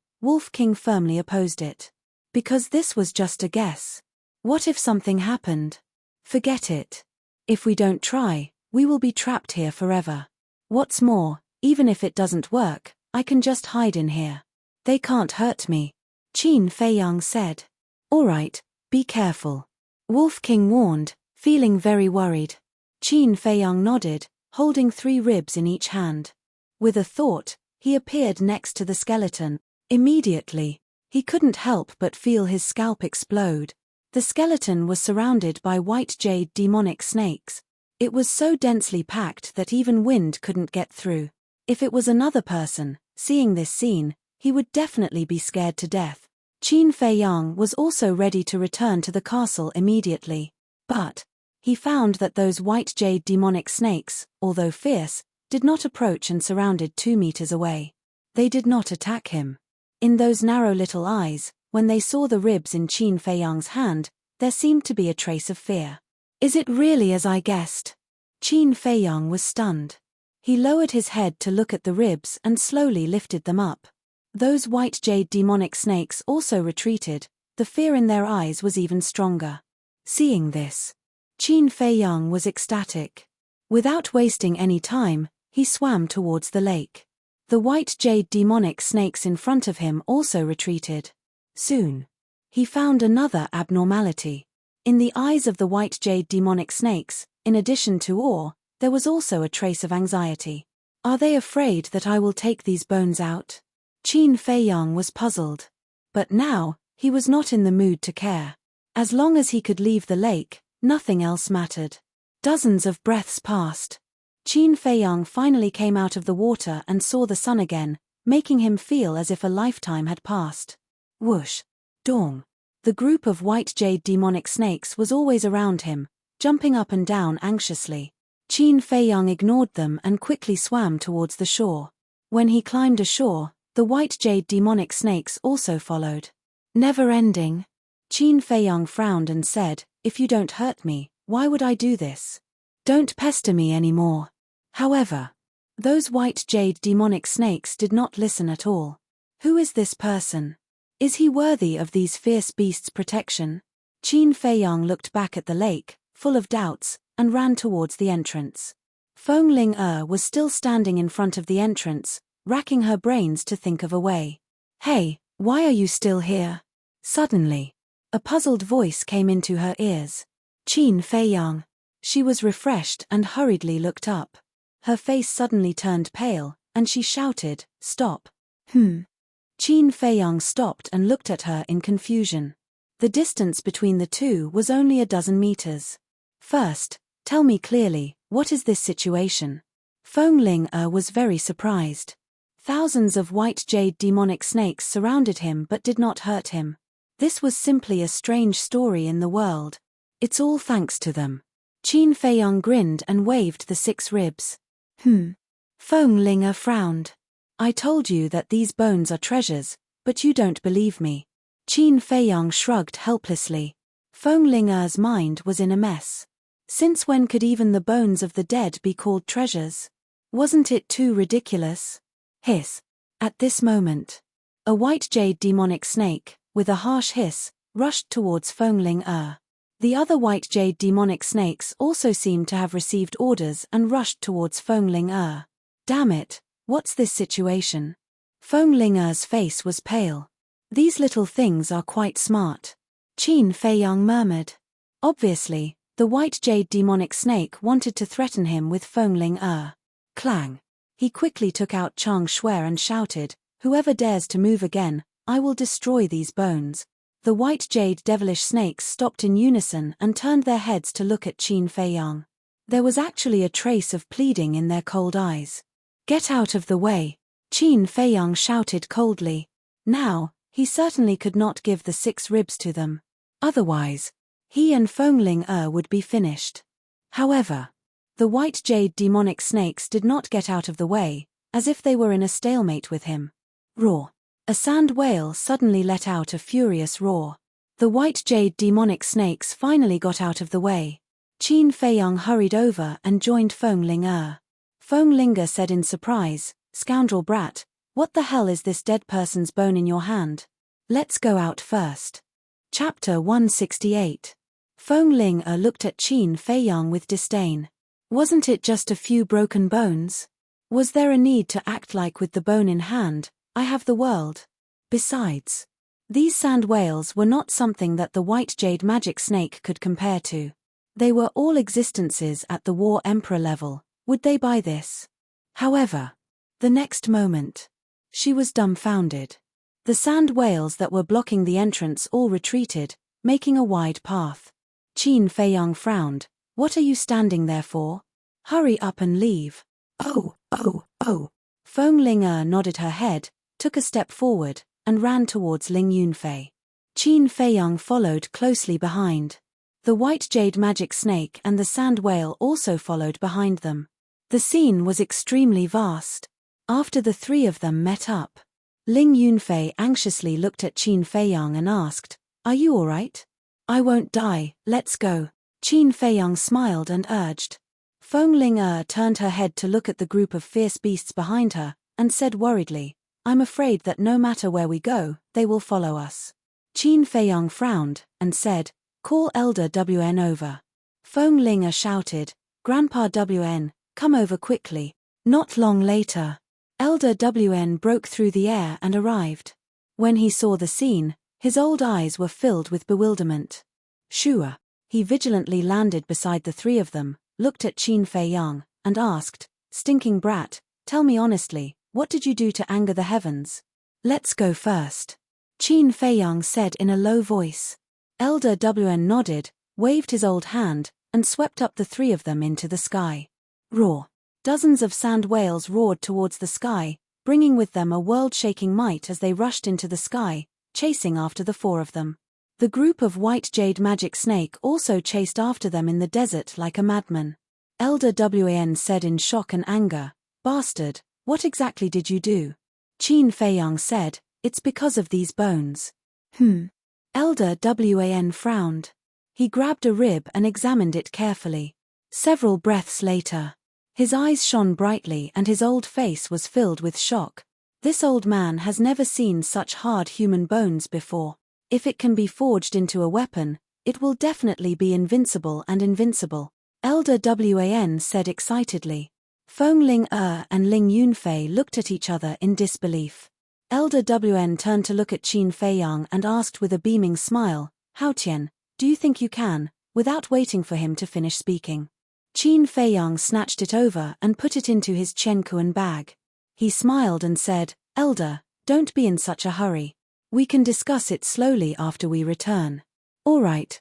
firmly opposed it. Because this was just a guess. What if something happened? Forget it. If we don't try, we will be trapped here forever. What's more, even if it doesn't work, I can just hide in here. They can't hurt me. Qin Feiyang said. "All right, be careful," Wolf King warned, feeling very worried. Qin Feiyang nodded, holding 3 ribs in each hand. With a thought, he appeared next to the skeleton. Immediately, he couldn't help but feel his scalp explode. The skeleton was surrounded by white jade demonic snakes. It was so densely packed that even wind couldn't get through. If it was another person, seeing this scene, he would definitely be scared to death. Qin Feiyang was also ready to return to the castle immediately. But he found that those white jade demonic snakes, although fierce, did not approach and surrounded 2 meters away. They did not attack him. In those narrow little eyes, when they saw the ribs in Qin Feiyang's hand, there seemed to be a trace of fear. "Is it really as I guessed?" Qin Feiyang was stunned. He lowered his head to look at the ribs and slowly lifted them up. Those white jade demonic snakes also retreated, the fear in their eyes was even stronger. Seeing this, Qin Feiyang was ecstatic. Without wasting any time, he swam towards the lake. The white jade demonic snakes in front of him also retreated. Soon, he found another abnormality. In the eyes of the white jade demonic snakes, in addition to awe, there was also a trace of anxiety. "Are they afraid that I will take these bones out?" Qin Feiyang was puzzled. But now, he was not in the mood to care. As long as he could leave the lake, nothing else mattered. Dozens of breaths passed. Qin Feiyang finally came out of the water and saw the sun again, making him feel as if a lifetime had passed. Whoosh! Dong! The group of white jade demonic snakes was always around him, jumping up and down anxiously. Qin Feiyang ignored them and quickly swam towards the shore. When he climbed ashore, the white jade demonic snakes also followed. Never ending. Qin Feiyang frowned and said, "If you don't hurt me, why would I do this? Don't pester me anymore." However, those white jade demonic snakes did not listen at all. Who is this person? Is he worthy of these fierce beasts' protection? Qin Feiyang looked back at the lake, full of doubts, and ran towards the entrance. Feng Ling was still standing in front of the entrance, racking her brains to think of a way. "Hey, why are you still here?" Suddenly, a puzzled voice came into her ears. Qin Feiyang. She was refreshed and hurriedly looked up. Her face suddenly turned pale, and she shouted, "Stop." Qin Feiyang stopped and looked at her in confusion. The distance between the two was only a dozen meters. "First, tell me clearly, what is this situation?" Feng Ling was very surprised. Thousands of white jade demonic snakes surrounded him but did not hurt him. This was simply a strange story in the world. It's all thanks to them. Qin Feiyang grinned and waved the 6 ribs. Feng Ling frowned. "I told you that these bones are treasures, but you don't believe me." Qin Feiyang shrugged helplessly. Feng Ling's mind was in a mess. Since when could even the bones of the dead be called treasures? Wasn't it too ridiculous? Hiss. At this moment, a white jade demonic snake, with a harsh hiss, rushed towards Feng Ling. The other white jade demonic snakes also seemed to have received orders and rushed towards Feng Ling. Damn it, what's this situation? Feng Ling's face was pale. These little things are quite smart. Qin Feiyang murmured. Obviously, the white jade demonic snake wanted to threaten him with Feng Ling. Clang. He quickly took out Chang Shuer and shouted, "Whoever dares to move again, I will destroy these bones." The white jade devilish snakes stopped in unison and turned their heads to look at Qin Feiyang. There was actually a trace of pleading in their cold eyes. "Get out of the way," Qin Feiyang shouted coldly. Now, he certainly could not give the 6 ribs to them. Otherwise, he and Feng Ling would be finished. However, the white jade demonic snakes did not get out of the way, as if they were in a stalemate with him. Roar. A sand whale suddenly let out a furious roar. The white jade demonic snakes finally got out of the way. Qin Feiyang hurried over and joined Feng Ling. Feng Ling said in surprise, "Scoundrel brat, what the hell is this dead person's bone in your hand? Let's go out first." Chapter 168. Feng Ling looked at Qin Feiyang with disdain. Wasn't it just a few broken bones? Was there a need to act like with the bone in hand, I have the world? Besides, these sand whales were not something that the white jade magic snake could compare to. They were all existences at the War Emperor level. Would they buy this? However, the next moment, she was dumbfounded. The sand whales that were blocking the entrance all retreated, making a wide path. Qin Feiyang frowned. "What are you standing there for? Hurry up and leave." Oh. Feng Ling nodded her head, took a step forward, and ran towards Ling Yunfei. Qin Feiyang followed closely behind. The white jade magic snake and the sand whale also followed behind them. The scene was extremely vast. After the 3 of them met up, Ling Yunfei anxiously looked at Qin Feiyang and asked, "Are you alright?" "I won't die, let's go." Qin Feiyang smiled and urged. Feng Ling turned her head to look at the group of fierce beasts behind her, and said worriedly, "I'm afraid that no matter where we go, they will follow us." Qin Feiyang frowned, and said, "Call Elder WN over." Feng Ling shouted, "Grandpa WN, come over quickly." Not long later, Elder WN broke through the air and arrived. When he saw the scene, his old eyes were filled with bewilderment. Sure. He vigilantly landed beside the 3 of them, looked at Qin Feiyang, and asked, "Stinking brat, tell me honestly, what did you do to anger the heavens?" "Let's go first." Qin Feiyang said in a low voice. Elder Wn nodded, waved his old hand, and swept up the three of them into the sky. Roar! Dozens of sand whales roared towards the sky, bringing with them a world-shaking might as they rushed into the sky, chasing after the four of them. The group of white jade magic snake also chased after them in the desert like a madman. Elder Wan said in shock and anger, "Bastard, what exactly did you do?" Qin Feiyang said, "It's because of these bones." Elder Wan frowned. He grabbed a rib and examined it carefully. Several breaths later, his eyes shone brightly and his old face was filled with shock. This old man has never seen such hard human bones before. If it can be forged into a weapon, it will definitely be invincible and invincible. Elder Wan said excitedly. Feng Ling and Ling Yunfei looked at each other in disbelief. Elder Wn turned to look at Qin Feiyang and asked with a beaming smile, "Hao Tian, do you think you can?" without waiting for him to finish speaking. Qin Feiyang snatched it over and put it into his Chenkuan bag. He smiled and said, "Elder, don't be in such a hurry. We can discuss it slowly after we return." All right.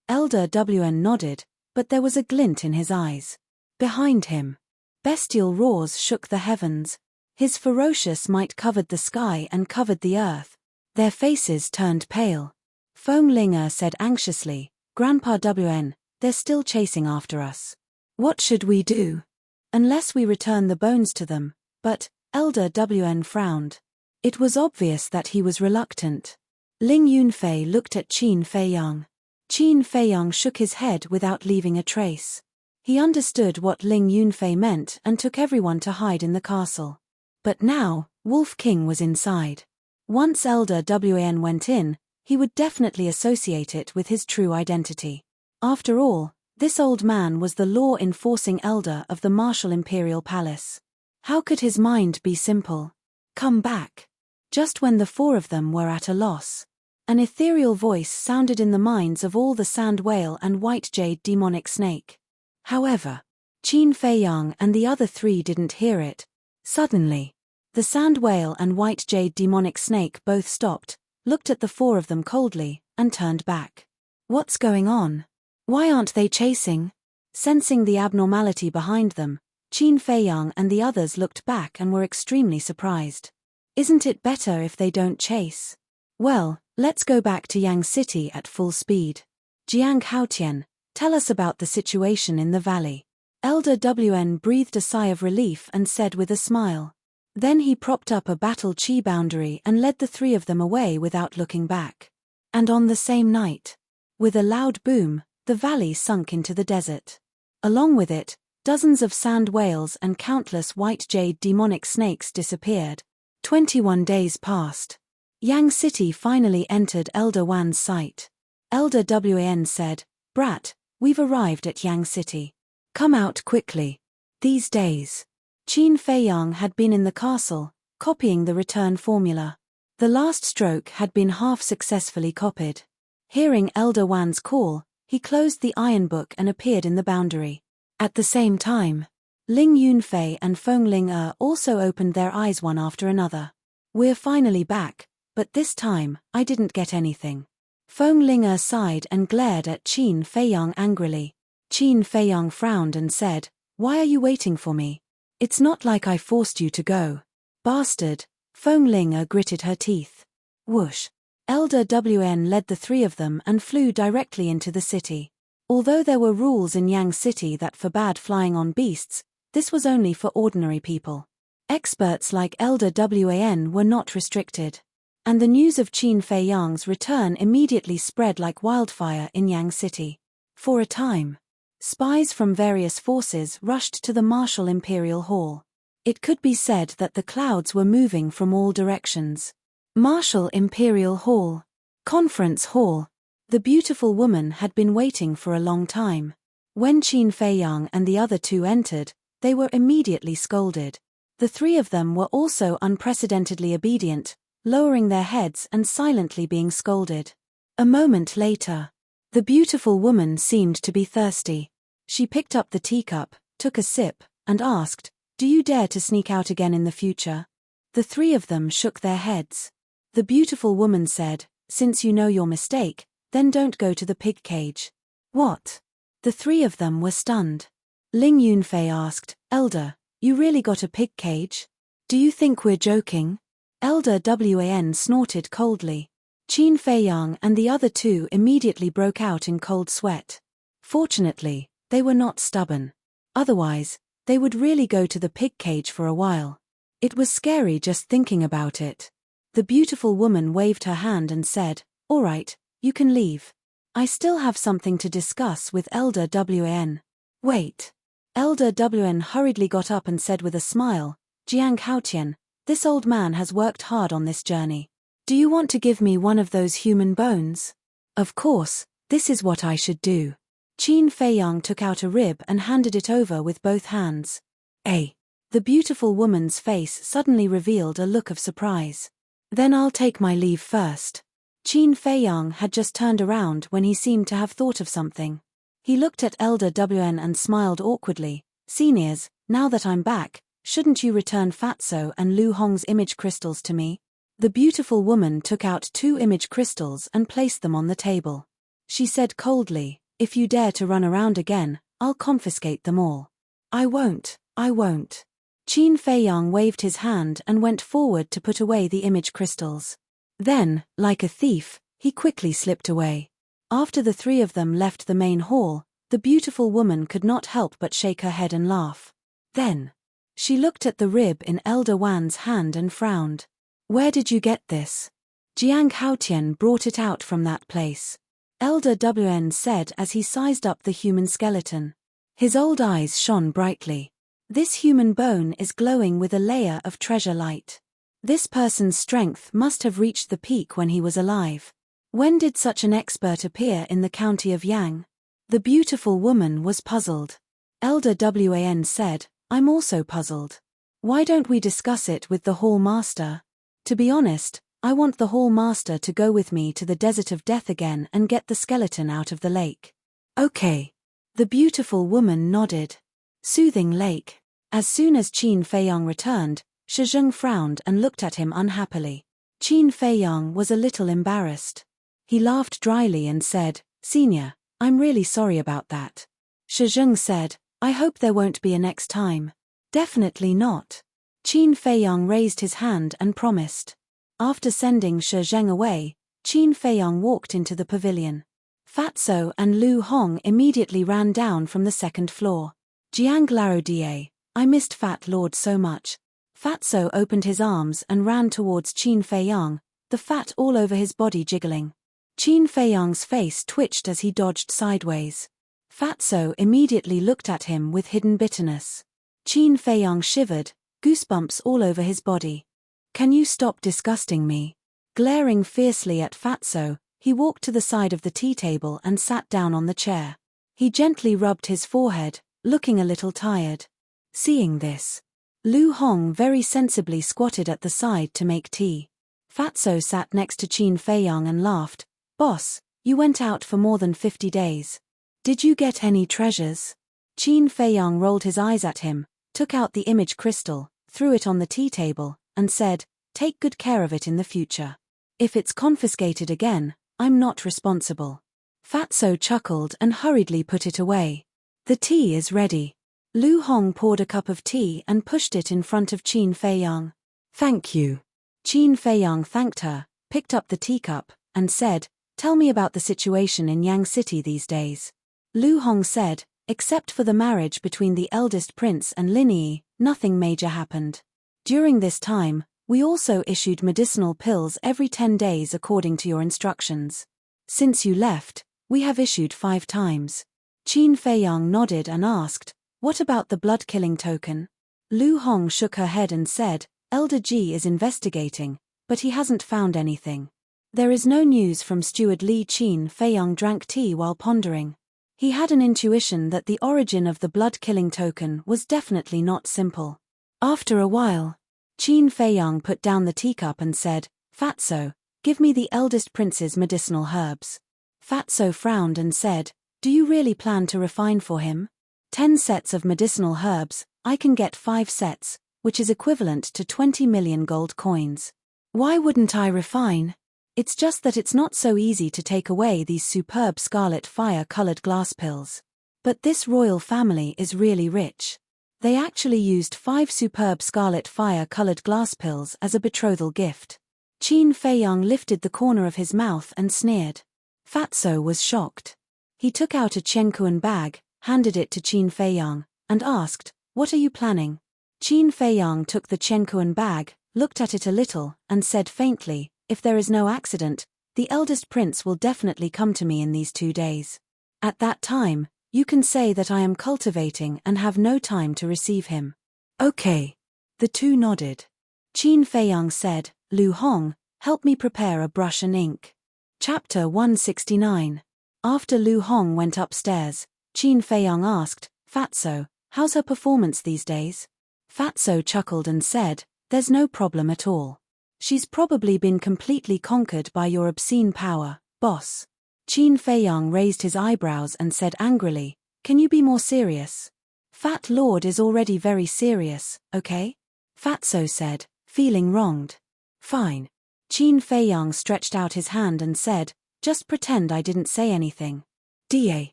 Elder Wn nodded, but there was a glint in his eyes. Behind him, bestial roars shook the heavens. His ferocious might covered the sky and covered the earth. Their faces turned pale. Feng Ling said anxiously, "Grandpa Wn, they're still chasing after us. What should we do?" "Unless we return the bones to them." But Elder Wn frowned. It was obvious that he was reluctant. Ling Yunfei looked at Qin Feiyang. Qin Feiyang shook his head without leaving a trace. He understood what Ling Yunfei meant and took everyone to hide in the castle. But now, Wolf King was inside. Once Elder Wan went in, he would definitely associate it with his true identity. After all, this old man was the law-enforcing elder of the martial imperial palace. How could his mind be simple? Come back. Just when the four of them were at a loss, an ethereal voice sounded in the minds of all the sand whale and white jade demonic snake. However, Qin Feiyang and the other three didn't hear it. Suddenly, the sand whale and white jade demonic snake both stopped, looked at the four of them coldly, and turned back. What's going on? Why aren't they chasing? Sensing the abnormality behind them, Qin Feiyang and the others looked back and were extremely surprised. Isn't it better if they don't chase? Well, let's go back to Yang City at full speed. Jiang Haotian, tell us about the situation in the valley. Elder Wn breathed a sigh of relief and said with a smile. Then he propped up a battle chi boundary and led the three of them away without looking back. And on the same night, with a loud boom, the valley sunk into the desert. Along with it, dozens of sand whales and countless white jade demonic snakes disappeared. 21 days passed. Yang City finally entered Elder Wan's sight. Elder Wan said, "Brat, we've arrived at Yang City. Come out quickly." These days, Qin Feiyang had been in the castle, copying the return formula. The last stroke had been half successfully copied. Hearing Elder Wan's call, he closed the iron book and appeared in the boundary. At the same time, Ling Yunfei and Feng Ling also opened their eyes one after another. "We're finally back, but this time, I didn't get anything." Feng Ling sighed and glared at Qin Feiyang angrily. Qin Feiyang frowned and said, "Why are you waiting for me? It's not like I forced you to go." "Bastard." Feng Ling gritted her teeth. Whoosh. Elder Wn led the three of them and flew directly into the city. Although there were rules in Yang City that forbade flying on beasts, this was only for ordinary people. Experts like Elder Wan were not restricted. And the news of Qin Feiyang's return immediately spread like wildfire in Yang City. For a time, spies from various forces rushed to the Martial Imperial Hall. It could be said that the clouds were moving from all directions. Martial Imperial Hall. Conference Hall. The beautiful woman had been waiting for a long time. When Qin Feiyang and the other two entered, they were immediately scolded. The three of them were also unprecedentedly obedient, lowering their heads and silently being scolded. A moment later, the beautiful woman seemed to be thirsty. She picked up the teacup, took a sip, and asked, "Do you dare to sneak out again in the future?" The three of them shook their heads. The beautiful woman said, since you know your mistake, then don't go to the pig cage. What? The three of them were stunned. Ling Yunfei asked, Elder, you really got a pig cage? Do you think we're joking? Elder Wan snorted coldly. Qin Feiyang and the other two immediately broke out in cold sweat. Fortunately, they were not stubborn. Otherwise, they would really go to the pig cage for a while. It was scary just thinking about it. The beautiful woman waved her hand and said, all right, you can leave. I still have something to discuss with Elder Wan. Wait. Elder Wan hurriedly got up and said with a smile, Jiang Haotian, this old man has worked hard on this journey. Do you want to give me one of those human bones? Of course, this is what I should do. Qin Feiyang took out a rib and handed it over with both hands. The beautiful woman's face suddenly revealed a look of surprise. Then I'll take my leave first. Qin Feiyang had just turned around when he seemed to have thought of something. He looked at Elder Wan and smiled awkwardly. Seniors, now that I'm back, shouldn't you return Fatso and Lu Hong's image crystals to me? The beautiful woman took out 2 image crystals and placed them on the table. She said coldly, if you dare to run around again, I'll confiscate them all. I won't. Qin Feiyang waved his hand and went forward to put away the image crystals. Then, like a thief, he quickly slipped away. After the three of them left the main hall, the beautiful woman could not help but shake her head and laugh. Then, she looked at the rib in Elder Wan's hand and frowned. Where did you get this? Jiang Haotian brought it out from that place. Elder Wan said as he sized up the human skeleton. His old eyes shone brightly. This human bone is glowing with a layer of treasure light. This person's strength must have reached the peak when he was alive. When did such an expert appear in the county of Yang? The beautiful woman was puzzled. Elder Wan said, I'm also puzzled. Why don't we discuss it with the Hall Master? To be honest, I want the Hall Master to go with me to the Desert of Death again and get the skeleton out of the lake. Okay. The beautiful woman nodded. Soothing Lake. As soon as Qin Feiyang returned, Shizheng frowned and looked at him unhappily. Qin Feiyang was a little embarrassed. He laughed dryly and said, Senior, I'm really sorry about that. Shizheng said, I hope there won't be a next time. Definitely not. Qin Feiyang raised his hand and promised. After sending Shizheng away, Qin Feiyang walked into the pavilion. Fatso and Lu Hong immediately ran down from the second floor. Jiang Lao Die, I missed Fat Lord so much. Fatso opened his arms and ran towards Qin Feiyang, the fat all over his body jiggling. Qin Feiyang's face twitched as he dodged sideways. Fatso immediately looked at him with hidden bitterness. Qin Feiyang shivered, goosebumps all over his body. Can you stop disgusting me? Glaring fiercely at Fatso, he walked to the side of the tea table and sat down on the chair. He gently rubbed his forehead, looking a little tired. Seeing this, Lu Hong very sensibly squatted at the side to make tea. Fatso sat next to Qin Feiyang and laughed. Boss, you went out for more than 50 days. Did you get any treasures? Qin Feiyang rolled his eyes at him, took out the image crystal, threw it on the tea table, and said, take good care of it in the future. If it's confiscated again, I'm not responsible. Fatso chuckled and hurriedly put it away. The tea is ready. Lu Hong poured a cup of tea and pushed it in front of Qin Feiyang. Thank you. Qin Feiyang thanked her, picked up the teacup, and said, tell me about the situation in Yang City these days. Lu Hong said, except for the marriage between the eldest prince and Lin Yi, nothing major happened. During this time, we also issued medicinal pills every 10 days according to your instructions. Since you left, we have issued 5 times. Qin Feiyang nodded and asked, what about the blood-killing token? Lu Hong shook her head and said, Elder Ji is investigating, but he hasn't found anything. There is no news from Steward Li. Qin Feiyang drank tea while pondering. He had an intuition that the origin of the blood-killing token was definitely not simple. After a while, Qin Feiyang put down the teacup and said, Fatso, give me the eldest prince's medicinal herbs. Fatso frowned and said, do you really plan to refine for him? 10 sets of medicinal herbs, I can get 5 sets, which is equivalent to 20 million gold coins. Why wouldn't I refine? It's just that it's not so easy to take away these superb scarlet fire-colored glass pills. But this royal family is really rich. They actually used 5 superb scarlet fire-colored glass pills as a betrothal gift. Qin Feiyang lifted the corner of his mouth and sneered. Fatso was shocked. He took out a Chenkuan bag, handed it to Qin Feiyang, and asked, "What are you planning?" Qin Feiyang took the Chenkuan bag, looked at it a little, and said faintly, "If there is no accident, the eldest prince will definitely come to me in these 2 days. At that time, you can say that I am cultivating and have no time to receive him." "Okay." The two nodded. Qin Feiyang said, "Lu Hong, help me prepare a brush and ink." Chapter 169. After Lu Hong went upstairs, Qin Feiyang asked, "Fatso, how's her performance these days?" Fatso chuckled and said, "There's no problem at all. She's probably been completely conquered by your obscene power, boss." Qin Feiyang raised his eyebrows and said angrily, "Can you be more serious?" "Fat Lord is already very serious, okay?" Fatso said, feeling wronged. "Fine." Qin Feiyang stretched out his hand and said, "Just pretend I didn't say anything." Da.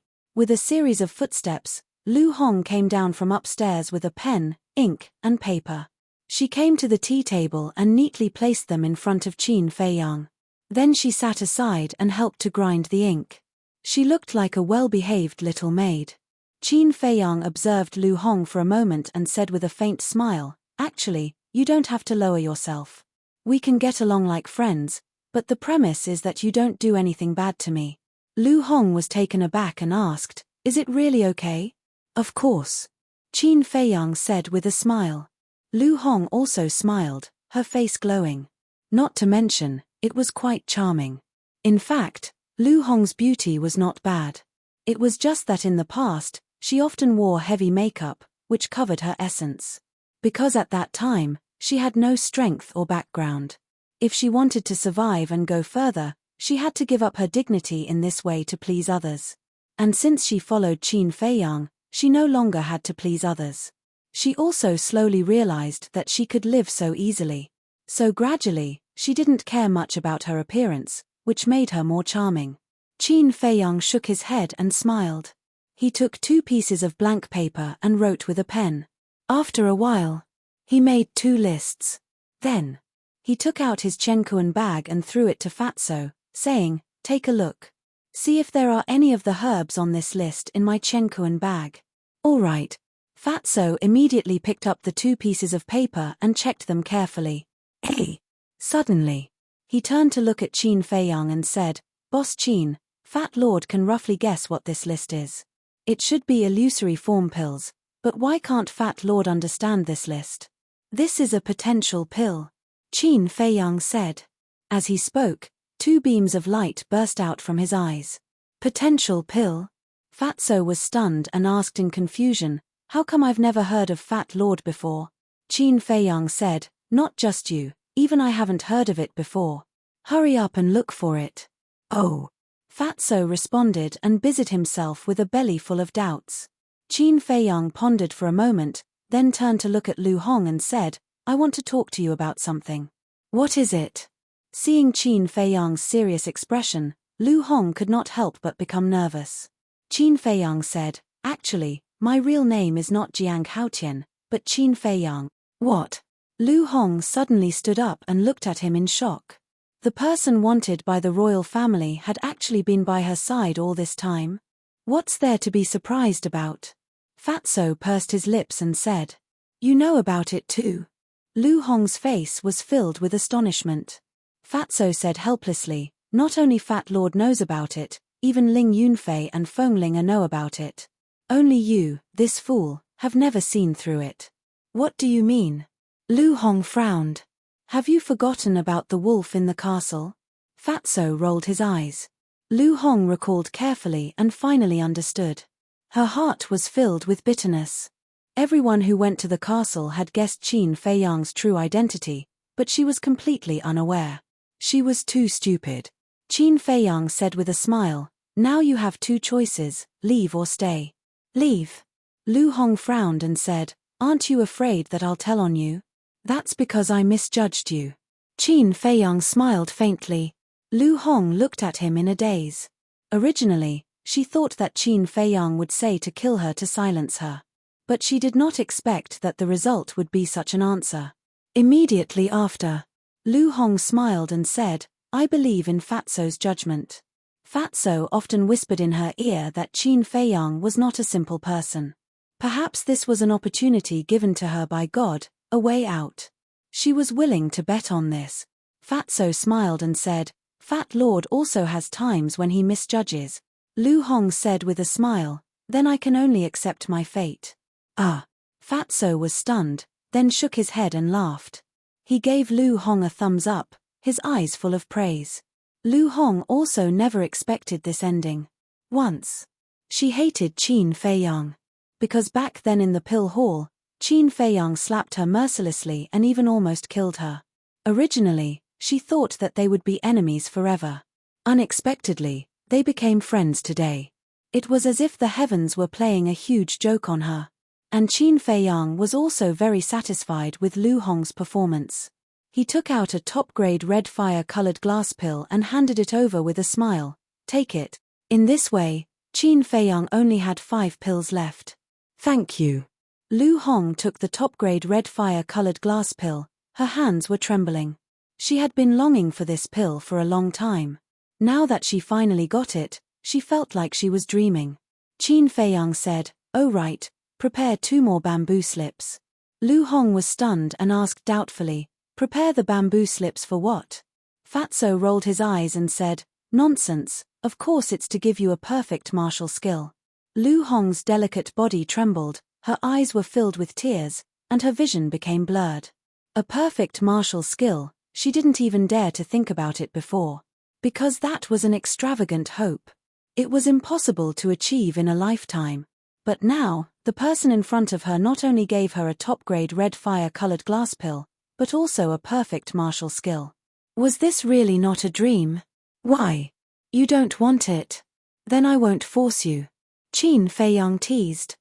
With a series of footsteps, Lu Hong came down from upstairs with a pen, ink, and paper. She came to the tea table and neatly placed them in front of Qin Feiyang. Then she sat aside and helped to grind the ink. She looked like a well-behaved little maid. Qin Feiyang observed Lu Hong for a moment and said with a faint smile, "Actually, you don't have to lower yourself. We can get along like friends, but the premise is that you don't do anything bad to me." Lu Hong was taken aback and asked, "Is it really okay?" "Of course," Qin Feiyang said with a smile. Lu Hong also smiled, her face glowing. Not to mention, it was quite charming. In fact, Lu Hong's beauty was not bad. It was just that in the past, she often wore heavy makeup, which covered her essence. Because at that time, she had no strength or background. If she wanted to survive and go further, she had to give up her dignity in this way to please others. And since she followed Qin Feiyang, she no longer had to please others. She also slowly realized that she could live so easily. So gradually, she didn't care much about her appearance, which made her more charming. Qin Feiyang shook his head and smiled. He took 2 pieces of blank paper and wrote with a pen. After a while, he made 2 lists. Then, he took out his Chenkuan bag and threw it to Fatso, saying, "Take a look. See if there are any of the herbs on this list in my Chenkuan bag." "All right." Fatso immediately picked up the 2 pieces of paper and checked them carefully. Hey! Suddenly, he turned to look at Qin Feiyang and said, "Boss Qin, Fat Lord can roughly guess what this list is. It should be illusory form pills, but why can't Fat Lord understand this list?" "This is a potential pill," Qin Feiyang said. As he spoke, 2 beams of light burst out from his eyes. "Potential pill?" Fatso was stunned and asked in confusion, "How come I've never heard of Fat Lord before?" Qin Feiyang said, "Not just you, even I haven't heard of it before. Hurry up and look for it." "Oh." Fatso responded and busied himself with a belly full of doubts. Qin Feiyang pondered for a moment, then turned to look at Lu Hong and said, "I want to talk to you about something." "What is it?" Seeing Qin Feiyang's serious expression, Lu Hong could not help but become nervous. Qin Feiyang said, "Actually, my real name is not Jiang Haotian, but Qin Feiyang." "What?" Lu Hong suddenly stood up and looked at him in shock. The person wanted by the royal family had actually been by her side all this time. What's there to be surprised about? Fatso pursed his lips and said, "You know about it too?" Lu Hong's face was filled with astonishment. Fatso said helplessly, "Not only Fat Lord knows about it, even Ling Yunfei and Feng Ling know about it. Only you, this fool, have never seen through it." "What do you mean?" Lu Hong frowned. "Have you forgotten about the wolf in the castle?" Fatso rolled his eyes. Lu Hong recalled carefully and finally understood. Her heart was filled with bitterness. Everyone who went to the castle had guessed Qin Feiyang's true identity, but she was completely unaware. She was too stupid. Qin Feiyang said with a smile, "Now you have 2 choices, leave or stay." "Leave." Lu Hong frowned and said, "Aren't you afraid that I'll tell on you?" "That's because I misjudged you." Qin Feiyang smiled faintly. Lu Hong looked at him in a daze. Originally, she thought that Qin Feiyang would say to kill her to silence her. But she did not expect that the result would be such an answer. Immediately after, Lu Hong smiled and said, "I believe in Fatso's judgment." Fatso often whispered in her ear that Qin Feiyang was not a simple person. Perhaps this was an opportunity given to her by God, a way out. She was willing to bet on this. Fatso smiled and said, "Fat Lord also has times when he misjudges." Lu Hong said with a smile, "Then I can only accept my fate." Ah! Fatso was stunned, then shook his head and laughed. He gave Lu Hong a thumbs up, his eyes full of praise. Lu Hong also never expected this ending. Once, she hated Qin Feiyang. Because back then in the pill hall, Qin Feiyang slapped her mercilessly and even almost killed her. Originally, she thought that they would be enemies forever. Unexpectedly, they became friends today. It was as if the heavens were playing a huge joke on her. And Qin Feiyang was also very satisfied with Lu Hong's performance. He took out a top-grade red fire-colored glass pill and handed it over with a smile. "Take it." In this way, Qin Feiyang only had 5 pills left. "Thank you." Lu Hong took the top-grade red fire-colored glass pill. Her hands were trembling. She had been longing for this pill for a long time. Now that she finally got it, she felt like she was dreaming. Qin Feiyang said, "Oh right, prepare 2 more bamboo slips." Lu Hong was stunned and asked doubtfully, "Prepare the bamboo slips for what?" Fatso rolled his eyes and said, "Nonsense, of course it's to give you a perfect martial skill." Lu Hong's delicate body trembled, her eyes were filled with tears, and her vision became blurred. A perfect martial skill, she didn't even dare to think about it before. Because that was an extravagant hope. It was impossible to achieve in a lifetime. But now, the person in front of her not only gave her a top-grade red fire-colored glass pill, but also a perfect martial skill. Was this really not a dream? "Why? You don't want it? Then I won't force you." Qin Feiyang teased.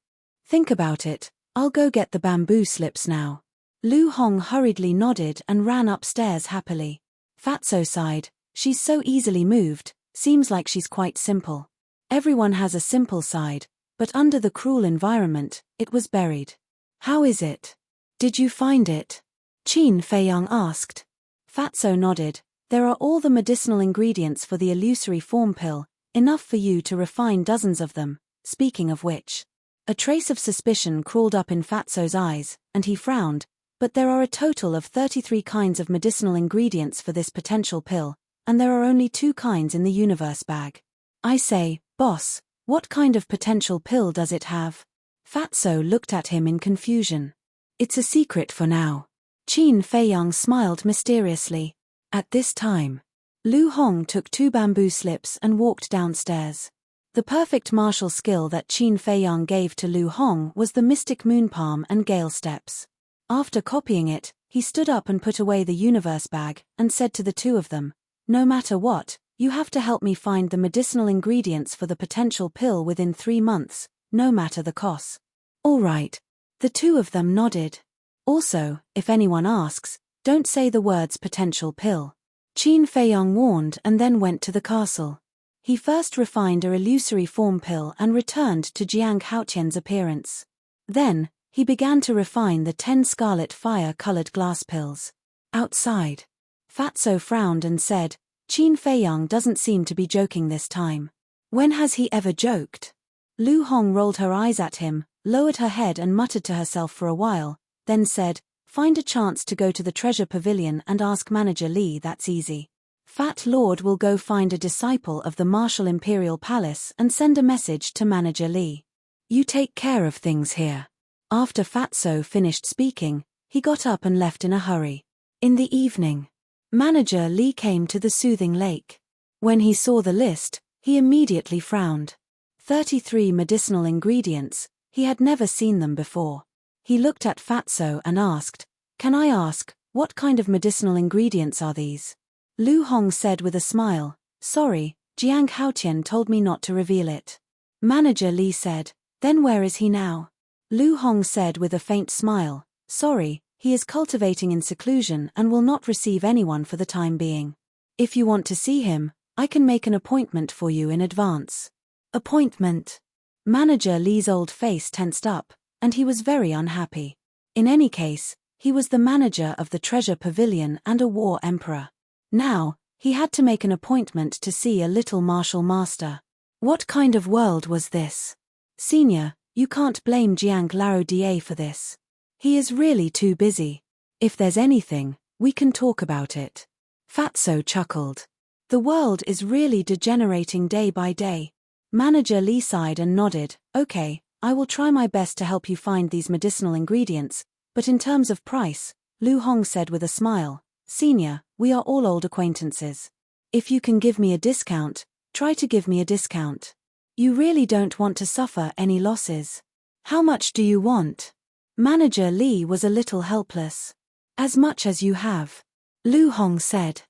"Think about it, I'll go get the bamboo slips now." Lu Hong hurriedly nodded and ran upstairs happily. Fatso sighed, "She's so easily moved, seems like she's quite simple." Everyone has a simple side, but under the cruel environment, it was buried. "How is it? Did you find it?" Qin Feiyang asked. Fatso nodded. "There are all the medicinal ingredients for the illusory form pill, enough for you to refine dozens of them, speaking of which." A trace of suspicion crawled up in Fatso's eyes, and he frowned, "But there are a total of 33 kinds of medicinal ingredients for this potential pill, and there are only 2 kinds in the universe bag. I say, boss, what kind of potential pill does it have?" Fatso looked at him in confusion. "It's a secret for now." Qin Feiyang smiled mysteriously. At this time, Lu Hong took 2 bamboo slips and walked downstairs. The perfect martial skill that Qin Feiyang gave to Lu Hong was the mystic moonpalm and gale steps. After copying it, he stood up and put away the universe bag, and said to the 2 of them, "No matter what, you have to help me find the medicinal ingredients for the potential pill within 3 months, no matter the cost." "All right." The 2 of them nodded. "Also, if anyone asks, don't say the words potential pill." Qin Feiyang warned and then went to the castle. He first refined a illusory form pill and returned to Jiang Haotian's appearance. Then, he began to refine the 10 scarlet fire-colored glass pills. Outside, Fatso frowned and said, "Qin Feiyang doesn't seem to be joking this time. When has he ever joked?" Lu Hong rolled her eyes at him, lowered her head and muttered to herself for a while, then said, "Find a chance to go to the treasure pavilion and ask Manager Li, that's easy. Fat Lord will go find a disciple of the Martial Imperial Palace and send a message to Manager Li. You take care of things here." After Fatso finished speaking, he got up and left in a hurry. In the evening, Manager Li came to the soothing lake. When he saw the list, he immediately frowned. 33 medicinal ingredients, he had never seen them before. He looked at Fatso and asked, "Can I ask, what kind of medicinal ingredients are these?" Lu Hong said with a smile, "Sorry, Jiang Haotian told me not to reveal it." Manager Li said, "Then where is he now?" Lu Hong said with a faint smile, "Sorry, He is cultivating in seclusion and will not receive anyone for the time being. If you want to see him, I can make an appointment for you in advance. Appointment? Manager Li's old face tensed up, and he was very unhappy. In any case, he was the manager of the Treasure Pavilion and a war emperor. Now, he had to make an appointment to see a little martial master. What kind of world was this? Senior, you can't blame Jiang Laodie for this. He is really too busy. If there's anything, we can talk about it. Fatso chuckled. The world is really degenerating day by day. Manager Li sighed and nodded. Okay, I will try my best to help you find these medicinal ingredients, but in terms of price, Lu Hong said with a smile, Senior, we are all old acquaintances. If you can give me a discount, try to give me a discount. You really don't want to suffer any losses. How much do you want? Manager Li was a little helpless. As much as you have. Lu Hong said.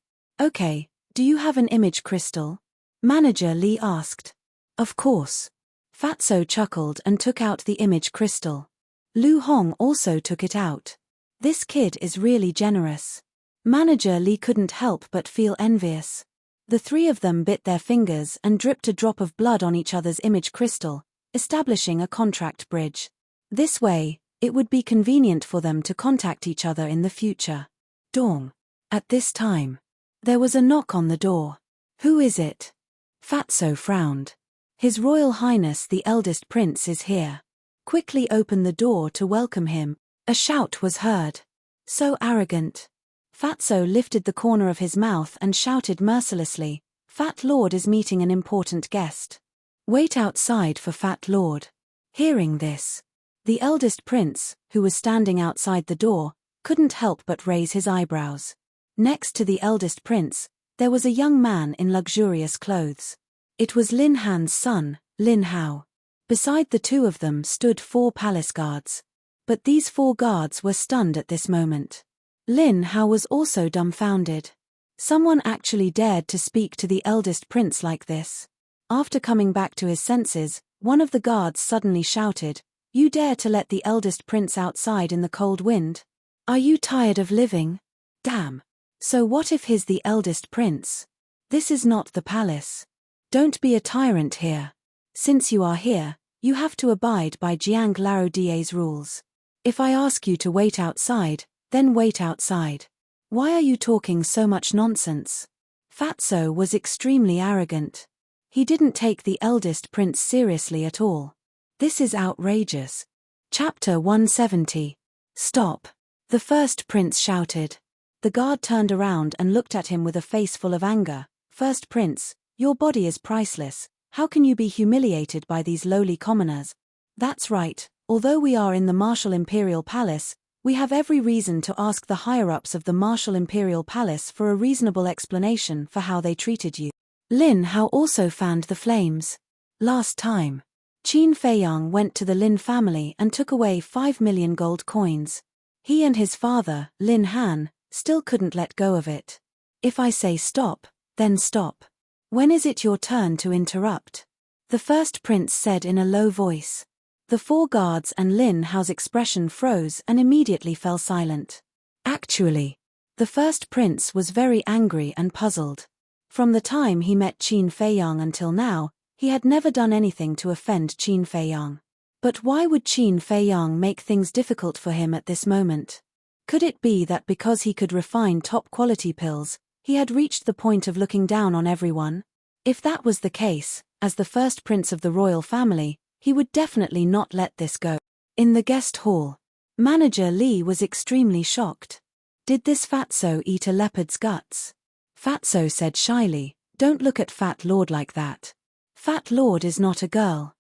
Okay, do you have an image crystal? Manager Li asked. Of course. Fatso chuckled and took out the image crystal. Lu Hong also took it out. This kid is really generous. Manager Li couldn't help but feel envious. The three of them bit their fingers and dripped a drop of blood on each other's image crystal, establishing a contract bridge. This way, it would be convenient for them to contact each other in the future. Dawn. At this time, there was a knock on the door. Who is it? Fatso frowned. His Royal Highness the eldest prince is here. Quickly open the door to welcome him. A shout was heard. So arrogant. Fatso lifted the corner of his mouth and shouted mercilessly, Fat Lord is meeting an important guest. Wait outside for Fat Lord. Hearing this, the eldest prince, who was standing outside the door, couldn't help but raise his eyebrows. Next to the eldest prince, there was a young man in luxurious clothes. It was Lin Han's son, Lin Hao. Beside the two of them stood 4 palace guards. But these 4 guards were stunned at this moment. Lin Hao was also dumbfounded. Someone actually dared to speak to the eldest prince like this. After coming back to his senses, one of the guards suddenly shouted, You dare to let the eldest prince outside in the cold wind? Are you tired of living? Damn. So what if he's the eldest prince? This is not the palace. Don't be a tyrant here. Since you are here, you have to abide by Jiang Laodie's rules. If I ask you to wait outside, then wait outside. Why are you talking so much nonsense? Fatso was extremely arrogant. He didn't take the eldest prince seriously at all. This is outrageous. Chapter 170. Stop. The first prince shouted. The guard turned around and looked at him with a face full of anger. First prince, your body is priceless. How can you be humiliated by these lowly commoners? That's right, although we are in the Martial Imperial Palace, we have every reason to ask the higher-ups of the Martial Imperial Palace for a reasonable explanation for how they treated you. Lin Hao also fanned the flames. Last time, Qin Feiyang went to the Lin family and took away 5 million gold coins. He and his father, Lin Han, still couldn't let go of it. If I say stop, then stop. When is it your turn to interrupt? The first prince said in a low voice. The 4 guards and Lin Hao's expression froze and immediately fell silent. Actually, the first prince was very angry and puzzled. From the time he met Qin Feiyang until now, he had never done anything to offend Qin Feiyang. But why would Qin Feiyang make things difficult for him at this moment? Could it be that because he could refine top-quality pills, he had reached the point of looking down on everyone? If that was the case, as the first prince of the royal family, he would definitely not let this go. In the guest hall, Manager Li was extremely shocked. Did this Fatso eat a leopard's guts? Fatso said shyly, Don't look at Fat Lord like that. Fat Lord is not a girl.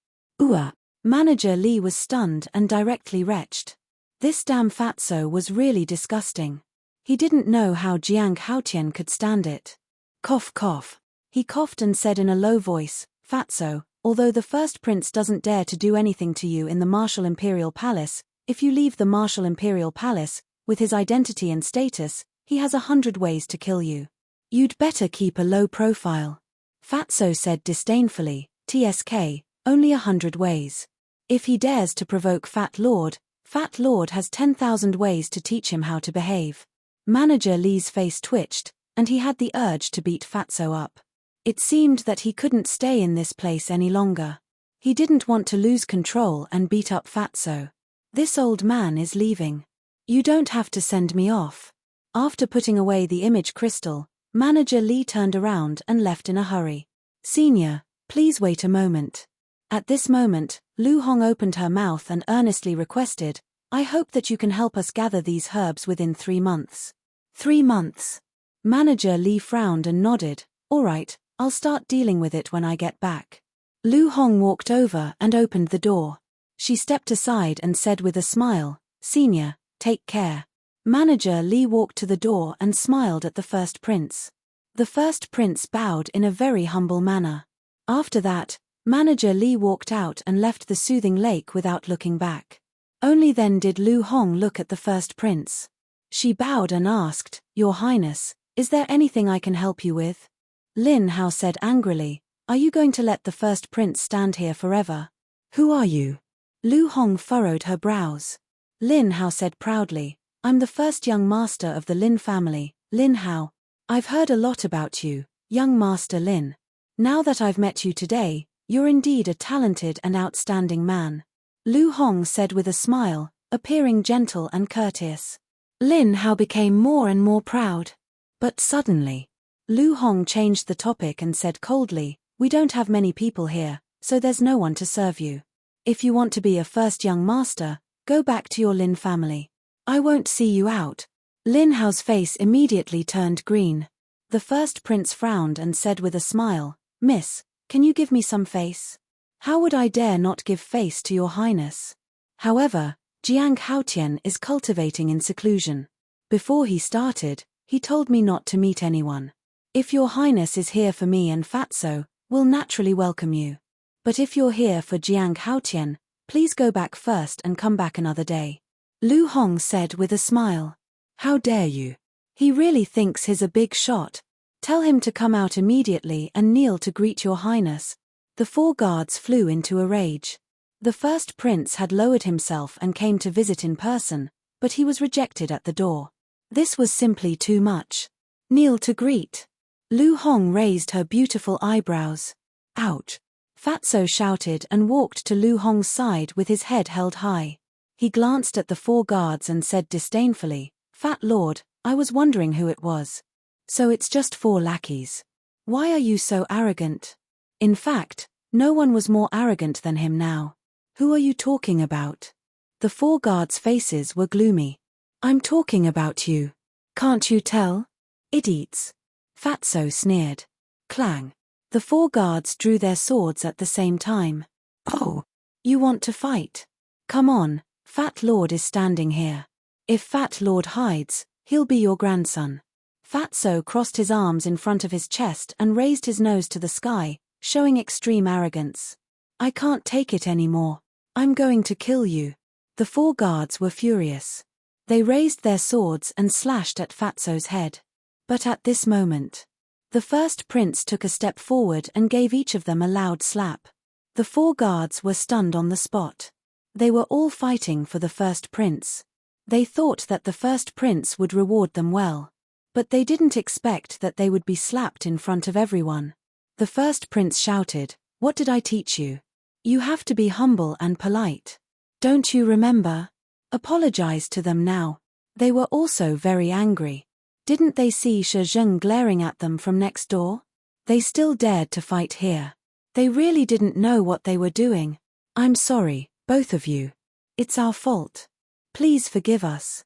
Manager Li was stunned and directly retched. This damn Fatso was really disgusting. He didn't know how Jiang Haotian could stand it. Cough cough. He coughed and said in a low voice, Fatso, although the first prince doesn't dare to do anything to you in the Martial Imperial Palace, if you leave the Martial Imperial Palace, with his identity and status, he has 100 ways to kill you. You'd better keep a low profile. Fatso said disdainfully, TSK, only 100 ways. If he dares to provoke Fat Lord, Fat Lord has 10,000 ways to teach him how to behave. Manager Lee's face twitched, and he had the urge to beat Fatso up. It seemed that he couldn't stay in this place any longer. He didn't want to lose control and beat up Fatso. This old man is leaving. You don't have to send me off. After putting away the image crystal, Manager Lee turned around and left in a hurry. Senior, please wait a moment. At this moment, Lu Hong opened her mouth and earnestly requested, I hope that you can help us gather these herbs within 3 months. 3 months. Manager Lee frowned and nodded, all right, I'll start dealing with it when I get back. Lu Hong walked over and opened the door. She stepped aside and said with a smile, Senior, take care. Manager Lee walked to the door and smiled at the first prince. The first prince bowed in a very humble manner. After that, Manager Lee walked out and left the soothing lake without looking back. Only then did Lu Hong look at the first prince. She bowed and asked, Your Highness, is there anything I can help you with? Lin Hao said angrily, Are you going to let the first prince stand here forever? Who are you? Lu Hong furrowed her brows. Lin Hao said proudly, I'm the first young master of the Lin family, Lin Hao. I've heard a lot about you, young Master Lin. Now that I've met you today, you're indeed a talented and outstanding man. Lu Hong said with a smile, appearing gentle and courteous. Lin Hao became more and more proud. But suddenly, Lu Hong changed the topic and said coldly, We don't have many people here, so there's no one to serve you. If you want to be a first young master, go back to your Lin family. I won't see you out. Lin Hao's face immediately turned green. The first prince frowned and said with a smile, Miss, can you give me some face? How would I dare not give face to your highness? However, Jiang Haotian is cultivating in seclusion. Before he started, he told me not to meet anyone. If your highness is here for me and Fatso, we'll naturally welcome you. But if you're here for Jiang Haotian, please go back first and come back another day. Lu Hong said with a smile. How dare you? He really thinks he's a big shot. Tell him to come out immediately and kneel to greet your highness. The 4 guards flew into a rage. The first prince had lowered himself and came to visit in person, but he was rejected at the door. This was simply too much. Kneel to greet. Lu Hong raised her beautiful eyebrows. Ouch. Fatso shouted and walked to Lu Hong's side with his head held high. He glanced at the 4 guards and said disdainfully, Fat Lord, I was wondering who it was. So it's just 4 lackeys. Why are you so arrogant? In fact, no one was more arrogant than him now. Who are you talking about? The 4 guards' faces were gloomy. I'm talking about you. Can't you tell? Idiots. Fatso sneered. Clang. The 4 guards drew their swords at the same time. Oh. You want to fight? Come on, Fat Lord is standing here. If Fat Lord hides, he'll be your grandson. Fatso crossed his arms in front of his chest and raised his nose to the sky, showing extreme arrogance. I can't take it anymore. I'm going to kill you. The 4 guards were furious. They raised their swords and slashed at Fatso's head. But at this moment, the first prince took a step forward and gave each of them a loud slap. The 4 guards were stunned on the spot. They were all fighting for the first prince. They thought that the first prince would reward them well. But they didn't expect that they would be slapped in front of everyone. The first prince shouted, What did I teach you? You have to be humble and polite. Don't you remember? Apologize to them now. They were also very angry. Didn't they see Shi Zheng glaring at them from next door? They still dared to fight here. They really didn't know what they were doing. I'm sorry, both of you. It's our fault. Please forgive us.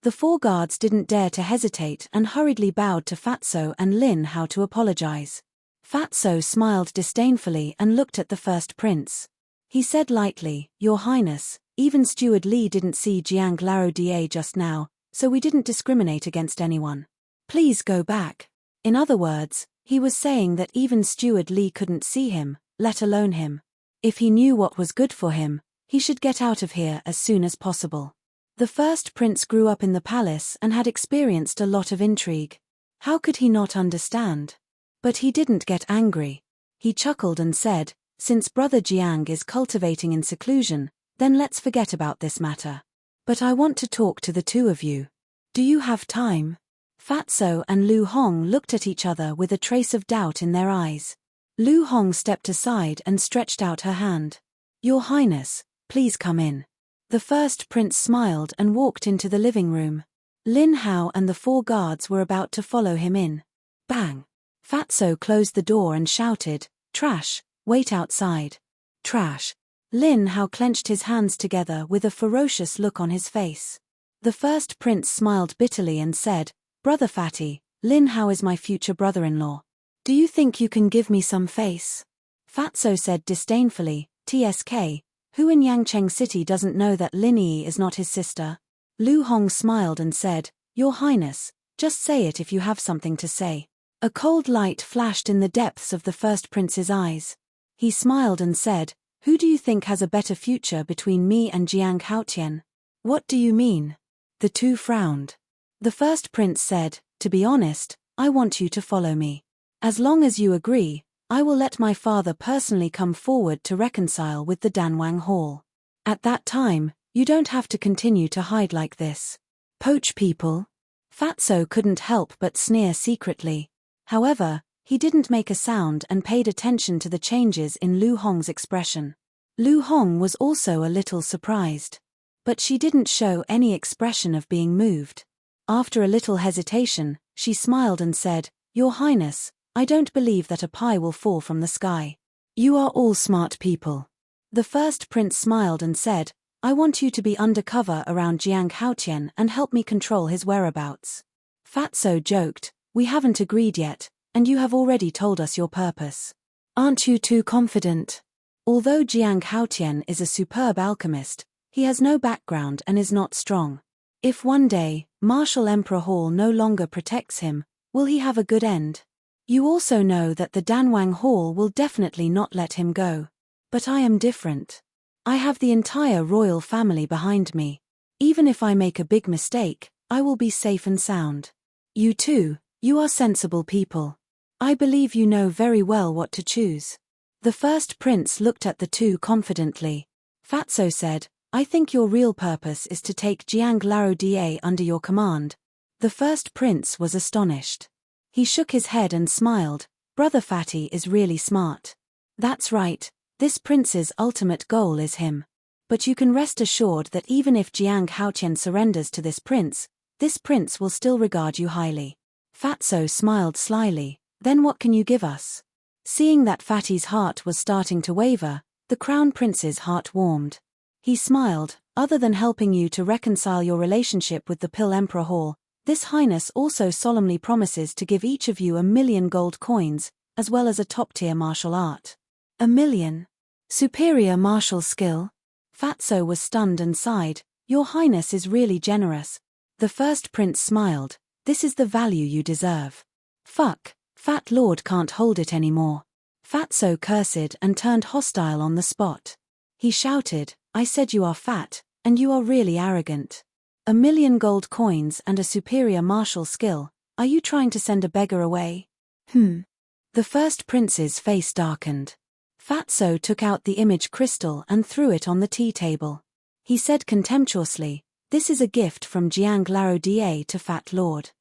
The 4 guards didn't dare to hesitate and hurriedly bowed to Fatso and Lin Hao to apologize. Fatso smiled disdainfully and looked at the first prince. He said lightly, Your Highness, even Steward Li didn't see Jiang Laro Da just now, so we didn't discriminate against anyone. Please go back. In other words, he was saying that even Steward Li couldn't see him, let alone him. If he knew what was good for him, he should get out of here as soon as possible. The first prince grew up in the palace and had experienced a lot of intrigue. How could he not understand? But he didn't get angry. He chuckled and said, Since Brother Jiang is cultivating in seclusion, then let's forget about this matter. But I want to talk to the two of you. Do you have time? Fatso and Lu Hong looked at each other with a trace of doubt in their eyes. Lu Hong stepped aside and stretched out her hand. Your Highness, please come in. The first prince smiled and walked into the living room. Lin Hao and the 4 guards were about to follow him in. Bang! Fatso closed the door and shouted, "Trash, wait outside." Trash. Lin Hao clenched his hands together with a ferocious look on his face. The first prince smiled bitterly and said, "Brother Fatty, Lin Hao is my future brother-in-law. Do you think you can give me some face?" Fatso said disdainfully, "TSK, who in Yangcheng City doesn't know that Lin Yi is not his sister?" Lu Hong smiled and said, "Your Highness, just say it if you have something to say." A cold light flashed in the depths of the first prince's eyes. He smiled and said, "Who do you think has a better future between me and Jiang Haotian?" "What do you mean?" The two frowned. The first prince said, "To be honest, I want you to follow me. As long as you agree, I will let my father personally come forward to reconcile with the Danwang Hall. At that time, you don't have to continue to hide like this. Poach people." Fatso couldn't help but sneer secretly. However, he didn't make a sound and paid attention to the changes in Lu Hong's expression. Lu Hong was also a little surprised. But she didn't show any expression of being moved. After a little hesitation, she smiled and said, "Your Highness, I don't believe that a pie will fall from the sky. You are all smart people." The first prince smiled and said, "I want you to be undercover around Jiang Haotian and help me control his whereabouts." Fatso joked, "We haven't agreed yet, and you have already told us your purpose. Aren't you too confident?" Although Jiang Haotian is a superb alchemist, he has no background and is not strong. If one day, Martial Emperor Hall no longer protects him, will he have a good end? You also know that the Danwang Hall will definitely not let him go. But I am different. I have the entire royal family behind me. Even if I make a big mistake, I will be safe and sound. You too, you are sensible people. I believe you know very well what to choose." The first prince looked at the two confidently. Fatso said, "I think your real purpose is to take Jiang Laro Da under your command." The first prince was astonished. He shook his head and smiled. "Brother Fatty is really smart. That's right, this prince's ultimate goal is him. But you can rest assured that even if Jiang Haotian surrenders to this prince will still regard you highly." Fatso smiled slyly, "Then what can you give us?" Seeing that Fatty's heart was starting to waver, the crown prince's heart warmed. He smiled, "Other than helping you to reconcile your relationship with the Pill Emperor Hall, this Highness also solemnly promises to give each of you 1,000,000 gold coins, as well as a top-tier martial art." 1,000,000? Superior martial skill? Fatso was stunned and sighed, "Your Highness is really generous." The first prince smiled, "This is the value you deserve." "Fuck, Fat Lord can't hold it anymore." Fatso cursed and turned hostile on the spot. He shouted, "I said you are fat, and you are really arrogant. 1,000,000 gold coins and a superior martial skill, are you trying to send a beggar away?" The first prince's face darkened. Fatso took out the image crystal and threw it on the tea table. He said contemptuously, "This is a gift from Jiang Laro Da to Fat Lord.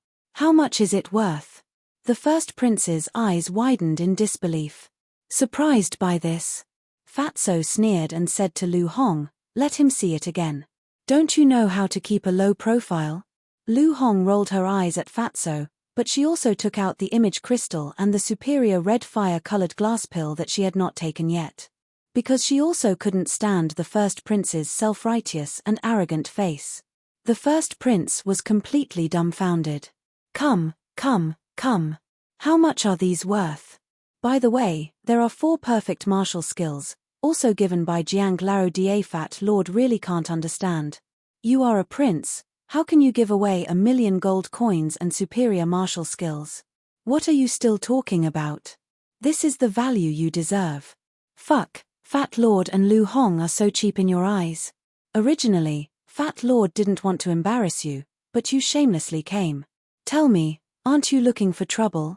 How much is it worth?" The first prince's eyes widened in disbelief. Surprised by this, Fatso sneered and said to Lu Hong, "Let him see it again. Don't you know how to keep a low profile?" Lu Hong rolled her eyes at Fatso, but she also took out the image crystal and the superior red fire-colored glass pill that she had not taken yet. Because she also couldn't stand the first prince's self-righteous and arrogant face. The first prince was completely dumbfounded. Come. How much are these worth? By the way, there are 4 perfect martial skills, also given by Jiang Laro Da. Fat Lord really can't understand. You are a prince, how can you give away 1,000,000 gold coins and superior martial skills? What are you still talking about? This is the value you deserve. Fuck, Fat Lord and Lu Hong are so cheap in your eyes. Originally, Fat Lord didn't want to embarrass you, but you shamelessly came. Tell me, aren't you looking for trouble?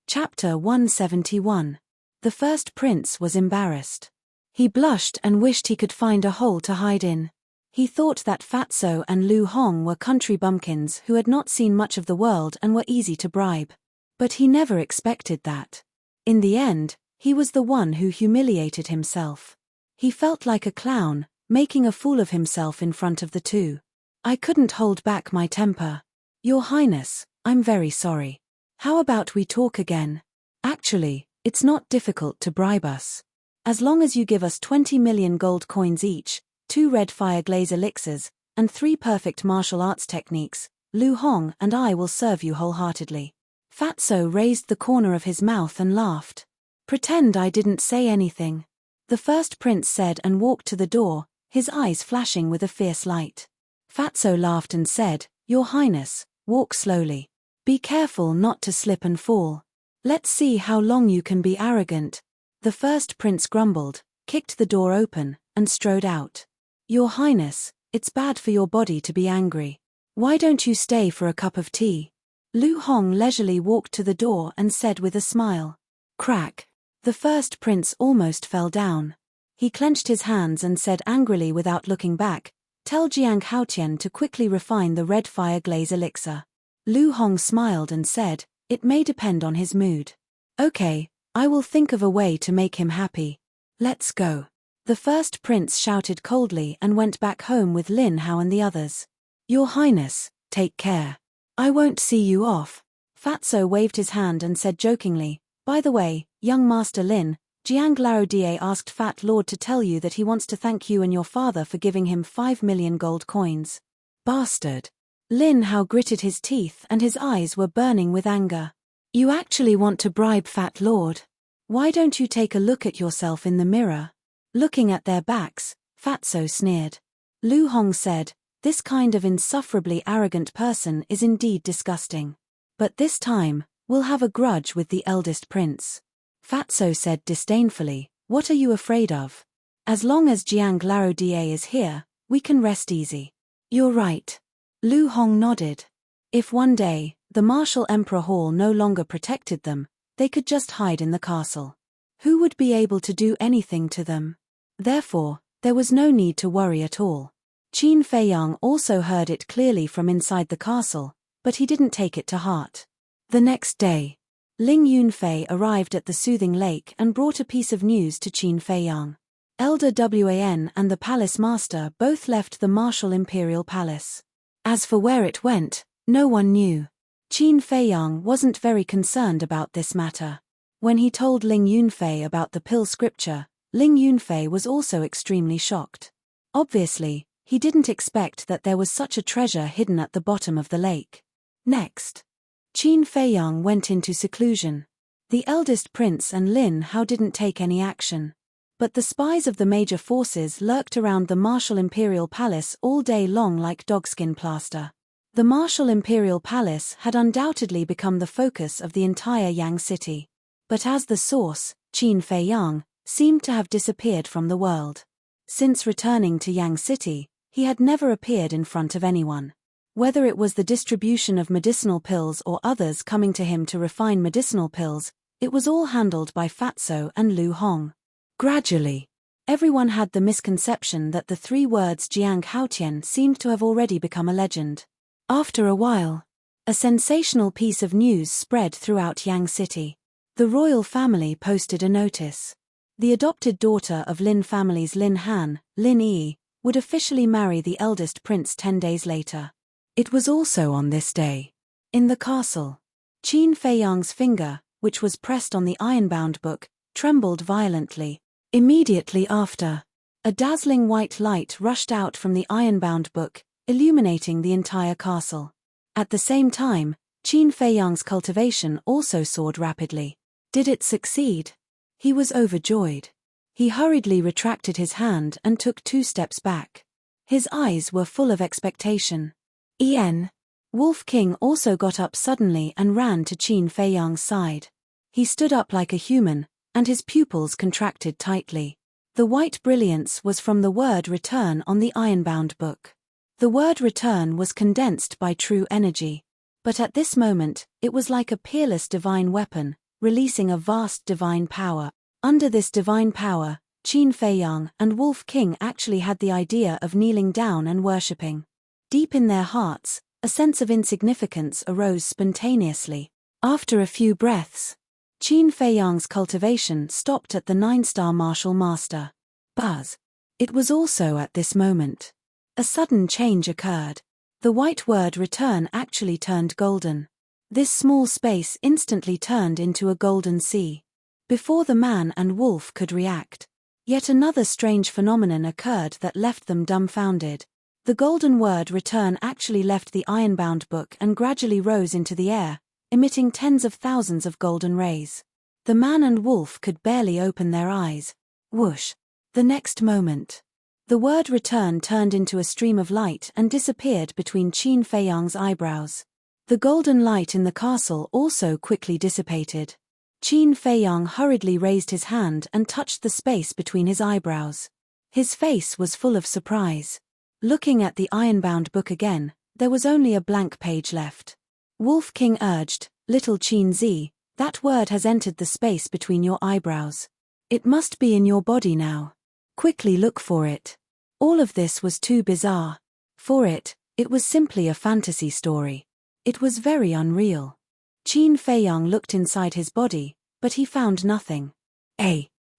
Chapter 171. The first prince was embarrassed. He blushed and wished he could find a hole to hide in. He thought that Fatso and Lu Hong were country bumpkins who had not seen much of the world and were easy to bribe. But he never expected that. In the end, he was the one who humiliated himself. He felt like a clown, making a fool of himself in front of the two. I couldn't hold back my temper. Your Highness, I'm very sorry. How about we talk again? Actually, it's not difficult to bribe us. As long as you give us 20 million gold coins each, 2 red fire glaze elixirs, and 3 perfect martial arts techniques, Lu Hong and I will serve you wholeheartedly. Fatso raised the corner of his mouth and laughed. Pretend I didn't say anything. The first prince said and walked to the door, his eyes flashing with a fierce light. Fatso laughed and said, Your Highness, walk slowly. Be careful not to slip and fall. Let's see how long you can be arrogant. The first prince grumbled, kicked the door open, and strode out. Your Highness, it's bad for your body to be angry. Why don't you stay for a cup of tea? Lu Hong leisurely walked to the door and said with a smile. Crack. The first prince almost fell down. He clenched his hands and said angrily without looking back, Tell Jiang Haotian to quickly refine the red fire glaze elixir. Lu Hong smiled and said, It may depend on his mood. Okay, I will think of a way to make him happy. Let's go. The first prince shouted coldly and went back home with Lin Hao and the others. Your Highness, take care. I won't see you off. Fatso waved his hand and said jokingly, By the way, young Master Lin, Jiang Laodie asked Fat Lord to tell you that he wants to thank you and your father for giving him 5 million gold coins. Bastard. Lin Hao gritted his teeth and his eyes were burning with anger. You actually want to bribe Fat Lord? Why don't you take a look at yourself in the mirror? Looking at their backs, Fatso sneered. Lu Hong said, This kind of insufferably arrogant person is indeed disgusting. But this time, we'll have a grudge with the eldest prince. Fatso said disdainfully, What are you afraid of? As long as Jiang Laodie is here, we can rest easy. You're right. Lu Hong nodded. If one day, the Martial Emperor Hall no longer protected them, they could just hide in the castle. Who would be able to do anything to them? Therefore, there was no need to worry at all. Qin Feiyang also heard it clearly from inside the castle, but he didn't take it to heart. The next day, Ling Yunfei arrived at the Soothing Lake and brought a piece of news to Qin Feiyang. Elder Wan and the palace master both left the martial imperial palace. As for where it went, no one knew. Qin Feiyang wasn't very concerned about this matter. When he told Ling Yunfei about the pill scripture, Ling Yunfei was also extremely shocked. Obviously, he didn't expect that there was such a treasure hidden at the bottom of the lake. Next, Qin Feiyang went into seclusion. The eldest prince and Lin Hao didn't take any action. But the spies of the major forces lurked around the martial imperial palace all day long like dogskin plaster. The martial imperial palace had undoubtedly become the focus of the entire Yang city. But as the source, Qin Feiyang, seemed to have disappeared from the world. Since returning to Yang city, he had never appeared in front of anyone. Whether it was the distribution of medicinal pills or others coming to him to refine medicinal pills, it was all handled by Fatso and Lu Hong. Gradually, everyone had the misconception that the 3 words Jiang Haotian seemed to have already become a legend. After a while, a sensational piece of news spread throughout Yang city. The royal family posted a notice. The adopted daughter of Lin family's Lin Han, Lin Yi, would officially marry the eldest prince 10 days later. It was also on this day. In the castle, Qin Feiyang's finger, which was pressed on the ironbound book, trembled violently. Immediately after, a dazzling white light rushed out from the ironbound book, illuminating the entire castle. At the same time, Qin Feiyang's cultivation also soared rapidly. Did it succeed? He was overjoyed. He hurriedly retracted his hand and took 2 steps back. His eyes were full of expectation. Wolf King also got up suddenly and ran to Qin Feiyang's side. He stood up like a human, and his pupils contracted tightly. The white brilliance was from the word return on the ironbound book. The word return was condensed by true energy. But at this moment, it was like a peerless divine weapon, releasing a vast divine power. Under this divine power, Qin Feiyang and Wolf King actually had the idea of kneeling down and worshipping. Deep in their hearts, a sense of insignificance arose spontaneously. After a few breaths, Qin Feiyang's cultivation stopped at the 9-star martial master. Buzz. It was also at this moment. A sudden change occurred. The white word return actually turned golden. This small space instantly turned into a golden sea. Before the man and wolf could react, yet another strange phenomenon occurred that left them dumbfounded. The golden word return actually left the ironbound book and gradually rose into the air, emitting tens of thousands of golden rays. The man and wolf could barely open their eyes. Whoosh! The next moment, the word return turned into a stream of light and disappeared between Qin Feiyang's eyebrows. The golden light in the castle also quickly dissipated. Qin Feiyang hurriedly raised his hand and touched the space between his eyebrows. His face was full of surprise. Looking at the ironbound book again, there was only a blank page left. Wolf King urged, "Little Qin Zi, that word has entered the space between your eyebrows. It must be in your body now. Quickly look for it." All of this was too bizarre. It was simply a fantasy story. It was very unreal. Qin Feiyang looked inside his body, but he found nothing.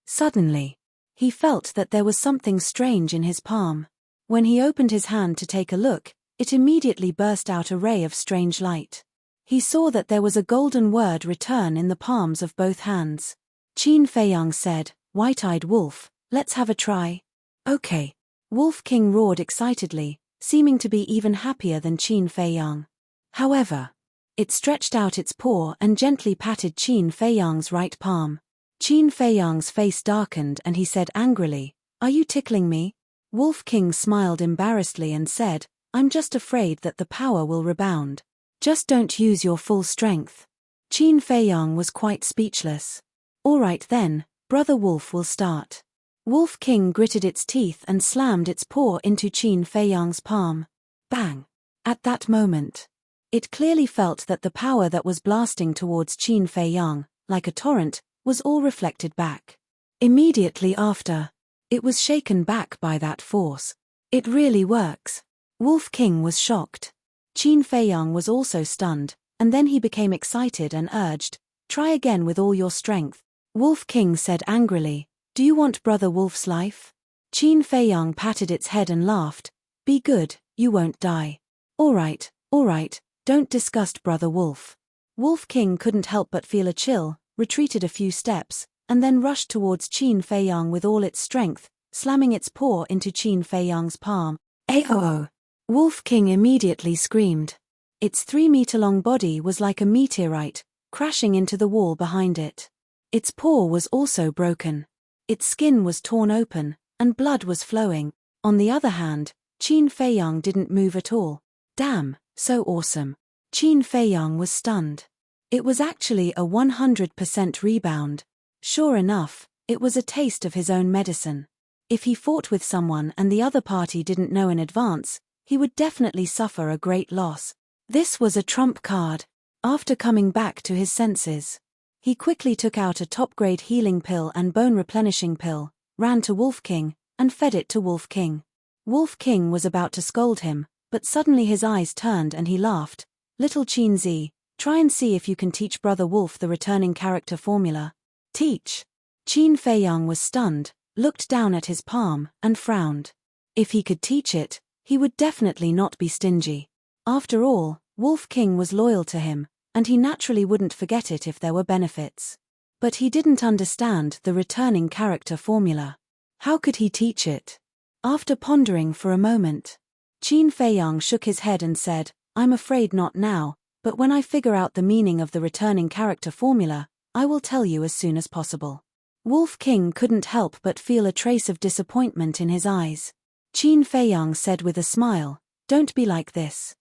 Suddenly, he felt that there was something strange in his palm. When he opened his hand to take a look, it immediately burst out a ray of strange light. He saw that there was a golden word return in the palms of both hands. Qin Feiyang said, "White-eyed wolf, let's have a try." "Okay." Wolf King roared excitedly, seeming to be even happier than Qin Feiyang. However, it stretched out its paw and gently patted Qin Feiyang's right palm. Qin Feiyang's face darkened and he said angrily, "Are you tickling me?" Wolf King smiled embarrassedly and said, "I'm just afraid that the power will rebound. Just don't use your full strength." Qin Feiyang was quite speechless. "All right then, Brother Wolf will start." Wolf King gritted its teeth and slammed its paw into Qin Feiyang's palm. Bang! At that moment, it clearly felt that the power that was blasting towards Qin Feiyang, like a torrent, was all reflected back. Immediately after, it was shaken back by that force. "It really works." Wolf King was shocked. Qin Feiyang was also stunned, and then he became excited and urged, "Try again with all your strength." Wolf King said angrily, "Do you want Brother Wolf's life?" Qin Feiyang patted its head and laughed, "Be good, you won't die." All right, don't disgust Brother Wolf." Wolf King couldn't help but feel a chill, retreated a few steps, and then rushed towards Qin Feiyang with all its strength, slamming its paw into Qin Feiyang's palm. "Aoo!" Wolf King immediately screamed. Its 3-meter-long body was like a meteorite, crashing into the wall behind it. Its paw was also broken. Its skin was torn open, and blood was flowing. On the other hand, Qin Feiyang didn't move at all. Damn, so awesome. Qin Feiyang was stunned. It was actually a 100% rebound. Sure enough, it was a taste of his own medicine. If he fought with someone and the other party didn't know in advance, he would definitely suffer a great loss. This was a trump card. After coming back to his senses, he quickly took out a top-grade healing pill and bone-replenishing pill, ran to Wolf King, and fed it to Wolf King. Wolf King was about to scold him, but suddenly his eyes turned and he laughed. "Little Qin Zi, try and see if you can teach Brother Wolf the returning character formula." "Teach?" Qin Feiyang was stunned, looked down at his palm, and frowned. If he could teach it, he would definitely not be stingy. After all, Wolf King was loyal to him, and he naturally wouldn't forget it if there were benefits. But he didn't understand the returning character formula. How could he teach it? After pondering for a moment, Qin Feiyang shook his head and said, "I'm afraid not now, but when I figure out the meaning of the returning character formula, I will tell you as soon as possible." Wolf King couldn't help but feel a trace of disappointment in his eyes. Qin Feiyang said with a smile, "Don't be like this.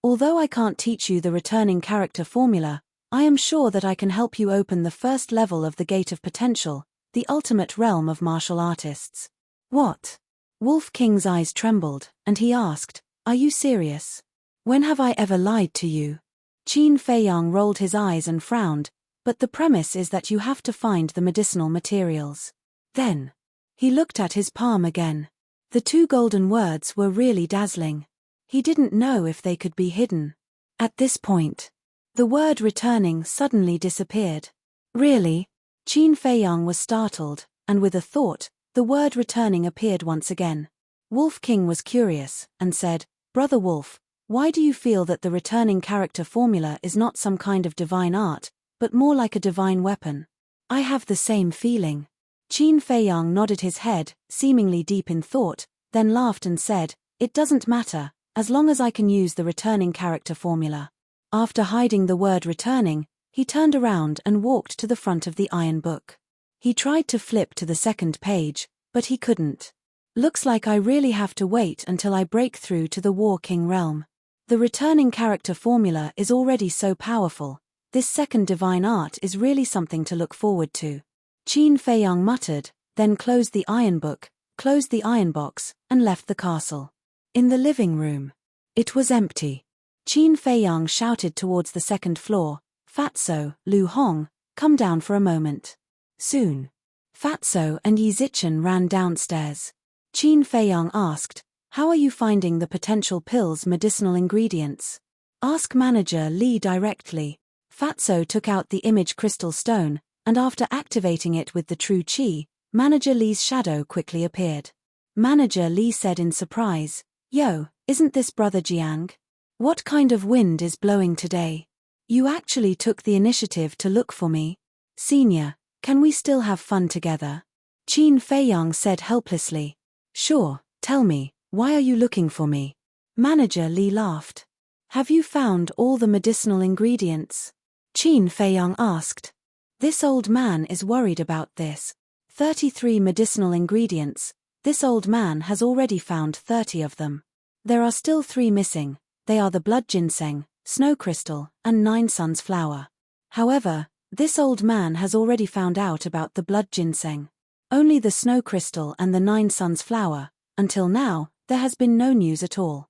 Although I can't teach you the returning character formula, I am sure that I can help you open the first level of the Gate of Potential, the ultimate realm of martial artists." "What?" Wolf King's eyes trembled, and he asked, "Are you serious? When have I ever lied to you?" Qin Feiyang rolled his eyes and frowned, "But the premise is that you have to find the medicinal materials. Then, He looked at his palm again. The two golden words were really dazzling. He didn't know if they could be hidden. At this point, the word returning suddenly disappeared. Really? Qin Feiyang was startled, and with a thought, the word returning appeared once again. Wolf King was curious, and said, "Brother Wolf, why do you feel that the returning character formula is not some kind of divine art, but more like a divine weapon?" "I have the same feeling." Qin Feiyang nodded his head, seemingly deep in thought, then laughed and said, "It doesn't matter, as long as I can use the returning character formula." After hiding the word returning, he turned around and walked to the front of the iron book. He tried to flip to the second page, but he couldn't. "Looks like I really have to wait until I break through to the War King realm. The returning character formula is already so powerful. This second divine art is really something to look forward to." Qin Feiyang muttered, then closed the iron book, closed the iron box, and left the castle. In the living room, it was empty. Qin Feiyang shouted towards the second floor, "Fatso, Lu Hong, come down for a moment." Soon, Fatso and Yi Zichen ran downstairs. Qin Feiyang asked, "How are you finding the potential pill's medicinal ingredients? Ask Manager Li directly." Fatso took out the image crystal stone, and after activating it with the true qi, Manager Li's shadow quickly appeared. Manager Li said in surprise, "Yo, isn't this Brother Jiang? What kind of wind is blowing today? You actually took the initiative to look for me. Senior, can we still have fun together?" Qin Feiyang said helplessly. "Sure, tell me, why are you looking for me?" Manager Li laughed. "Have you found all the medicinal ingredients?" Qin Feiyang asked. This old man is worried about this. 33 medicinal ingredients. This old man has already found 30 of them. There are still 3 missing. They are the blood ginseng, snow crystal, and 9 suns flower. However, this old man has already found out about the blood ginseng. Only the snow crystal and the 9 suns flower. Until now, there has been no news at all.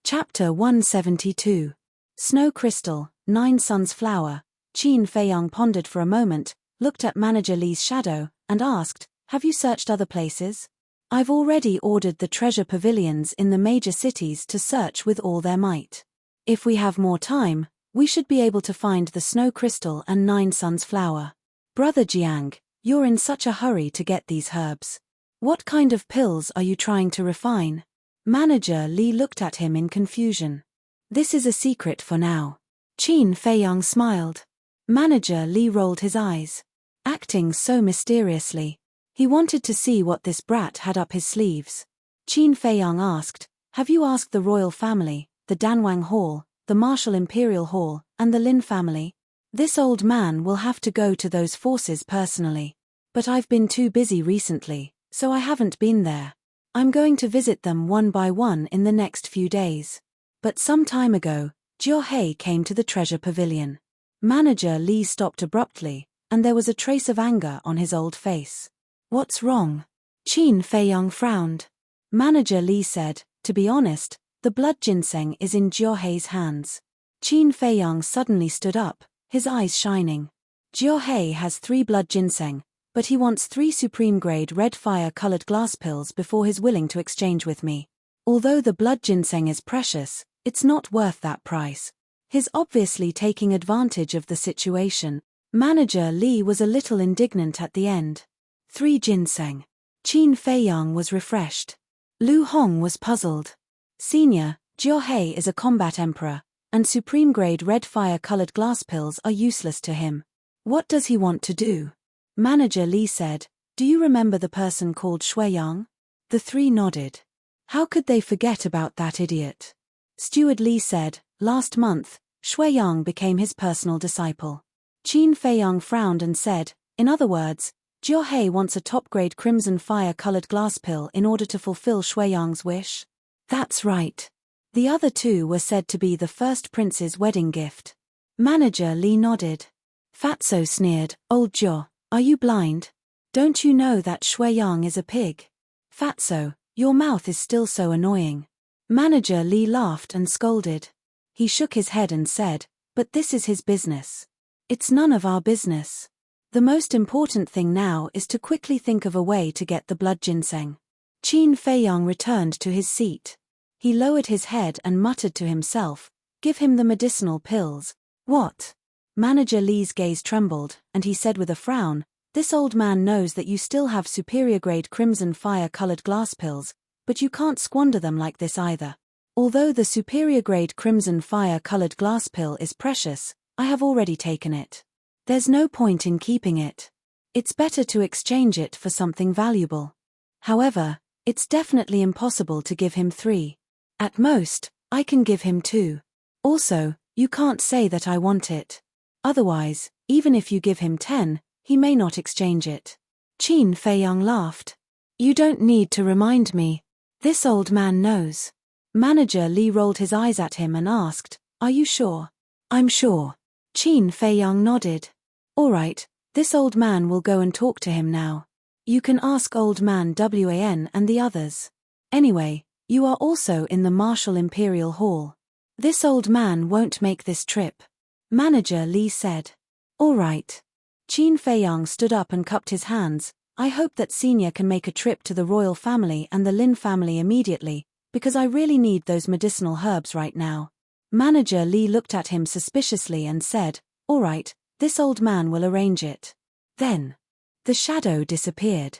Chapter 172. Snow crystal, 9 suns flower. Qin Feiyang pondered for a moment, looked at Manager Li's shadow, and asked, "Have you searched other places?" "I've already ordered the treasure pavilions in the major cities to search with all their might. If we have more time, we should be able to find the snow crystal and 9 suns flower." "Brother Jiang, you're in such a hurry to get these herbs. What kind of pills are you trying to refine?" Manager Li looked at him in confusion. "This is a secret for now." Qin Feiyang smiled. Manager Li rolled his eyes. Acting so mysteriously. He wanted to see what this brat had up his sleeves. Qin Feiyang asked, "Have you asked the royal family, the Danwang Hall, the Martial Imperial Hall, and the Lin family?" "This old man will have to go to those forces personally. But I've been too busy recently, so I haven't been there. I'm going to visit them one by one in the next few days." But some time ago, Jiao came to the treasure pavilion. Manager Li stopped abruptly, and there was a trace of anger on his old face. "What's wrong?" Qin Feiyang frowned. Manager Li said, "To be honest, the blood ginseng is in Jiao hands." Qin Feiyang suddenly stood up, his eyes shining. "Jiao has 3 blood ginseng, but he wants 3 supreme-grade red fire-colored glass pills before he's willing to exchange with me. Although the blood ginseng is precious, it's not worth that price. He's obviously taking advantage of the situation." Manager Li was a little indignant at the end. 3 ginseng. Qin Feiyang was refreshed. Lu Hong was puzzled. "Senior, Jiao is a combat emperor, and supreme-grade red fire-colored glass pills are useless to him. What does he want to do?" Manager Li said, "Do you remember the person called Shuiyang?" The 3 nodded. How could they forget about that idiot? Steward Li said, "Last month, Shuiyang became his personal disciple." Qin Feiyang frowned and said, "In other words, Jiao wants a top-grade crimson fire-colored glass pill in order to fulfill Shuiyang's wish?" "That's right." The other 2 were said to be the first prince's wedding gift. Manager Li nodded. Fatso sneered, "Old Jiao, are you blind? Don't you know that Shuiyang is a pig?" "Fatso, your mouth is still so annoying." Manager Li laughed and scolded. He shook his head and said, "But this is his business." "It's none of our business." The most important thing now is to quickly think of a way to get the blood ginseng. Qin Feiyang returned to his seat. He lowered his head and muttered to himself, "Give him the medicinal pills." "What?" Manager Li's gaze trembled, and he said with a frown, "This old man knows that you still have superior-grade crimson fire-colored glass pills, but you can't squander them like this either. Although the superior-grade crimson fire-colored glass pill is precious, I have already taken it. There's no point in keeping it. It's better to exchange it for something valuable. However, it's definitely impossible to give him 3. At most, I can give him 2. Also, you can't say that I want it. Otherwise, even if you give him 10, he may not exchange it." Qin Feiyang laughed. "You don't need to remind me. This old man knows." Manager Li rolled his eyes at him and asked, "Are you sure?" "I'm sure." Qin Feiyang nodded. "All right, this old man will go and talk to him now. You can ask old man Wan and the others. Anyway, you are also in the Martial Imperial Hall. This old man won't make this trip," Manager Li said. "All right." Qin Feiyang stood up and cupped his hands. "I hope that Senior can make a trip to the royal family and the Lin family immediately, because I really need those medicinal herbs right now." Manager Li looked at him suspiciously and said, "All right, this old man will arrange it." Then, the shadow disappeared.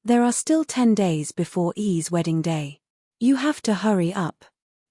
"There are still 10 days before Yi's wedding day. You have to hurry up."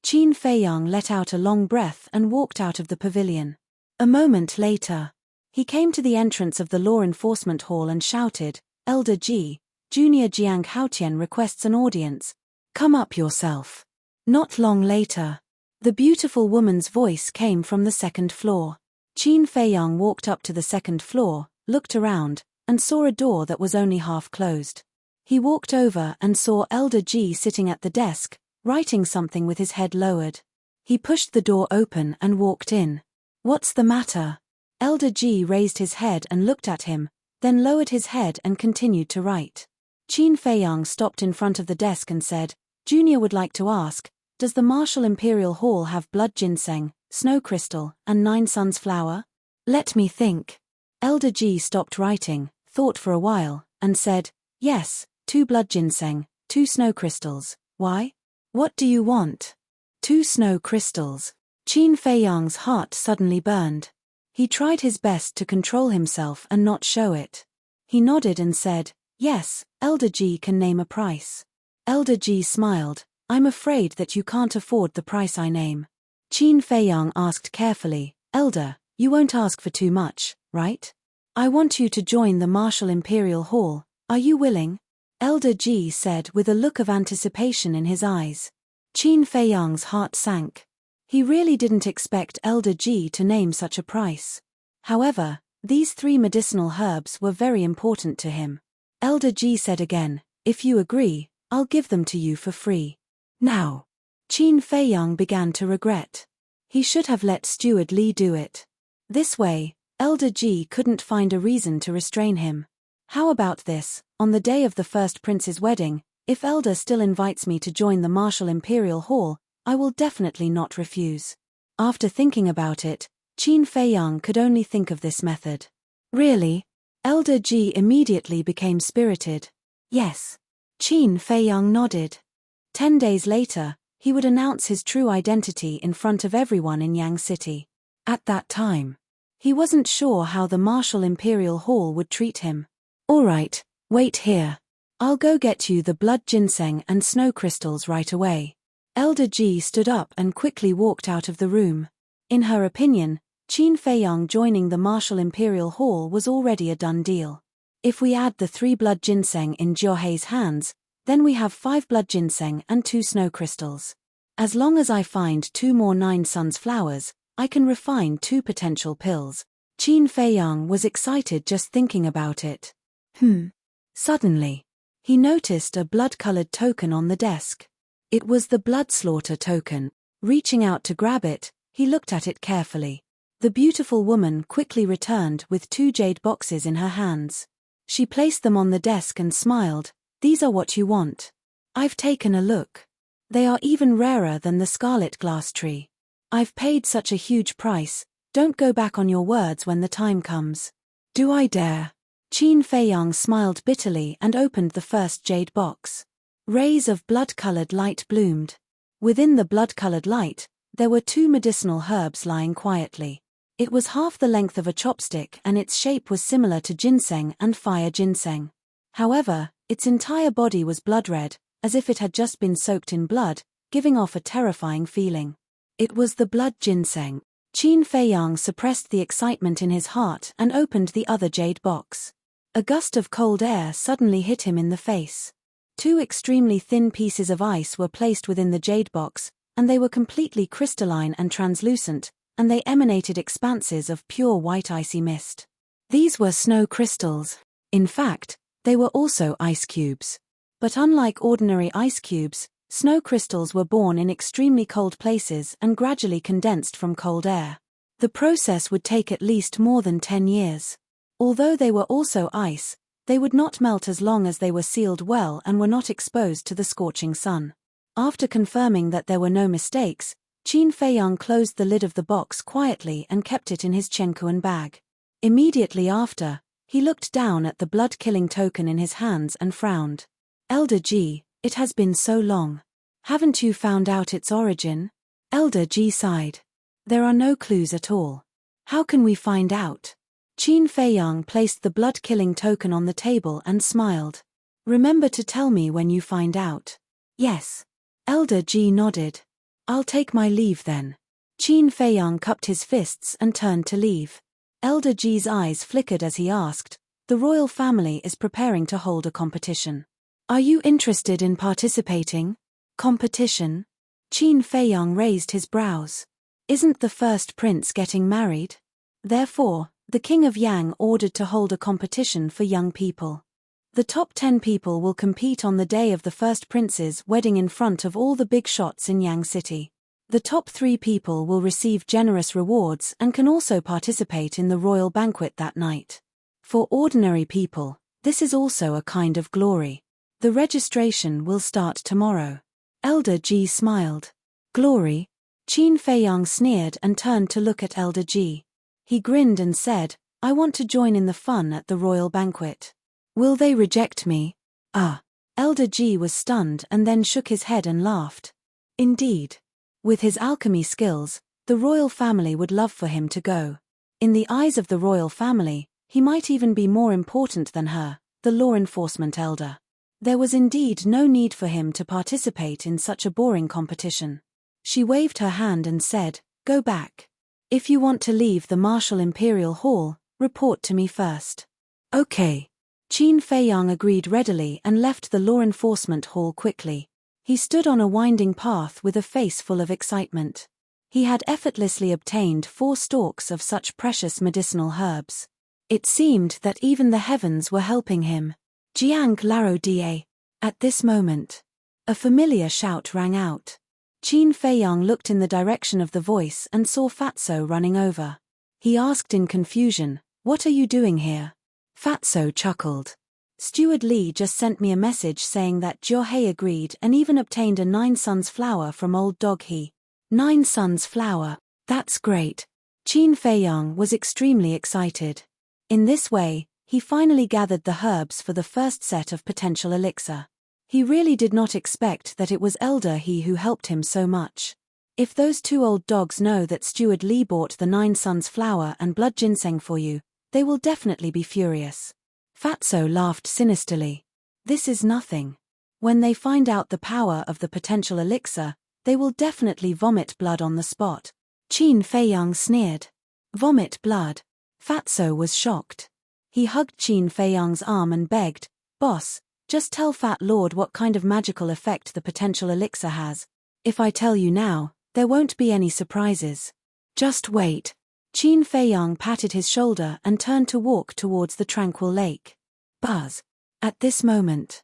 Qin Feiyang let out a long breath and walked out of the pavilion. A moment later, he came to the entrance of the law enforcement hall and shouted, "Elder Ji, Junior Jiang Haotian requests an audience. Come up yourself." Not long later, the beautiful woman's voice came from the second floor. Qin Feiyang walked up to the second floor, looked around, and saw a door that was only half closed. He walked over and saw Elder Ji sitting at the desk, writing something with his head lowered. He pushed the door open and walked in. "What's the matter?" Elder Ji raised his head and looked at him, then lowered his head and continued to write. Qin Feiyang stopped in front of the desk and said, "Junior would like to ask, does the Martial Imperial Hall have blood ginseng, snow crystal, and 9 suns flower?" "Let me think." Elder Ji stopped writing, thought for a while, and said, "Yes, 2 blood ginseng, 2 snow crystals. Why? What do you want?" 2 snow crystals. Qin Feiyang's heart suddenly burned. He tried his best to control himself and not show it. He nodded and said, "Yes, Elder Ji can name a price." Elder Ji smiled. "I'm afraid that you can't afford the price I name." Qin Feiyang asked carefully, "Elder, you won't ask for too much, right? I want you to join the Martial Imperial Hall. Are you willing?" Elder Ji said with a look of anticipation in his eyes. Qin Feiyang's heart sank. He really didn't expect Elder Ji to name such a price. However, these 3 medicinal herbs were very important to him. Elder Ji said again, "If you agree, I'll give them to you for free." Now, Qin Feiyang began to regret. He should have let Steward Li do it. This way, Elder Ji couldn't find a reason to restrain him. "How about this, on the day of the first prince's wedding, if Elder still invites me to join the Martial Imperial Hall, I will definitely not refuse." After thinking about it, Qin Feiyang could only think of this method. "Really?" Elder Ji immediately became spirited. "Yes." Qin Feiyang nodded. 10 days later, he would announce his true identity in front of everyone in Yang City. At that time, he wasn't sure how the Martial Imperial Hall would treat him. "All right, wait here. I'll go get you the blood ginseng and snow crystals right away." Elder Ji stood up and quickly walked out of the room. In her opinion, Qin Feiyang joining the Martial Imperial Hall was already a done deal. If we add the 3 blood ginseng in Jiuhei's hands, then we have 5 blood ginseng and 2 snow crystals. As long as I find 2 more 9 suns flowers, I can refine 2 potential pills. Qin Feiyang was excited just thinking about it. Suddenly, he noticed a blood-colored token on the desk. It was the blood slaughter token. Reaching out to grab it, he looked at it carefully. The beautiful woman quickly returned with 2 jade boxes in her hands. She placed them on the desk and smiled. "These are what you want. I've taken a look. They are even rarer than the scarlet glass tree. I've paid such a huge price, don't go back on your words when the time comes." "Do I dare?" Qin Feiyang smiled bitterly and opened the first jade box. Rays of blood-colored light bloomed. Within the blood-colored light, there were 2 medicinal herbs lying quietly. It was half the length of a chopstick and its shape was similar to ginseng and fire ginseng. However, its entire body was blood-red, as if it had just been soaked in blood, giving off a terrifying feeling. It was the blood ginseng. Qin Feiyang suppressed the excitement in his heart and opened the other jade box. A gust of cold air suddenly hit him in the face. 2 extremely thin pieces of ice were placed within the jade box, and they were completely crystalline and translucent, and they emanated expanses of pure white icy mist. These were snow crystals. In fact, they were also ice cubes. But unlike ordinary ice cubes, snow crystals were born in extremely cold places and gradually condensed from cold air. The process would take at least more than 10 years. Although they were also ice, they would not melt as long as they were sealed well and were not exposed to the scorching sun. After confirming that there were no mistakes, Qin Feiyang closed the lid of the box quietly and kept it in his Chenkuan bag. Immediately after, he looked down at the blood-killing token in his hands and frowned. Elder Ji, it has been so long. Haven't you found out its origin? Elder Ji sighed. There are no clues at all. How can we find out? Qin Feiyang placed the blood-killing token on the table and smiled. Remember to tell me when you find out. Yes. Elder Ji nodded. I'll take my leave then. Qin Feiyang cupped his fists and turned to leave. Elder Ji's eyes flickered as he asked, the royal family is preparing to hold a competition. Are you interested in participating? Competition? Qin Feiyang raised his brows. Isn't the first prince getting married? Therefore, the king of Yang ordered to hold a competition for young people. The top 10 people will compete on the day of the first prince's wedding in front of all the big shots in Yang City. The top 3 people will receive generous rewards and can also participate in the royal banquet that night. For ordinary people, this is also a kind of glory. The registration will start tomorrow. Elder Ji smiled. Glory? Qin Feiyang sneered and turned to look at Elder Ji. He grinned and said, I want to join in the fun at the royal banquet. Will they reject me? Ah. Elder Ji was stunned and then shook his head and laughed. Indeed. With his alchemy skills, the royal family would love for him to go. In the eyes of the royal family, he might even be more important than her, the law enforcement elder. There was indeed no need for him to participate in such a boring competition. She waved her hand and said, Go back. If you want to leave the Martial Imperial Hall, report to me first. Okay. Qin Feiyang agreed readily and left the law enforcement hall quickly. He stood on a winding path with a face full of excitement. He had effortlessly obtained 4 stalks of such precious medicinal herbs. It seemed that even the heavens were helping him. Jiang Laro Da. At this moment, a familiar shout rang out. Qin Feiyang looked in the direction of the voice and saw Fatso running over. He asked in confusion, What are you doing here? Fatso chuckled. Steward Li just sent me a message saying that Jiuhei agreed and even obtained a 9 Suns flower from old dog He. 9 Suns flower, that's great. Qin Feiyang was extremely excited. In this way, he finally gathered the herbs for the first set of potential elixir. He really did not expect that it was Elder He who helped him so much. If those 2 old dogs know that Steward Li bought the 9 Suns flower and blood ginseng for you, they will definitely be furious. Fatso laughed sinisterly. This is nothing. When they find out the power of the potential elixir, they will definitely vomit blood on the spot. Qin Feiyang sneered. Vomit blood. Fatso was shocked. He hugged Qin Feiyang's arm and begged, Boss, just tell Fat Lord what kind of magical effect the potential elixir has. If I tell you now, there won't be any surprises. Just wait. Qin Feiyang patted his shoulder and turned to walk towards the tranquil lake. Buzz. At this moment.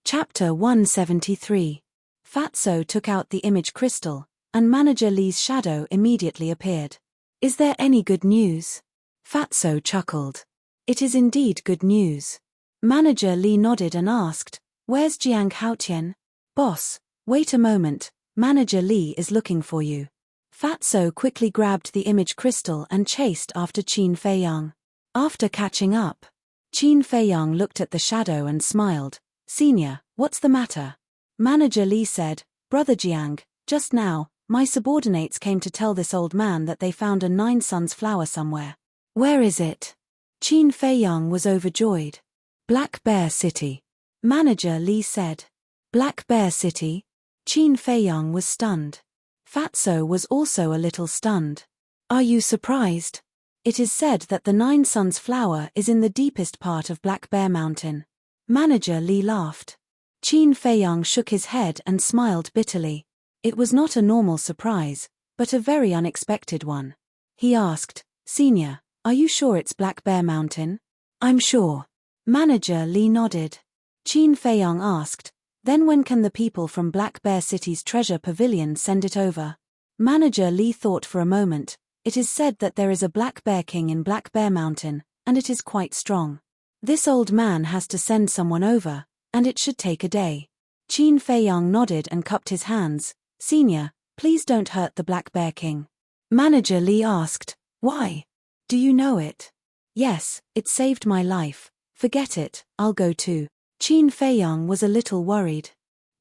Chapter 173. Fatso took out the image crystal, and Manager Li's shadow immediately appeared. Is there any good news? Fatso chuckled. It is indeed good news. Manager Li nodded and asked, Where's Jiang Haotian? Boss, wait a moment, Manager Li is looking for you. Fatso quickly grabbed the image crystal and chased after Qin Feiyang. After catching up, Qin Feiyang looked at the shadow and smiled. Senior, what's the matter? Manager Li said, Brother Jiang, just now, my subordinates came to tell this old man that they found a 9 suns flower somewhere. Where is it? Qin Feiyang was overjoyed. Black Bear City. Manager Li said. Black Bear City? Qin Feiyang was stunned. Fatso was also a little stunned. Are you surprised? It is said that the 9 suns flower is in the deepest part of Black Bear Mountain. Manager Li laughed. Qin Feiyang shook his head and smiled bitterly. It was not a normal surprise, but a very unexpected one. He asked, Senior, are you sure it's Black Bear Mountain? I'm sure. Manager Li nodded. Qin Feiyang asked, Then when can the people from Black Bear City's treasure pavilion send it over? Manager Li thought for a moment. It is said that there is a Black Bear King in Black Bear Mountain, and it is quite strong. This old man has to send someone over, and it should take a day. Qin Feiyang nodded and cupped his hands. Senior, please don't hurt the Black Bear King. Manager Li asked, Why? Do you know it? Yes, it saved my life. Forget it, I'll go too. Qin Feiyang was a little worried.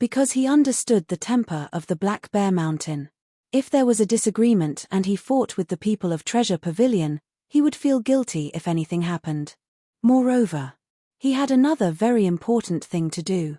Because he understood the temper of the Black Bear Mountain. If there was a disagreement and he fought with the people of Treasure Pavilion, he would feel guilty if anything happened. Moreover, he had another very important thing to do.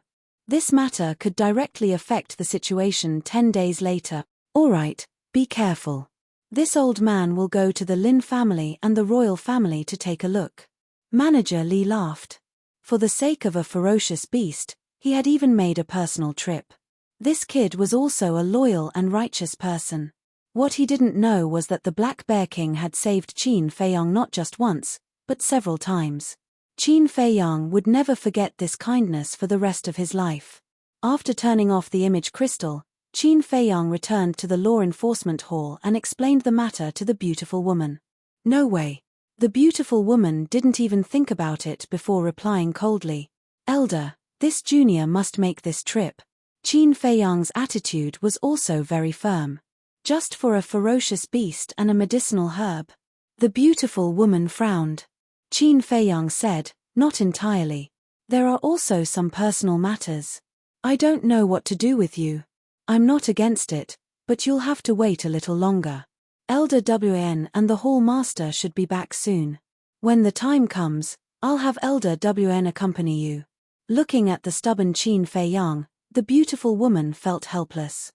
This matter could directly affect the situation 10 days later. All right, be careful. This old man will go to the Lin family and the royal family to take a look. Manager Li laughed. For the sake of a ferocious beast, he had even made a personal trip. This kid was also a loyal and righteous person. What he didn't know was that the Black Bear King had saved Qin Feiyang not just once, but several times. Qin Feiyang would never forget this kindness for the rest of his life. After turning off the image crystal, Qin Feiyang returned to the law enforcement hall and explained the matter to the beautiful woman. No way. The beautiful woman didn't even think about it before replying coldly. Elder, this junior must make this trip. Qin Feiyang's attitude was also very firm. Just for a ferocious beast and a medicinal herb. The beautiful woman frowned. Qin Feiyang said, Not entirely. There are also some personal matters. I don't know what to do with you. I'm not against it, but you'll have to wait a little longer. Elder WN and the Hall Master should be back soon. When the time comes, I'll have Elder WN accompany you. Looking at the stubborn Qin Feiyang, the beautiful woman felt helpless.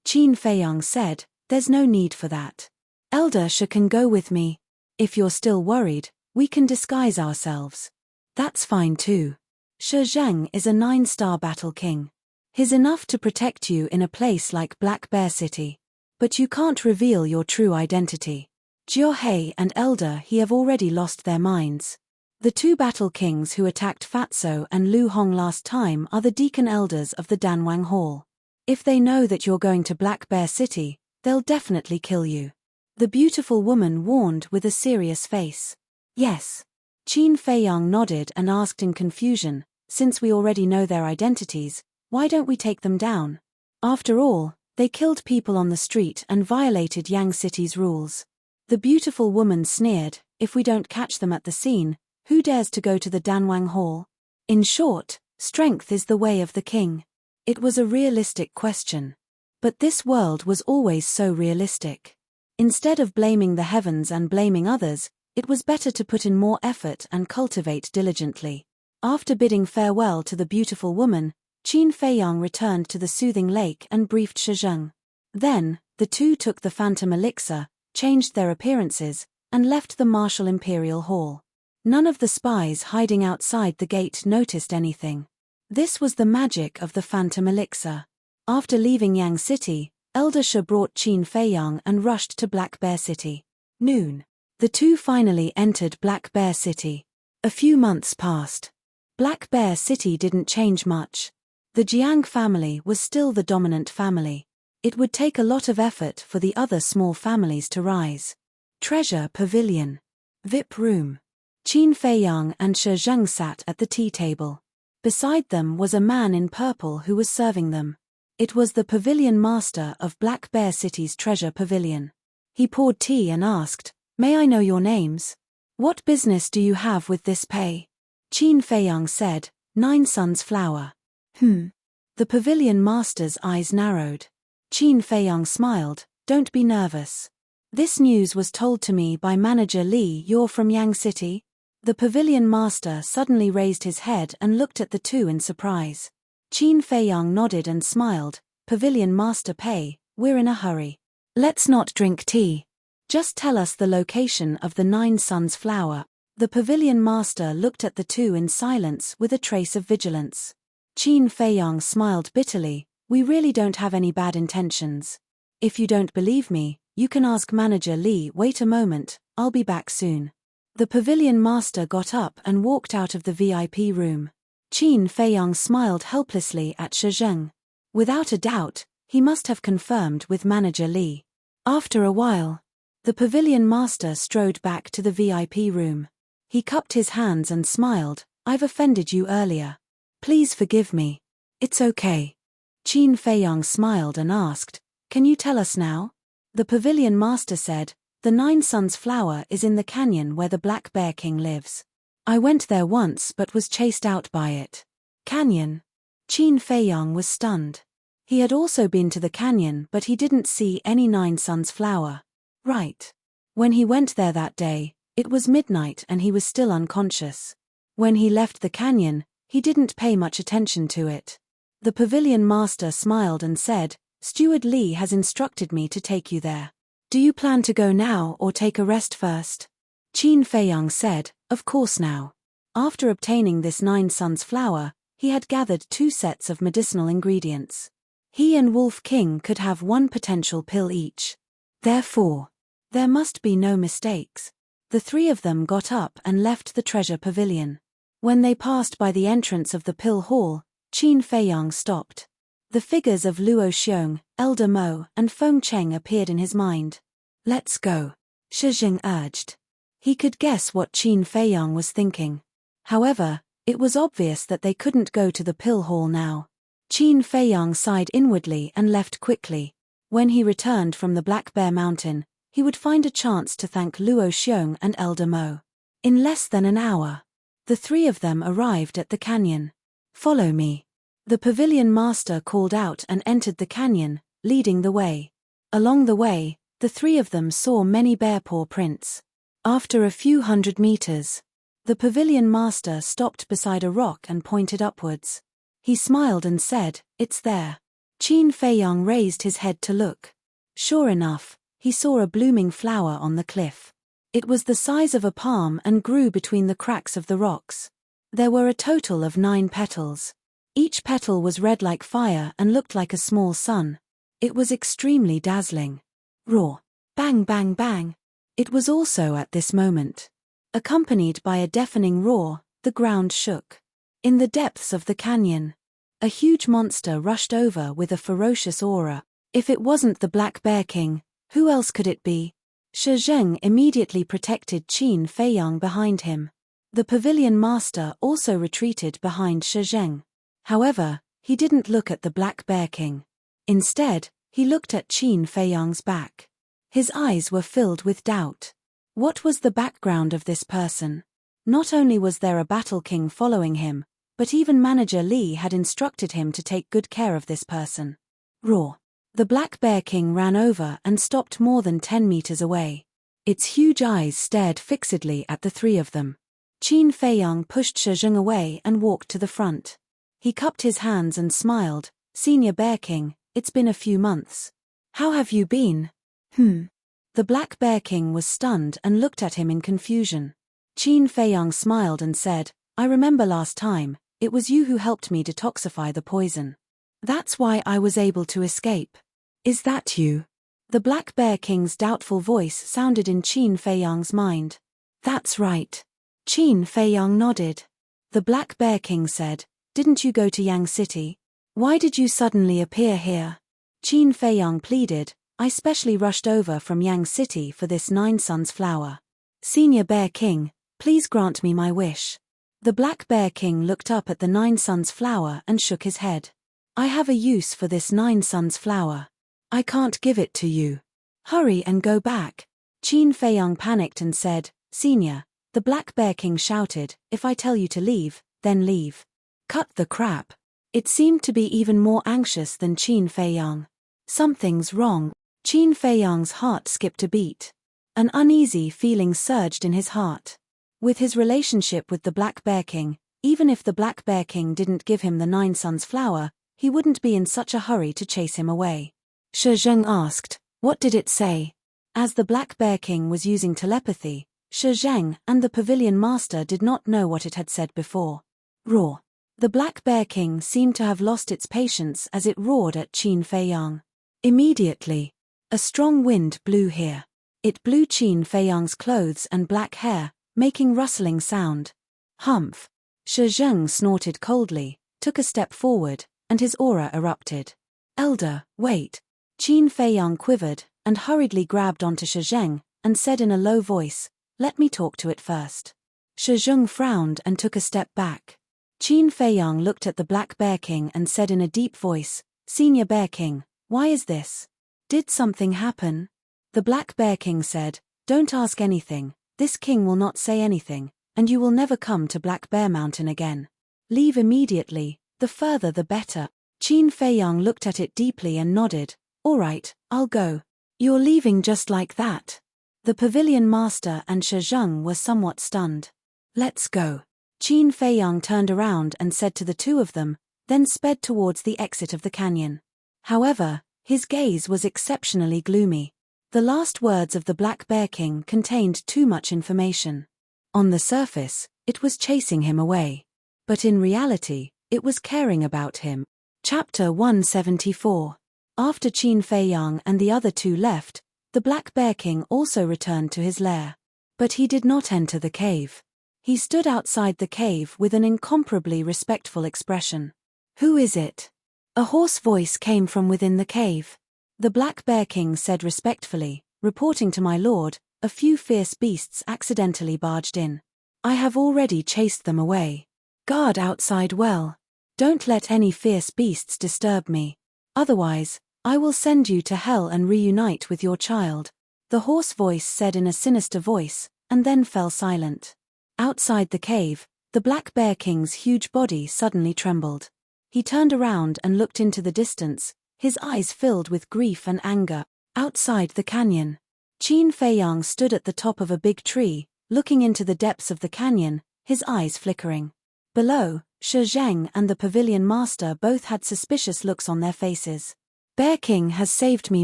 Qin Feiyang said, There's no need for that. Elder She can go with me. If you're still worried, we can disguise ourselves. That's fine too. Shi Zheng is a 9-star battle king. He's enough to protect you in a place like Black Bear City. But you can't reveal your true identity. Jiuhe and Elder He have already lost their minds. The 2 battle kings who attacked Fatso and Lu Hong last time are the deacon elders of the Danwang Hall. If they know that you're going to Black Bear City, they'll definitely kill you. The beautiful woman warned with a serious face. Yes. Qin Feiyang nodded and asked in confusion, Since we already know their identities, why don't we take them down? After all, they killed people on the street and violated Yang City's rules. The beautiful woman sneered, If we don't catch them at the scene, who dares to go to the Danwang Hall? In short, strength is the way of the king. It was a realistic question. But this world was always so realistic. Instead of blaming the heavens and blaming others, it was better to put in more effort and cultivate diligently. After bidding farewell to the beautiful woman, Qin Feiyang returned to the soothing lake and briefed Shi Zheng. Then, the 2 took the phantom elixir, changed their appearances, and left the martial imperial hall. None of the spies hiding outside the gate noticed anything. This was the magic of the phantom elixir. After leaving Yang City, Elder Shi brought Qin Feiyang and rushed to Black Bear City. Noon. The 2 finally entered Black Bear City. A few months passed. Black Bear City didn't change much. The Jiang family was still the dominant family. It would take a lot of effort for the other small families to rise. Treasure Pavilion. VIP Room. Qin Feiyang and Shi Zheng sat at the tea table. Beside them was a man in purple who was serving them. It was the pavilion master of Black Bear City's treasure pavilion. He poured tea and asked, May I know your names? What business do you have with this pay? Qin Feiyang said, 9 Suns Flower. The pavilion master's eyes narrowed. Qin Feiyang smiled, don't be nervous. This news was told to me by Manager Li. You're from Yang City? The pavilion master suddenly raised his head and looked at the two in surprise. Qin Feiyang nodded and smiled, Pavilion Master Pei, we're in a hurry. Let's not drink tea. Just tell us the location of the 9 Suns Flower. The pavilion master looked at the two in silence with a trace of vigilance. Qin Feiyang smiled bitterly, we really don't have any bad intentions. If you don't believe me, you can ask Manager Li. Wait a moment, I'll be back soon. The pavilion master got up and walked out of the VIP room. Qin Feiyang smiled helplessly at Shizheng. Without a doubt, he must have confirmed with Manager Li. After a while, the pavilion master strode back to the VIP room. He cupped his hands and smiled, I've offended you earlier. Please forgive me. It's okay. Qin Feiyang smiled and asked, can you tell us now? The pavilion master said, the 9 Suns Flower is in the canyon where the Black Bear King lives. I went there once but was chased out by it. Canyon? Qin Feiyang was stunned. He had also been to the canyon but he didn't see any 9 Suns Flower. Right. When he went there that day, it was midnight and he was still unconscious. When he left the canyon, he didn't pay much attention to it. The pavilion master smiled and said, Steward Li has instructed me to take you there. Do you plan to go now or take a rest first? Qin Feiyang said, of course now. After obtaining this 9 Suns Flower, he had gathered 2 sets of medicinal ingredients. He and Wolf King could have 1 potential pill each. Therefore, there must be no mistakes. The 3 of them got up and left the treasure pavilion. When they passed by the entrance of the pill hall, Qin Feiyang stopped. The figures of Luo Xiong, Elder Mo, and Feng Cheng appeared in his mind. Let's go, Shizheng urged. He could guess what Qin Feiyang was thinking. However, it was obvious that they couldn't go to the pill hall now. Qin Feiyang sighed inwardly and left quickly. When he returned from the Black Bear Mountain, he would find a chance to thank Luo Xiong and Elder Mo. In less than an hour, the 3 of them arrived at the canyon. Follow me. The pavilion master called out and entered the canyon, leading the way. Along the way, the 3 of them saw many bear paw prints. After a few hundred meters, the pavilion master stopped beside a rock and pointed upwards. He smiled and said, it's there. Qin Feiyang raised his head to look. Sure enough, he saw a blooming flower on the cliff. It was the size of a palm and grew between the cracks of the rocks. There were a total of 9 petals. Each petal was red like fire and looked like a small sun. It was extremely dazzling. Roar. Bang bang bang. It was also at this moment. Accompanied by a deafening roar, the ground shook. In the depths of the canyon, a huge monster rushed over with a ferocious aura. If it wasn't the Black Bear King, who else could it be? Shizheng immediately protected Qin Feiyang behind him. The pavilion master also retreated behind Shizheng. However, he didn't look at the Black Bear King. Instead, he looked at Qin Feiyang's back. His eyes were filled with doubt. What was the background of this person? Not only was there a battle king following him, but even Manager Li had instructed him to take good care of this person. Roar. The Black Bear King ran over and stopped more than 10 meters away. Its huge eyes stared fixedly at the 3 of them. Qin Feiyang pushed Shizheng away and walked to the front. He cupped his hands and smiled, Senior Bear King, it's been a few months. How have you been? The Black Bear King was stunned and looked at him in confusion. Qin Feiyang smiled and said, I remember last time, it was you who helped me detoxify the poison. That's why I was able to escape. Is that you? The Black Bear King's doubtful voice sounded in Qin Feiyang's mind. That's right. Qin Feiyang nodded. The Black Bear King said, didn't you go to Yang City? Why did you suddenly appear here? Qin Feiyang pleaded, I specially rushed over from Yang City for this 9 Suns Flower. Senior Bear King, please grant me my wish. The Black Bear King looked up at the 9 Suns Flower and shook his head. I have a use for this 9 Suns Flower. I can't give it to you. Hurry and go back. Qin Feiyang panicked and said, Senior, The Black Bear King shouted, "If I tell you to leave, then leave. Cut the crap." It seemed to be even more anxious than Qin Feiyang. Something's wrong. Qin Feiyang's heart skipped a beat. An uneasy feeling surged in his heart. With his relationship with the Black Bear King, even if the Black Bear King didn't give him the 9 Suns flower, he wouldn't be in such a hurry to chase him away. Shi Zheng asked, "What did it say?" As the Black Bear King was using telepathy, Shi Zheng and the Pavilion Master did not know what it had said before. Roar. The Black Bear King seemed to have lost its patience as it roared at Qin Feiyang. Immediately, a strong wind blew here. It blew Qin Feiyang's clothes and black hair, making rustling sound. Humph. Shi Zheng snorted coldly, took a step forward, and his aura erupted. "Elder, wait." Qin Feiyang quivered, and hurriedly grabbed onto Shi Zheng, and said in a low voice, "Let me talk to it first." Shi Zheng frowned and took a step back. Qin Feiyang looked at the Black Bear King and said in a deep voice, "Senior Bear King, why is this? Did something happen?" The Black Bear King said, "Don't ask anything, this king will not say anything, and you will never come to Black Bear Mountain again. Leave immediately, the further the better." Qin Feiyang looked at it deeply and nodded, "All right, I'll go." "You're leaving just like that?" The Pavilion Master and Shi Zheng were somewhat stunned. "Let's go." Qin Feiyang turned around and said to the two of them, then sped towards the exit of the canyon. However, his gaze was exceptionally gloomy. The last words of the Black Bear King contained too much information. On the surface, it was chasing him away. But in reality, it was caring about him. Chapter 174. After Qin Feiyang and the other two left, the Black Bear King also returned to his lair. But he did not enter the cave. He stood outside the cave with an incomparably respectful expression. "Who is it?" A hoarse voice came from within the cave. The Black Bear King said respectfully, "Reporting to my lord, a few fierce beasts accidentally barged in. I have already chased them away. Guard outside well. Don't let any fierce beasts disturb me. Otherwise, I will send you to hell and reunite with your child." The hoarse voice said in a sinister voice, and then fell silent. Outside the cave, the Black Bear King's huge body suddenly trembled. He turned around and looked into the distance, his eyes filled with grief and anger. Outside the canyon, Qin Feiyang stood at the top of a big tree, looking into the depths of the canyon, his eyes flickering. Below, Shi Zheng and the Pavilion Master both had suspicious looks on their faces. "Bear King has saved me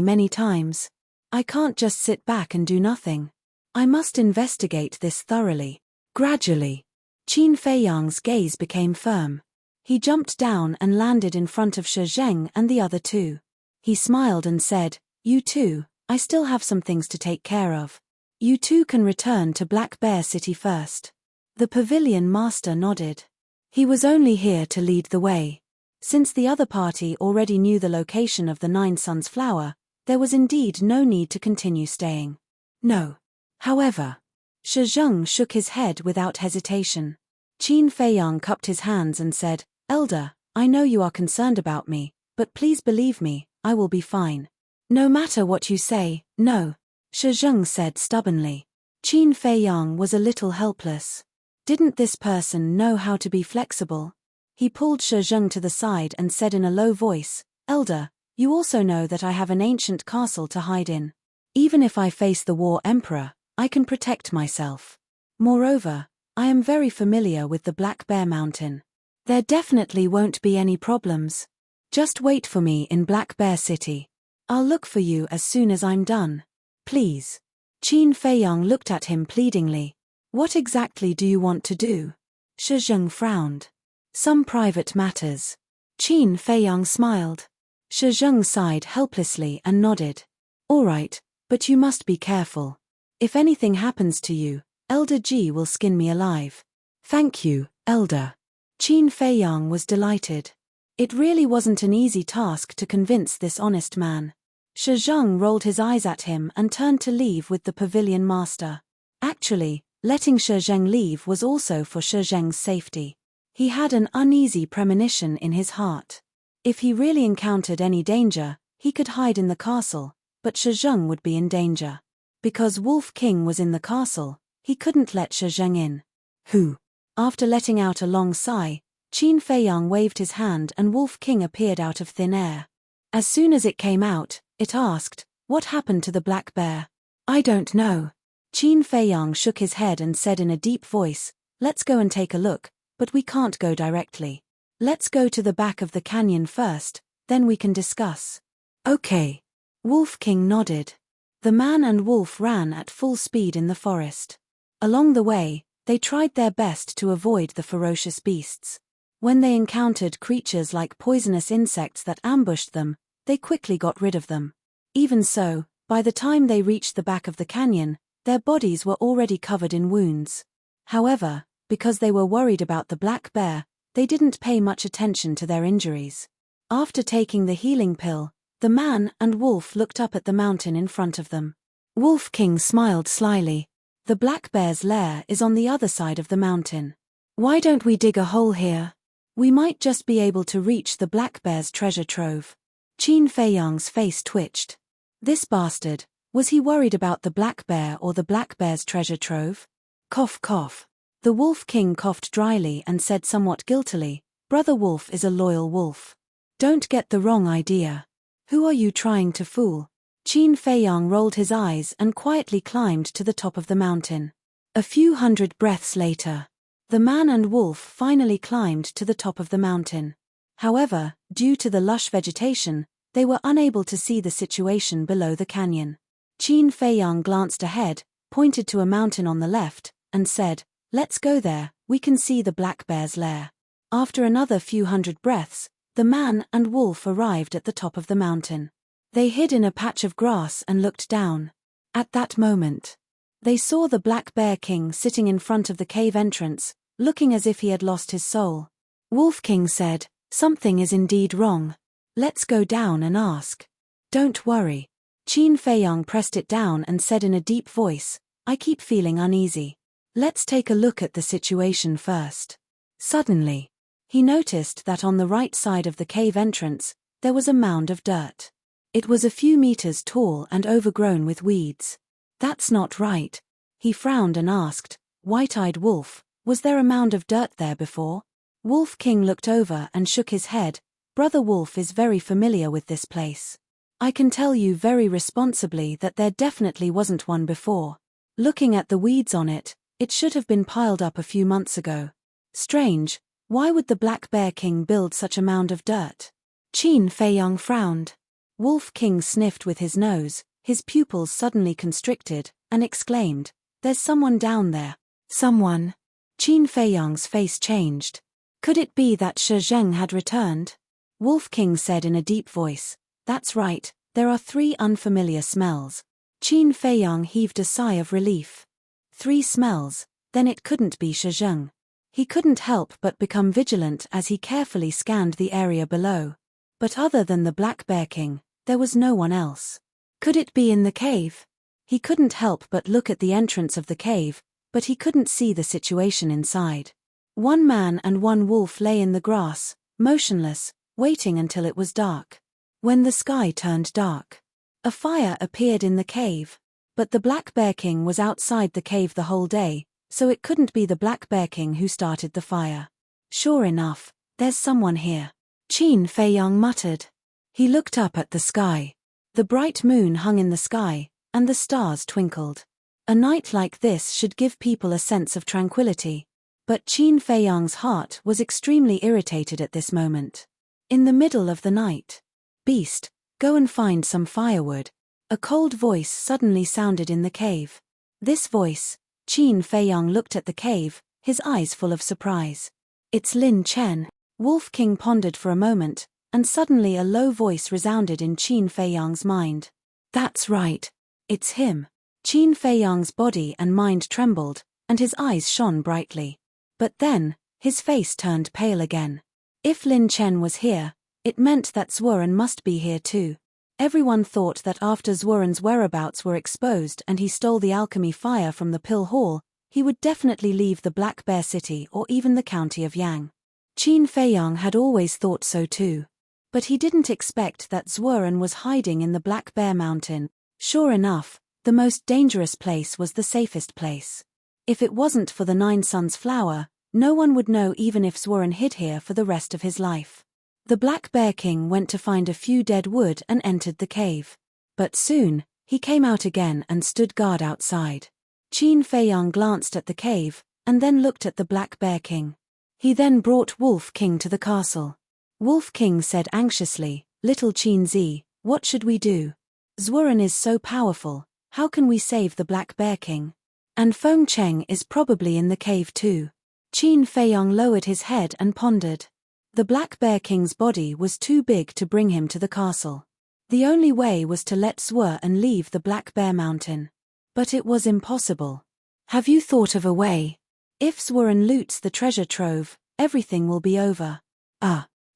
many times. I can't just sit back and do nothing. I must investigate this thoroughly." Gradually, Qin Feiyang's gaze became firm. He jumped down and landed in front of Shi Zheng and the other two. He smiled and said, "You two, I still have some things to take care of. You two can return to Black Bear City first." The Pavilion Master nodded. He was only here to lead the way. Since the other party already knew the location of the 9 Suns flower, there was indeed no need to continue staying. No. However, Shi Zheng shook his head without hesitation. Qin Feiyang cupped his hands and said, "Elder, I know you are concerned about me, but please believe me, I will be fine." "No matter what you say, no," Shi Zheng said stubbornly. Qin Feiyang was a little helpless. Didn't this person know how to be flexible? He pulled Shi Zheng to the side and said in a low voice, "Elder, you also know that I have an ancient castle to hide in. Even if I face the War Emperor, I can protect myself. Moreover, I am very familiar with the Black Bear Mountain. There definitely won't be any problems. Just wait for me in Black Bear City. I'll look for you as soon as I'm done. Please." Qin Feiyang looked at him pleadingly. "What exactly do you want to do?" Shi Zheng frowned. "Some private matters." Qin Feiyang smiled. Shi Zheng sighed helplessly and nodded. "All right, but you must be careful. If anything happens to you, Elder Ji will skin me alive." "Thank you, Elder." Qin Feiyang was delighted. It really wasn't an easy task to convince this honest man. Shi Zheng rolled his eyes at him and turned to leave with the Pavilion Master. Actually, letting Shi Zheng leave was also for Shi Zheng's safety. He had an uneasy premonition in his heart. If he really encountered any danger, he could hide in the castle, but Shi Zheng would be in danger. Because Wolf King was in the castle, He couldn't let Shi Zheng in. Who? After letting out a long sigh, Qin Feiyang waved his hand and Wolf King appeared out of thin air. As soon as it came out, it asked, "What happened to the black bear?" "I don't know." Qin Feiyang shook his head and said in a deep voice, "Let's go and take a look, but we can't go directly. Let's go to the back of the canyon first, then we can discuss." "Okay." Wolf King nodded. The man and wolf ran at full speed in the forest. Along the way, they tried their best to avoid the ferocious beasts. When they encountered creatures like poisonous insects that ambushed them, they quickly got rid of them. Even so, by the time they reached the back of the canyon, their bodies were already covered in wounds. However, because they were worried about the black bear, they didn't pay much attention to their injuries. After taking the healing pill, the man and wolf looked up at the mountain in front of them. Wolf King smiled slyly. "The black bear's lair is on the other side of the mountain. Why don't we dig a hole here? We might just be able to reach the black bear's treasure trove." Qin Feiyang's face twitched. This bastard, was he worried about the black bear or the black bear's treasure trove? Cough cough. The Wolf King coughed dryly and said somewhat guiltily, "Brother Wolf is a loyal wolf. Don't get the wrong idea. Who are you trying to fool?" Qin Feiyang rolled his eyes and quietly climbed to the top of the mountain. A few hundred breaths later, the man and wolf finally climbed to the top of the mountain. However, due to the lush vegetation, they were unable to see the situation below the canyon. Qin Feiyang glanced ahead, pointed to a mountain on the left, and said, "Let's go there, we can see the black bear's lair." After another few hundred breaths, the man and wolf arrived at the top of the mountain. They hid in a patch of grass and looked down. At that moment, they saw the Black Bear King sitting in front of the cave entrance, looking as if he had lost his soul. Wolf King said, "Something is indeed wrong. Let's go down and ask." "Don't worry." Qin Feiyang pressed it down and said in a deep voice, "I keep feeling uneasy. Let's take a look at the situation first." Suddenly, he noticed that on the right side of the cave entrance, there was a mound of dirt. It was a few meters tall and overgrown with weeds. "That's not right." He frowned and asked, "White-eyed wolf, was there a mound of dirt there before?" Wolf King looked over and shook his head. "Brother Wolf is very familiar with this place. I can tell you very responsibly that there definitely wasn't one before. Looking at the weeds on it, it should have been piled up a few months ago. Strange, why would the Black Bear King build such a mound of dirt?" Qin Feiyang frowned. Wolf King sniffed with his nose, his pupils suddenly constricted, and exclaimed, "There's someone down there." "Someone?" Qin Feiyang's face changed. Could it be that Shi Zheng had returned? Wolf King said in a deep voice, "That's right, there are 3 unfamiliar smells." Qin Feiyang heaved a sigh of relief. 3 smells, then it couldn't be Shi Zheng. He couldn't help but become vigilant as he carefully scanned the area below. But other than the Black Bear King, there was no one else. Could it be in the cave? He couldn't help but look at the entrance of the cave, but he couldn't see the situation inside. 1 man and 1 wolf lay in the grass, motionless, waiting until it was dark. When the sky turned dark, a fire appeared in the cave. But the Black Bear King was outside the cave the whole day, so it couldn't be the Black Bear King who started the fire. "Sure enough, there's someone here," Qin Feiyang muttered. He looked up at the sky. The bright moon hung in the sky, and the stars twinkled. A night like this should give people a sense of tranquility. But Qin Feiyang's heart was extremely irritated at this moment. In the middle of the night, "Beast, go and find some firewood." A cold voice suddenly sounded in the cave. This voice, Qin Feiyang looked at the cave, his eyes full of surprise. "It's Lin Chen." Wolf King pondered for a moment, and suddenly a low voice resounded in Qin Feiyang's mind. "That's right. It's him." Qin Feiyang's body and mind trembled, and his eyes shone brightly. But then, his face turned pale again. If Lin Chen was here, it meant that Zuoren must be here too. Everyone thought that after Zuoren's whereabouts were exposed and he stole the alchemy fire from the Pill Hall, he would definitely leave the Black Bear City or even the county of Yang. Qin Feiyang had always thought so too. But he didn't expect that Zuoren was hiding in the Black Bear Mountain. Sure enough, the most dangerous place was the safest place. If it wasn't for the Nine Suns flower, no one would know even if Zworen hid here for the rest of his life. The Black Bear King went to find a few dead wood and entered the cave. But soon, he came out again and stood guard outside. Qin Feiyang glanced at the cave, and then looked at the Black Bear King. He then brought Wolf King to the castle. Wolf King said anxiously, "Little Qin Zi, what should we do? Zworen is so powerful, how can we save the Black Bear King? And Feng Cheng is probably in the cave too." Qin Feiyang lowered his head and pondered. The Black Bear King's body was too big to bring him to the castle. The only way was to let Zworen leave the Black Bear Mountain. But it was impossible. "Have you thought of a way? If Zworen loots the treasure trove, everything will be over."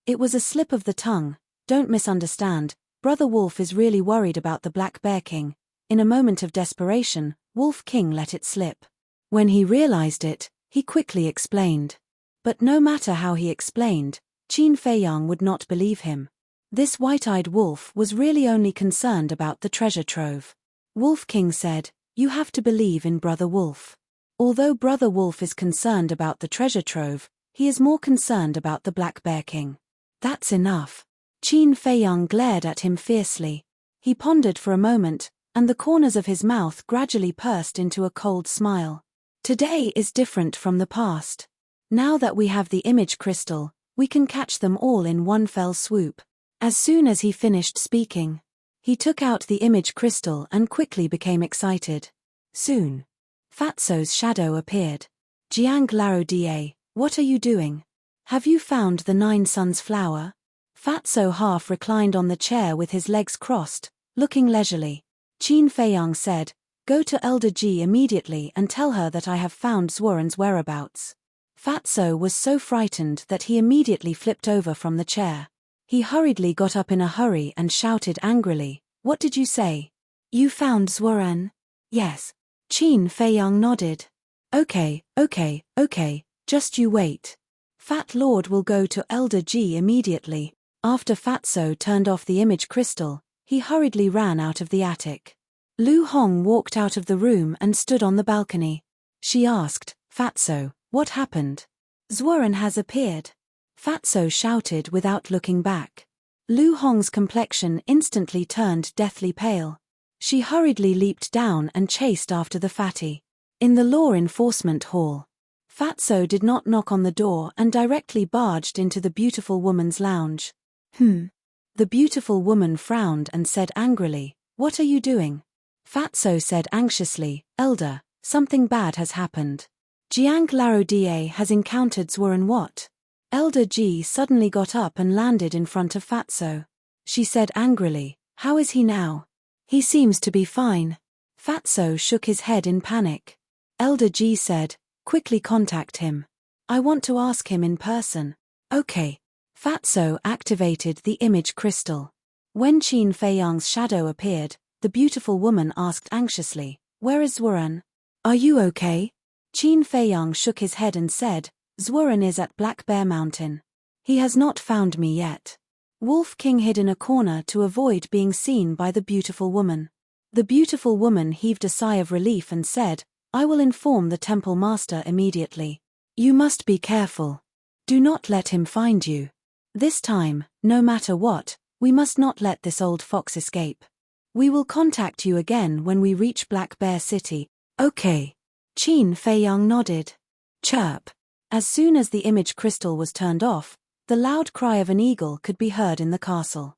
It was a slip of the tongue. Don't misunderstand, Brother Wolf is really worried about the Black Bear King. In a moment of desperation, Wolf King let it slip. When he realized it, he quickly explained. But no matter how he explained, Qin Feiyang would not believe him. This white-eyed wolf was really only concerned about the treasure trove. Wolf King said, "You have to believe in Brother Wolf. Although Brother Wolf is concerned about the treasure trove, he is more concerned about the Black Bear King." "That's enough." Qin Feiyang glared at him fiercely. He pondered for a moment, and the corners of his mouth gradually pursed into a cold smile. "Today is different from the past. Now that we have the image crystal, we can catch them all in one fell swoop." As soon as he finished speaking, he took out the image crystal and quickly became excited. Soon, Fatso's shadow appeared. "Jiang Laro Da, what are you doing? Have you found the Nine Suns flower?" Fatso half reclined on the chair with his legs crossed, looking leisurely. Qin Feiyang said, "Go to Elder Ji immediately and tell her that I have found Zworen's whereabouts." Fatso was so frightened that he immediately flipped over from the chair. He hurriedly got up in a hurry and shouted angrily, "What did you say? You found Zworen?" "Yes." Qin Feiyang nodded. Okay, just you wait. Fat Lord will go to Elder Ji immediately." After Fatso turned off the image crystal, he hurriedly ran out of the attic. Lu Hong walked out of the room and stood on the balcony. She asked, "Fatso, what happened?" "Zworen has appeared," Fatso shouted without looking back. Lu Hong's complexion instantly turned deathly pale. She hurriedly leaped down and chased after the fatty. In the law enforcement hall, Fatso did not knock on the door and directly barged into the beautiful woman's lounge. The beautiful woman frowned and said angrily, "What are you doing?" Fatso said anxiously, "Elder, something bad has happened. Jiang Laro Da has encountered Zworen." "What?" Elder Ji suddenly got up and landed in front of Fatso. She said angrily, "How is he now?" "He seems to be fine." Fatso shook his head in panic. Elder Ji said, "Quickly contact him. I want to ask him in person." "Okay." Fatso activated the image crystal. When Qin Feiyang's shadow appeared, the beautiful woman asked anxiously, "Where is Zworen? Are you okay?" Qin Feiyang shook his head and said, "Zworen is at Black Bear Mountain. He has not found me yet." Wolf King hid in a corner to avoid being seen by the beautiful woman. The beautiful woman heaved a sigh of relief and said, "I will inform the temple master immediately. You must be careful. Do not let him find you. This time, no matter what, we must not let this old fox escape. We will contact you again when we reach Black Bear City." "Okay." Qin Feiyang nodded. Chirp. As soon as the image crystal was turned off, the loud cry of an eagle could be heard in the castle.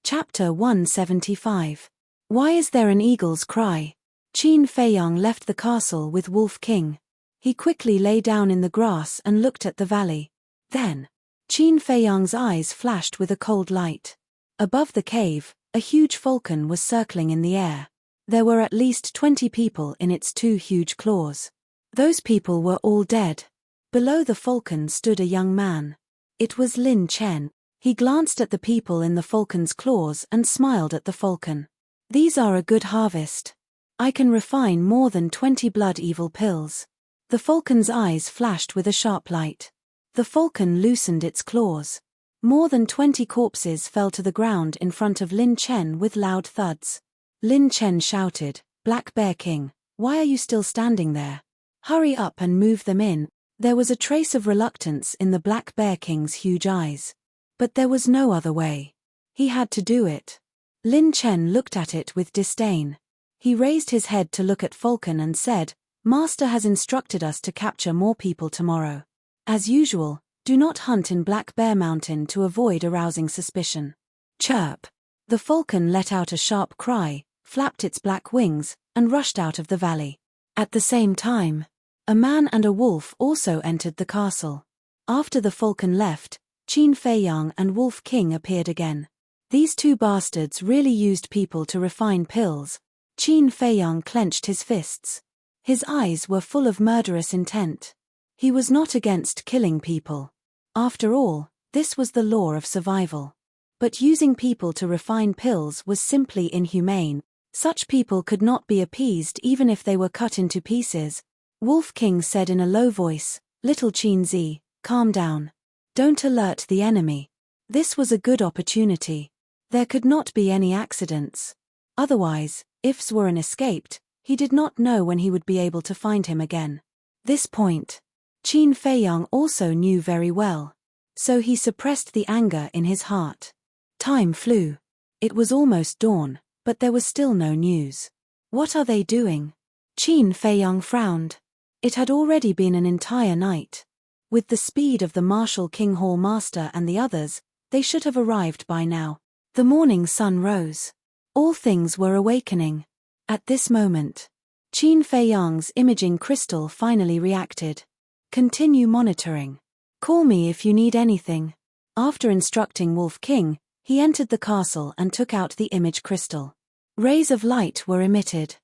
Chapter 175. Why is there an eagle's cry? Qin Feiyang left the castle with Wolf King. He quickly lay down in the grass and looked at the valley. Then, Qin Feiyang's eyes flashed with a cold light. Above the cave, a huge falcon was circling in the air. There were at least 20 people in its two huge claws. Those people were all dead. Below the falcon stood a young man. It was Lin Chen. He glanced at the people in the falcon's claws and smiled at the falcon. "These are a good harvest. I can refine more than 20 blood evil pills." The falcon's eyes flashed with a sharp light. The falcon loosened its claws. More than 20 corpses fell to the ground in front of Lin Chen with loud thuds. Lin Chen shouted, "Black Bear King, Why are you still standing there? Hurry up and move them in. There was a trace of reluctance in the Black Bear King's huge eyes. But there was no other way. He had to do it. Lin Chen looked at it with disdain. He raised his head to look at Falcon and said, Master has instructed us to capture more people tomorrow. As usual, do not hunt in Black Bear Mountain to avoid arousing suspicion. Chirp. The falcon let out a sharp cry, flapped its black wings, and rushed out of the valley. At the same time, a man and a wolf also entered the castle. After the falcon left, Qin Feiyang and Wolf King appeared again. These two bastards really used people to refine pills. Qin Feiyang clenched his fists. His eyes were full of murderous intent. He was not against killing people. After all, this was the law of survival. But using people to refine pills was simply inhumane. Such people could not be appeased even if they were cut into pieces. Wolf King said in a low voice, Little Qin Zi, calm down. Don't alert the enemy. This was a good opportunity. There could not be any accidents. Otherwise, if Zhuan escaped, he did not know when he would be able to find him again. This point, Qin Feiyang also knew very well. So he suppressed the anger in his heart. Time flew. It was almost dawn, but there was still no news. What are they doing? Qin Feiyang frowned. It had already been an entire night. With the speed of the Martial King Hall Master and the others, they should have arrived by now. The morning sun rose. All things were awakening. At this moment, Qin Feiyang's imaging crystal finally reacted. Continue monitoring. Call me if you need anything. After instructing Wolf King, he entered the castle and took out the image crystal. Rays of light were emitted.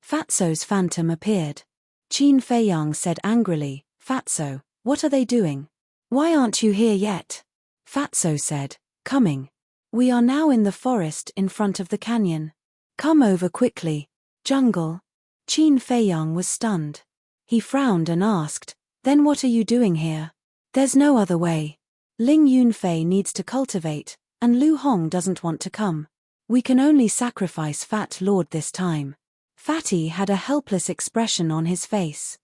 Fatso's phantom appeared. Qin Feiyang said angrily, Fatso, what are they doing? Why aren't you here yet? Fatso said, coming. We are now in the forest in front of the canyon. Come over quickly. Jungle. Qin Feiyang was stunned. He frowned and asked, then what are you doing here? There's no other way. Ling Yunfei needs to cultivate, and Lu Hong doesn't want to come. We can only sacrifice Fat Lord this time. Fatty had a helpless expression on his face.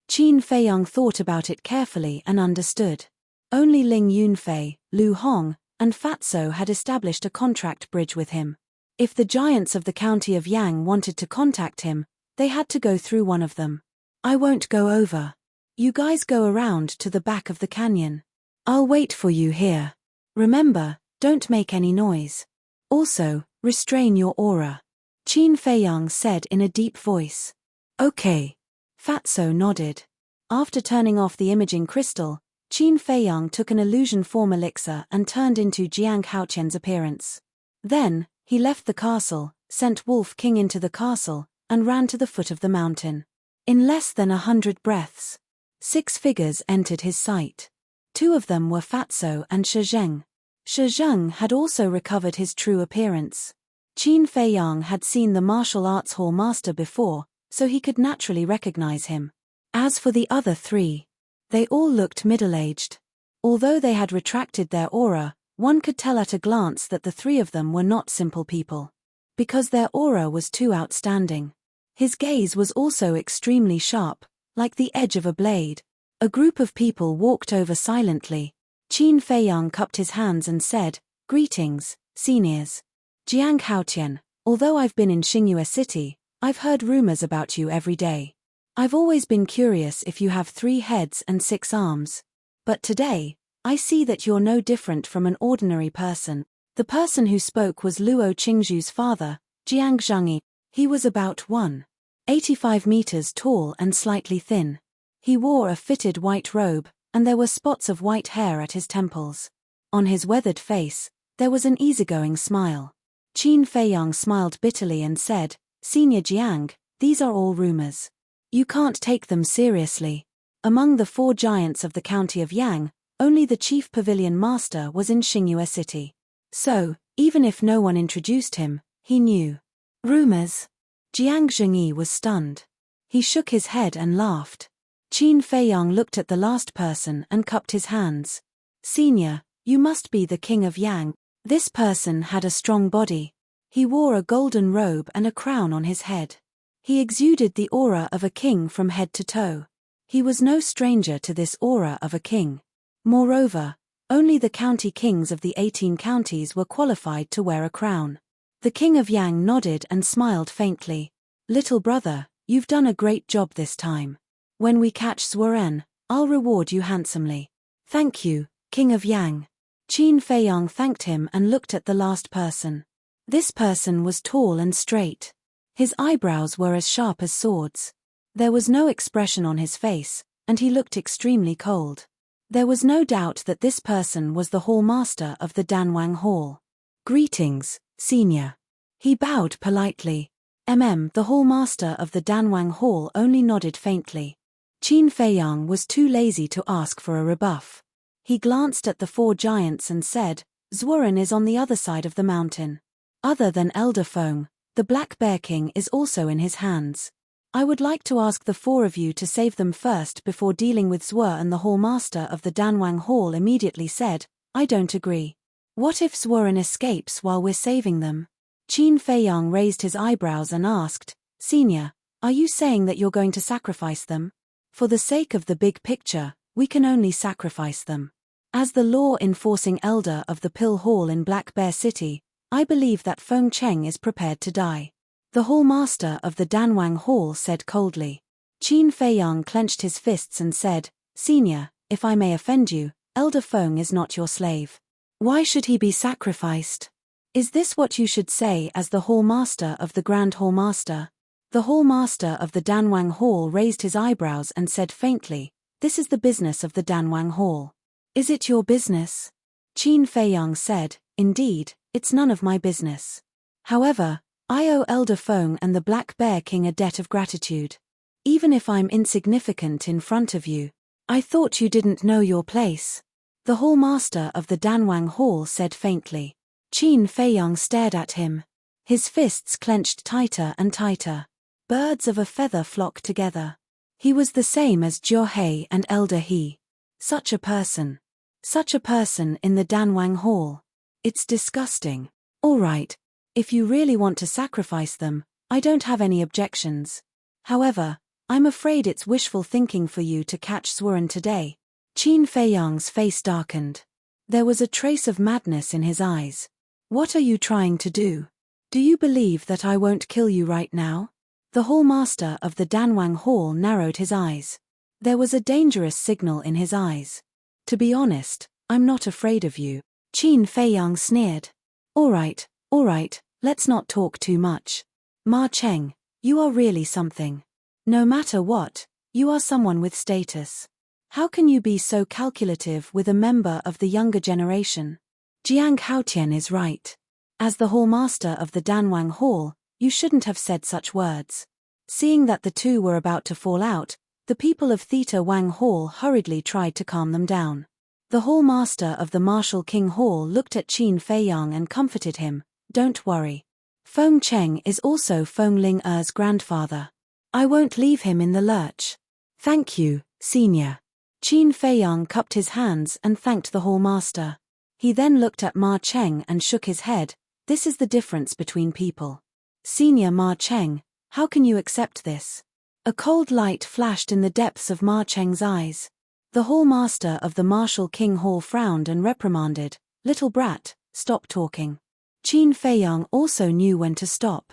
Qin Feiyang thought about it carefully and understood. Only Ling Yunfei, Lu Hong, and Fatso had established a contract bridge with him. If the giants of the county of Yang wanted to contact him, they had to go through one of them. I won't go over. You guys go around to the back of the canyon. I'll wait for you here. Remember, don't make any noise. Also, restrain your aura. Qin Feiyang said in a deep voice. Okay. Fatso nodded. After turning off the imaging crystal, Qin Feiyang took an illusion form elixir and turned into Jiang Haoqian's appearance. Then, he left the castle, sent Wolf King into the castle, and ran to the foot of the mountain. In less than 100 breaths, 6 figures entered his sight. 2 of them were Fatso and Shizheng. Shizheng had also recovered his true appearance. Qin Feiyang had seen the martial arts hall master before, so he could naturally recognize him. As for the other 3, they all looked middle-aged. Although they had retracted their aura, one could tell at a glance that the 3 of them were not simple people. Because their aura was too outstanding. His gaze was also extremely sharp, like the edge of a blade. A group of people walked over silently. Qin Feiyang cupped his hands and said, Greetings, seniors. Jiang Haoqian, although I've been in Xingyue City, I've heard rumors about you every day. I've always been curious if you have 3 heads and 6 arms. But today, I see that you're no different from an ordinary person. The person who spoke was Luo Qingzhu's father, Jiang Zhengyi. He was about 1.85 meters tall and slightly thin. He wore a fitted white robe, and there were spots of white hair at his temples. On his weathered face, there was an easygoing smile. Qin Feiyang smiled bitterly and said, Senior Jiang, these are all rumors. You can't take them seriously. Among the 4 giants of the county of Yang, only the chief pavilion master was in Xingyue City. So, even if no one introduced him, he knew. Rumors? Jiang Zhengyi was stunned. He shook his head and laughed. Qin Feiyang looked at the last person and cupped his hands. Senior, you must be the king of Yang. This person had a strong body. He wore a golden robe and a crown on his head. He exuded the aura of a king from head to toe. He was no stranger to this aura of a king. Moreover, only the county kings of the 18 counties were qualified to wear a crown. The King of Yang nodded and smiled faintly. Little brother, you've done a great job this time. When we catch Zhuoren, I'll reward you handsomely. Thank you, King of Yang. Qin Feiyang thanked him and looked at the last person. This person was tall and straight. His eyebrows were as sharp as swords. There was no expression on his face, and he looked extremely cold. There was no doubt that this person was the hall master of the Danwang Hall. Greetings, senior. He bowed politely. The hall master of the Danwang Hall only nodded faintly. Qin Feiyang was too lazy to ask for a rebuff. He glanced at the 4 giants and said, Zhuoren is on the other side of the mountain. Other than Elder Feng, the Black Bear King is also in his hands. I would like to ask the 4 of you to save them first before dealing with Zhuoren. The hall master of the Danwang Hall immediately said, I don't agree. What if Zhuoren escapes while we're saving them? Qin Feiyang raised his eyebrows and asked, Senior, are you saying that you're going to sacrifice them? For the sake of the big picture, we can only sacrifice them. As the law-enforcing elder of the Pill Hall in Black Bear City, I believe that Feng Cheng is prepared to die. The hall master of the Danwang Hall said coldly. Qin Feiyang clenched his fists and said, Senior, if I may offend you, Elder Feng is not your slave. Why should he be sacrificed? Is this what you should say as the hall master of the Grand Hall Master? The hall master of the Danwang Hall raised his eyebrows and said faintly, This is the business of the Danwang Hall. Is it your business? Qin Feiyang said, Indeed, it's none of my business. However, I owe Elder Feng and the Black Bear King a debt of gratitude. Even if I'm insignificant in front of you, I thought you didn't know your place. The hall master of the Danwang Hall said faintly. Qin Feiyang stared at him. His fists clenched tighter and tighter. Birds of a feather flocked together. He was the same as Jiu He and Elder He. Such a person. Such a person in the Danwang Hall. It's disgusting. All right. If you really want to sacrifice them, I don't have any objections. However, I'm afraid it's wishful thinking for you to catch Zhuoren today. Qin Feiyang's face darkened. There was a trace of madness in his eyes. What are you trying to do? Do you believe that I won't kill you right now? The hall master of the Danwang Hall narrowed his eyes. There was a dangerous signal in his eyes. To be honest, I'm not afraid of you. Qin Feiyang sneered. All right, let's not talk too much. Ma Cheng, you are really something. No matter what, you are someone with status. How can you be so calculative with a member of the younger generation? Jiang Haotian is right. As the hall master of the Danwang Hall, you shouldn't have said such words. Seeing that the two were about to fall out, the people of Theta Wang Hall hurriedly tried to calm them down. The hall master of the Martial King Hall looked at Qin Feiyang and comforted him. Don't worry. Feng Cheng is also Feng Ling Er's grandfather. I won't leave him in the lurch. Thank you, senior. Qin Feiyang cupped his hands and thanked the hall master. He then looked at Ma Cheng and shook his head. This is the difference between people. Senior Ma Cheng, how can you accept this? A cold light flashed in the depths of Ma Cheng's eyes. The hall master of the Martial King Hall frowned and reprimanded. Little brat, stop talking. Qin Feiyang also knew when to stop.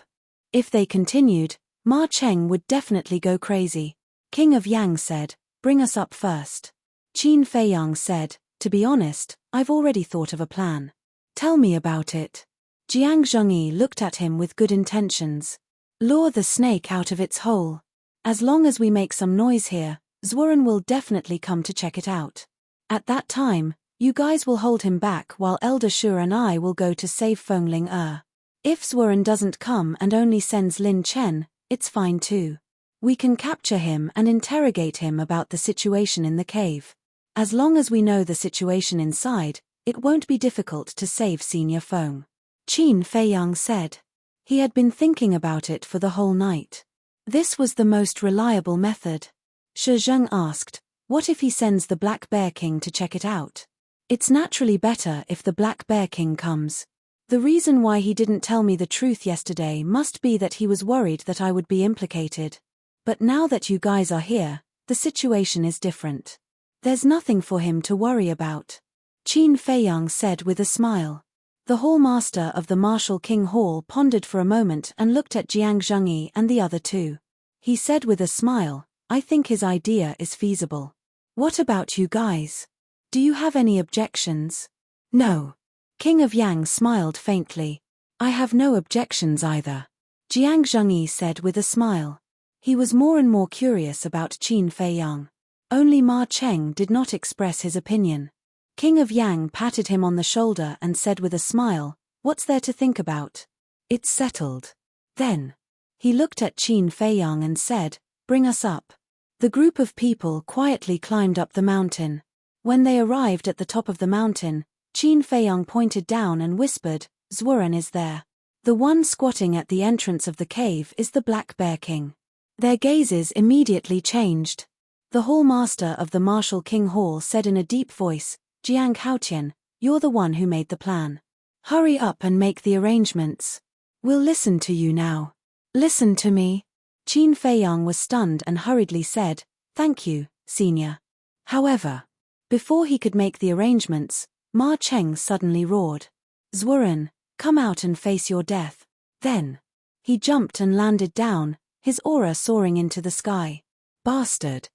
If they continued, Ma Cheng would definitely go crazy. King of Yang said, bring us up first. Qin Feiyang said, to be honest, I've already thought of a plan. Tell me about it. Jiang Zhongyi looked at him with good intentions. Lure the snake out of its hole. As long as we make some noise here, Zhuoren will definitely come to check it out. At that time, you guys will hold him back while Elder Shu and I will go to save Feng Ling Er. If Zhuoren doesn't come and only sends Lin Chen, it's fine too. We can capture him and interrogate him about the situation in the cave. As long as we know the situation inside, it won't be difficult to save Senior Feng. Qin Feiyang said. He had been thinking about it for the whole night. This was the most reliable method. Shi Zheng asked, what if he sends the Black Bear King to check it out? It's naturally better if the Black Bear King comes. The reason why he didn't tell me the truth yesterday must be that he was worried that I would be implicated. But now that you guys are here, the situation is different. There's nothing for him to worry about. Qin Feiyang said with a smile. The hall master of the Martial King Hall pondered for a moment and looked at Jiang Zhengyi and the other two. He said with a smile, I think his idea is feasible. What about you guys? Do you have any objections? No. King of Yang smiled faintly. I have no objections either. Jiang Zhengyi said with a smile. He was more and more curious about Qin Feiyang. Only Ma Cheng did not express his opinion. King of Yang patted him on the shoulder and said with a smile, what's there to think about? It's settled. Then. He looked at Qin Feiyang and said, bring us up. The group of people quietly climbed up the mountain. When they arrived at the top of the mountain, Qin Feiyang pointed down and whispered, Zhuren is there. The one squatting at the entrance of the cave is the Black Bear King. Their gazes immediately changed. The hall master of the Martial King Hall said in a deep voice, Jiang Haotian, you're the one who made the plan. Hurry up and make the arrangements. We'll listen to you now. Listen to me. Qin Feiyang was stunned and hurriedly said, thank you, senior. However, before he could make the arrangements, Ma Cheng suddenly roared. Zhuren, come out and face your death. Then. He jumped and landed down, his aura soaring into the sky. Bastard.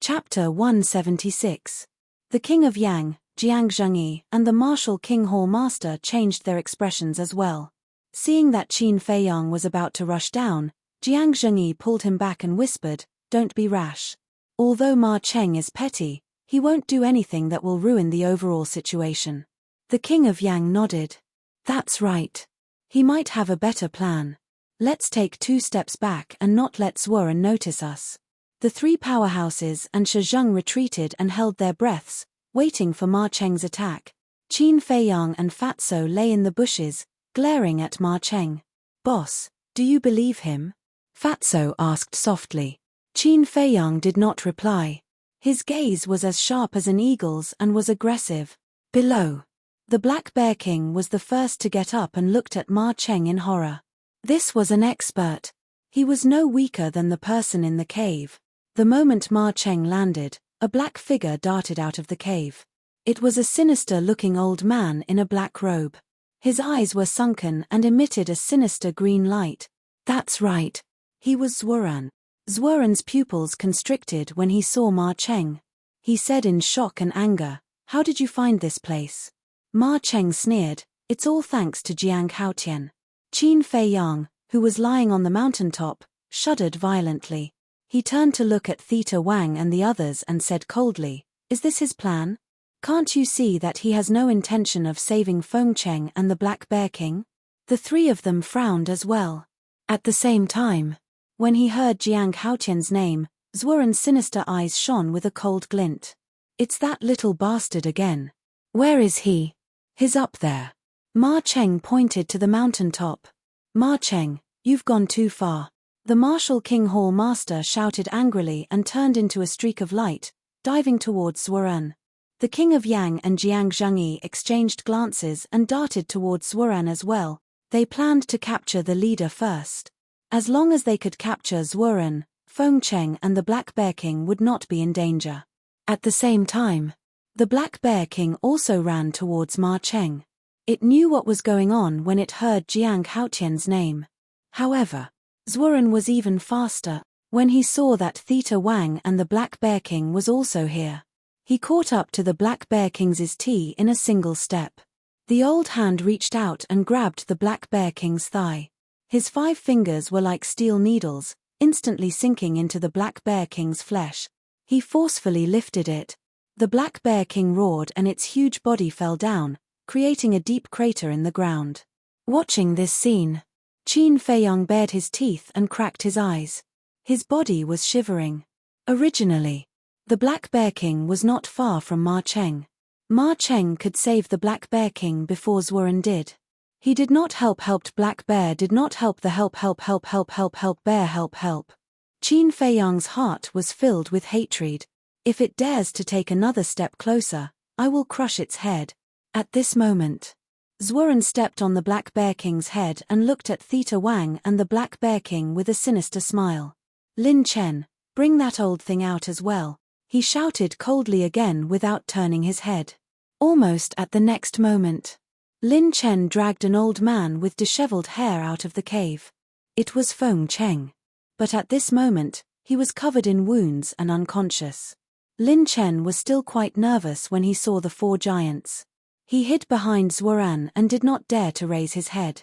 Chapter 176. The King of Yang, Jiang Zhengyi, and the Martial King Hall Master changed their expressions as well. Seeing that Qin Feiyang was about to rush down, Jiang Zhengyi pulled him back and whispered, don't be rash. Although Ma Cheng is petty, he won't do anything that will ruin the overall situation. The King of Yang nodded. That's right. He might have a better plan. Let's take 2 steps back and not let Zhuren notice us. The 3 powerhouses and Shizheng retreated and held their breaths, waiting for Ma Cheng's attack. Qin Feiyang and Fatso lay in the bushes, glaring at Ma Cheng. Boss, do you believe him? Fatso asked softly. Qin Feiyang did not reply. His gaze was as sharp as an eagle's and was aggressive. Below. The Black Bear King was the first to get up and looked at Ma Cheng in horror. This was an expert. He was no weaker than the person in the cave. The moment Ma Cheng landed, a black figure darted out of the cave. It was a sinister-looking old man in a black robe. His eyes were sunken and emitted a sinister green light. That's right. He was Zhuren. Zhuren's pupils constricted when he saw Ma Cheng. He said in shock and anger, how did you find this place? Ma Cheng sneered, it's all thanks to Jiang Haotian. Qin Feiyang, who was lying on the mountaintop, shuddered violently. He turned to look at Theta Wang and the others and said coldly, is this his plan? Can't you see that he has no intention of saving Fengcheng and the Black Bear King? The 3 of them frowned as well. At the same time, when he heard Jiang Haotian's name, Zhuren's sinister eyes shone with a cold glint. It's that little bastard again. Where is he? He's up there. Ma Cheng pointed to the mountaintop. Ma Cheng, you've gone too far. The Martial King Hall Master shouted angrily and turned into a streak of light, diving towards Zhuren. The King of Yang and Jiang Zhengyi exchanged glances and darted towards Zhuren as well. They planned to capture the leader first. As long as they could capture Zhuren, Fengcheng and the Black Bear King would not be in danger. At the same time, the Black Bear King also ran towards Ma Cheng. It knew what was going on when it heard Jiang Haotian's name. However, Zhuren was even faster. When he saw that Theta Wang and the Black Bear King was also here, he caught up to the Black Bear King's tea in a single step. The old hand reached out and grabbed the Black Bear King's thigh. His 5 fingers were like steel needles, instantly sinking into the Black Bear King's flesh. He forcefully lifted it. The Black Bear King roared and its huge body fell down, creating a deep crater in the ground. Watching this scene, Qin Feiyang bared his teeth and cracked his eyes. His body was shivering. Originally, the Black Bear King was not far from Ma Cheng. Ma Cheng could save the Black Bear King before Zhuren did. He did not helped Black Bear did not help the help bear help. Qin Feiyang's heart was filled with hatred. If it dares to take another step closer, I will crush its head. At this moment, Zhuoren stepped on the Black Bear King's head and looked at Theta Wang and the Black Bear King with a sinister smile. Lin Chen, bring that old thing out as well, he shouted coldly again without turning his head. Almost at the next moment, Lin Chen dragged an old man with disheveled hair out of the cave. It was Feng Cheng. But at this moment, he was covered in wounds and unconscious. Lin Chen was still quite nervous when he saw the four giants. He hid behind Zhuoren and did not dare to raise his head.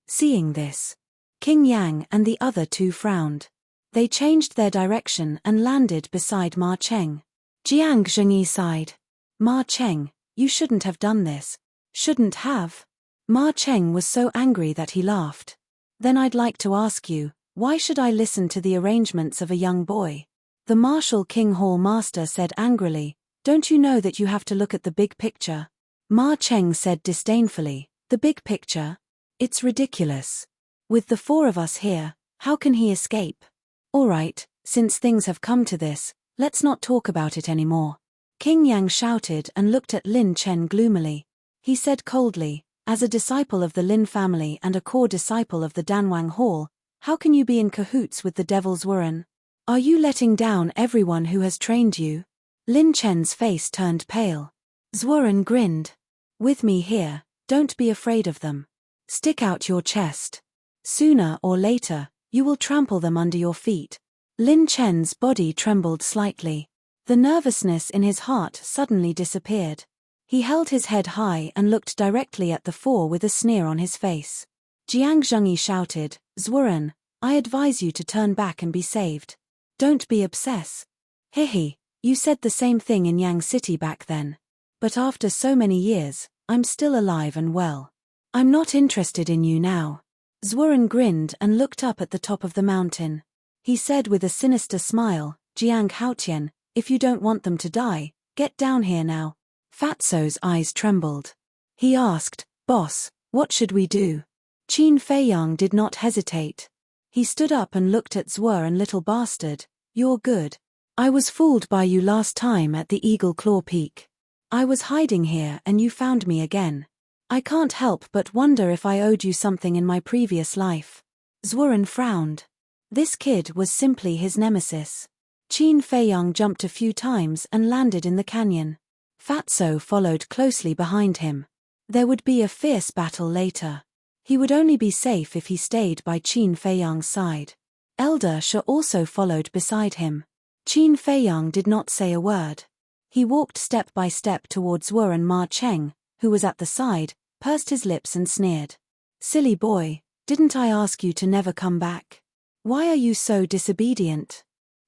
Seeing this, King Yang and the other two frowned. They changed their direction and landed beside Ma Cheng. Jiang Zhengyi sighed. Ma Cheng, you shouldn't have done this. Shouldn't have? Ma Cheng was so angry that he laughed. Then I'd like to ask you, why should I listen to the arrangements of a young boy? The Martial King Hall Master said angrily, don't you know that you have to look at the big picture? Ma Cheng said disdainfully, the big picture? It's ridiculous. With the four of us here, how can he escape? All right, since things have come to this, let's not talk about it anymore. King Yang shouted and looked at Lin Chen gloomily. He said coldly, as a disciple of the Lin family and a core disciple of the Danwang Hall, how can you be in cahoots with the Devil's Wuren? Are you letting down everyone who has trained you? Lin Chen's face turned pale. Zhuoren grinned. With me here, don't be afraid of them. Stick out your chest. Sooner or later, you will trample them under your feet. Lin Chen's body trembled slightly. The nervousness in his heart suddenly disappeared. He held his head high and looked directly at the four with a sneer on his face. Jiang Zhengyi shouted, Zhuoren, I advise you to turn back and be saved. Don't be obsessed. Hihi, you said the same thing in Yang City back then. But after so many years, I'm still alive and well. I'm not interested in you now. Zhuoren grinned and looked up at the top of the mountain. He said with a sinister smile, Jiang Haotian, if you don't want them to die, get down here now. Fatso's eyes trembled. He asked, Boss, what should we do? Qin Feiyang did not hesitate. He stood up and looked at Zhuoren, little bastard, you're good. I was fooled by you last time at the Eagle Claw Peak. I was hiding here and you found me again. I can't help but wonder if I owed you something in my previous life. Zhuoren frowned. This kid was simply his nemesis. Qin Feiyang jumped a few times and landed in the canyon. Fatso followed closely behind him. There would be a fierce battle later. He would only be safe if he stayed by Qin Feiyang's side. Elder She also followed beside him. Qin Feiyang did not say a word. He walked step by step towards Zhuoren. Ma Cheng, who was at the side, pursed his lips and sneered. Silly boy, didn't I ask you to never come back? Why are you so disobedient?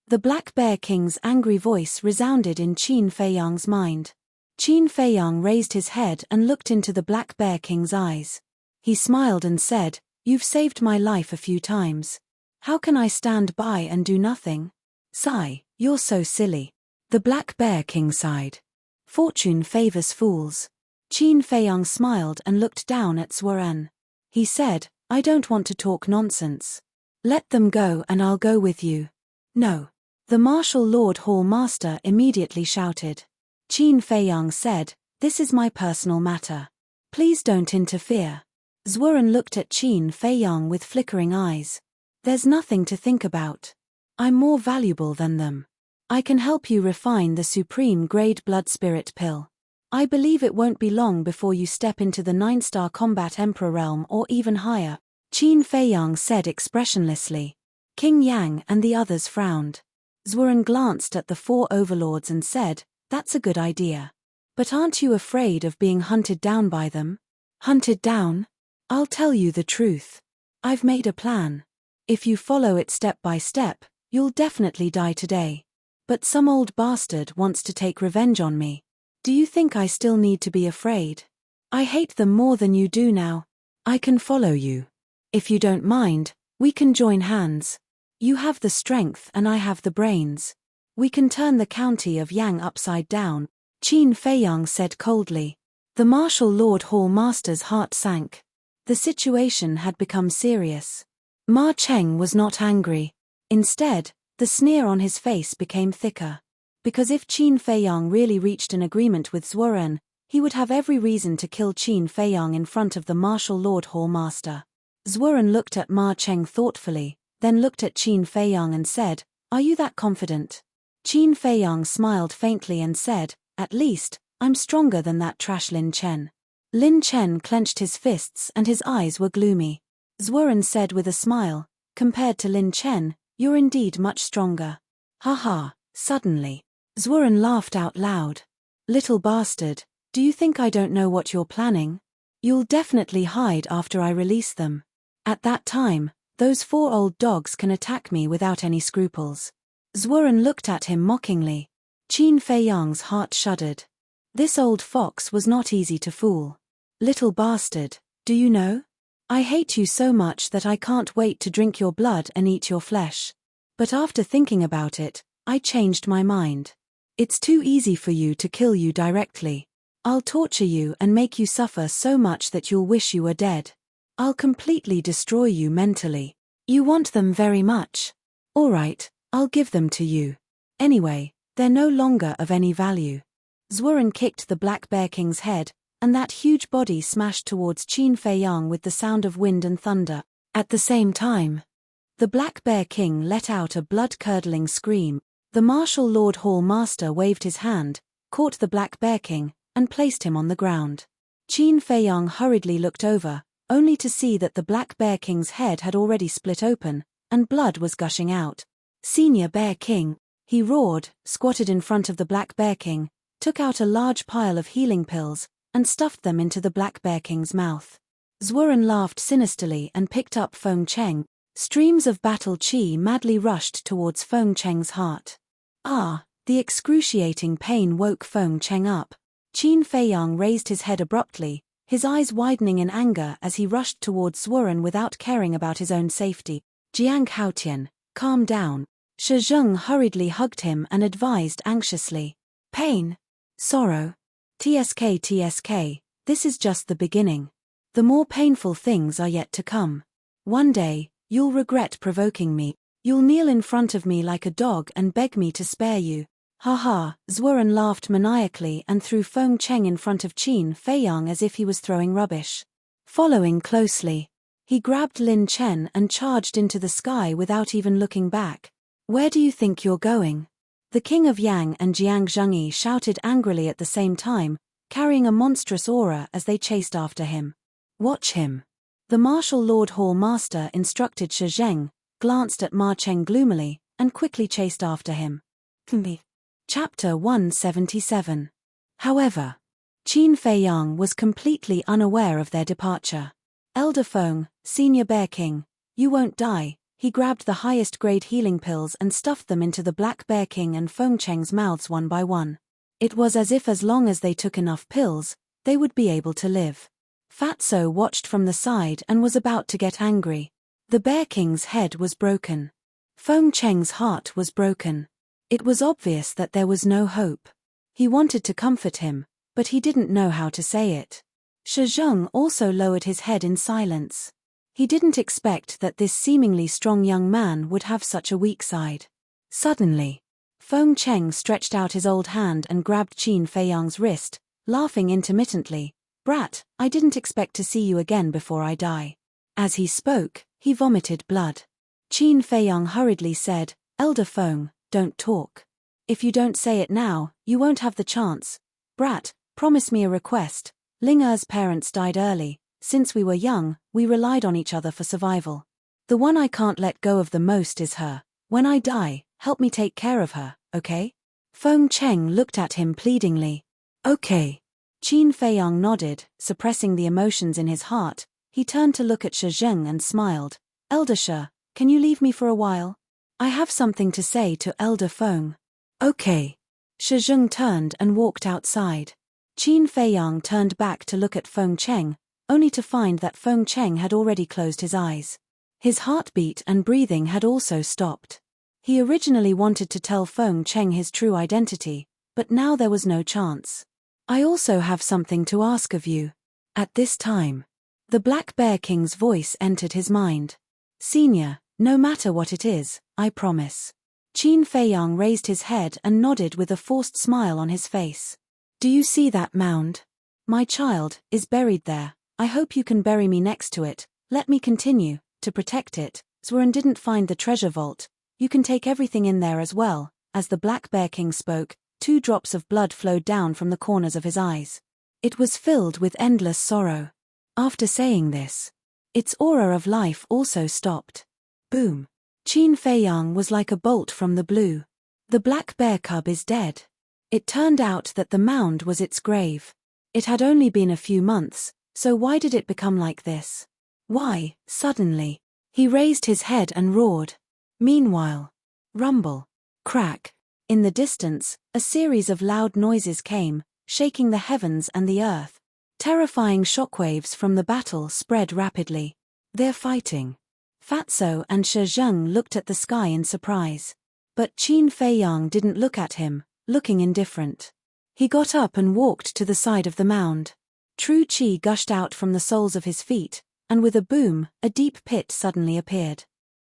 The Black Bear King's angry voice resounded in Qin Feiyang's mind. Qin Feiyang raised his head and looked into the Black Bear King's eyes. He smiled and said, You've saved my life a few times. How can I stand by and do nothing? Sigh, you're so silly. The Black Bear King sighed. Fortune favors fools. Qin Feiyang smiled and looked down at Zhuoren. He said, I don't want to talk nonsense. Let them go and I'll go with you. No. The Martial Lord Hall Master immediately shouted. Qin Feiyang said, This is my personal matter. Please don't interfere. Zhuoren looked at Qin Feiyang with flickering eyes. There's nothing to think about. I'm more valuable than them. I can help you refine the supreme grade blood spirit pill. I believe it won't be long before you step into the 9-star combat emperor realm or even higher, Qin Feiyang said expressionlessly. King Yang and the others frowned. Zhuoren glanced at the four overlords and said, That's a good idea. But aren't you afraid of being hunted down by them? Hunted down? I'll tell you the truth. I've made a plan. If you follow it step by step, you'll definitely die today. But some old bastard wants to take revenge on me. Do you think I still need to be afraid? I hate them more than you do now. I can follow you. If you don't mind, we can join hands. You have the strength and I have the brains. We can turn the county of Yang upside down, Qin Feiyang said coldly. The Martial Lord Hall Master's heart sank. The situation had become serious. Ma Cheng was not angry. Instead, the sneer on his face became thicker. Because if Qin Feiyang really reached an agreement with Zhuoren, He would have every reason to kill Qin Feiyang in front of the martial Lord Hall Master. Zuoren looked at Ma Cheng thoughtfully, then looked at Qin Feiyang and said, "Are you that confident?" Qin Feiyang smiled faintly and said, "At least, I'm stronger than that trash Lin Chen." Lin Chen clenched his fists and his eyes were gloomy. Zuoren said with a smile, "Compared to Lin Chen, you're indeed much stronger." "Ha." Suddenly, Zuoren laughed out loud. "Little bastard, do you think I don't know what you're planning? You'll definitely hide after I release them. At that time, those 4 old dogs can attack me without any scruples." Zuoren looked at him mockingly. Qin Feiyang's heart shuddered. This old fox was not easy to fool. "Little bastard, do you know? I hate you so much that I can't wait to drink your blood and eat your flesh. But after thinking about it, I changed my mind. It's too easy for you to kill you directly. I'll torture you and make you suffer so much that you'll wish you were dead. I'll completely destroy you mentally. You want them very much. All right, I'll give them to you. Anyway, they're no longer of any value." Zuoren kicked the Black Bear King's head, and that huge body smashed towards Qin Feiyang with the sound of wind and thunder. At the same time, the Black Bear King let out a blood-curdling scream. The martial Lord Hall Master waved his hand, caught the Black Bear King, and placed him on the ground. Qin Feiyang hurriedly looked over, only to see that the Black Bear King's head had already split open, and blood was gushing out. "Senior Bear King," he roared, squatted in front of the Black Bear King, took out a large pile of healing pills, and stuffed them into the Black Bear King's mouth. Zuoren laughed sinisterly and picked up Feng Cheng. Streams of battle chi madly rushed towards Feng Cheng's heart. The excruciating pain woke Feng Cheng up. Qin Feiyang raised his head abruptly, his eyes widening in anger as he rushed towards Zuoren without caring about his own safety. "Jiang Haotian, calm down." Shi Zheng hurriedly hugged him and advised anxiously. "Pain. Sorrow. TSK, this is just the beginning. The more painful things are yet to come. One day, you'll regret provoking me. You'll kneel in front of me like a dog and beg me to spare you." "Ha." Zuoren laughed maniacally and threw Feng Cheng in front of Qin Feiyang as if he was throwing rubbish. Following closely, he grabbed Lin Chen and charged into the sky without even looking back. "Where do you think you're going?" The King of Yang and Jiang Zhengyi shouted angrily at the same time, carrying a monstrous aura as they chased after him. "Watch him." The martial Lord Hall Master instructed Shi Zheng, glanced at Ma Cheng gloomily, and quickly chased after him. Chapter 177. However, Qin Feiyang was completely unaware of their departure. "Elder Feng, Senior Bear King, you won't die." He grabbed the highest grade healing pills and stuffed them into the Black Bear King and Feng Cheng's mouths one by one. It was as if as long as they took enough pills, they would be able to live. Fatso watched from the side and was about to get angry. The Bear King's head was broken. Feng Cheng's heart was broken. It was obvious that there was no hope. He wanted to comfort him, but he didn't know how to say it. Shi Zheng also lowered his head in silence. He didn't expect that this seemingly strong young man would have such a weak side. Suddenly, Feng Cheng stretched out his old hand and grabbed Qin Feiyang's wrist, laughing intermittently. "Brat, I didn't expect to see you again before I die." As he spoke, he vomited blood. Qin Feiyang hurriedly said, "Elder Feng, don't talk. If you don't say it now, you won't have the chance. Brat, promise me a request. Ling Er's parents died early. Since we were young, we relied on each other for survival. The one I can't let go of the most is her. When I die, help me take care of her, okay?" Feng Cheng looked at him pleadingly. "Okay." Qin Feiyang nodded, suppressing the emotions in his heart. He turned to look at Shi Zheng and smiled. "Elder Shi, can you leave me for a while? I have something to say to Elder Feng." "Okay." Shi Zheng turned and walked outside. Qin Feiyang turned back to look at Feng Cheng, only to find that Feng Cheng had already closed his eyes. His heartbeat and breathing had also stopped. He originally wanted to tell Feng Cheng his true identity, but now there was no chance. "I also have something to ask of you." At this time, the Black Bear King's voice entered his mind. "Senior, no matter what it is, I promise." Qin Feiyang raised his head and nodded with a forced smile on his face. "Do you see that mound? My child is buried there. I hope you can bury me next to it. Let me continue to protect it. Zworen didn't find the treasure vault. You can take everything in there as well. As the Black Bear King spoke, 2 drops of blood flowed down from the corners of his eyes. It was filled with endless sorrow. After saying this, its aura of life also stopped. Boom. Qin Feiyang was like a bolt from the blue. The black bear cub is dead. It turned out that the mound was its grave. It had only been a few months, so why did it become like this? Why, suddenly? He raised his head and roared. Meanwhile, rumble, crack. In the distance, a series of loud noises came, shaking the heavens and the earth. Terrifying shockwaves from the battle spread rapidly. They're fighting. Fatso and Shi Zheng looked at the sky in surprise. But Qin Feiyang didn't look at him, looking indifferent. He got up and walked to the side of the mound. True qi gushed out from the soles of his feet, and with a boom, a deep pit suddenly appeared.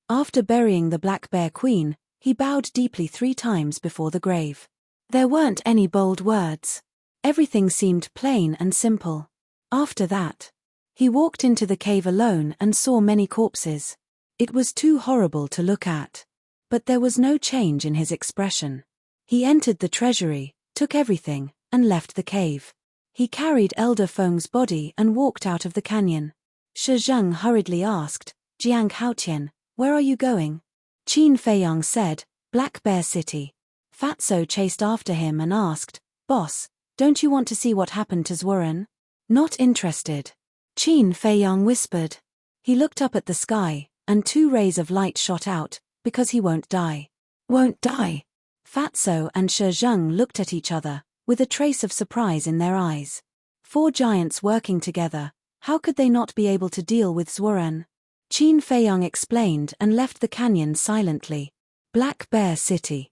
After burying the Black Bear Queen, he bowed deeply 3 times before the grave. There weren't any bold words. Everything seemed plain and simple. After that, he walked into the cave alone and saw many corpses. It was too horrible to look at. But there was no change in his expression. He entered the treasury, took everything, and left the cave. He carried Elder Feng's body and walked out of the canyon. Shi Zheng hurriedly asked, Jiang Haotian, where are you going? Qin Feiyang said, Black Bear City. Fatso chased after him and asked, Boss, don't you want to see what happened to Zworen? Not interested. Qin Feiyang whispered. He looked up at the sky, and 2 rays of light shot out, because he won't die. Won't die? Fatso and Shi Zheng looked at each other, with a trace of surprise in their eyes. 4 giants working together, how could they not be able to deal with Zworen? Qin Feiyang explained and left the canyon silently. Black Bear City.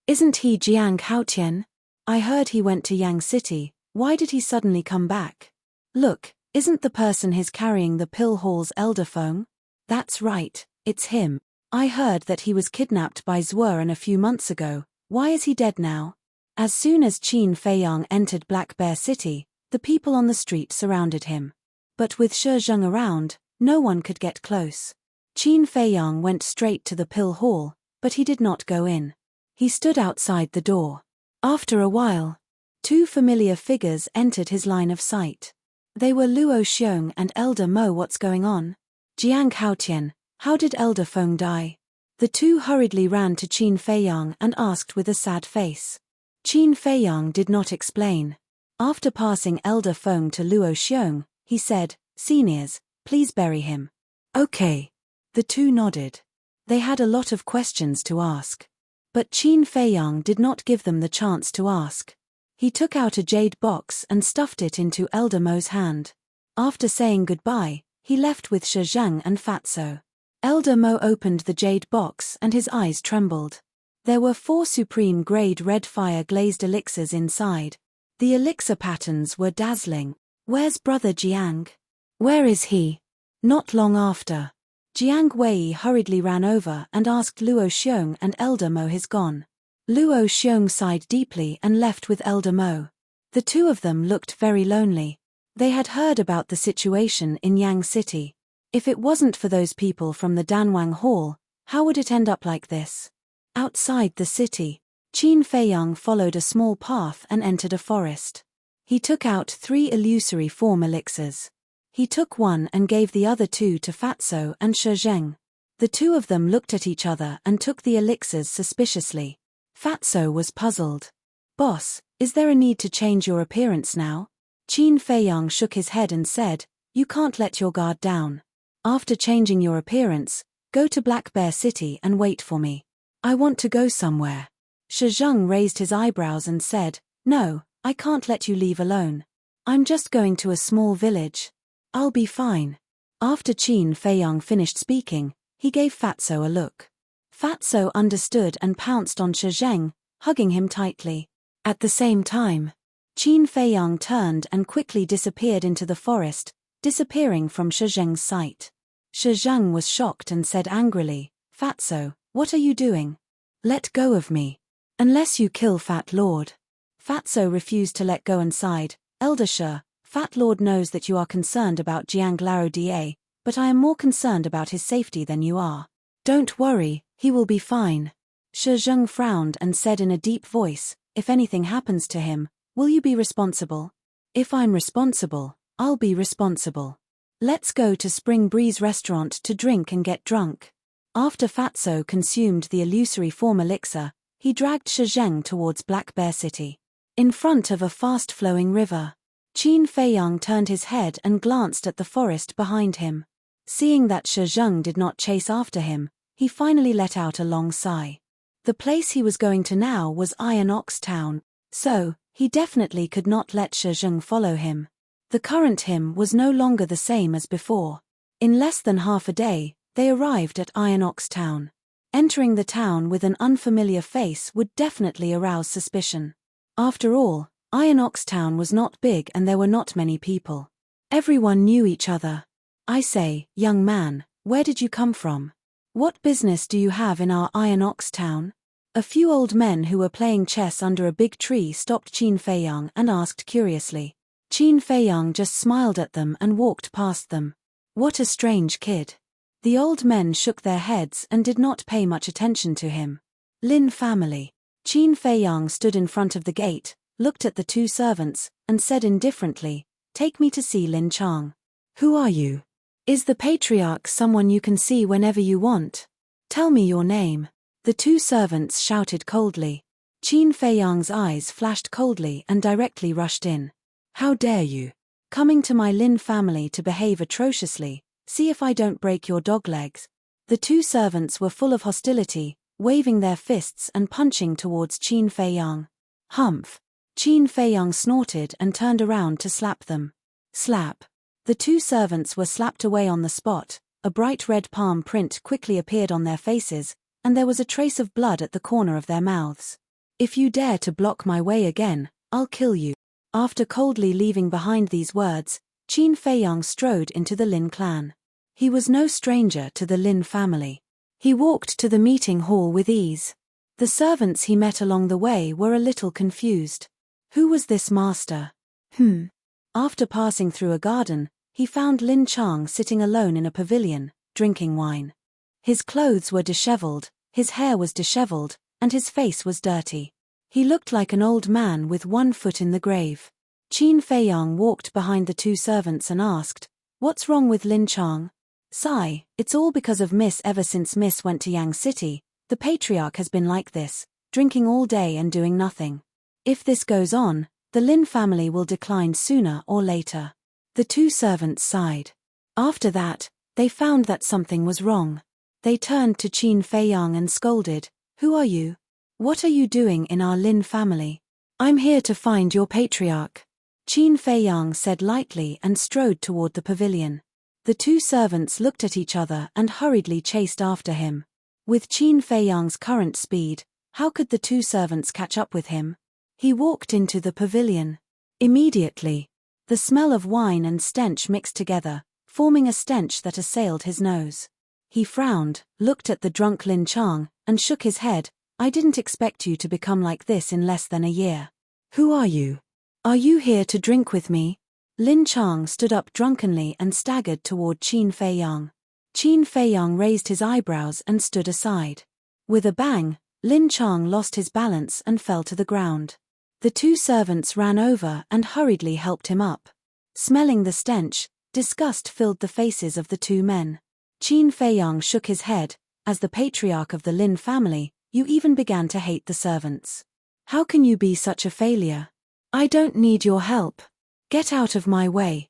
Isn't he Jiang Haotian? I heard he went to Yang City. Why did he suddenly come back? Look, isn't the person he's carrying the Pill Hall's Elder Feng? That's right, it's him. I heard that he was kidnapped by Zworen a few months ago. Why is he dead now? As soon as Qin Feiyang entered Black Bear City, the people on the street surrounded him. But with Shi Zheng around, no one could get close. Qin Feiyang went straight to the Pill Hall, but he did not go in. He stood outside the door. After a while, 2 familiar figures entered his line of sight. They were Luo Xiong and Elder Mo. What's going on? Jiang Haotian, how did Elder Feng die? The 2 hurriedly ran to Qin Feiyang and asked with a sad face. Qin Feiyang did not explain. After passing Elder Feng to Luo Xiong, he said, Seniors, please bury him. Okay. The 2 nodded. They had a lot of questions to ask. But Qin Feiyang did not give them the chance to ask. He took out a jade box and stuffed it into Elder Mo's hand. After saying goodbye, he left with Shi Zheng and Fatso. Elder Mo opened the jade box and his eyes trembled. There were 4 supreme grade red fire glazed elixirs inside. The elixir patterns were dazzling. Where's Brother Jiang? Where is he? Not long after, Jiang Wei hurriedly ran over and asked Luo Xiong and Elder Mo is gone. Luo Xiong sighed deeply and left with Elder Mo. The 2 of them looked very lonely. They had heard about the situation in Yang City. If it wasn't for those people from the Danwang Hall, how would it end up like this? Outside the city, Qin Feiyang followed a small path and entered a forest. He took out 3 illusory form elixirs. He took one and gave the other 2 to Fatso and Shi Zheng. The 2 of them looked at each other and took the elixirs suspiciously. Fatso was puzzled. Boss, is there a need to change your appearance now? Qin Feiyang shook his head and said, You can't let your guard down. After changing your appearance, go to Black Bear City and wait for me. I want to go somewhere. Shi Zheng raised his eyebrows and said, No, I can't let you leave alone. I'm just going to a small village. I'll be fine. After Qin Feiyang finished speaking, he gave Fatso a look. Fatso understood and pounced on Shi Zheng, hugging him tightly. At the same time, Qin Feiyang turned and quickly disappeared into the forest, disappearing from Shi Zheng's sight. Shi Zheng was shocked and said angrily, Fatso, what are you doing? Let go of me. Unless you kill Fat Lord. Fatso refused to let go and sighed, Elder Shi, Fat Lord knows that you are concerned about Jiang Lao Da, but I am more concerned about his safety than you are. Don't worry, he will be fine. Shi Zheng frowned and said in a deep voice, if anything happens to him, will you be responsible? If I'm responsible, I'll be responsible. Let's go to Spring Breeze restaurant to drink and get drunk. After Fatso consumed the illusory form elixir, he dragged Shi Zheng towards Black Bear City. In front of a fast-flowing river, Qin Feiyang turned his head and glanced at the forest behind him. Seeing that Shi Zheng did not chase after him, he finally let out a long sigh. The place he was going to now was Iron Ox Town, so he definitely could not let Shi Zheng follow him. The current him was no longer the same as before. In less than half a day, they arrived at Iron Ox Town. Entering the town with an unfamiliar face would definitely arouse suspicion. After all, Iron Ox Town was not big and there were not many people. Everyone knew each other. I say, young man, where did you come from? What business do you have in our Iron Ox Town? A few old men who were playing chess under a big tree stopped Qin Feiyang and asked curiously. Qin Feiyang just smiled at them and walked past them. What a strange kid. The old men shook their heads and did not pay much attention to him. Lin family. Qin Feiyang stood in front of the gate, looked at the two servants, and said indifferently, take me to see Lin Chang. Who are you? Is the patriarch someone you can see whenever you want? Tell me your name. The two servants shouted coldly. Qin Feiyang's eyes flashed coldly and directly rushed in. How dare you? Coming to my Lin family to behave atrociously, see if I don't break your dog legs. The two servants were full of hostility, waving their fists and punching towards Qin Feiyang. Humph. Qin Feiyang snorted and turned around to slap them. Slap. The two servants were slapped away on the spot, a bright red palm print quickly appeared on their faces, and there was a trace of blood at the corner of their mouths. If you dare to block my way again, I'll kill you. After coldly leaving behind these words, Qin Feiyang strode into the Lin clan. He was no stranger to the Lin family. He walked to the meeting hall with ease. The servants he met along the way were a little confused. Who was this master? After passing through a garden, he found Lin Chang sitting alone in a pavilion, drinking wine. His clothes were disheveled, his hair was disheveled, and his face was dirty. He looked like an old man with one foot in the grave. Qin Feiyang walked behind the two servants and asked, what's wrong with Lin Chang? Sigh, it's all because of Miss. Ever since Miss went to Yang City, the patriarch has been like this, drinking all day and doing nothing. If this goes on, the Lin family will decline sooner or later. The two servants sighed. After that, they found that something was wrong. They turned to Qin Feiyang and scolded, who are you? What are you doing in our Lin family? I'm here to find your patriarch. Qin Feiyang said lightly and strode toward the pavilion. The two servants looked at each other and hurriedly chased after him. With Qin Feiyang's current speed, how could the two servants catch up with him? He walked into the pavilion. Immediately, the smell of wine and stench mixed together, forming a stench that assailed his nose. He frowned, looked at the drunk Lin Chang, and shook his head. I didn't expect you to become like this in less than a year. Who are you? Are you here to drink with me? Lin Chang stood up drunkenly and staggered toward Qin Feiyang. Qin Feiyang raised his eyebrows and stood aside. With a bang, Lin Chang lost his balance and fell to the ground. The two servants ran over and hurriedly helped him up. Smelling the stench, disgust filled the faces of the two men. Qin Feiyang shook his head. As the patriarch of the Lin family, you even began to hate the servants. How can you be such a failure? I don't need your help. Get out of my way.